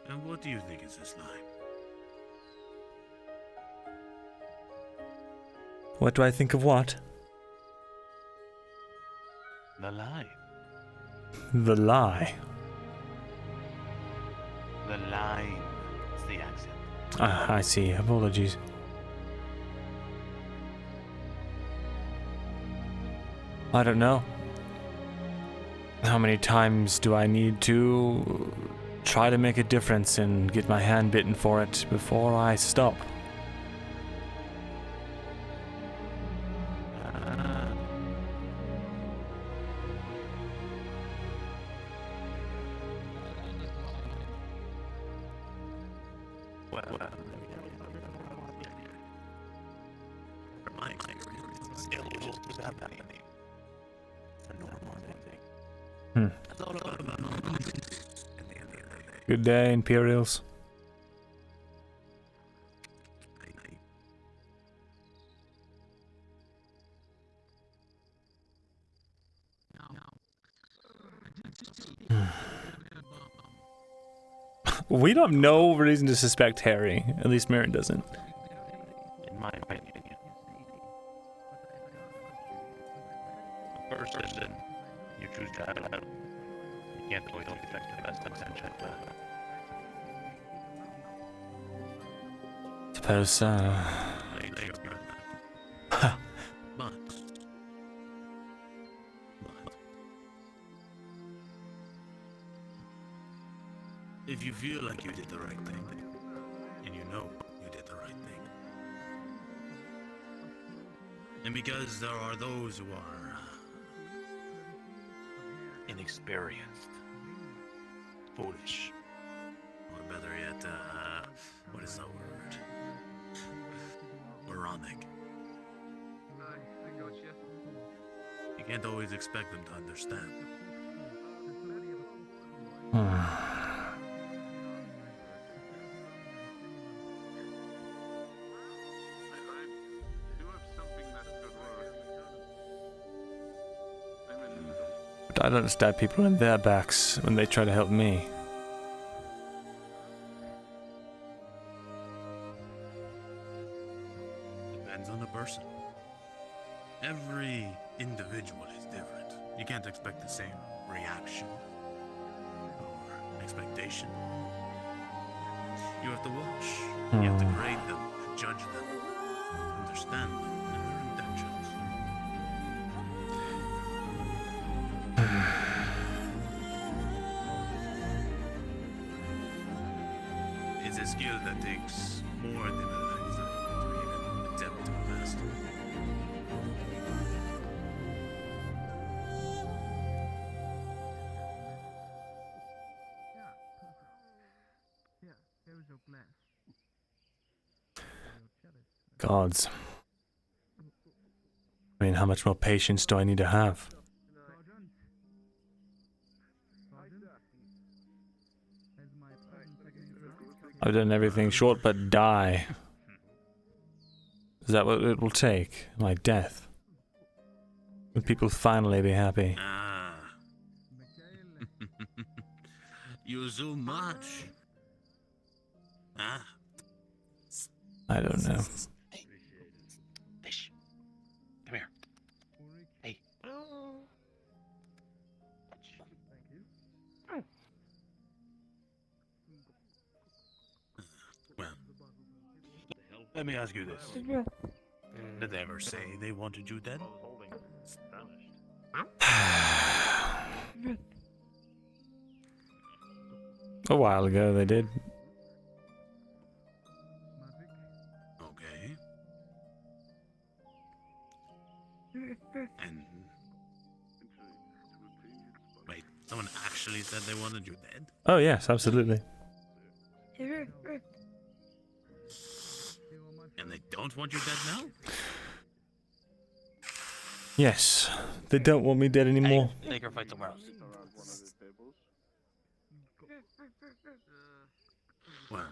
And what do you think is this line? What do I think of what? The line. The lie. The line. It's the accent. Ah, I see. Apologies. I don't know. How many times do I need to try to make a difference and get my hand bitten for it before I stop? Good day, Imperials. We don't have no reason to suspect Harry. At least Myrin doesn't. In my opinion. A person you choose to have, you can't always expect the best intention, but Suppose so. But if you feel like you did the right thing, and you know you did the right thing, and because there are those who are inexperienced, foolish, or better yet, what is that word? Moronic. You can't always expect them to understand. But I don't stab people in their backs when they try to help me. Depends on the person. Every individual is different. You can't expect the same reaction or expectation. You have to watch. You have to grade them, judge them, understand them and their intentions. skill that takes more than a lifetime to even attempt to master. Gods. I mean, how much more patience do I need to have? I've done everything short but die. Is that what it will take? My death? Would people finally be happy? Ah. You zoom much. Ah. I don't know. Fish. Come here. Hey. Well, let me ask you this. Did they ever say they wanted you dead? A while ago they did. Okay. And wait, someone actually said they wanted you dead? Oh yes, absolutely. And they don't want you dead now? Yes, they don't want me dead anymore. Take her fight somewhere else. Well,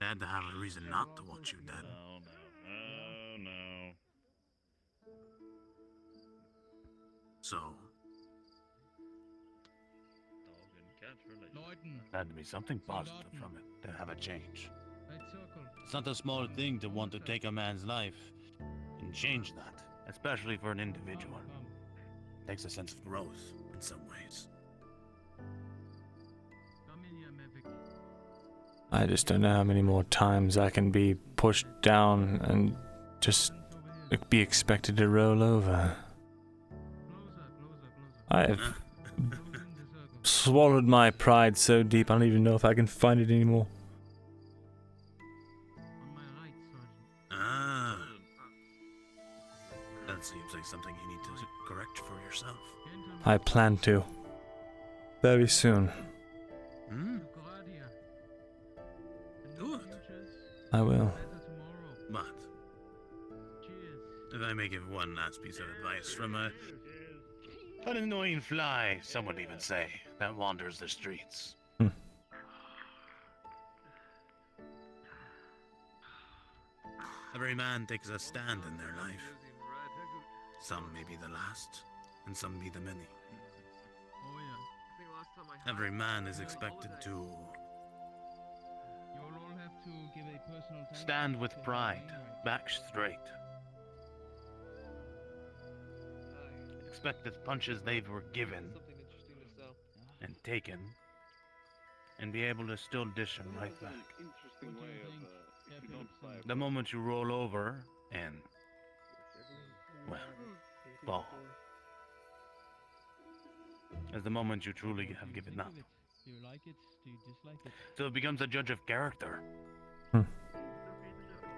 they had to have a reason not to want you dead. Oh no. So, there had to be something positive from it to have a change. It's not a small thing to want to take a man's life and change that, especially for an individual. It takes a sense of growth in some ways. I just don't know how many more times I can be pushed down and just be expected to roll over. I have swallowed my pride so deep I don't even know if I can find it anymore. Ah. That seems like something you need to correct for yourself. I plan to. Very soon. Hmm? Do it. I will. But if I may give one last piece of advice from an annoying fly, some would even say, that wanders the streets. Every man takes a stand in their life. Some may be the last, and some be the many. Every man is expected to stand with pride, back straight. Expect the punches they were given and taken, and be able to still dish them right back. The moment you roll over and, well, fall, is the moment you truly have given up. So it becomes a judge of character.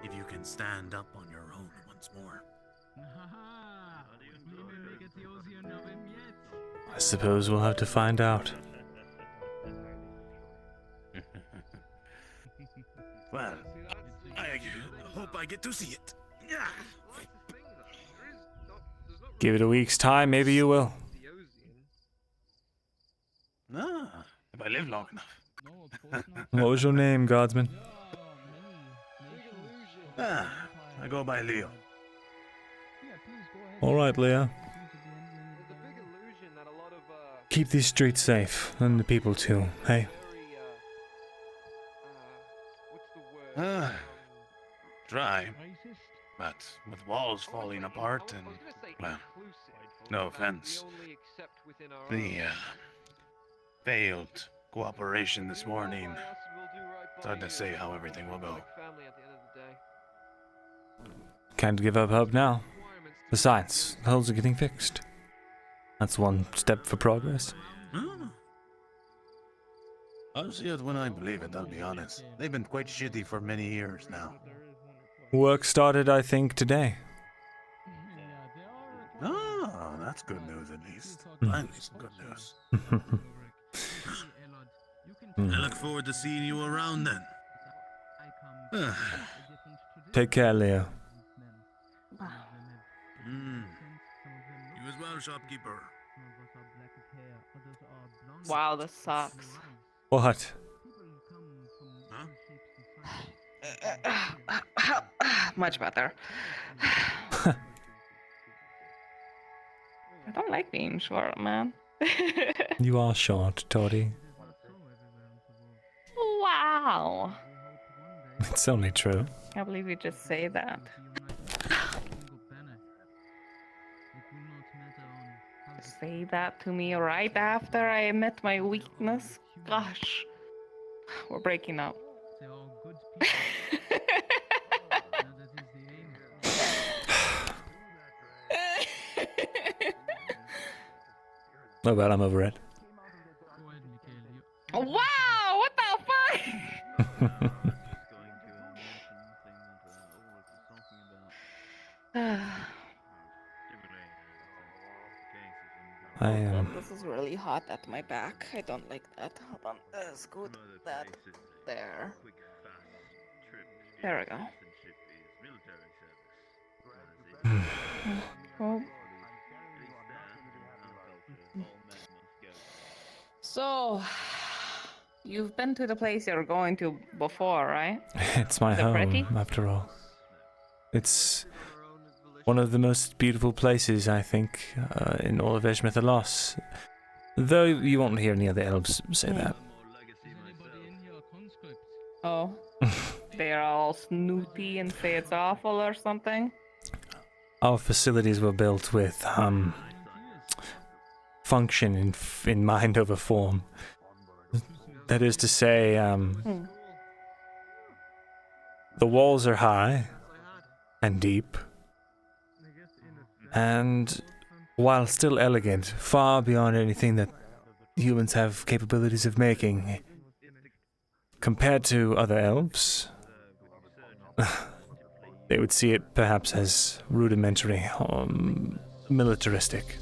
If you can stand up on your own once more. I suppose we'll have to find out. Well, I hope I get to see it. Give it a week's time, maybe you will. Ah, if I live long enough. What was your name, Guardsman? I go by Leo. Alright, Leo. Keep these streets safe, and the people too, hey? Try. But with walls falling apart and, well, no offense, the failed cooperation this morning, it's hard to say how everything will go. Can't give up hope now. Besides, the holes are getting fixed. That's one step for progress. I'll see it when I believe it, I'll be honest. They've been quite shitty for many years now. Work started, I think, today. Ah, that's good news at least. Finally some good news. I look forward to seeing you around then. Take care, Leo. You as well, shopkeeper. Wow, this sucks. What? Much better. I don't like being short, man. You are short, Toddy. Wow. It's only true. I believe you just say that. Say that to me right after I admit my weakness. Gosh. We're breaking up. Oh well, I'm over it. Wow! What the fuck? This is really hot at my back. I don't like that. Hold on. That's good. That there. There we go. Well. So, you've been to the place you're going to before, right? It's my Is it home, pretty? after all. It's one of the most beautiful places, I think, in all of Eshma Thalas. Though you won't hear any other elves say that. Oh. They're all snooty and say it's awful or something? Our facilities were built with, function in mind over form. That is to say, the walls are high and deep, and while still elegant, far beyond anything that humans have capabilities of making. Compared to other elves, they would see it perhaps as rudimentary, militaristic.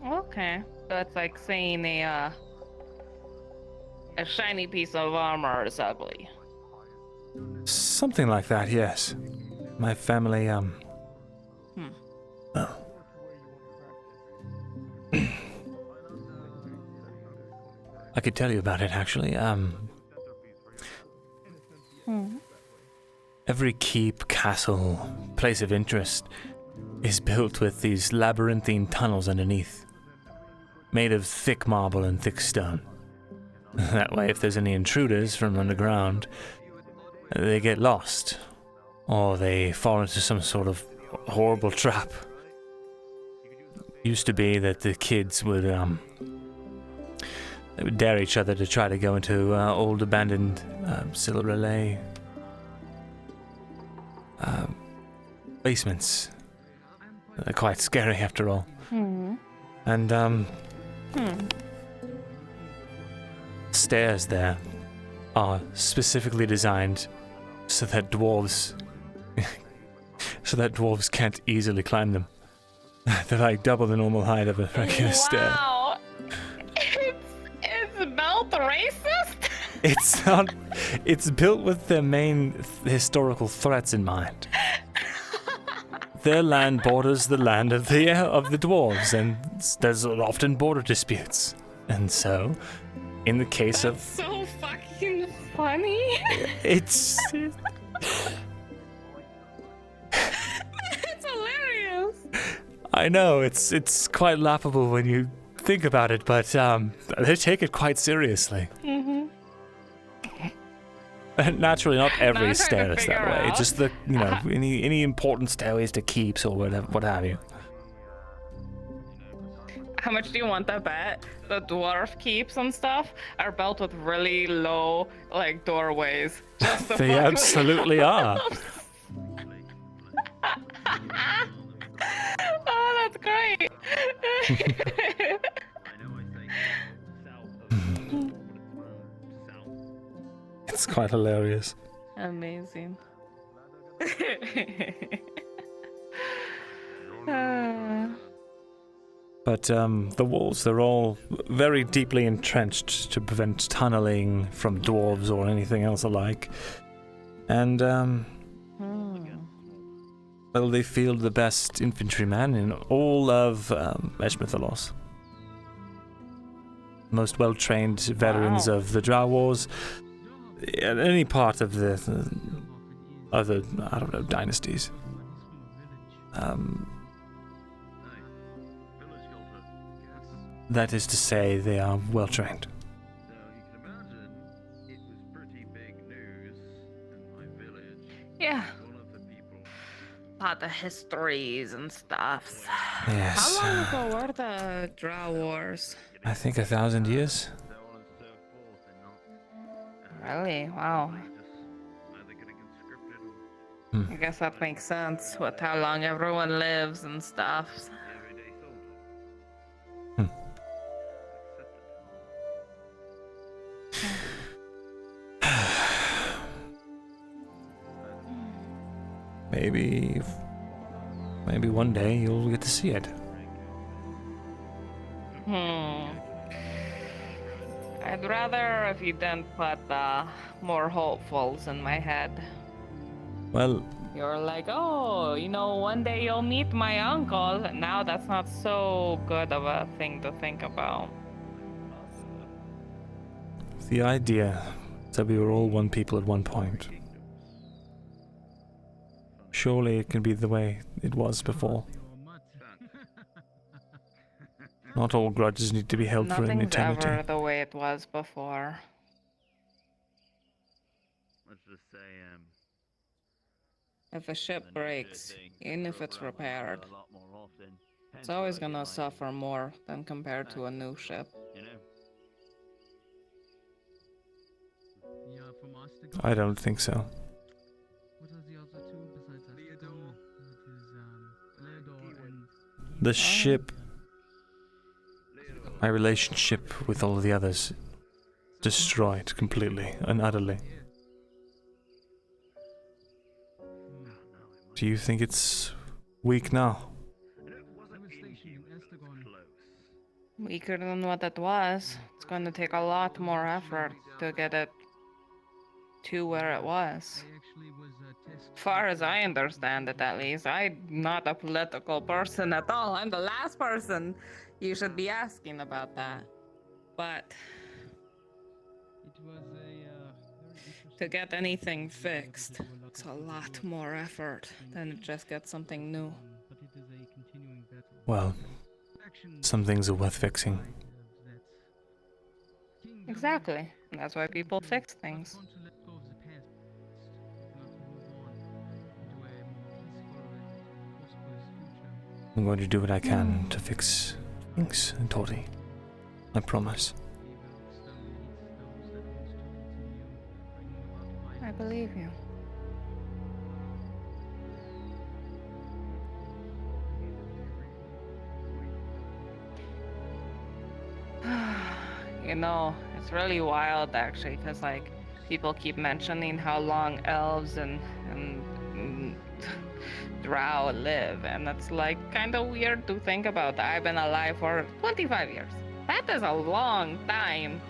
Okay. So it's like saying a shiny piece of armor is ugly. Something like that, yes. My family, oh. I could tell you about it, actually. Every keep, castle, place of interest is built with these labyrinthine tunnels underneath, made of thick marble and thick stone. That way, if there's any intruders from underground, they get lost, or they fall into some sort of horrible trap. Used to be that the kids would, they would dare each other to try to go into old abandoned silver relay basements. They're quite scary after all. And stairs there are specifically designed so that dwarves can't easily climb them. They're like double the normal height of a regular stair. Wow! It's built racist? It's not. It's built with their main historical threats in mind. Their land borders the land of the dwarves, and there's often border disputes. And so, in the case of, So fucking funny. it's It's hilarious. I know it's quite laughable when you think about it, but they take it quite seriously. And naturally, not every stair is that way. Just the any important stairways to keeps or whatever, what have you. How much do you want to bet? The dwarf keeps and stuff are built with really low, like, doorways. Just to They fuck with absolutely are. Oh, that's great. It's quite hilarious. Amazing. But the walls, they're all very deeply entrenched to prevent tunneling from dwarves or anything else alike. And, well, they field the best infantrymen in all of Eshma Thalas. Most well-trained veterans of the Drow Wars, any part of the other, I don't know, dynasties. That is to say, they are well-trained. Yeah. A lot of histories and stuff. Yes. How long ago were the Drow Wars? I think 1,000 years. Really? Wow. I guess that makes sense with how long everyone lives and stuff. Maybe one day you'll get to see it. I'd rather if you didn't put more hopefuls in my head. Well, You're like, oh, you know, one day you'll meet my uncle. Now that's not so good of a thing to think about. the idea that we were all one people at one point. Surely it can be the way it was before. Not all grudges need to be held for an eternity. Nothing's ever the way it was before. Let's just say, If a ship breaks, even if it's repaired, it's always gonna suffer more than compared to a new ship. I don't think so. The ship, my relationship with all of the others, destroyed completely and utterly. Do you think it's weak now? Weaker than what it was. It's going to take a lot more effort to get it to where it was. Far as I understand it, at least. I'm not a political person at all. I'm the last person you should be asking about that. But to get anything fixed, it's a lot more effort than to just get something new. Well, some things are worth fixing. Exactly. That's why people fix things. I'm going to do what I can to fix things, Tori. I promise. I believe you. You know, it's really wild actually, because like people keep mentioning how long elves and drow live, and it's like kind of weird to think about. I've been alive for 25 years. That is a long time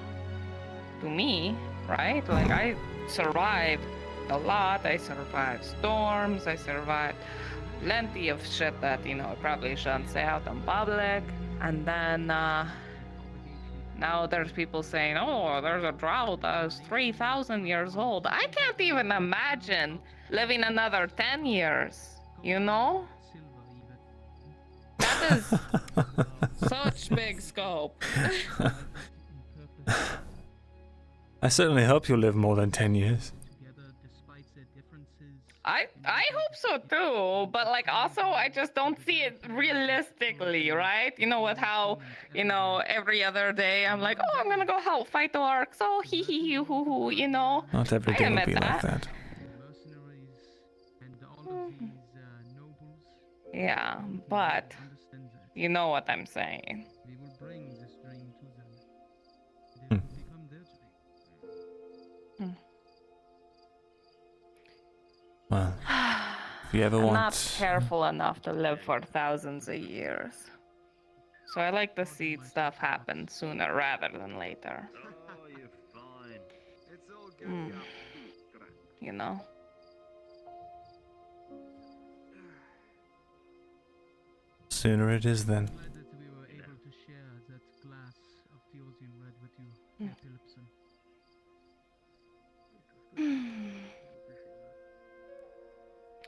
to me, right? Like I survived a lot. I survived storms. I survived plenty of shit that, you know, I probably shouldn't say out in public. And then now there's people saying, oh, there's a drought that's 3,000 years old. I can't even imagine living another 10 years, you know? That is such big scope. I certainly hope you'll live more than 10 years. I hope so too, but like also I just don't see it realistically, right? You know, with how, you know, every other day I'm like, oh, I'm gonna go help fight the orcs. Oh, hee hee hee hoo hoo, you know? Not every day will be like that. Yeah, but You know what I'm saying. We will bring this ring to them. Hmm. They will become theirs to be. Well, if you ever I'm want... not careful enough to live for thousands of years. So I like to see stuff happen sooner rather than later. Oh, you're fine. It's all good. You know? Sooner it is then. Glad that we were able to share that glass of Theosian red with you, Herr Philipson.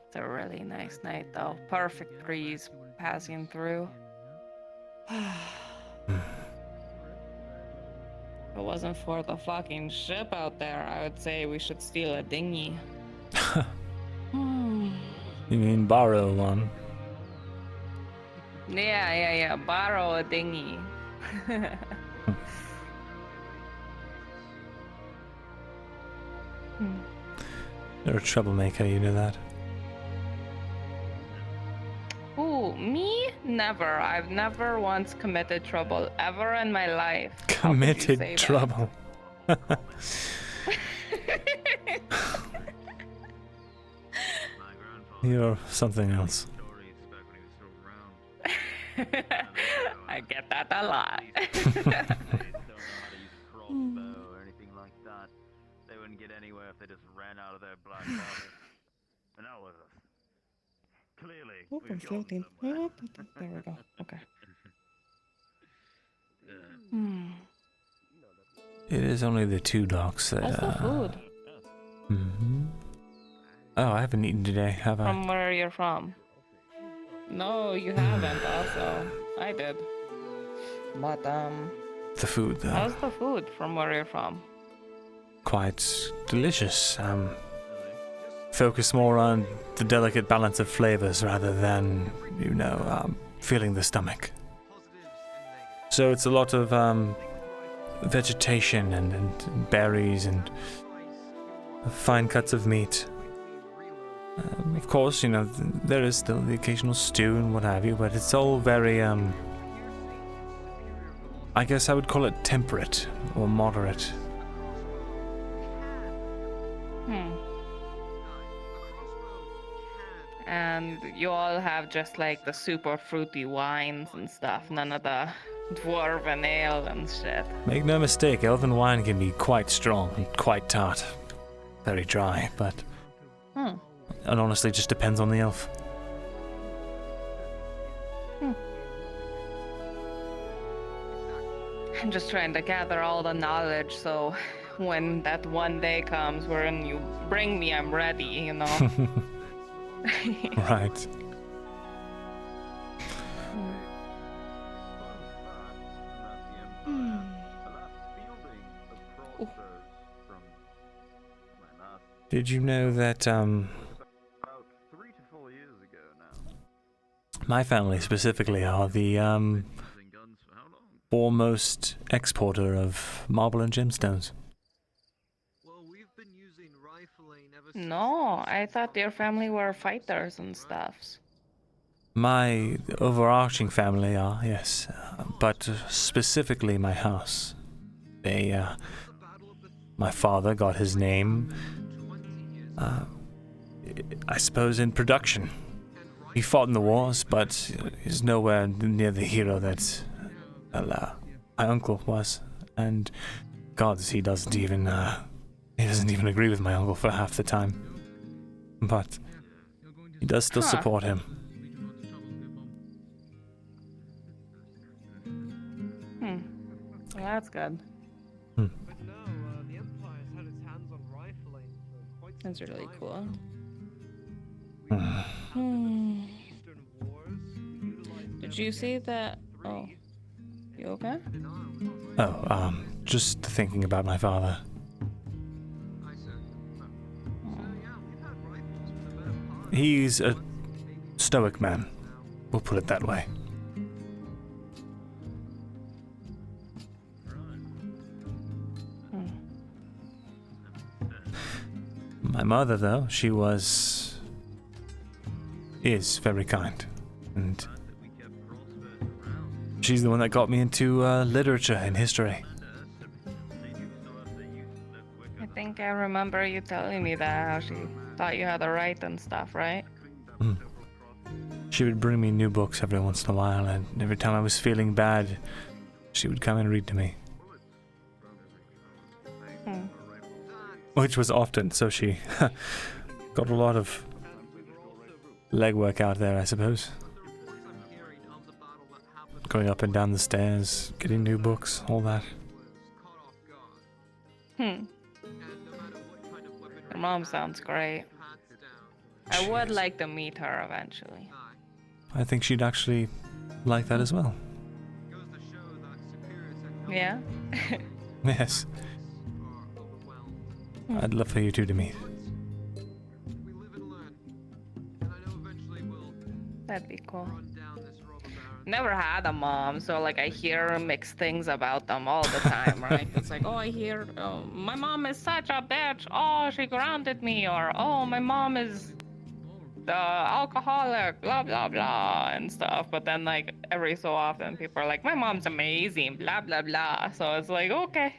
It's a really nice night though. Perfect breeze passing through. If it wasn't for the fucking ship out there, I would say we should steal a dinghy. You mean borrow one? Yeah. Borrow a dinghy. You're a troublemaker, you know that. Ooh, me? Never. I've never once committed trouble ever in my life. How could you say Committed that? trouble. You're something else. I get that a lot. Crossbow or anything like that. They wouldn't get anywhere if they just ran out of their black body. And that was clearly. Oop, I'm floating. Oop, there we go. Okay. It is only the two dogs that... How's the food? Oh, I haven't eaten today, have I? From where you're from? No, you haven't also. I did. But, The food, though. how's the food from where you're from? Quite delicious. Focus more on the delicate balance of flavors rather than, filling the stomach. So it's a lot of vegetation and berries and fine cuts of meat. Of course, there is still the occasional stew and what have you, but it's all very, I guess I would call it temperate or moderate. And you all have just like the super fruity wines and stuff, none of the dwarven ale and shit. Make no mistake, elven wine can be quite strong and quite tart. Very dry, but it honestly just depends on the elf. I'm just trying to gather all the knowledge so when that one day comes wherein you bring me, I'm ready, you know? Right. Did you know that, my family specifically are the, foremost exporter of marble and gemstones? No, I thought your family were fighters and stuffs. My overarching family are, yes, but specifically my house. My father got his name, I suppose, in production. He fought in the wars, but he's nowhere near the hero that my uncle was. And gods, he doesn't even agree with my uncle for half the time. But he does still support him. Well, that's good. That's really cool. Did you see that? Oh, you okay? Oh, just thinking about my father. He's a stoic man. We'll put it that way. My mother, though, she is very kind. And she's the one that got me into literature and history. I think I remember you telling me that, how she thought you had to write and stuff, right? She would bring me new books every once in a while, and every time I was feeling bad, she would come and read to me. Which was often, so she got a lot of legwork out there, I suppose. Going up and down the stairs, getting new books, all that. Your mom sounds great. I would like to meet her eventually. I think she'd actually like that as well. Yeah? Yes. I'd love for you two to meet. That'd be cool. Never had a mom, so like I hear mixed things about them all the time, right? It's like, oh, I hear, oh, my mom is such a bitch. Oh, she grounded me, or oh, my mom is the alcoholic, blah blah blah, and stuff. But then like every so often, people are like, my mom's amazing, blah blah blah. So it's like, okay.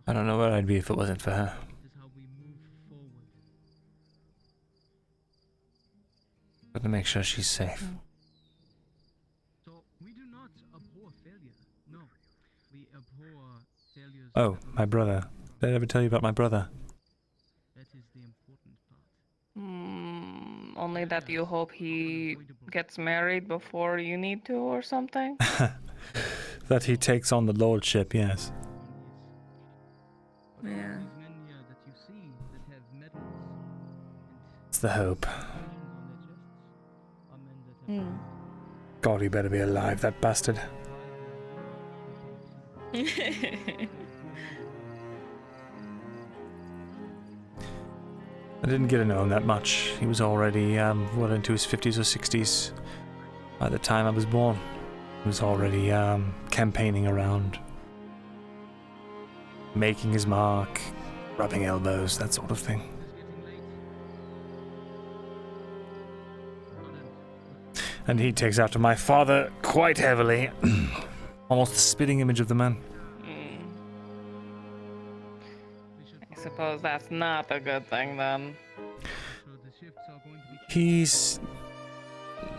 I don't know where I'd be if it wasn't for her. Got to make sure she's safe. Oh, my brother. Did I ever tell you about my brother? Only that you hope he gets married before you need to or something? That he takes on the lordship, yes. Yeah. It's the hope. God, he better be alive, that bastard. I didn't get to know him that much. He was already well into his 50s or 60s by the time I was born. He was already campaigning around, making his mark, rubbing elbows, that sort of thing. And he takes after my father quite heavily. Almost a spitting image of the man. I suppose that's not a good thing then. He's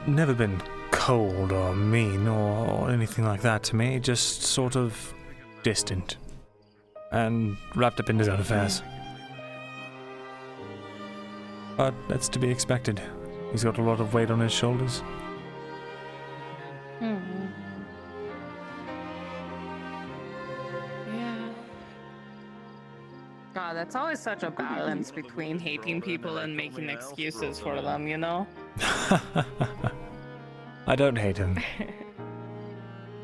never been cold or mean or anything like that to me, just sort of distant and wrapped up in his own affairs. But that's to be expected. He's got a lot of weight on his shoulders. Yeah. God, that's always such a balance between hating people and making excuses for them, you know? I don't hate him.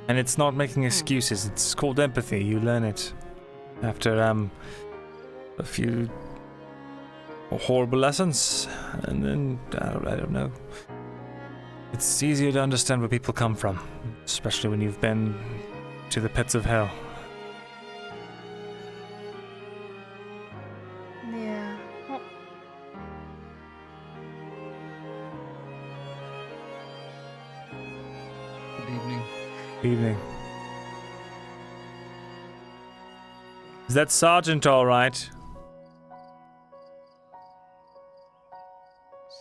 And it's not making excuses, it's called empathy. You learn it after a few horrible lessons, and then I don't know. It's easier to understand where people come from, especially when you've been to the pits of hell. Yeah. Good evening. Evening. Is that Sergeant all right?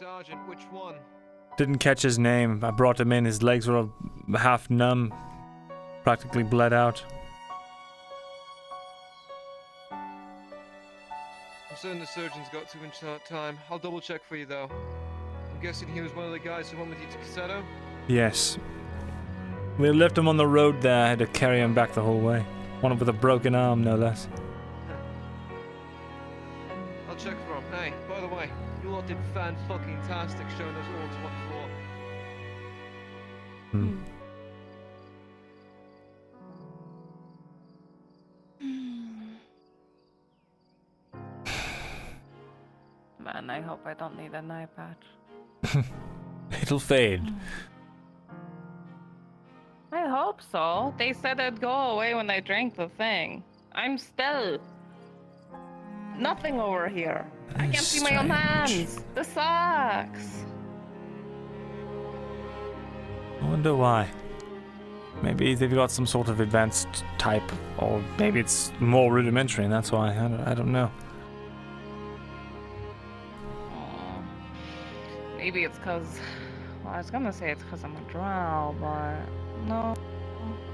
Sergeant, which one? Didn't catch his name. I brought him in. His legs were half numb, practically bled out. I'm certain the surgeon's got too much time. I'll double check for you though. I'm guessing he was one of the guys who went with you to Cassetto? Yes. We left him on the road there. I had to carry him back the whole way. One with a broken arm, no less. I'll check for him. Hey, by the way, you lot did fan-fucking-tastic showing us all to what for. Man, I hope I don't need an eye patch. It'll fade. I hope so. They said it'd go away when I drank the thing. I'm still nothing over here. I can't see my own hands. This sucks. I wonder why. Maybe they've got some sort of advanced type, or maybe it's more rudimentary and that's why. I don't know. Maybe it's because, well, I was gonna say it's because I'm a drow, but no.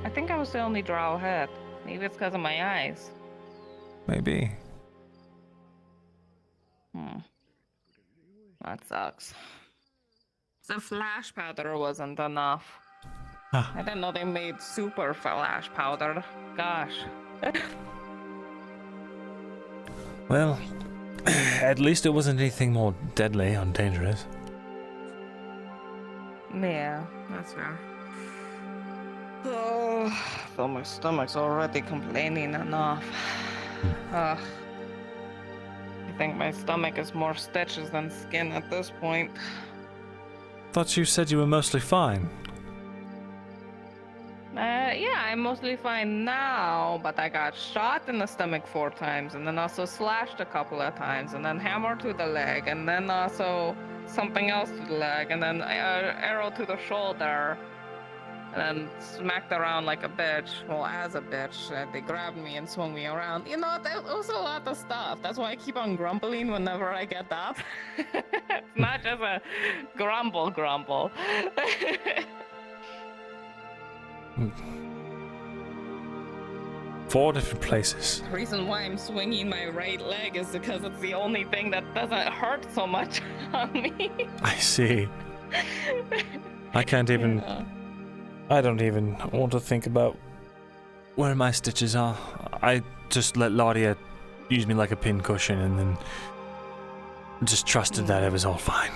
I think I was the only drow head. Maybe it's because of my eyes. Maybe. That sucks. The flash powder wasn't enough. Huh. I didn't know they made super flash powder. Gosh. Well, at least it wasn't anything more deadly or dangerous. Yeah, that's fair. Oh, though my stomach's already complaining enough. I think my stomach is more stitches than skin at this point. Thought you said you were mostly fine. Yeah, I'm mostly fine now, but I got shot in the stomach 4 times, and then also slashed a couple of times, and then hammered to the leg, and then also something else to the leg, and then arrow to the shoulder, and then smacked around like a bitch. Well, as a bitch, they grabbed me and swung me around. You know, it was a lot of stuff. That's why I keep on grumbling whenever I get up. It's not just a grumble. 4 different places. The reason why I'm swinging my right leg is because it's the only thing that doesn't hurt so much on me. I see. I can't even... Yeah. I don't even want to think about where my stitches are. I just let Laudia use me like a pincushion and then just trusted that it was all fine.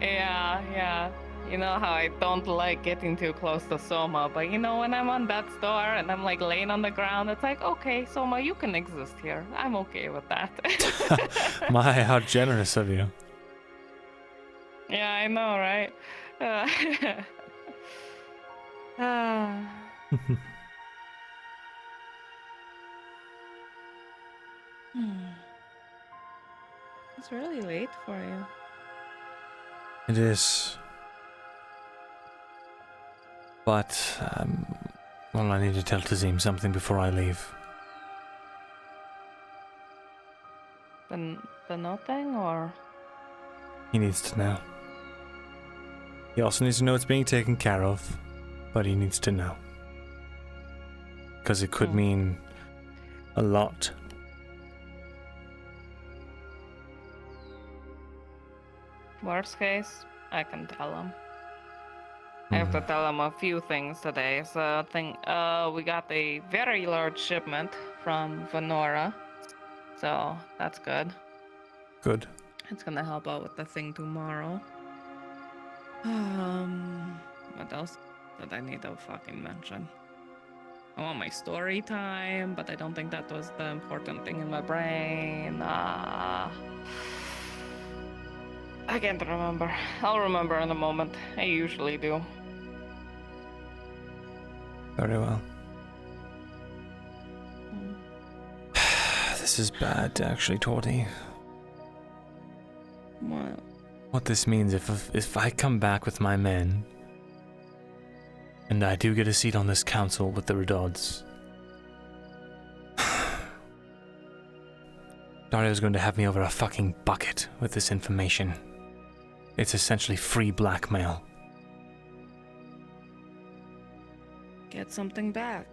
Yeah. You know how I don't like getting too close to Soma, but you know, when I'm on death's door and I'm like laying on the ground, it's like, okay, Soma, you can exist here. I'm okay with that. My, how generous of you. Yeah, I know, right? It's really late for you. It is. But, well, I need to tell Tazim something before I leave. The note thing, or? He needs to know. He also needs to know it's being taken care of, but he needs to know. Because it could mean a lot. Worst case, I can tell him. I have to tell him a few things today. So we got a very large shipment from Venora. So that's good. Good. It's gonna help out with the thing tomorrow. What else did I need to fucking mention? I want my story time, but I don't think that was the important thing in my brain. I can't remember. I'll remember in a moment. I usually do. Very well. This is bad, actually, Torty. What? What this means, if I come back with my men, and I do get a seat on this council with the Redods, Dario's going to have me over a fucking bucket with this information. It's essentially free blackmail. Get something back.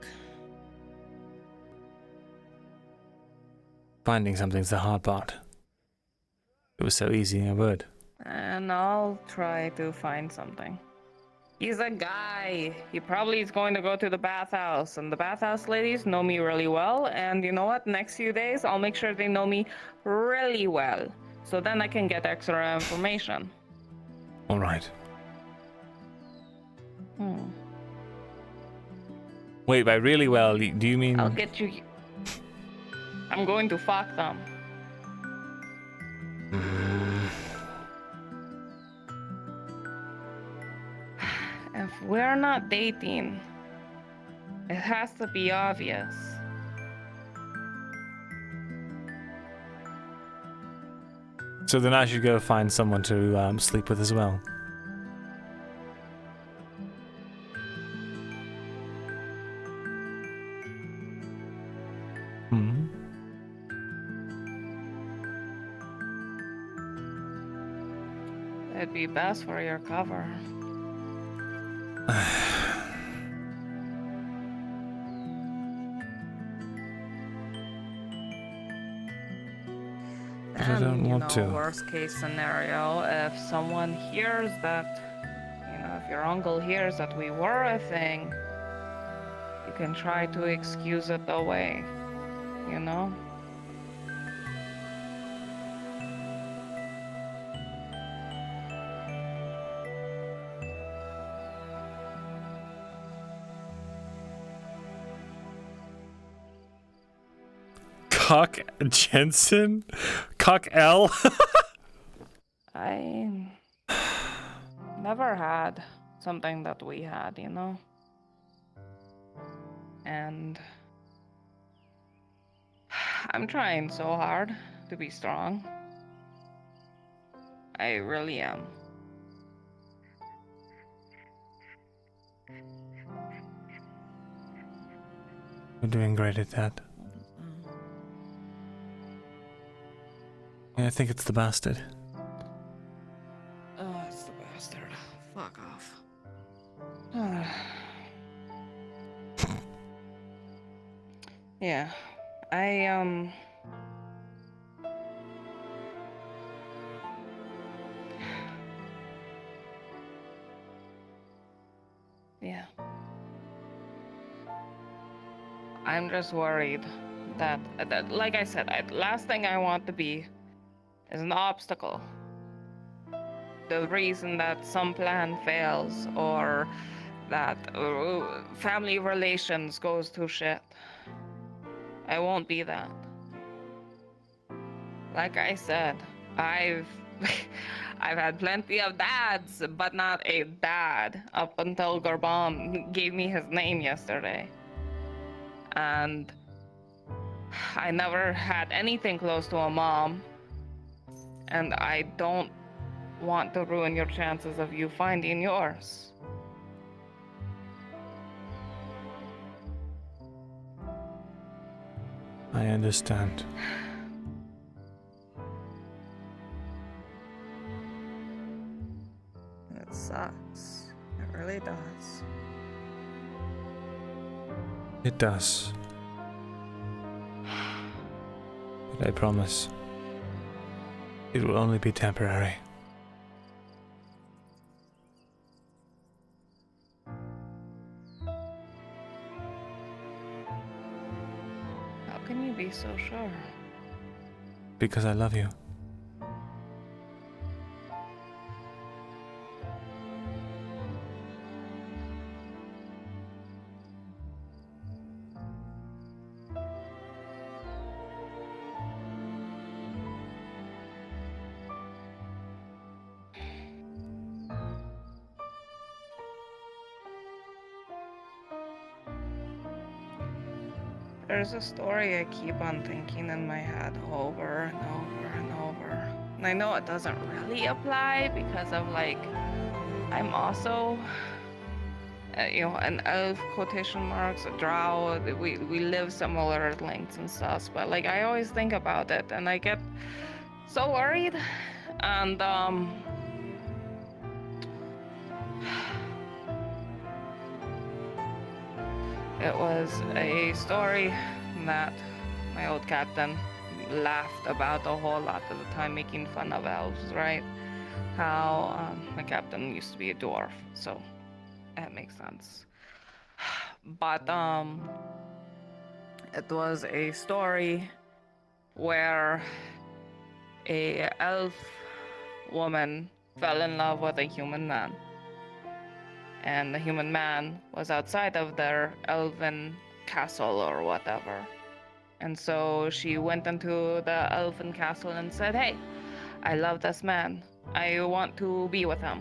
Finding something's the hard part. If it was so easy, I would. And I'll try to find something. He's a guy. He probably is going to go to the bathhouse, and the bathhouse ladies know me really well. And you know what? Next few days, I'll make sure they know me really well, so then I can get extra information. All right. Wait, by really well, do you mean... I'll get you... I'm going to fuck them. If we're not dating, it has to be obvious. So then I should go find someone to sleep with as well. Hmm. It'd be best for your cover. But I don't want to. Worst case scenario, if someone hears that, if your uncle hears that we were a thing, you can try to excuse it away, Cock Jensen? Cock L? I never had something that we had, And I'm trying so hard to be strong. I really am. You're doing great at that. Yeah, I think it's the bastard. Oh, it's the bastard. Fuck off. Yeah, yeah. I'm just worried that like I said, last thing I want to be is an obstacle. The reason that some plan fails or that family relations goes to shit. I won't be that. Like I said, I've had plenty of dads, but not a dad up until Gorbam gave me his name yesterday. And I never had anything close to a mom. And I don't want to ruin your chances of you finding yours. I understand. It sucks. It really does. It does. But I promise, it will only be temporary. How can you be so sure? Because I love you. There's a story I keep on thinking in my head over and over and over. And I know it doesn't really apply because of I'm also, an elf quotation marks, a drow. We live similar lengths and stuff. But I always think about it and I get so worried. And it was a story that my old captain laughed about a whole lot of the time, making fun of elves, right? How my captain used to be a dwarf, so that makes sense. But it was a story where a elf woman fell in love with a human man. And the human man was outside of their elven castle or whatever. And so she went into the elven castle and said, "Hey, I love this man. I want to be with him."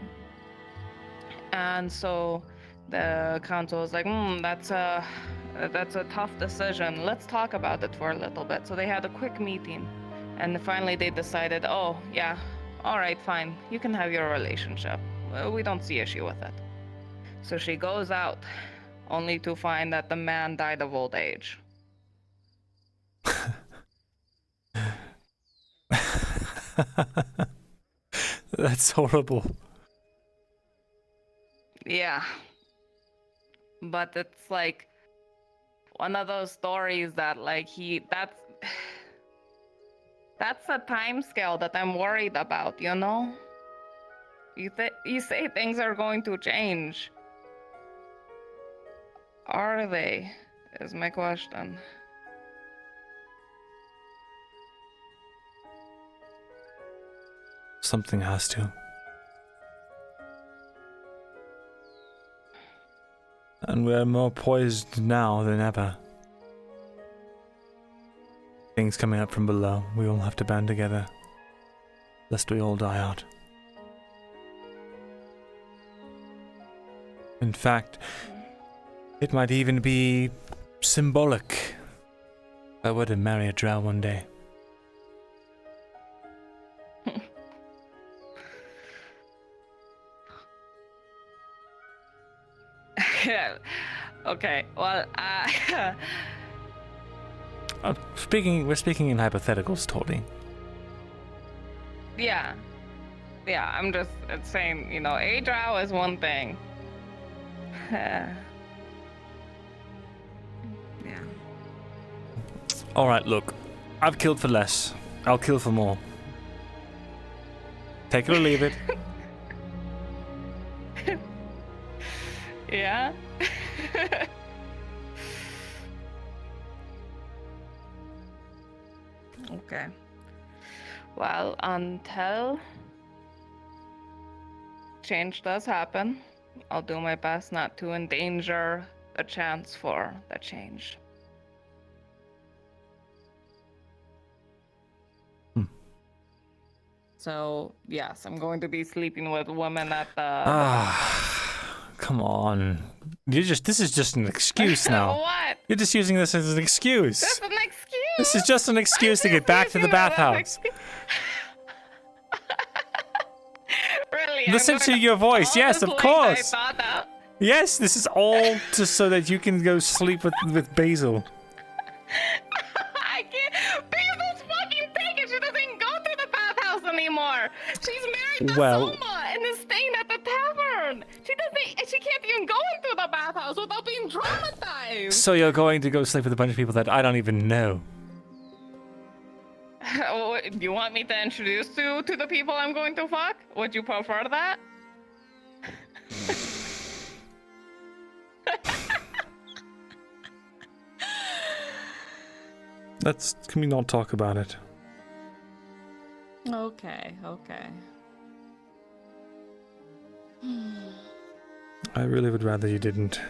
And so the council was like, that's a tough decision. Let's talk about it for a little bit. So they had a quick meeting And finally they decided, oh, yeah, all right, fine. You can have your relationship. We don't see issue with it. So she goes out, only to find that the man died of old age. That's horrible. Yeah. But it's like one of those stories that like that's a time scale that I'm worried about, you know? You say things are going to change. Are they? Is my question. Something has to. And we're more poised now than ever. Things coming up from below. We all have to band together, lest we all die out. In fact, it might even be symbolic. I were to marry a drow one day. Okay, well, We're speaking in hypotheticals, Tori. yeah, I'm just saying, you know, a drow is one thing. Yeah. Alright, look. I've killed for less. I'll kill for more. Take it or leave it. Yeah. Okay. Well, until change does happen, I'll do my best not to endanger the chance for the change. So, yes, I'm going to be sleeping with women at the Come on. This is just an excuse now. What? You're just using this as an excuse. That's an excuse. This is just an excuse to get back to the bathhouse. Really? Listen to your voice. Yes, of course. Yes, this is all just so that you can go sleep with Basil. I can't. Basil's fucking taken. She doesn't go to the bathhouse anymore. She's married to Soma and is staying at the tavern. She can't even go into the bathhouse without being traumatized. So you're going to go sleep with a bunch of people that I don't even know. Do you want me to introduce you to the people I'm going to fuck? Would you prefer that? Can we not talk about it? Okay. I really would rather you didn't.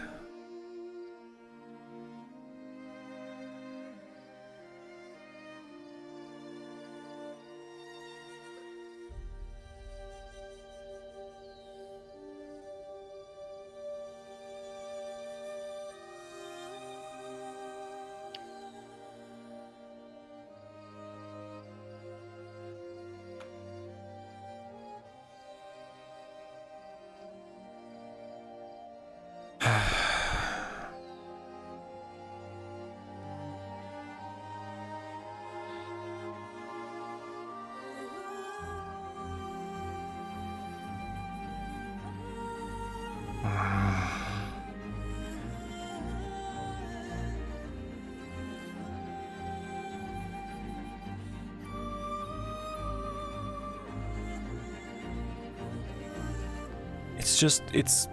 It's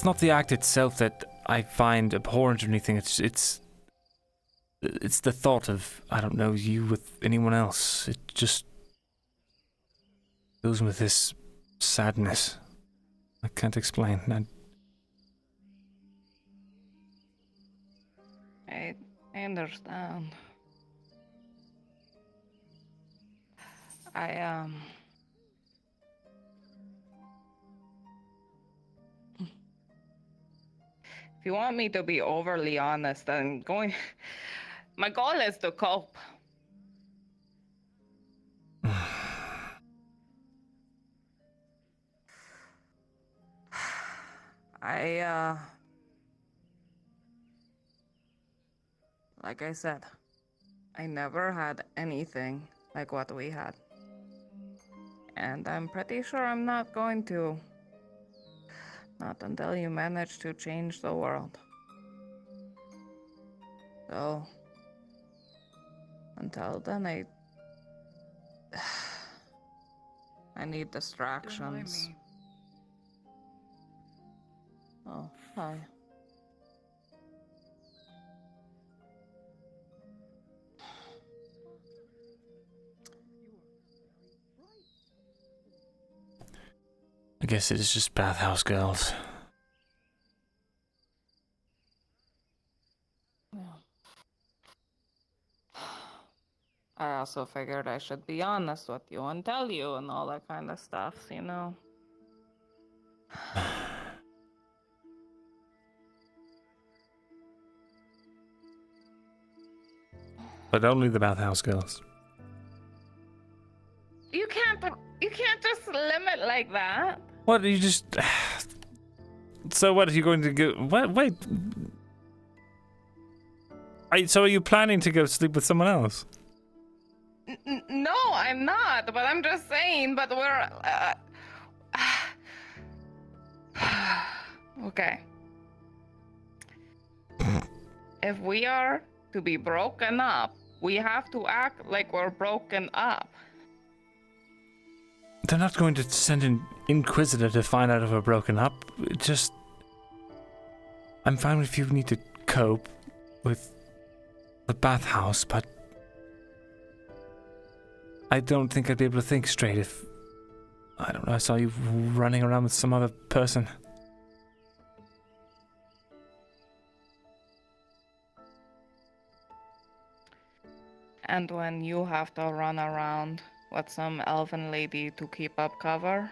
not the act itself that I find abhorrent or anything. It's the thought of, I don't know, you with anyone else. It just fills me with this sadness. I can't explain. I understand. If you want me to be overly honest, my goal is to cope. Like I said, I never had anything like what we had. And I'm pretty sure I'm not going to. Not until you manage to change the world. So, until then, I need distractions. Oh, hi. I guess it is just bathhouse girls. I also figured I should be honest with you and tell you and all that kind of stuff, you know? But only the bathhouse girls. You can't just limit like that. What, you just... So what, are you going to go... What, wait... So are you planning to go sleep with someone else? No, I'm not, but I'm just saying, but we're... Okay. If we are to be broken up, we have to act like we're broken up. They're not going to send an inquisitor to find out if we're broken up. Just... I'm fine if you need to cope with the bathhouse, but... I don't think I'd be able to think straight if... I don't know, I saw you running around with some other person. And when you have to run around with some elven lady to keep up cover?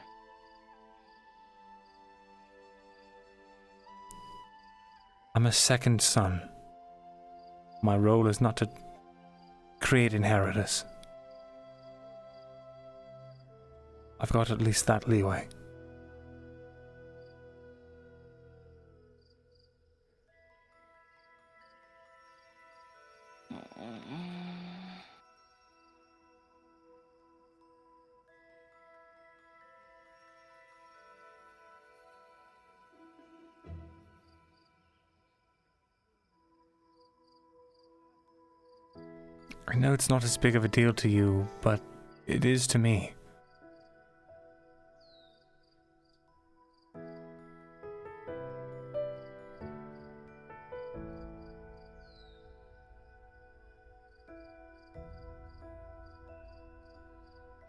I'm a second son. My role is not to create inheritors. I've got at least that leeway. I know it's not as big of a deal to you, but it is to me.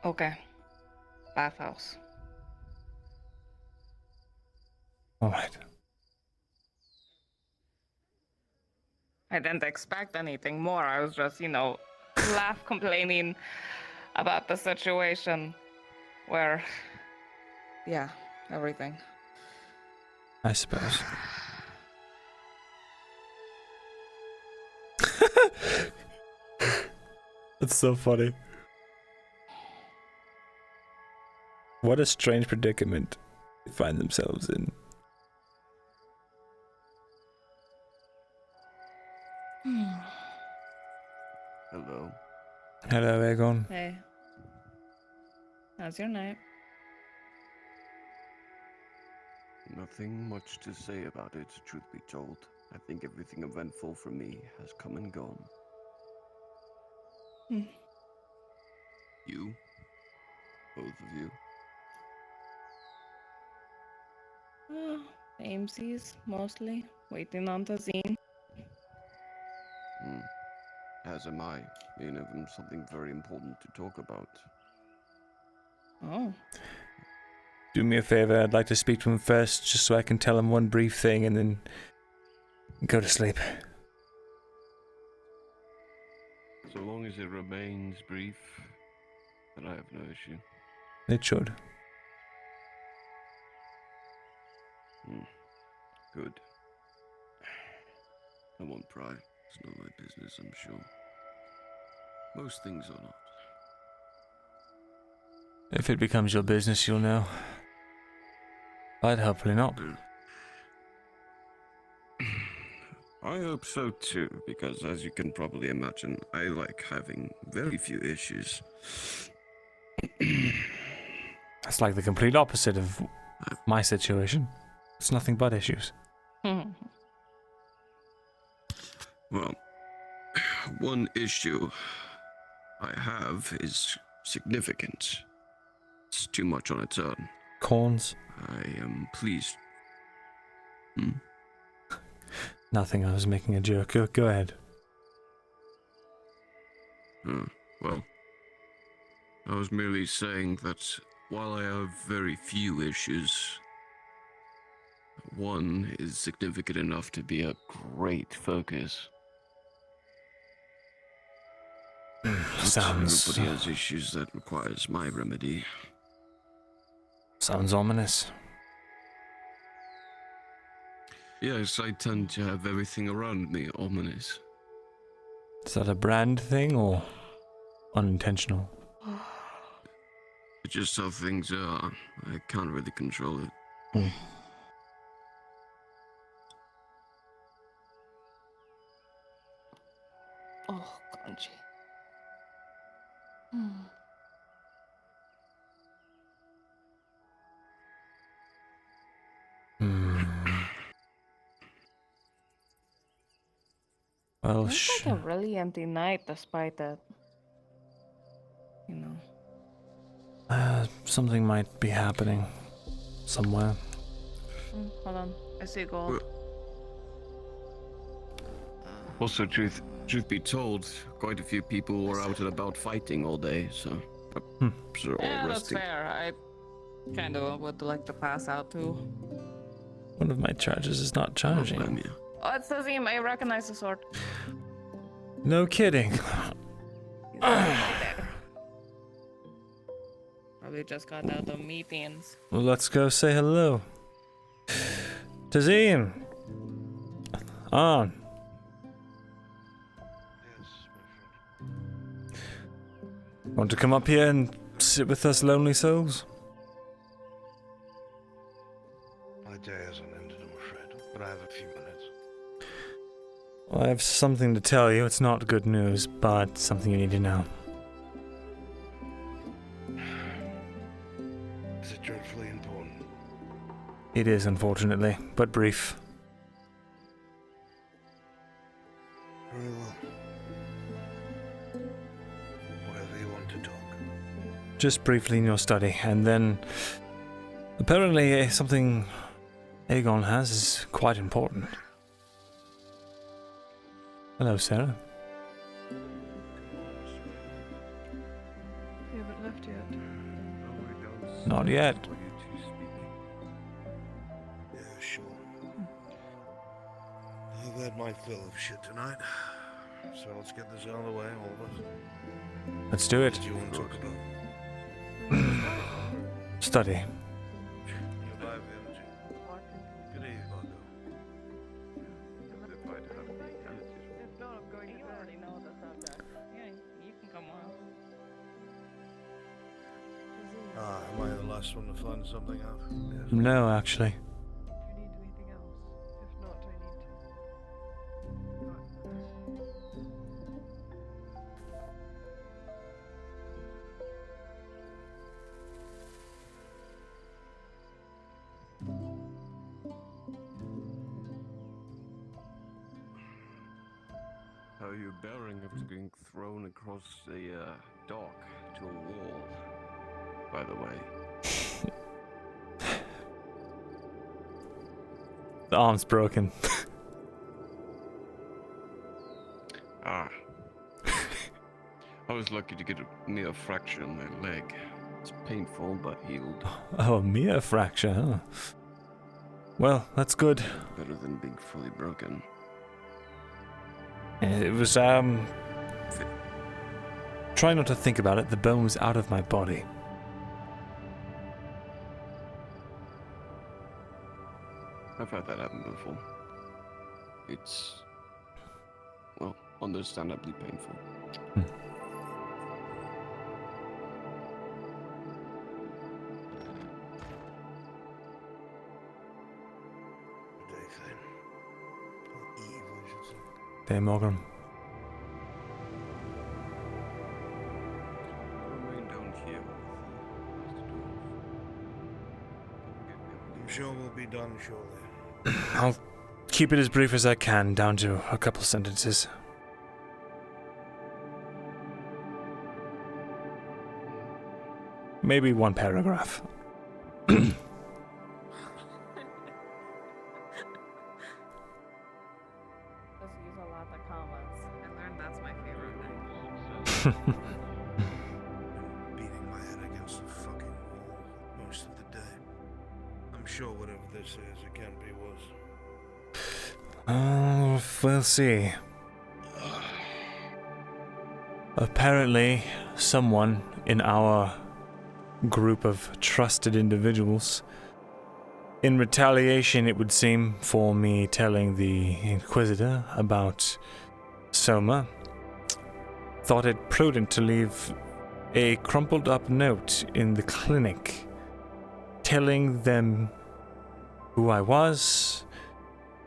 Okay. Bathhouse. Alright. I didn't expect anything more. I was just, complaining about the situation where, yeah, everything. I suppose. That's so funny. What a strange predicament they find themselves in. Hello. Hello, Aegon. Hey. How's your night? Nothing much to say about it, truth be told. I think everything eventful for me has come and gone. You? Both of you? AMCs, mostly. Waiting on Tazine. As am I. Me and Evan something very important to talk about. Oh. Do me a favor, I'd like to speak to him first, just so I can tell him one brief thing and then go to sleep. So long as it remains brief, then I have no issue. It should. Good. I won't pry. It's not my business, I'm sure. Most things are not. If it becomes your business, you'll know. But hopefully not. I hope so too, because as you can probably imagine, I like having very few issues. That's like the complete opposite of my situation. It's nothing but issues. Well, one issue I have is significant. It's too much on its own. Corns? I am pleased. Nothing, I was making a joke. Go ahead. Well, I was merely saying that while I have very few issues, one is significant enough to be a great focus. Sounds... Everybody has issues that requires my remedy. Sounds ominous. Yes, I tend to have everything around me ominous. Is that a brand thing or unintentional? It's just how things are. I can't really control it. Oh, Kanji. Well, It's like a really empty night despite that. You know. something might be happening somewhere. Hold on. I see gold. Also, truth be told, quite a few people were out and about fighting all day, so perhaps they're all Yeah, that's resting. fair. I kind of would like to pass out too. One of my charges is not charging. Oh, it's Azim. I recognize the sword. No kidding. He's right there. Probably just got out of meetings. Well, let's go say hello. Tazim! On. Want to come up here and sit with us lonely souls? My day hasn't ended, I'm afraid, but I have a few minutes. Well, I have something to tell you. It's not good news, but something you need to know. Is it dreadfully important? It is, unfortunately, but brief. Very well. Whatever you want to talk. Just briefly in your study, and then apparently something Aegon has is quite important. Hello, Sarah. You haven't left yet. Not yet. Yeah, sure. I've had my fill of shit tonight. So let's get this out of the way, all of us. Let's do it. What do you want to talk about? Study. Revive the energy. Good evening, Marco. If not, I'm going to you already know the subject. Yeah, you can come on. Am I the last one to find something out? Yes. No, actually. Do you need anything else? If not, I need to. How are you bearing after being thrown across the dock to a wall, by the way? The arm's broken. I was lucky to get a mere fracture in my leg. It's painful, but healed. Oh, a mere fracture, huh? Well, that's good. Better than being fully broken. It was, try not to think about it. The bone was out of my body. I've had that happen before. It's, well, understandably painful. Day, then. Or eve, I should De Morgan. Remain down here I'm sure we'll be done shortly. I'll keep it as brief as I can, down to a couple sentences. Maybe one paragraph. Just use a lot of commas. I learned that's my favorite thing. Beating my head against the fucking wall most of the day. I'm sure whatever this is, it can't be worse. We'll see. Apparently, someone in our group of trusted individuals, in retaliation, it would seem, for me telling the Inquisitor about Soma, thought it prudent to leave a crumpled up note in the clinic telling them who I was,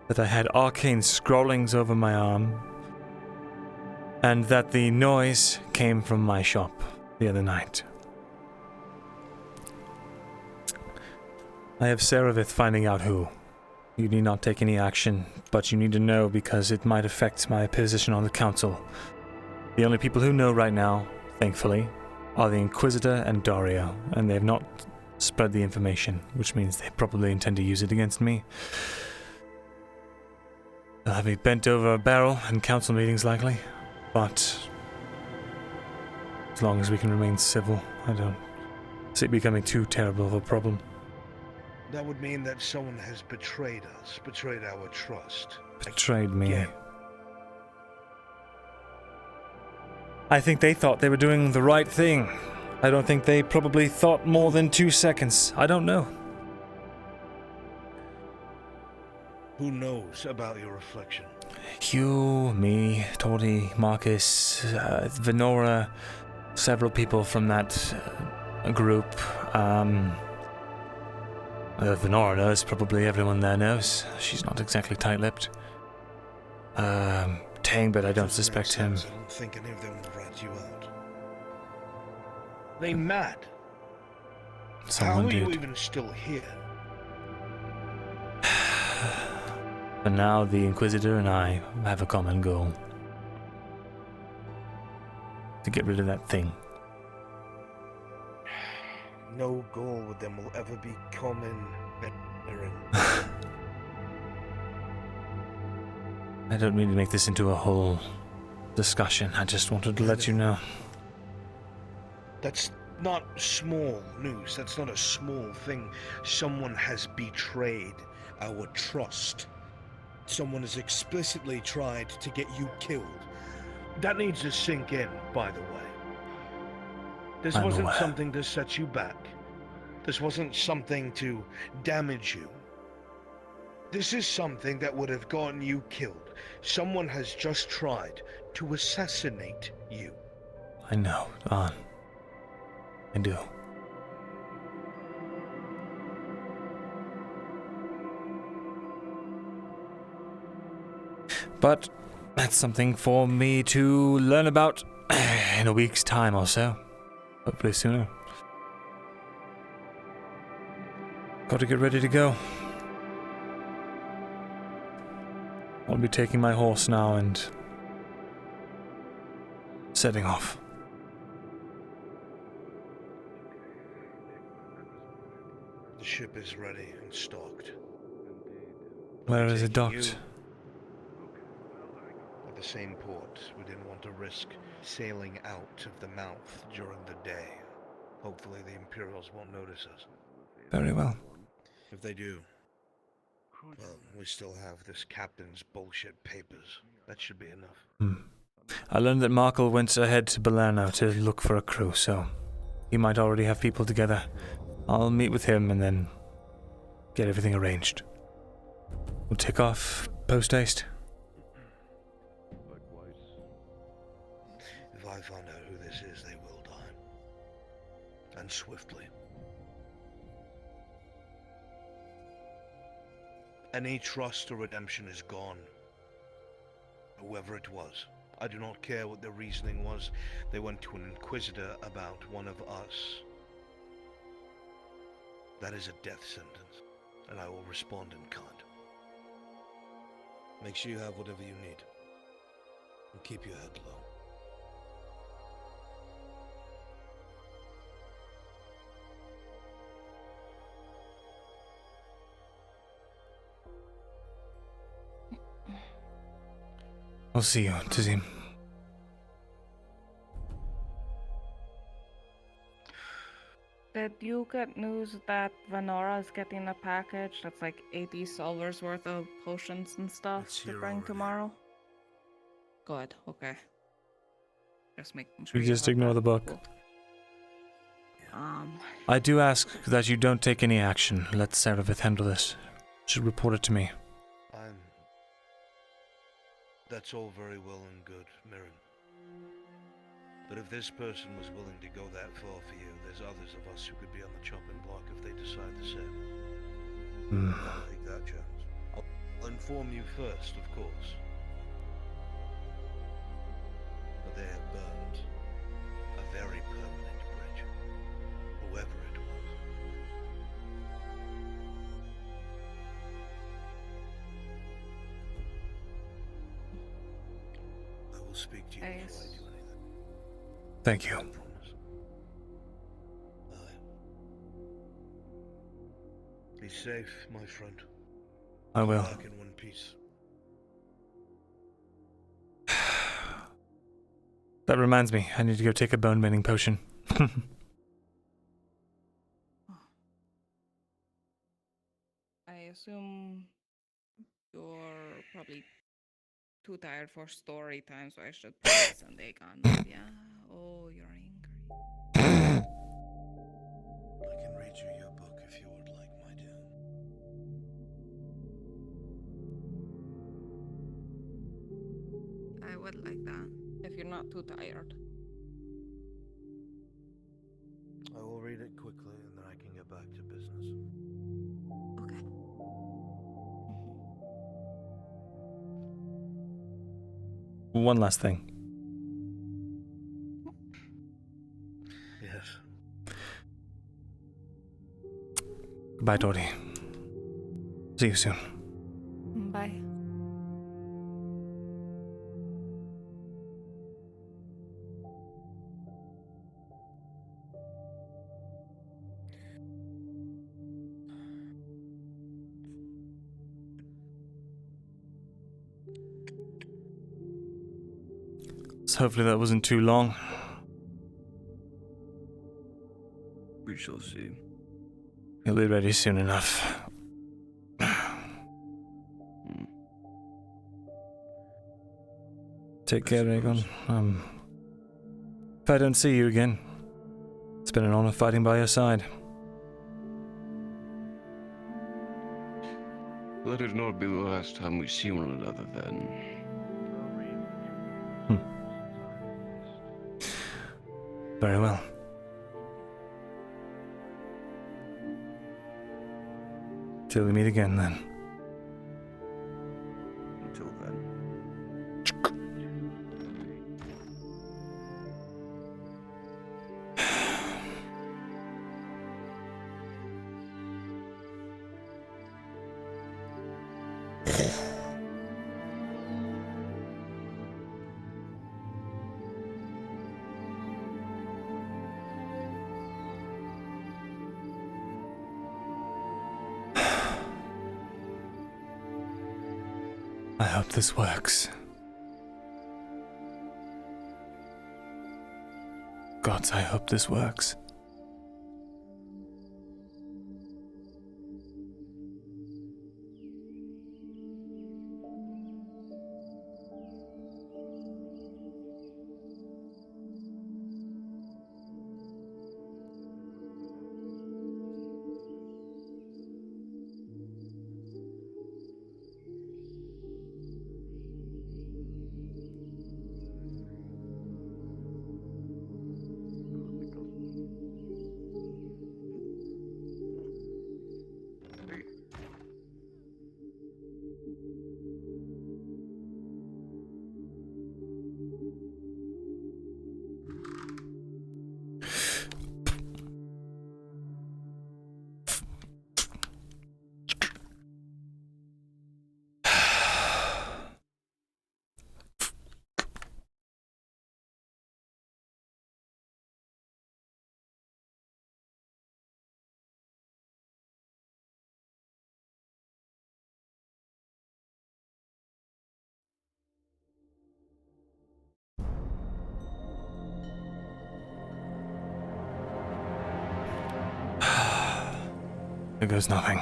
that I had arcane scrollings over my arm, and that the noise came from my shop the other night. I have Seravith finding out who. You need not take any action, but you need to know because it might affect my position on the council. The only people who know right now, thankfully, are the Inquisitor and Dario, and they have not spread the information, which means they probably intend to use it against me. They'll have me bent over a barrel in council meetings likely, but as long as we can remain civil, I don't see it becoming too terrible of a problem. That would mean that someone has betrayed us, betrayed our trust. Betrayed me. Again. I think they thought they were doing the right thing. I don't think they probably thought more than 2 seconds. I don't know. Who knows about your reflection? You, me, Tori, Marcus, Venora, several people from that group. Venora knows, probably everyone there knows. She's not exactly tight-lipped. Tang, but I don't suspect him. I don't think any of them would rat you out. They mad? Someone How are did. you even still here? But now the Inquisitor and I have a common goal. To get rid of that thing. No goal with them will ever be common, Aaron. I don't mean to make this into a whole discussion. I just wanted to let you know. That's not small news. That's not a small thing. Someone has betrayed our trust. Someone has explicitly tried to get you killed. That needs to sink in, by the way. This wasn't something to set you back. This wasn't something to damage you. This is something that would have gotten you killed. Someone has just tried to assassinate you. I know, I do. But that's something for me to learn about in a week's time or so. Hopefully sooner. Got to get ready to go. I'll be taking my horse now and setting off. The ship is ready and stocked. Where is it docked? You at the same port. We didn't want to risk sailing out of the mouth during the day. Hopefully the Imperials won't notice us. Very well. If they do, well, we still have this captain's bullshit papers. That should be enough. I learned that Markle went ahead to Balerno to look for a crew, so he might already have people together. I'll meet with him and then get everything arranged. We'll take off post-haste. If I find out who this is, they will die. And swiftly. Any trust or redemption is gone. Whoever it was. I do not care what their reasoning was. They went to an inquisitor about one of us. That is a death sentence, and I will respond in kind. Make sure you have whatever you need. And keep your head low. I'll see you, Tizzy. Did you get news that Venora is getting a package that's like 80 silvers worth of potions and stuff to bring tomorrow? Good, okay. Just making sure You just have ignore that. the book. Cool. I do ask that you don't take any action. Let Serevith handle this. Should report it to me. That's all very well and good, Mirren. But if this person was willing to go that far for you, there's others of us who could be on the chopping block if they decide the same. I'll take that chance. I'll inform you first, of course. But they have burned a very permanent bridge, whoever it was. I will speak to you before I do anything. Thank you. Be safe, my friend. I will. Back in one piece. That reminds me, I need to go take a bone bending potion. I assume you're probably too tired for story time, so I should put this on the gun. Yeah. Oh, you're angry. I can read you your book if you would like, my dear. I would like that, if you're not too tired. I will read it quickly and then I can get back to business. Okay. One last thing. Yes. Goodbye, Dory. See you soon. Bye. So hopefully that wasn't too long. We shall see. He'll be ready soon enough. Take care, Aegon. If I don't see you again, it's been an honor fighting by your side. Let it not be the last time we see one another, then. Very well. Till we meet again, then. Until then. I hope this works. Gods, I hope this works. There goes nothing.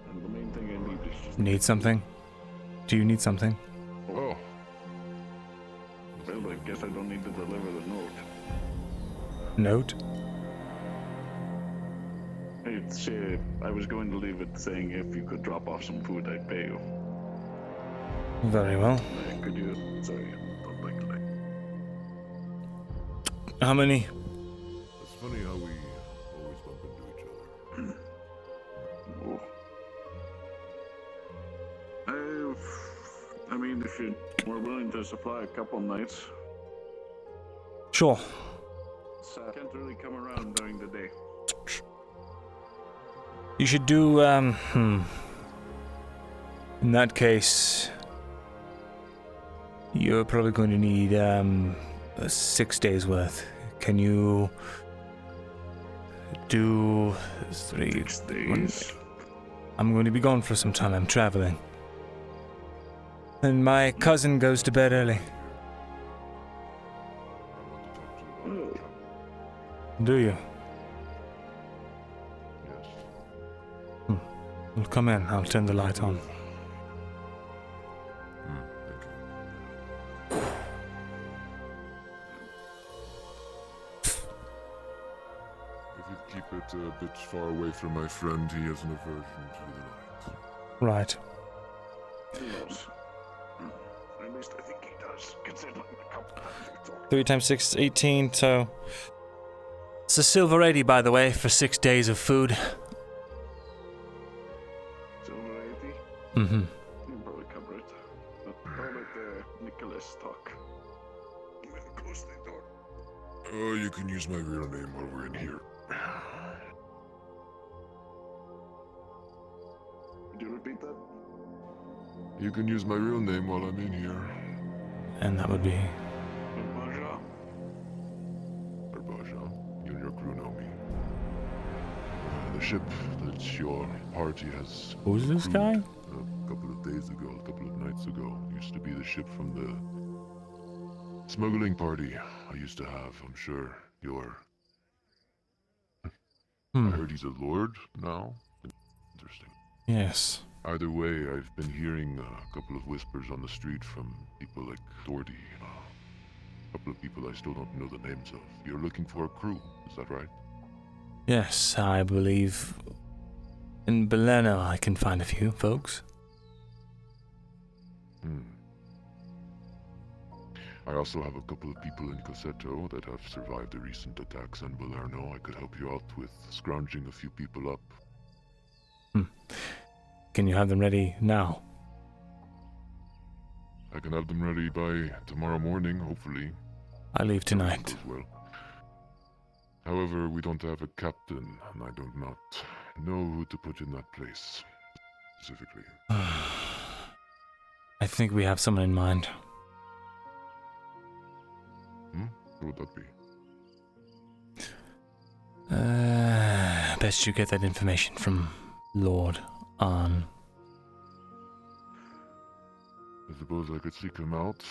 And the main thing I need is just... Need something? Do you need something? Oh. Well, I guess I don't need to deliver the note. Note? It's, I was going to leave it saying if you could drop off some food, I'd pay you. Very well. Could you? Sorry, don't like it. How many? It's funny how we always bump into each other. I mean, if you were willing to supply a couple nights. Sure. I can't really come around during the day. You should do, in that case, you're probably going to need, 6 days worth. Can you do 3 days? I'm going to be gone for some time. I'm traveling. And my cousin goes to bed early. Do you? Yes. Well, come in. I'll turn the light on. If you keep it a bit far away from my friend, he has an aversion to the light. Right. Who knows? At least I think he does, considering the couple times we talked. 3 times 6 is 18, so... It's a silver 80, by the way, for 6 days of food. Silver 80? Mm-hmm. You can probably cover it. But how about Nicholas talk? With a ghostly door. Oh, you can use my real name while we're in here. Would you repeat that? You can use my real name while I'm in here. And that would be... You and your crew know me. The ship that your party has... Who's this guy? A couple of days ago, a couple of nights ago. Used to be the ship from the smuggling party I used to have. I'm sure you're... I heard he's a lord now. Interesting. Yes. Either way, I've been hearing a couple of whispers on the street from people like Doherty. A couple of people I still don't know the names of. You're looking for a crew, is that right? Yes, I believe... In Beleno I can find a few folks. I also have a couple of people in Cosetto that have survived the recent attacks on Balerno. I could help you out with scrounging a few people up. Can you have them ready now? I can have them ready by tomorrow morning, hopefully. I leave tonight. Well. However, we don't have a captain, and I do not know who to put in that place, specifically. I think we have someone in mind. Who would that be? Best you get that information from Lord Arn. I suppose I could seek him out.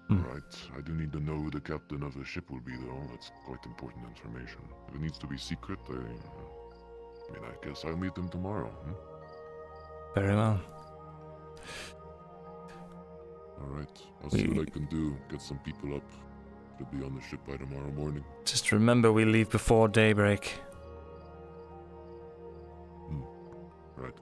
Right, I do need to know who the captain of the ship will be, though. That's quite important information. If it needs to be secret, I guess I'll meet them tomorrow. Very well. Alright, I'll see what I can do. Get some people up to be on the ship by tomorrow morning. Just remember we leave before daybreak. Right.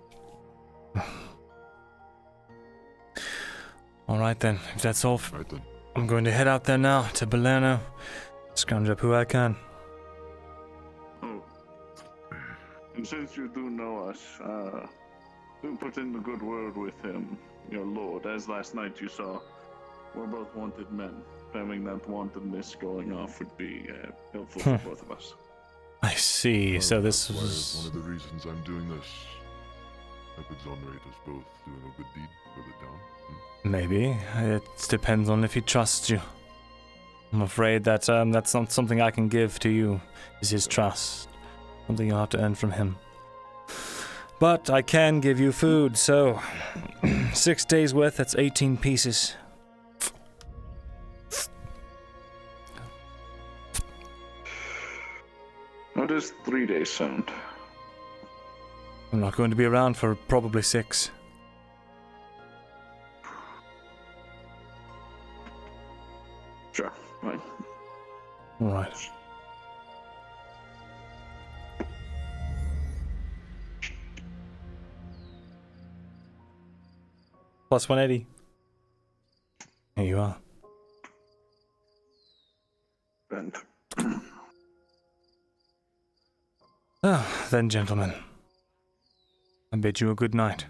Alright then, if that's all. Right then. I'm going to head out there now to Balerno. Scrounge up who I can. Oh. And since you do know us, do put in the good word with him, your lord. As last night you saw, we're both wanted men. Having that wantedness going off would be helpful for both of us. I see, so this That's was... one of the reasons I'm doing this. Help exonerate us both doing a good deed, further down. Maybe. It depends on if he trusts you. I'm afraid that that's not something I can give to you, is his trust. Something you'll have to earn from him. But I can give you food, so 6 days worth, that's 18 pieces. How does 3 days sound? I'm not going to be around for probably 6. Sure, fine. Alright. Plus 180. Here you are. Bent. Ah, then, gentlemen. I bid you a good night.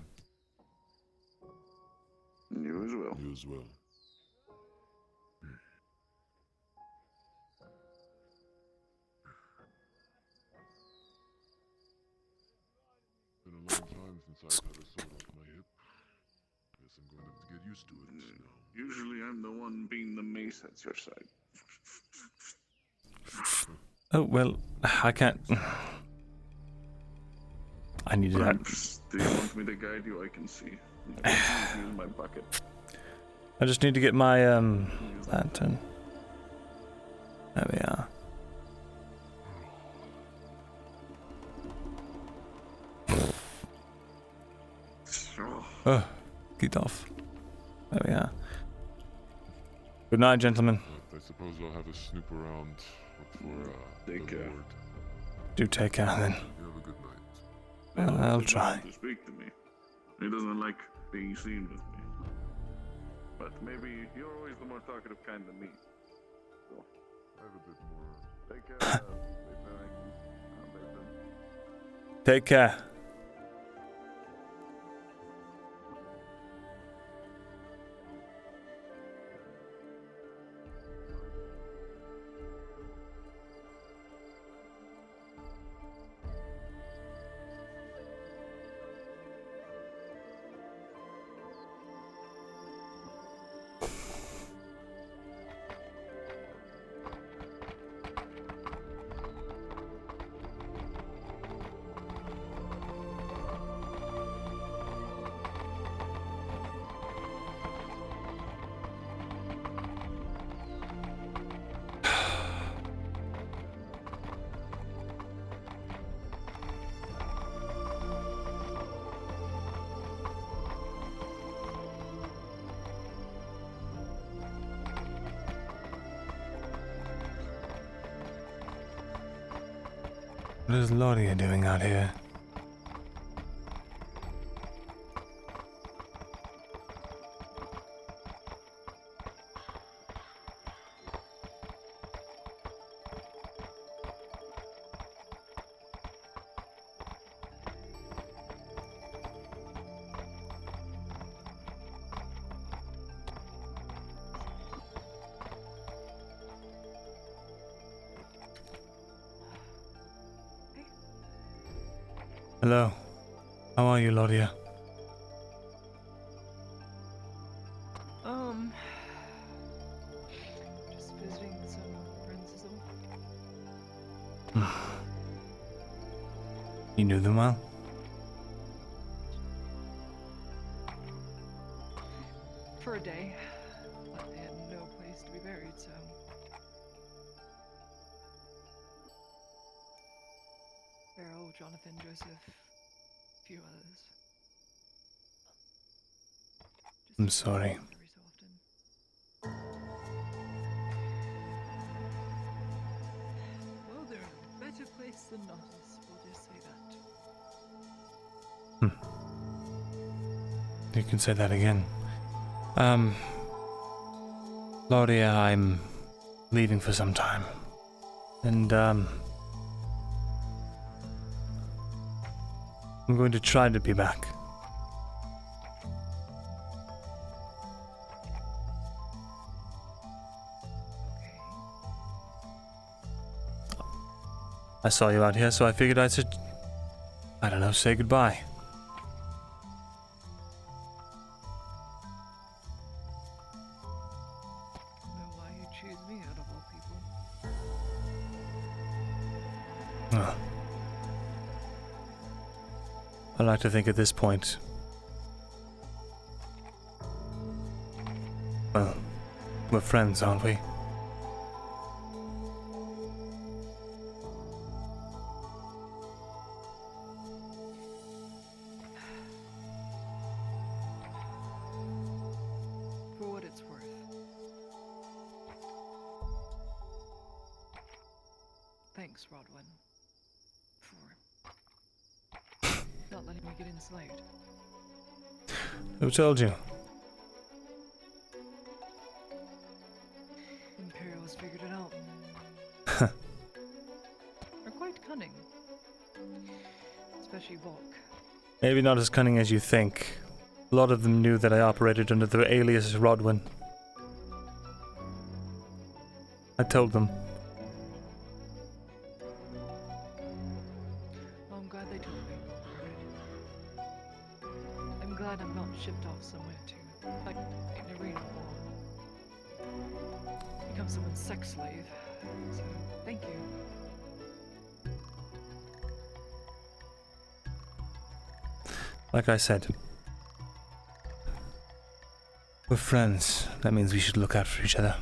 You as well. You as well. Been a long time since I've had a sword off my hip. Guess I'm going to have to get used to it now. Usually I'm the one being the mace at your side. Oh, well, I can't... I need that. Do you want me to guide you? I can see. I can use my bucket. I just need to get my, lantern. There we are. Oh, get off. There we are. Good night, gentlemen. I suppose I'll have a snoop around for take care. Do take care, then. You have a good night. I'll try. To speak to me. He doesn't like being seen with me. But maybe you're always the more talkative kind than me. So, I have a bit more. take care. Take care. What is Loria doing out here? Hello. How are you, Loria? Just visiting some friends. You knew them well? For a day, but they had no place to be buried, so. Beryl, Jonathan, Joseph, a few others. I'm sorry. Every so often. Well, they're in a better place than Nautilus, we'll just say that. You can say that again. Loria, I'm leaving for some time. And, I'm going to try to be back. I saw you out here, so I figured I'd I don't know, say goodbye. I don't know why you choose me out of all Oh. I like to think at this point, well, we're friends, aren't we? For what it's worth. Thanks, Rodwin, for not letting me get enslaved. Who told you? Imperials figured it out. They're quite cunning. Especially Volk. Maybe not as cunning as you think. A lot of them knew that I operated under the alias Rodwin. I told them. Well, I'm glad they told me. I'm glad I'm not shipped off somewhere to, like, an arena war. Become someone's sex slave. So, thank you. Like I said, we're friends. That means we should look out for each other.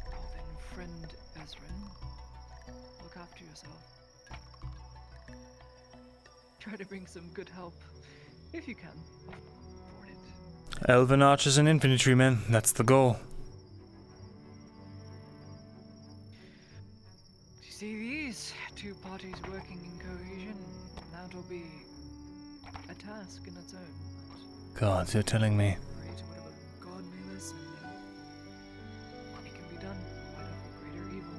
Well then, friend Ezrin, look after yourself. Try to bring some good help, if you can, afford it. Elven archers and infantrymen, that's the goal. You see these two parties working in cohesion, that'll be a task in its own. God, you're telling me. Pray to whatever God may listen. It can be done out of greater evil.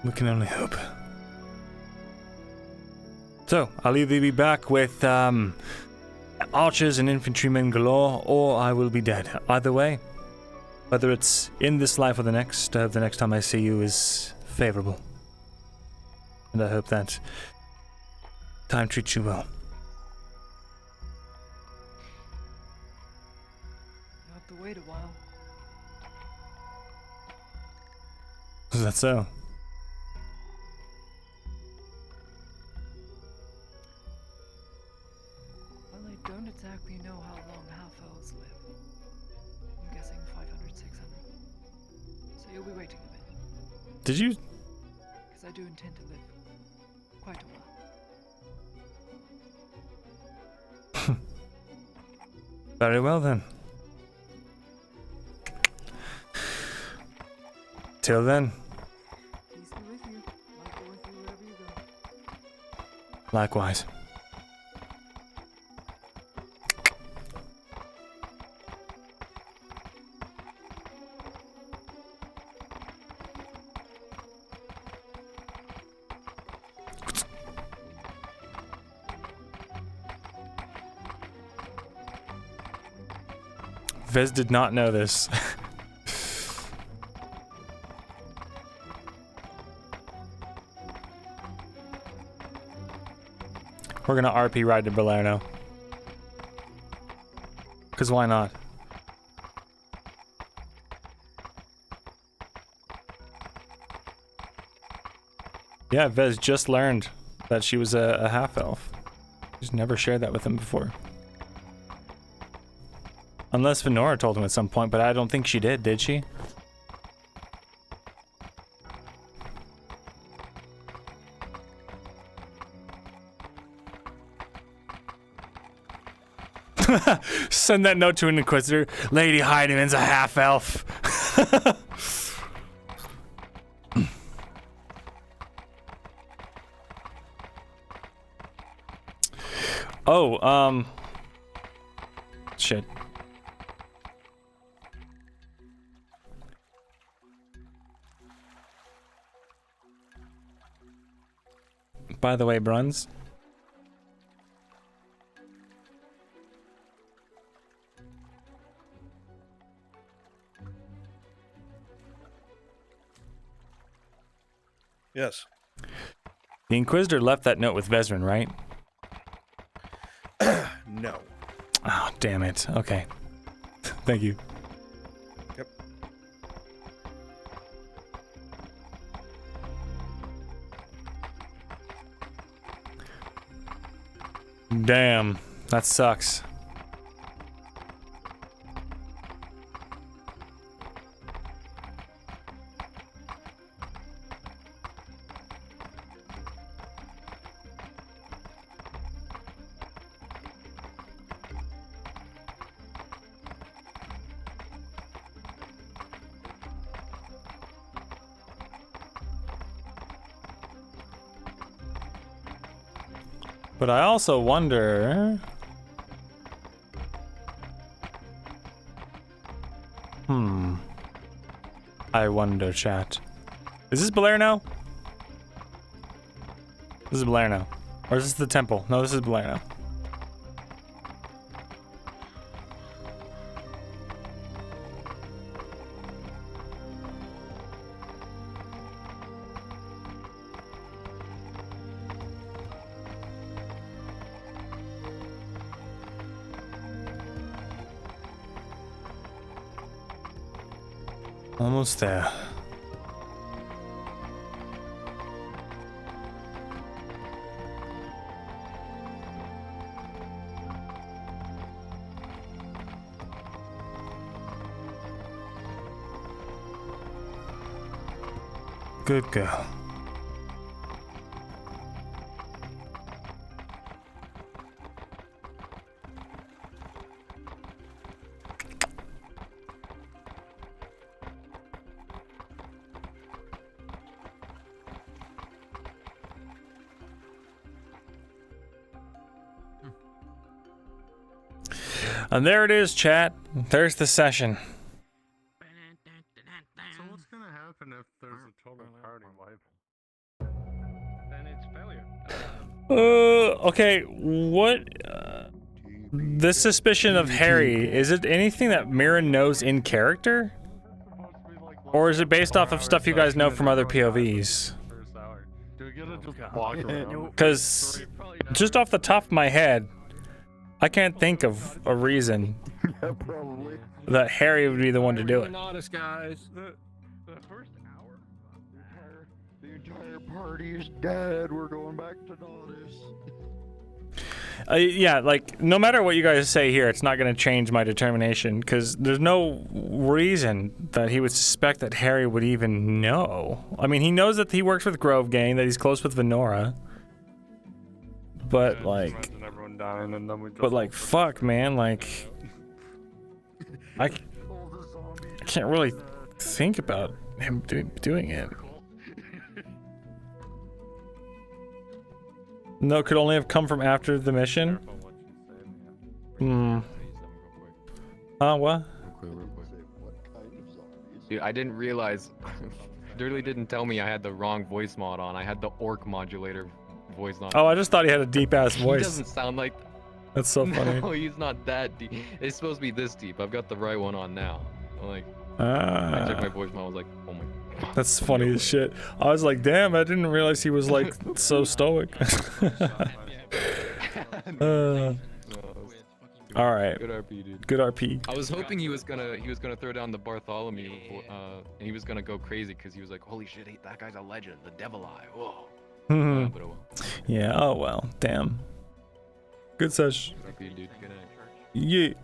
We can only hope. So, I'll either be back with archers and infantrymen galore, or I will be dead. Either way, whether it's in this life or the next time I see you is favorable. And I hope that time treats you well. You have to wait a while. Is that so? Well, I don't exactly know how long half-elves live. I'm guessing 500, 600. So you'll be waiting a bit. Did you? Because I do intend to live quite a while. Very well then. Till then. Peace be with you. Might go with you wherever you go. Likewise. Vez did not know this. We're gonna RP ride to Balerno. Cause why not? Yeah, Vez just learned that she was a half-elf. She's never shared that with him before. Unless Venora told him at some point, but I don't think she did she? Send that note to an Inquisitor. Lady Heideman's a half-elf. Oh, shit. By the way, Bruns. Yes. The Inquisitor left that note with Vezrin, right? No. Oh, damn it. Okay. Thank you. Yep. Damn, that sucks. But I also wonder... I wonder, chat. Is this Balerno? This is Balerno. Or is this the temple? No, this is Balerno. Almost there. Good girl. And there it is, chat. There's the session. So what's gonna happen if there's a total party wipe? Then it's failure. Okay, what... this suspicion of Harry, is it anything that Mirren knows in character? Or is it based off of stuff you guys know from other POVs? Because just off the top of my head, I can't think of a reason that Harry would be the one to do it. Honest, guys. The first hour, the entire party is dead. We're going back to Nodus. Yeah, like, no matter what you guys say here, it's not going to change my determination, because there's no reason that he would suspect that Harry would even know. I mean, he knows that he works with Grove Gang, that he's close with Venora. But, like... But, like, fuck, man, like... I can't really think about him doing it. No, could only have come from after the mission? What? Dude, I didn't realize... Dirty didn't tell me I had the wrong voice mod on. I had the orc modulator voice on. Oh, I just thought he had a deep-ass voice. He doesn't sound like... That's so funny. No, he's not that deep. It's supposed to be this deep. I've got the right one on now. I'm like... I checked my voice mod, I was like, oh my... That's funny as shit. I was like, damn, I didn't realize he was like so stoic. All right. Good RP, dude. Good RP. I was hoping he was gonna throw down the Bartholomew, and he was gonna go crazy because he was like, holy shit, that guy's a legend, the Devil Eye. Whoa. But oh well. Yeah. Oh well. Damn. Good sesh. Good RP, dude. Good night. Yeah.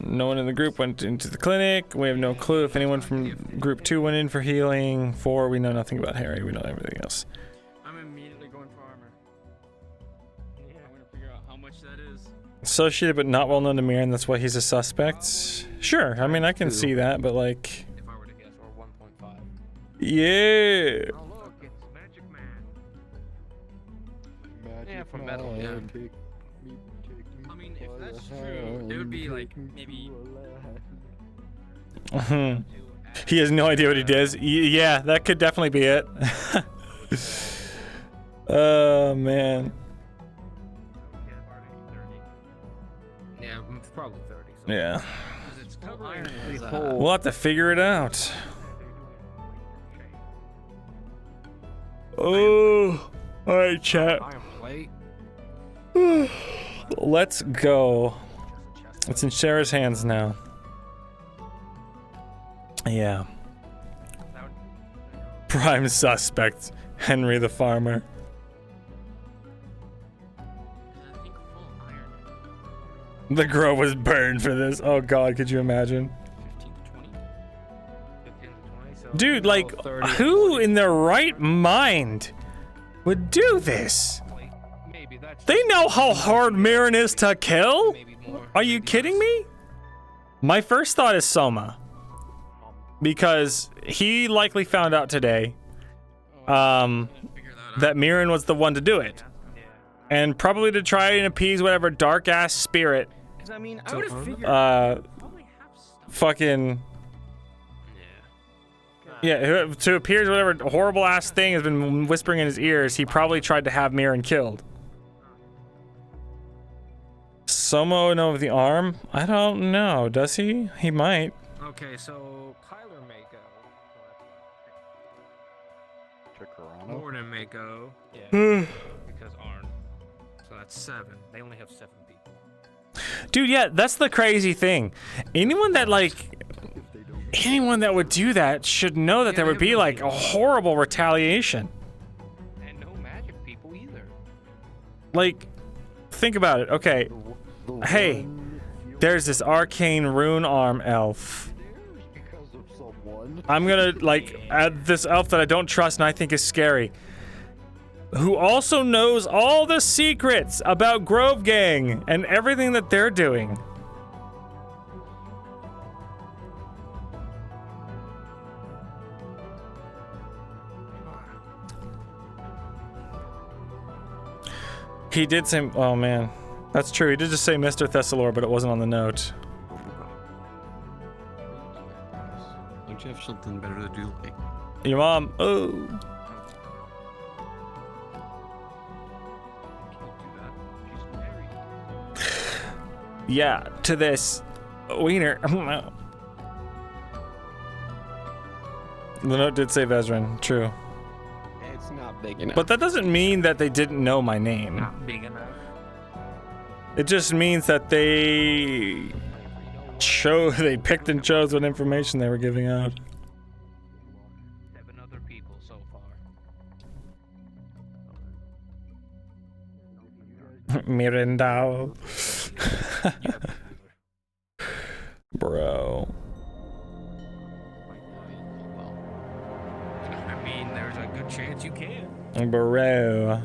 No one in the group went into the clinic. We have no clue if anyone from group 2 went in for healing. 4, we know nothing about Harry. We know everything else. I'm immediately going for armor. Yeah, I want to figure out how much that is. Associated but not well known to Mirren, that's why he's a suspect. Sure, I mean I can see that, but like... If I were to guess, or 1.5. Yeah! Oh look, it's Magic Man. Yeah, from Metal, yeah. I mean, if that's true, it would be like maybe. He has no idea what he does. Yeah, that could definitely be it. Oh man. Yeah, probably 30. So yeah. It's iron. We'll have to figure it out. Oh, all right, chat. Let's go. It's in Shara's hands now. Yeah. Prime suspect, Henry the farmer. The grove was burned for this. Oh god, could you imagine? 15 to 20, so Dude, like, 30, who in their right mind would do this? They know how hard Mirren is to kill? Are you kidding me? My first thought is Soma. Because he likely found out today that Mirren was the one to do it. And probably to try and appease whatever dark ass spirit I mean, I would have figured. Fucking. Yeah, to appear whatever horrible ass thing has been whispering in his ears, he probably tried to have Mirren killed. Somo know of the arm? I don't know. Does he? He might. Okay, so Kyler may go. Gordon may go. Yeah. Because Arn. So that's 7. They only have 7 people. Dude, yeah, that's the crazy thing. Anyone that would do that should know that there would be like a horrible retaliation. And no magic people either. Like, think about it. Okay, hey, there's this arcane rune arm elf. I'm gonna add this elf that I don't trust and I think is scary, who also knows all the secrets about Grove Gang and everything that they're doing. He did say, oh man, that's true. He did just say Mr. Thesalor, but it wasn't on the note. Don't you have something better to do? Like, Your mom, oh. Yeah, to this wiener. The note did say Vezran, true. it's not big enough. But that doesn't mean that they didn't know my name. Not big enough. It just means that they picked and chose what information they were giving out. 7 other people so far. Myrindal. Bro. I mean, there's a good chance you can. Bro.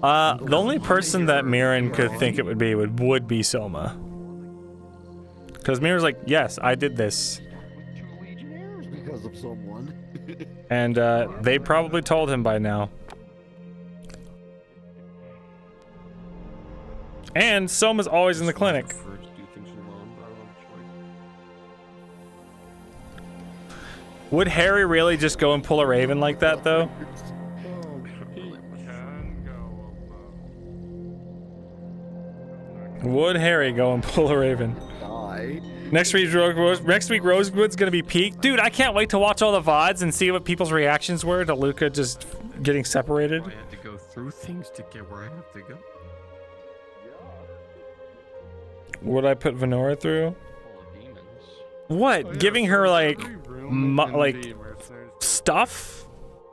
The only person that Mirren could think it would be Soma. Because Mirren's like, yes, I did this. Because of someone. And they probably told him by now. And Soma's always in the clinic. Would Harry really just go and pull a Raven like that, though? Would Harry go and pull a Raven? Next week, Rosewood's gonna be peak. Dude, I can't wait to watch all the VODs and see what people's reactions were to Luca just getting separated. I had to go through things to get where I have to go. Would I put Venora through? What? Giving her like stuff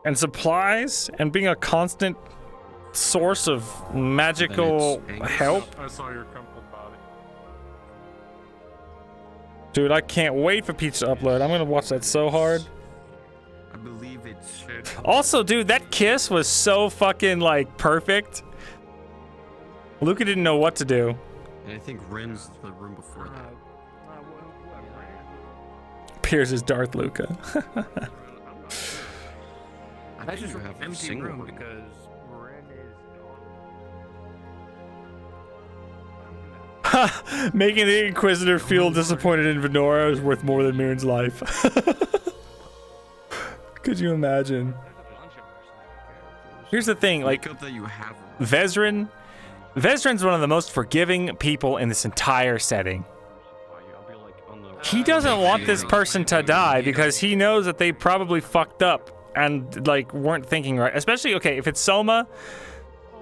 and supplies and being a constant source of magical help? I saw your crumpled body. Dude, I can't wait for Peach to upload. I'm gonna watch that so hard. I believe it's. Also, dude, that kiss was so fucking like perfect. Luca didn't know what to do. And I think Ren's the room before that. Piers is Darth Luca. That's just you have a empty single room one. because Making the Inquisitor feel disappointed in Venora is worth more than Mirren's life. Could you imagine? Here's the thing, like, Vezran's one of the most forgiving people in this entire setting. He doesn't want this person to die because he knows that they probably fucked up and, like, weren't thinking right. Especially, okay, if it's Soma,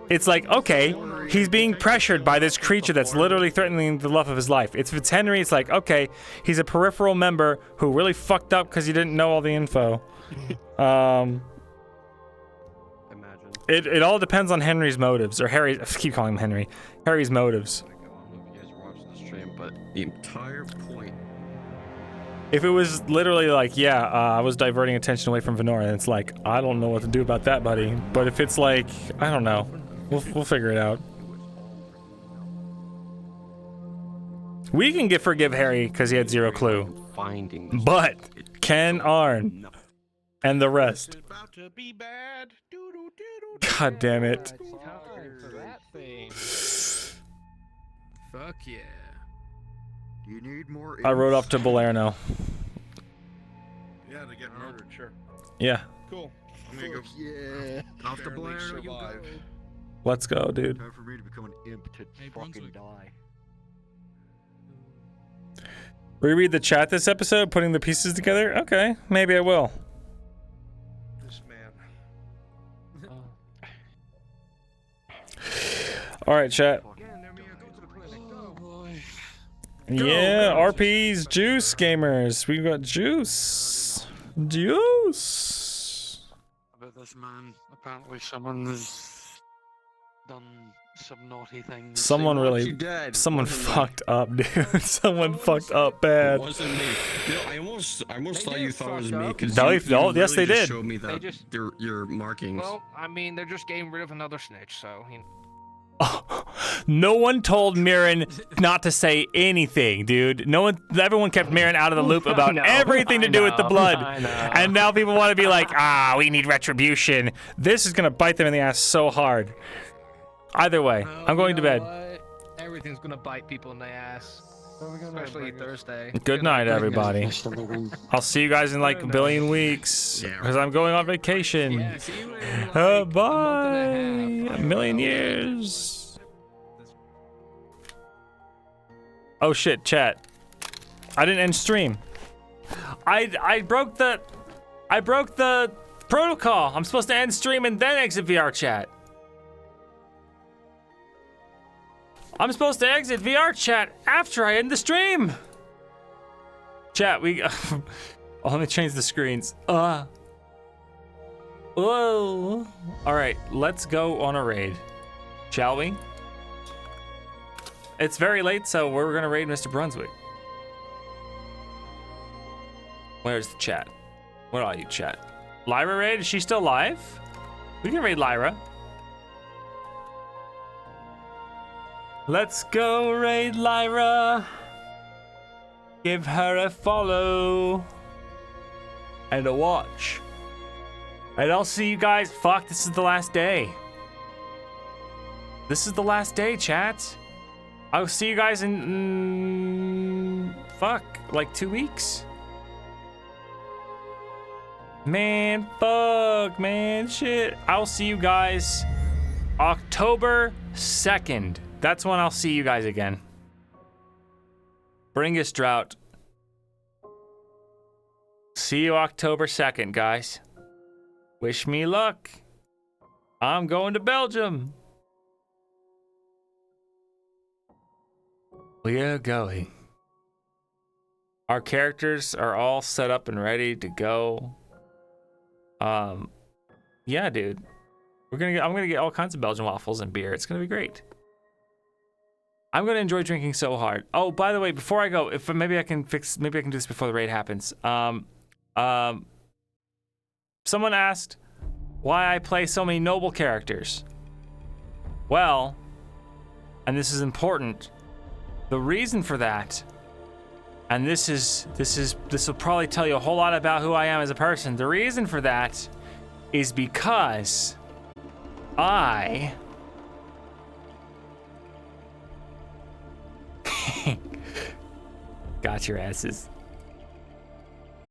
it's like, okay, he's being pressured by this creature that's literally threatening the love of his life. If it's Henry, it's like, okay, he's a peripheral member who really fucked up because he didn't know all the info. It all depends on Henry's motives, or Harry. I keep calling him Henry. Harry's motives. But the entire point. If it was literally like, yeah, I was diverting attention away from Venora, and it's like, I don't know what to do about that, buddy. But if it's like, I don't know, we'll figure it out. We can forgive Harry because he had zero clue. But Ken Arn and the rest. God damn it. Fuck yeah. Do you need more? I rode off to Balerno. Yeah, to get murdered, sure. Yeah. Cool. I'm gonna go. Yeah. Off the Blair, you go. Let's go, dude. Time for me to become an imp to fucking die. Reread the chat this episode, putting the pieces together? Okay, maybe I will. This man. Alright, chat. Yeah, RP's juice gamers. We've got juice. Juice. About this man, apparently someone's done some naughty things. Someone really, someone fucked up, dude. Someone fucked up bad. It wasn't me. You know, I almost thought you thought it was me because No, you yes, really they just did. showed me They that just- your markings. Well, I mean, they're just getting rid of another snitch, so you know. No one told Mirren not to say anything, dude. Everyone kept Mirren out of the loop about everything to do with the blood. And now people want to be like, we need retribution. This is going to bite them in the ass so hard. Either way, I'm going to bed. Everything's gonna bite people in the ass, especially Thursday. Good night, everybody. I'll see you guys in like a billion weeks because I'm going on vacation. Bye. A million years. Oh shit, chat. I didn't end stream. I broke the protocol. I'm supposed to end stream and then exit VRChat. I'm supposed to exit VRChat after I end the stream. Chat, oh, let me change the screens. Whoa. All right, let's go on a raid, shall we? It's very late, so we're gonna raid Mr. Brunswick. Where's the chat? Where are you, chat? Lyra raid? Is she still live? We can raid Lyra. Let's go raid Lyra. Give her a follow and a watch. And I'll see you guys. Fuck, this is the last day. This is the last day, chat. I'll see you guys in like 2 weeks. Man, fuck, man, shit. I'll see you guys October 2nd. That's when I'll see you guys again. Bringus Drought. See you October 2nd, guys. Wish me luck. I'm going to Belgium. We are going. Our characters are all set up and ready to go. Yeah, dude. I'm gonna get all kinds of Belgian waffles and beer. It's gonna be great. I'm gonna enjoy drinking so hard. Oh, by the way, before I go, maybe I can do this before the raid happens. Someone asked why I play so many noble characters. Well, and this is important. The reason for that, and this will probably tell you a whole lot about who I am as a person. The reason for that is because I got your asses.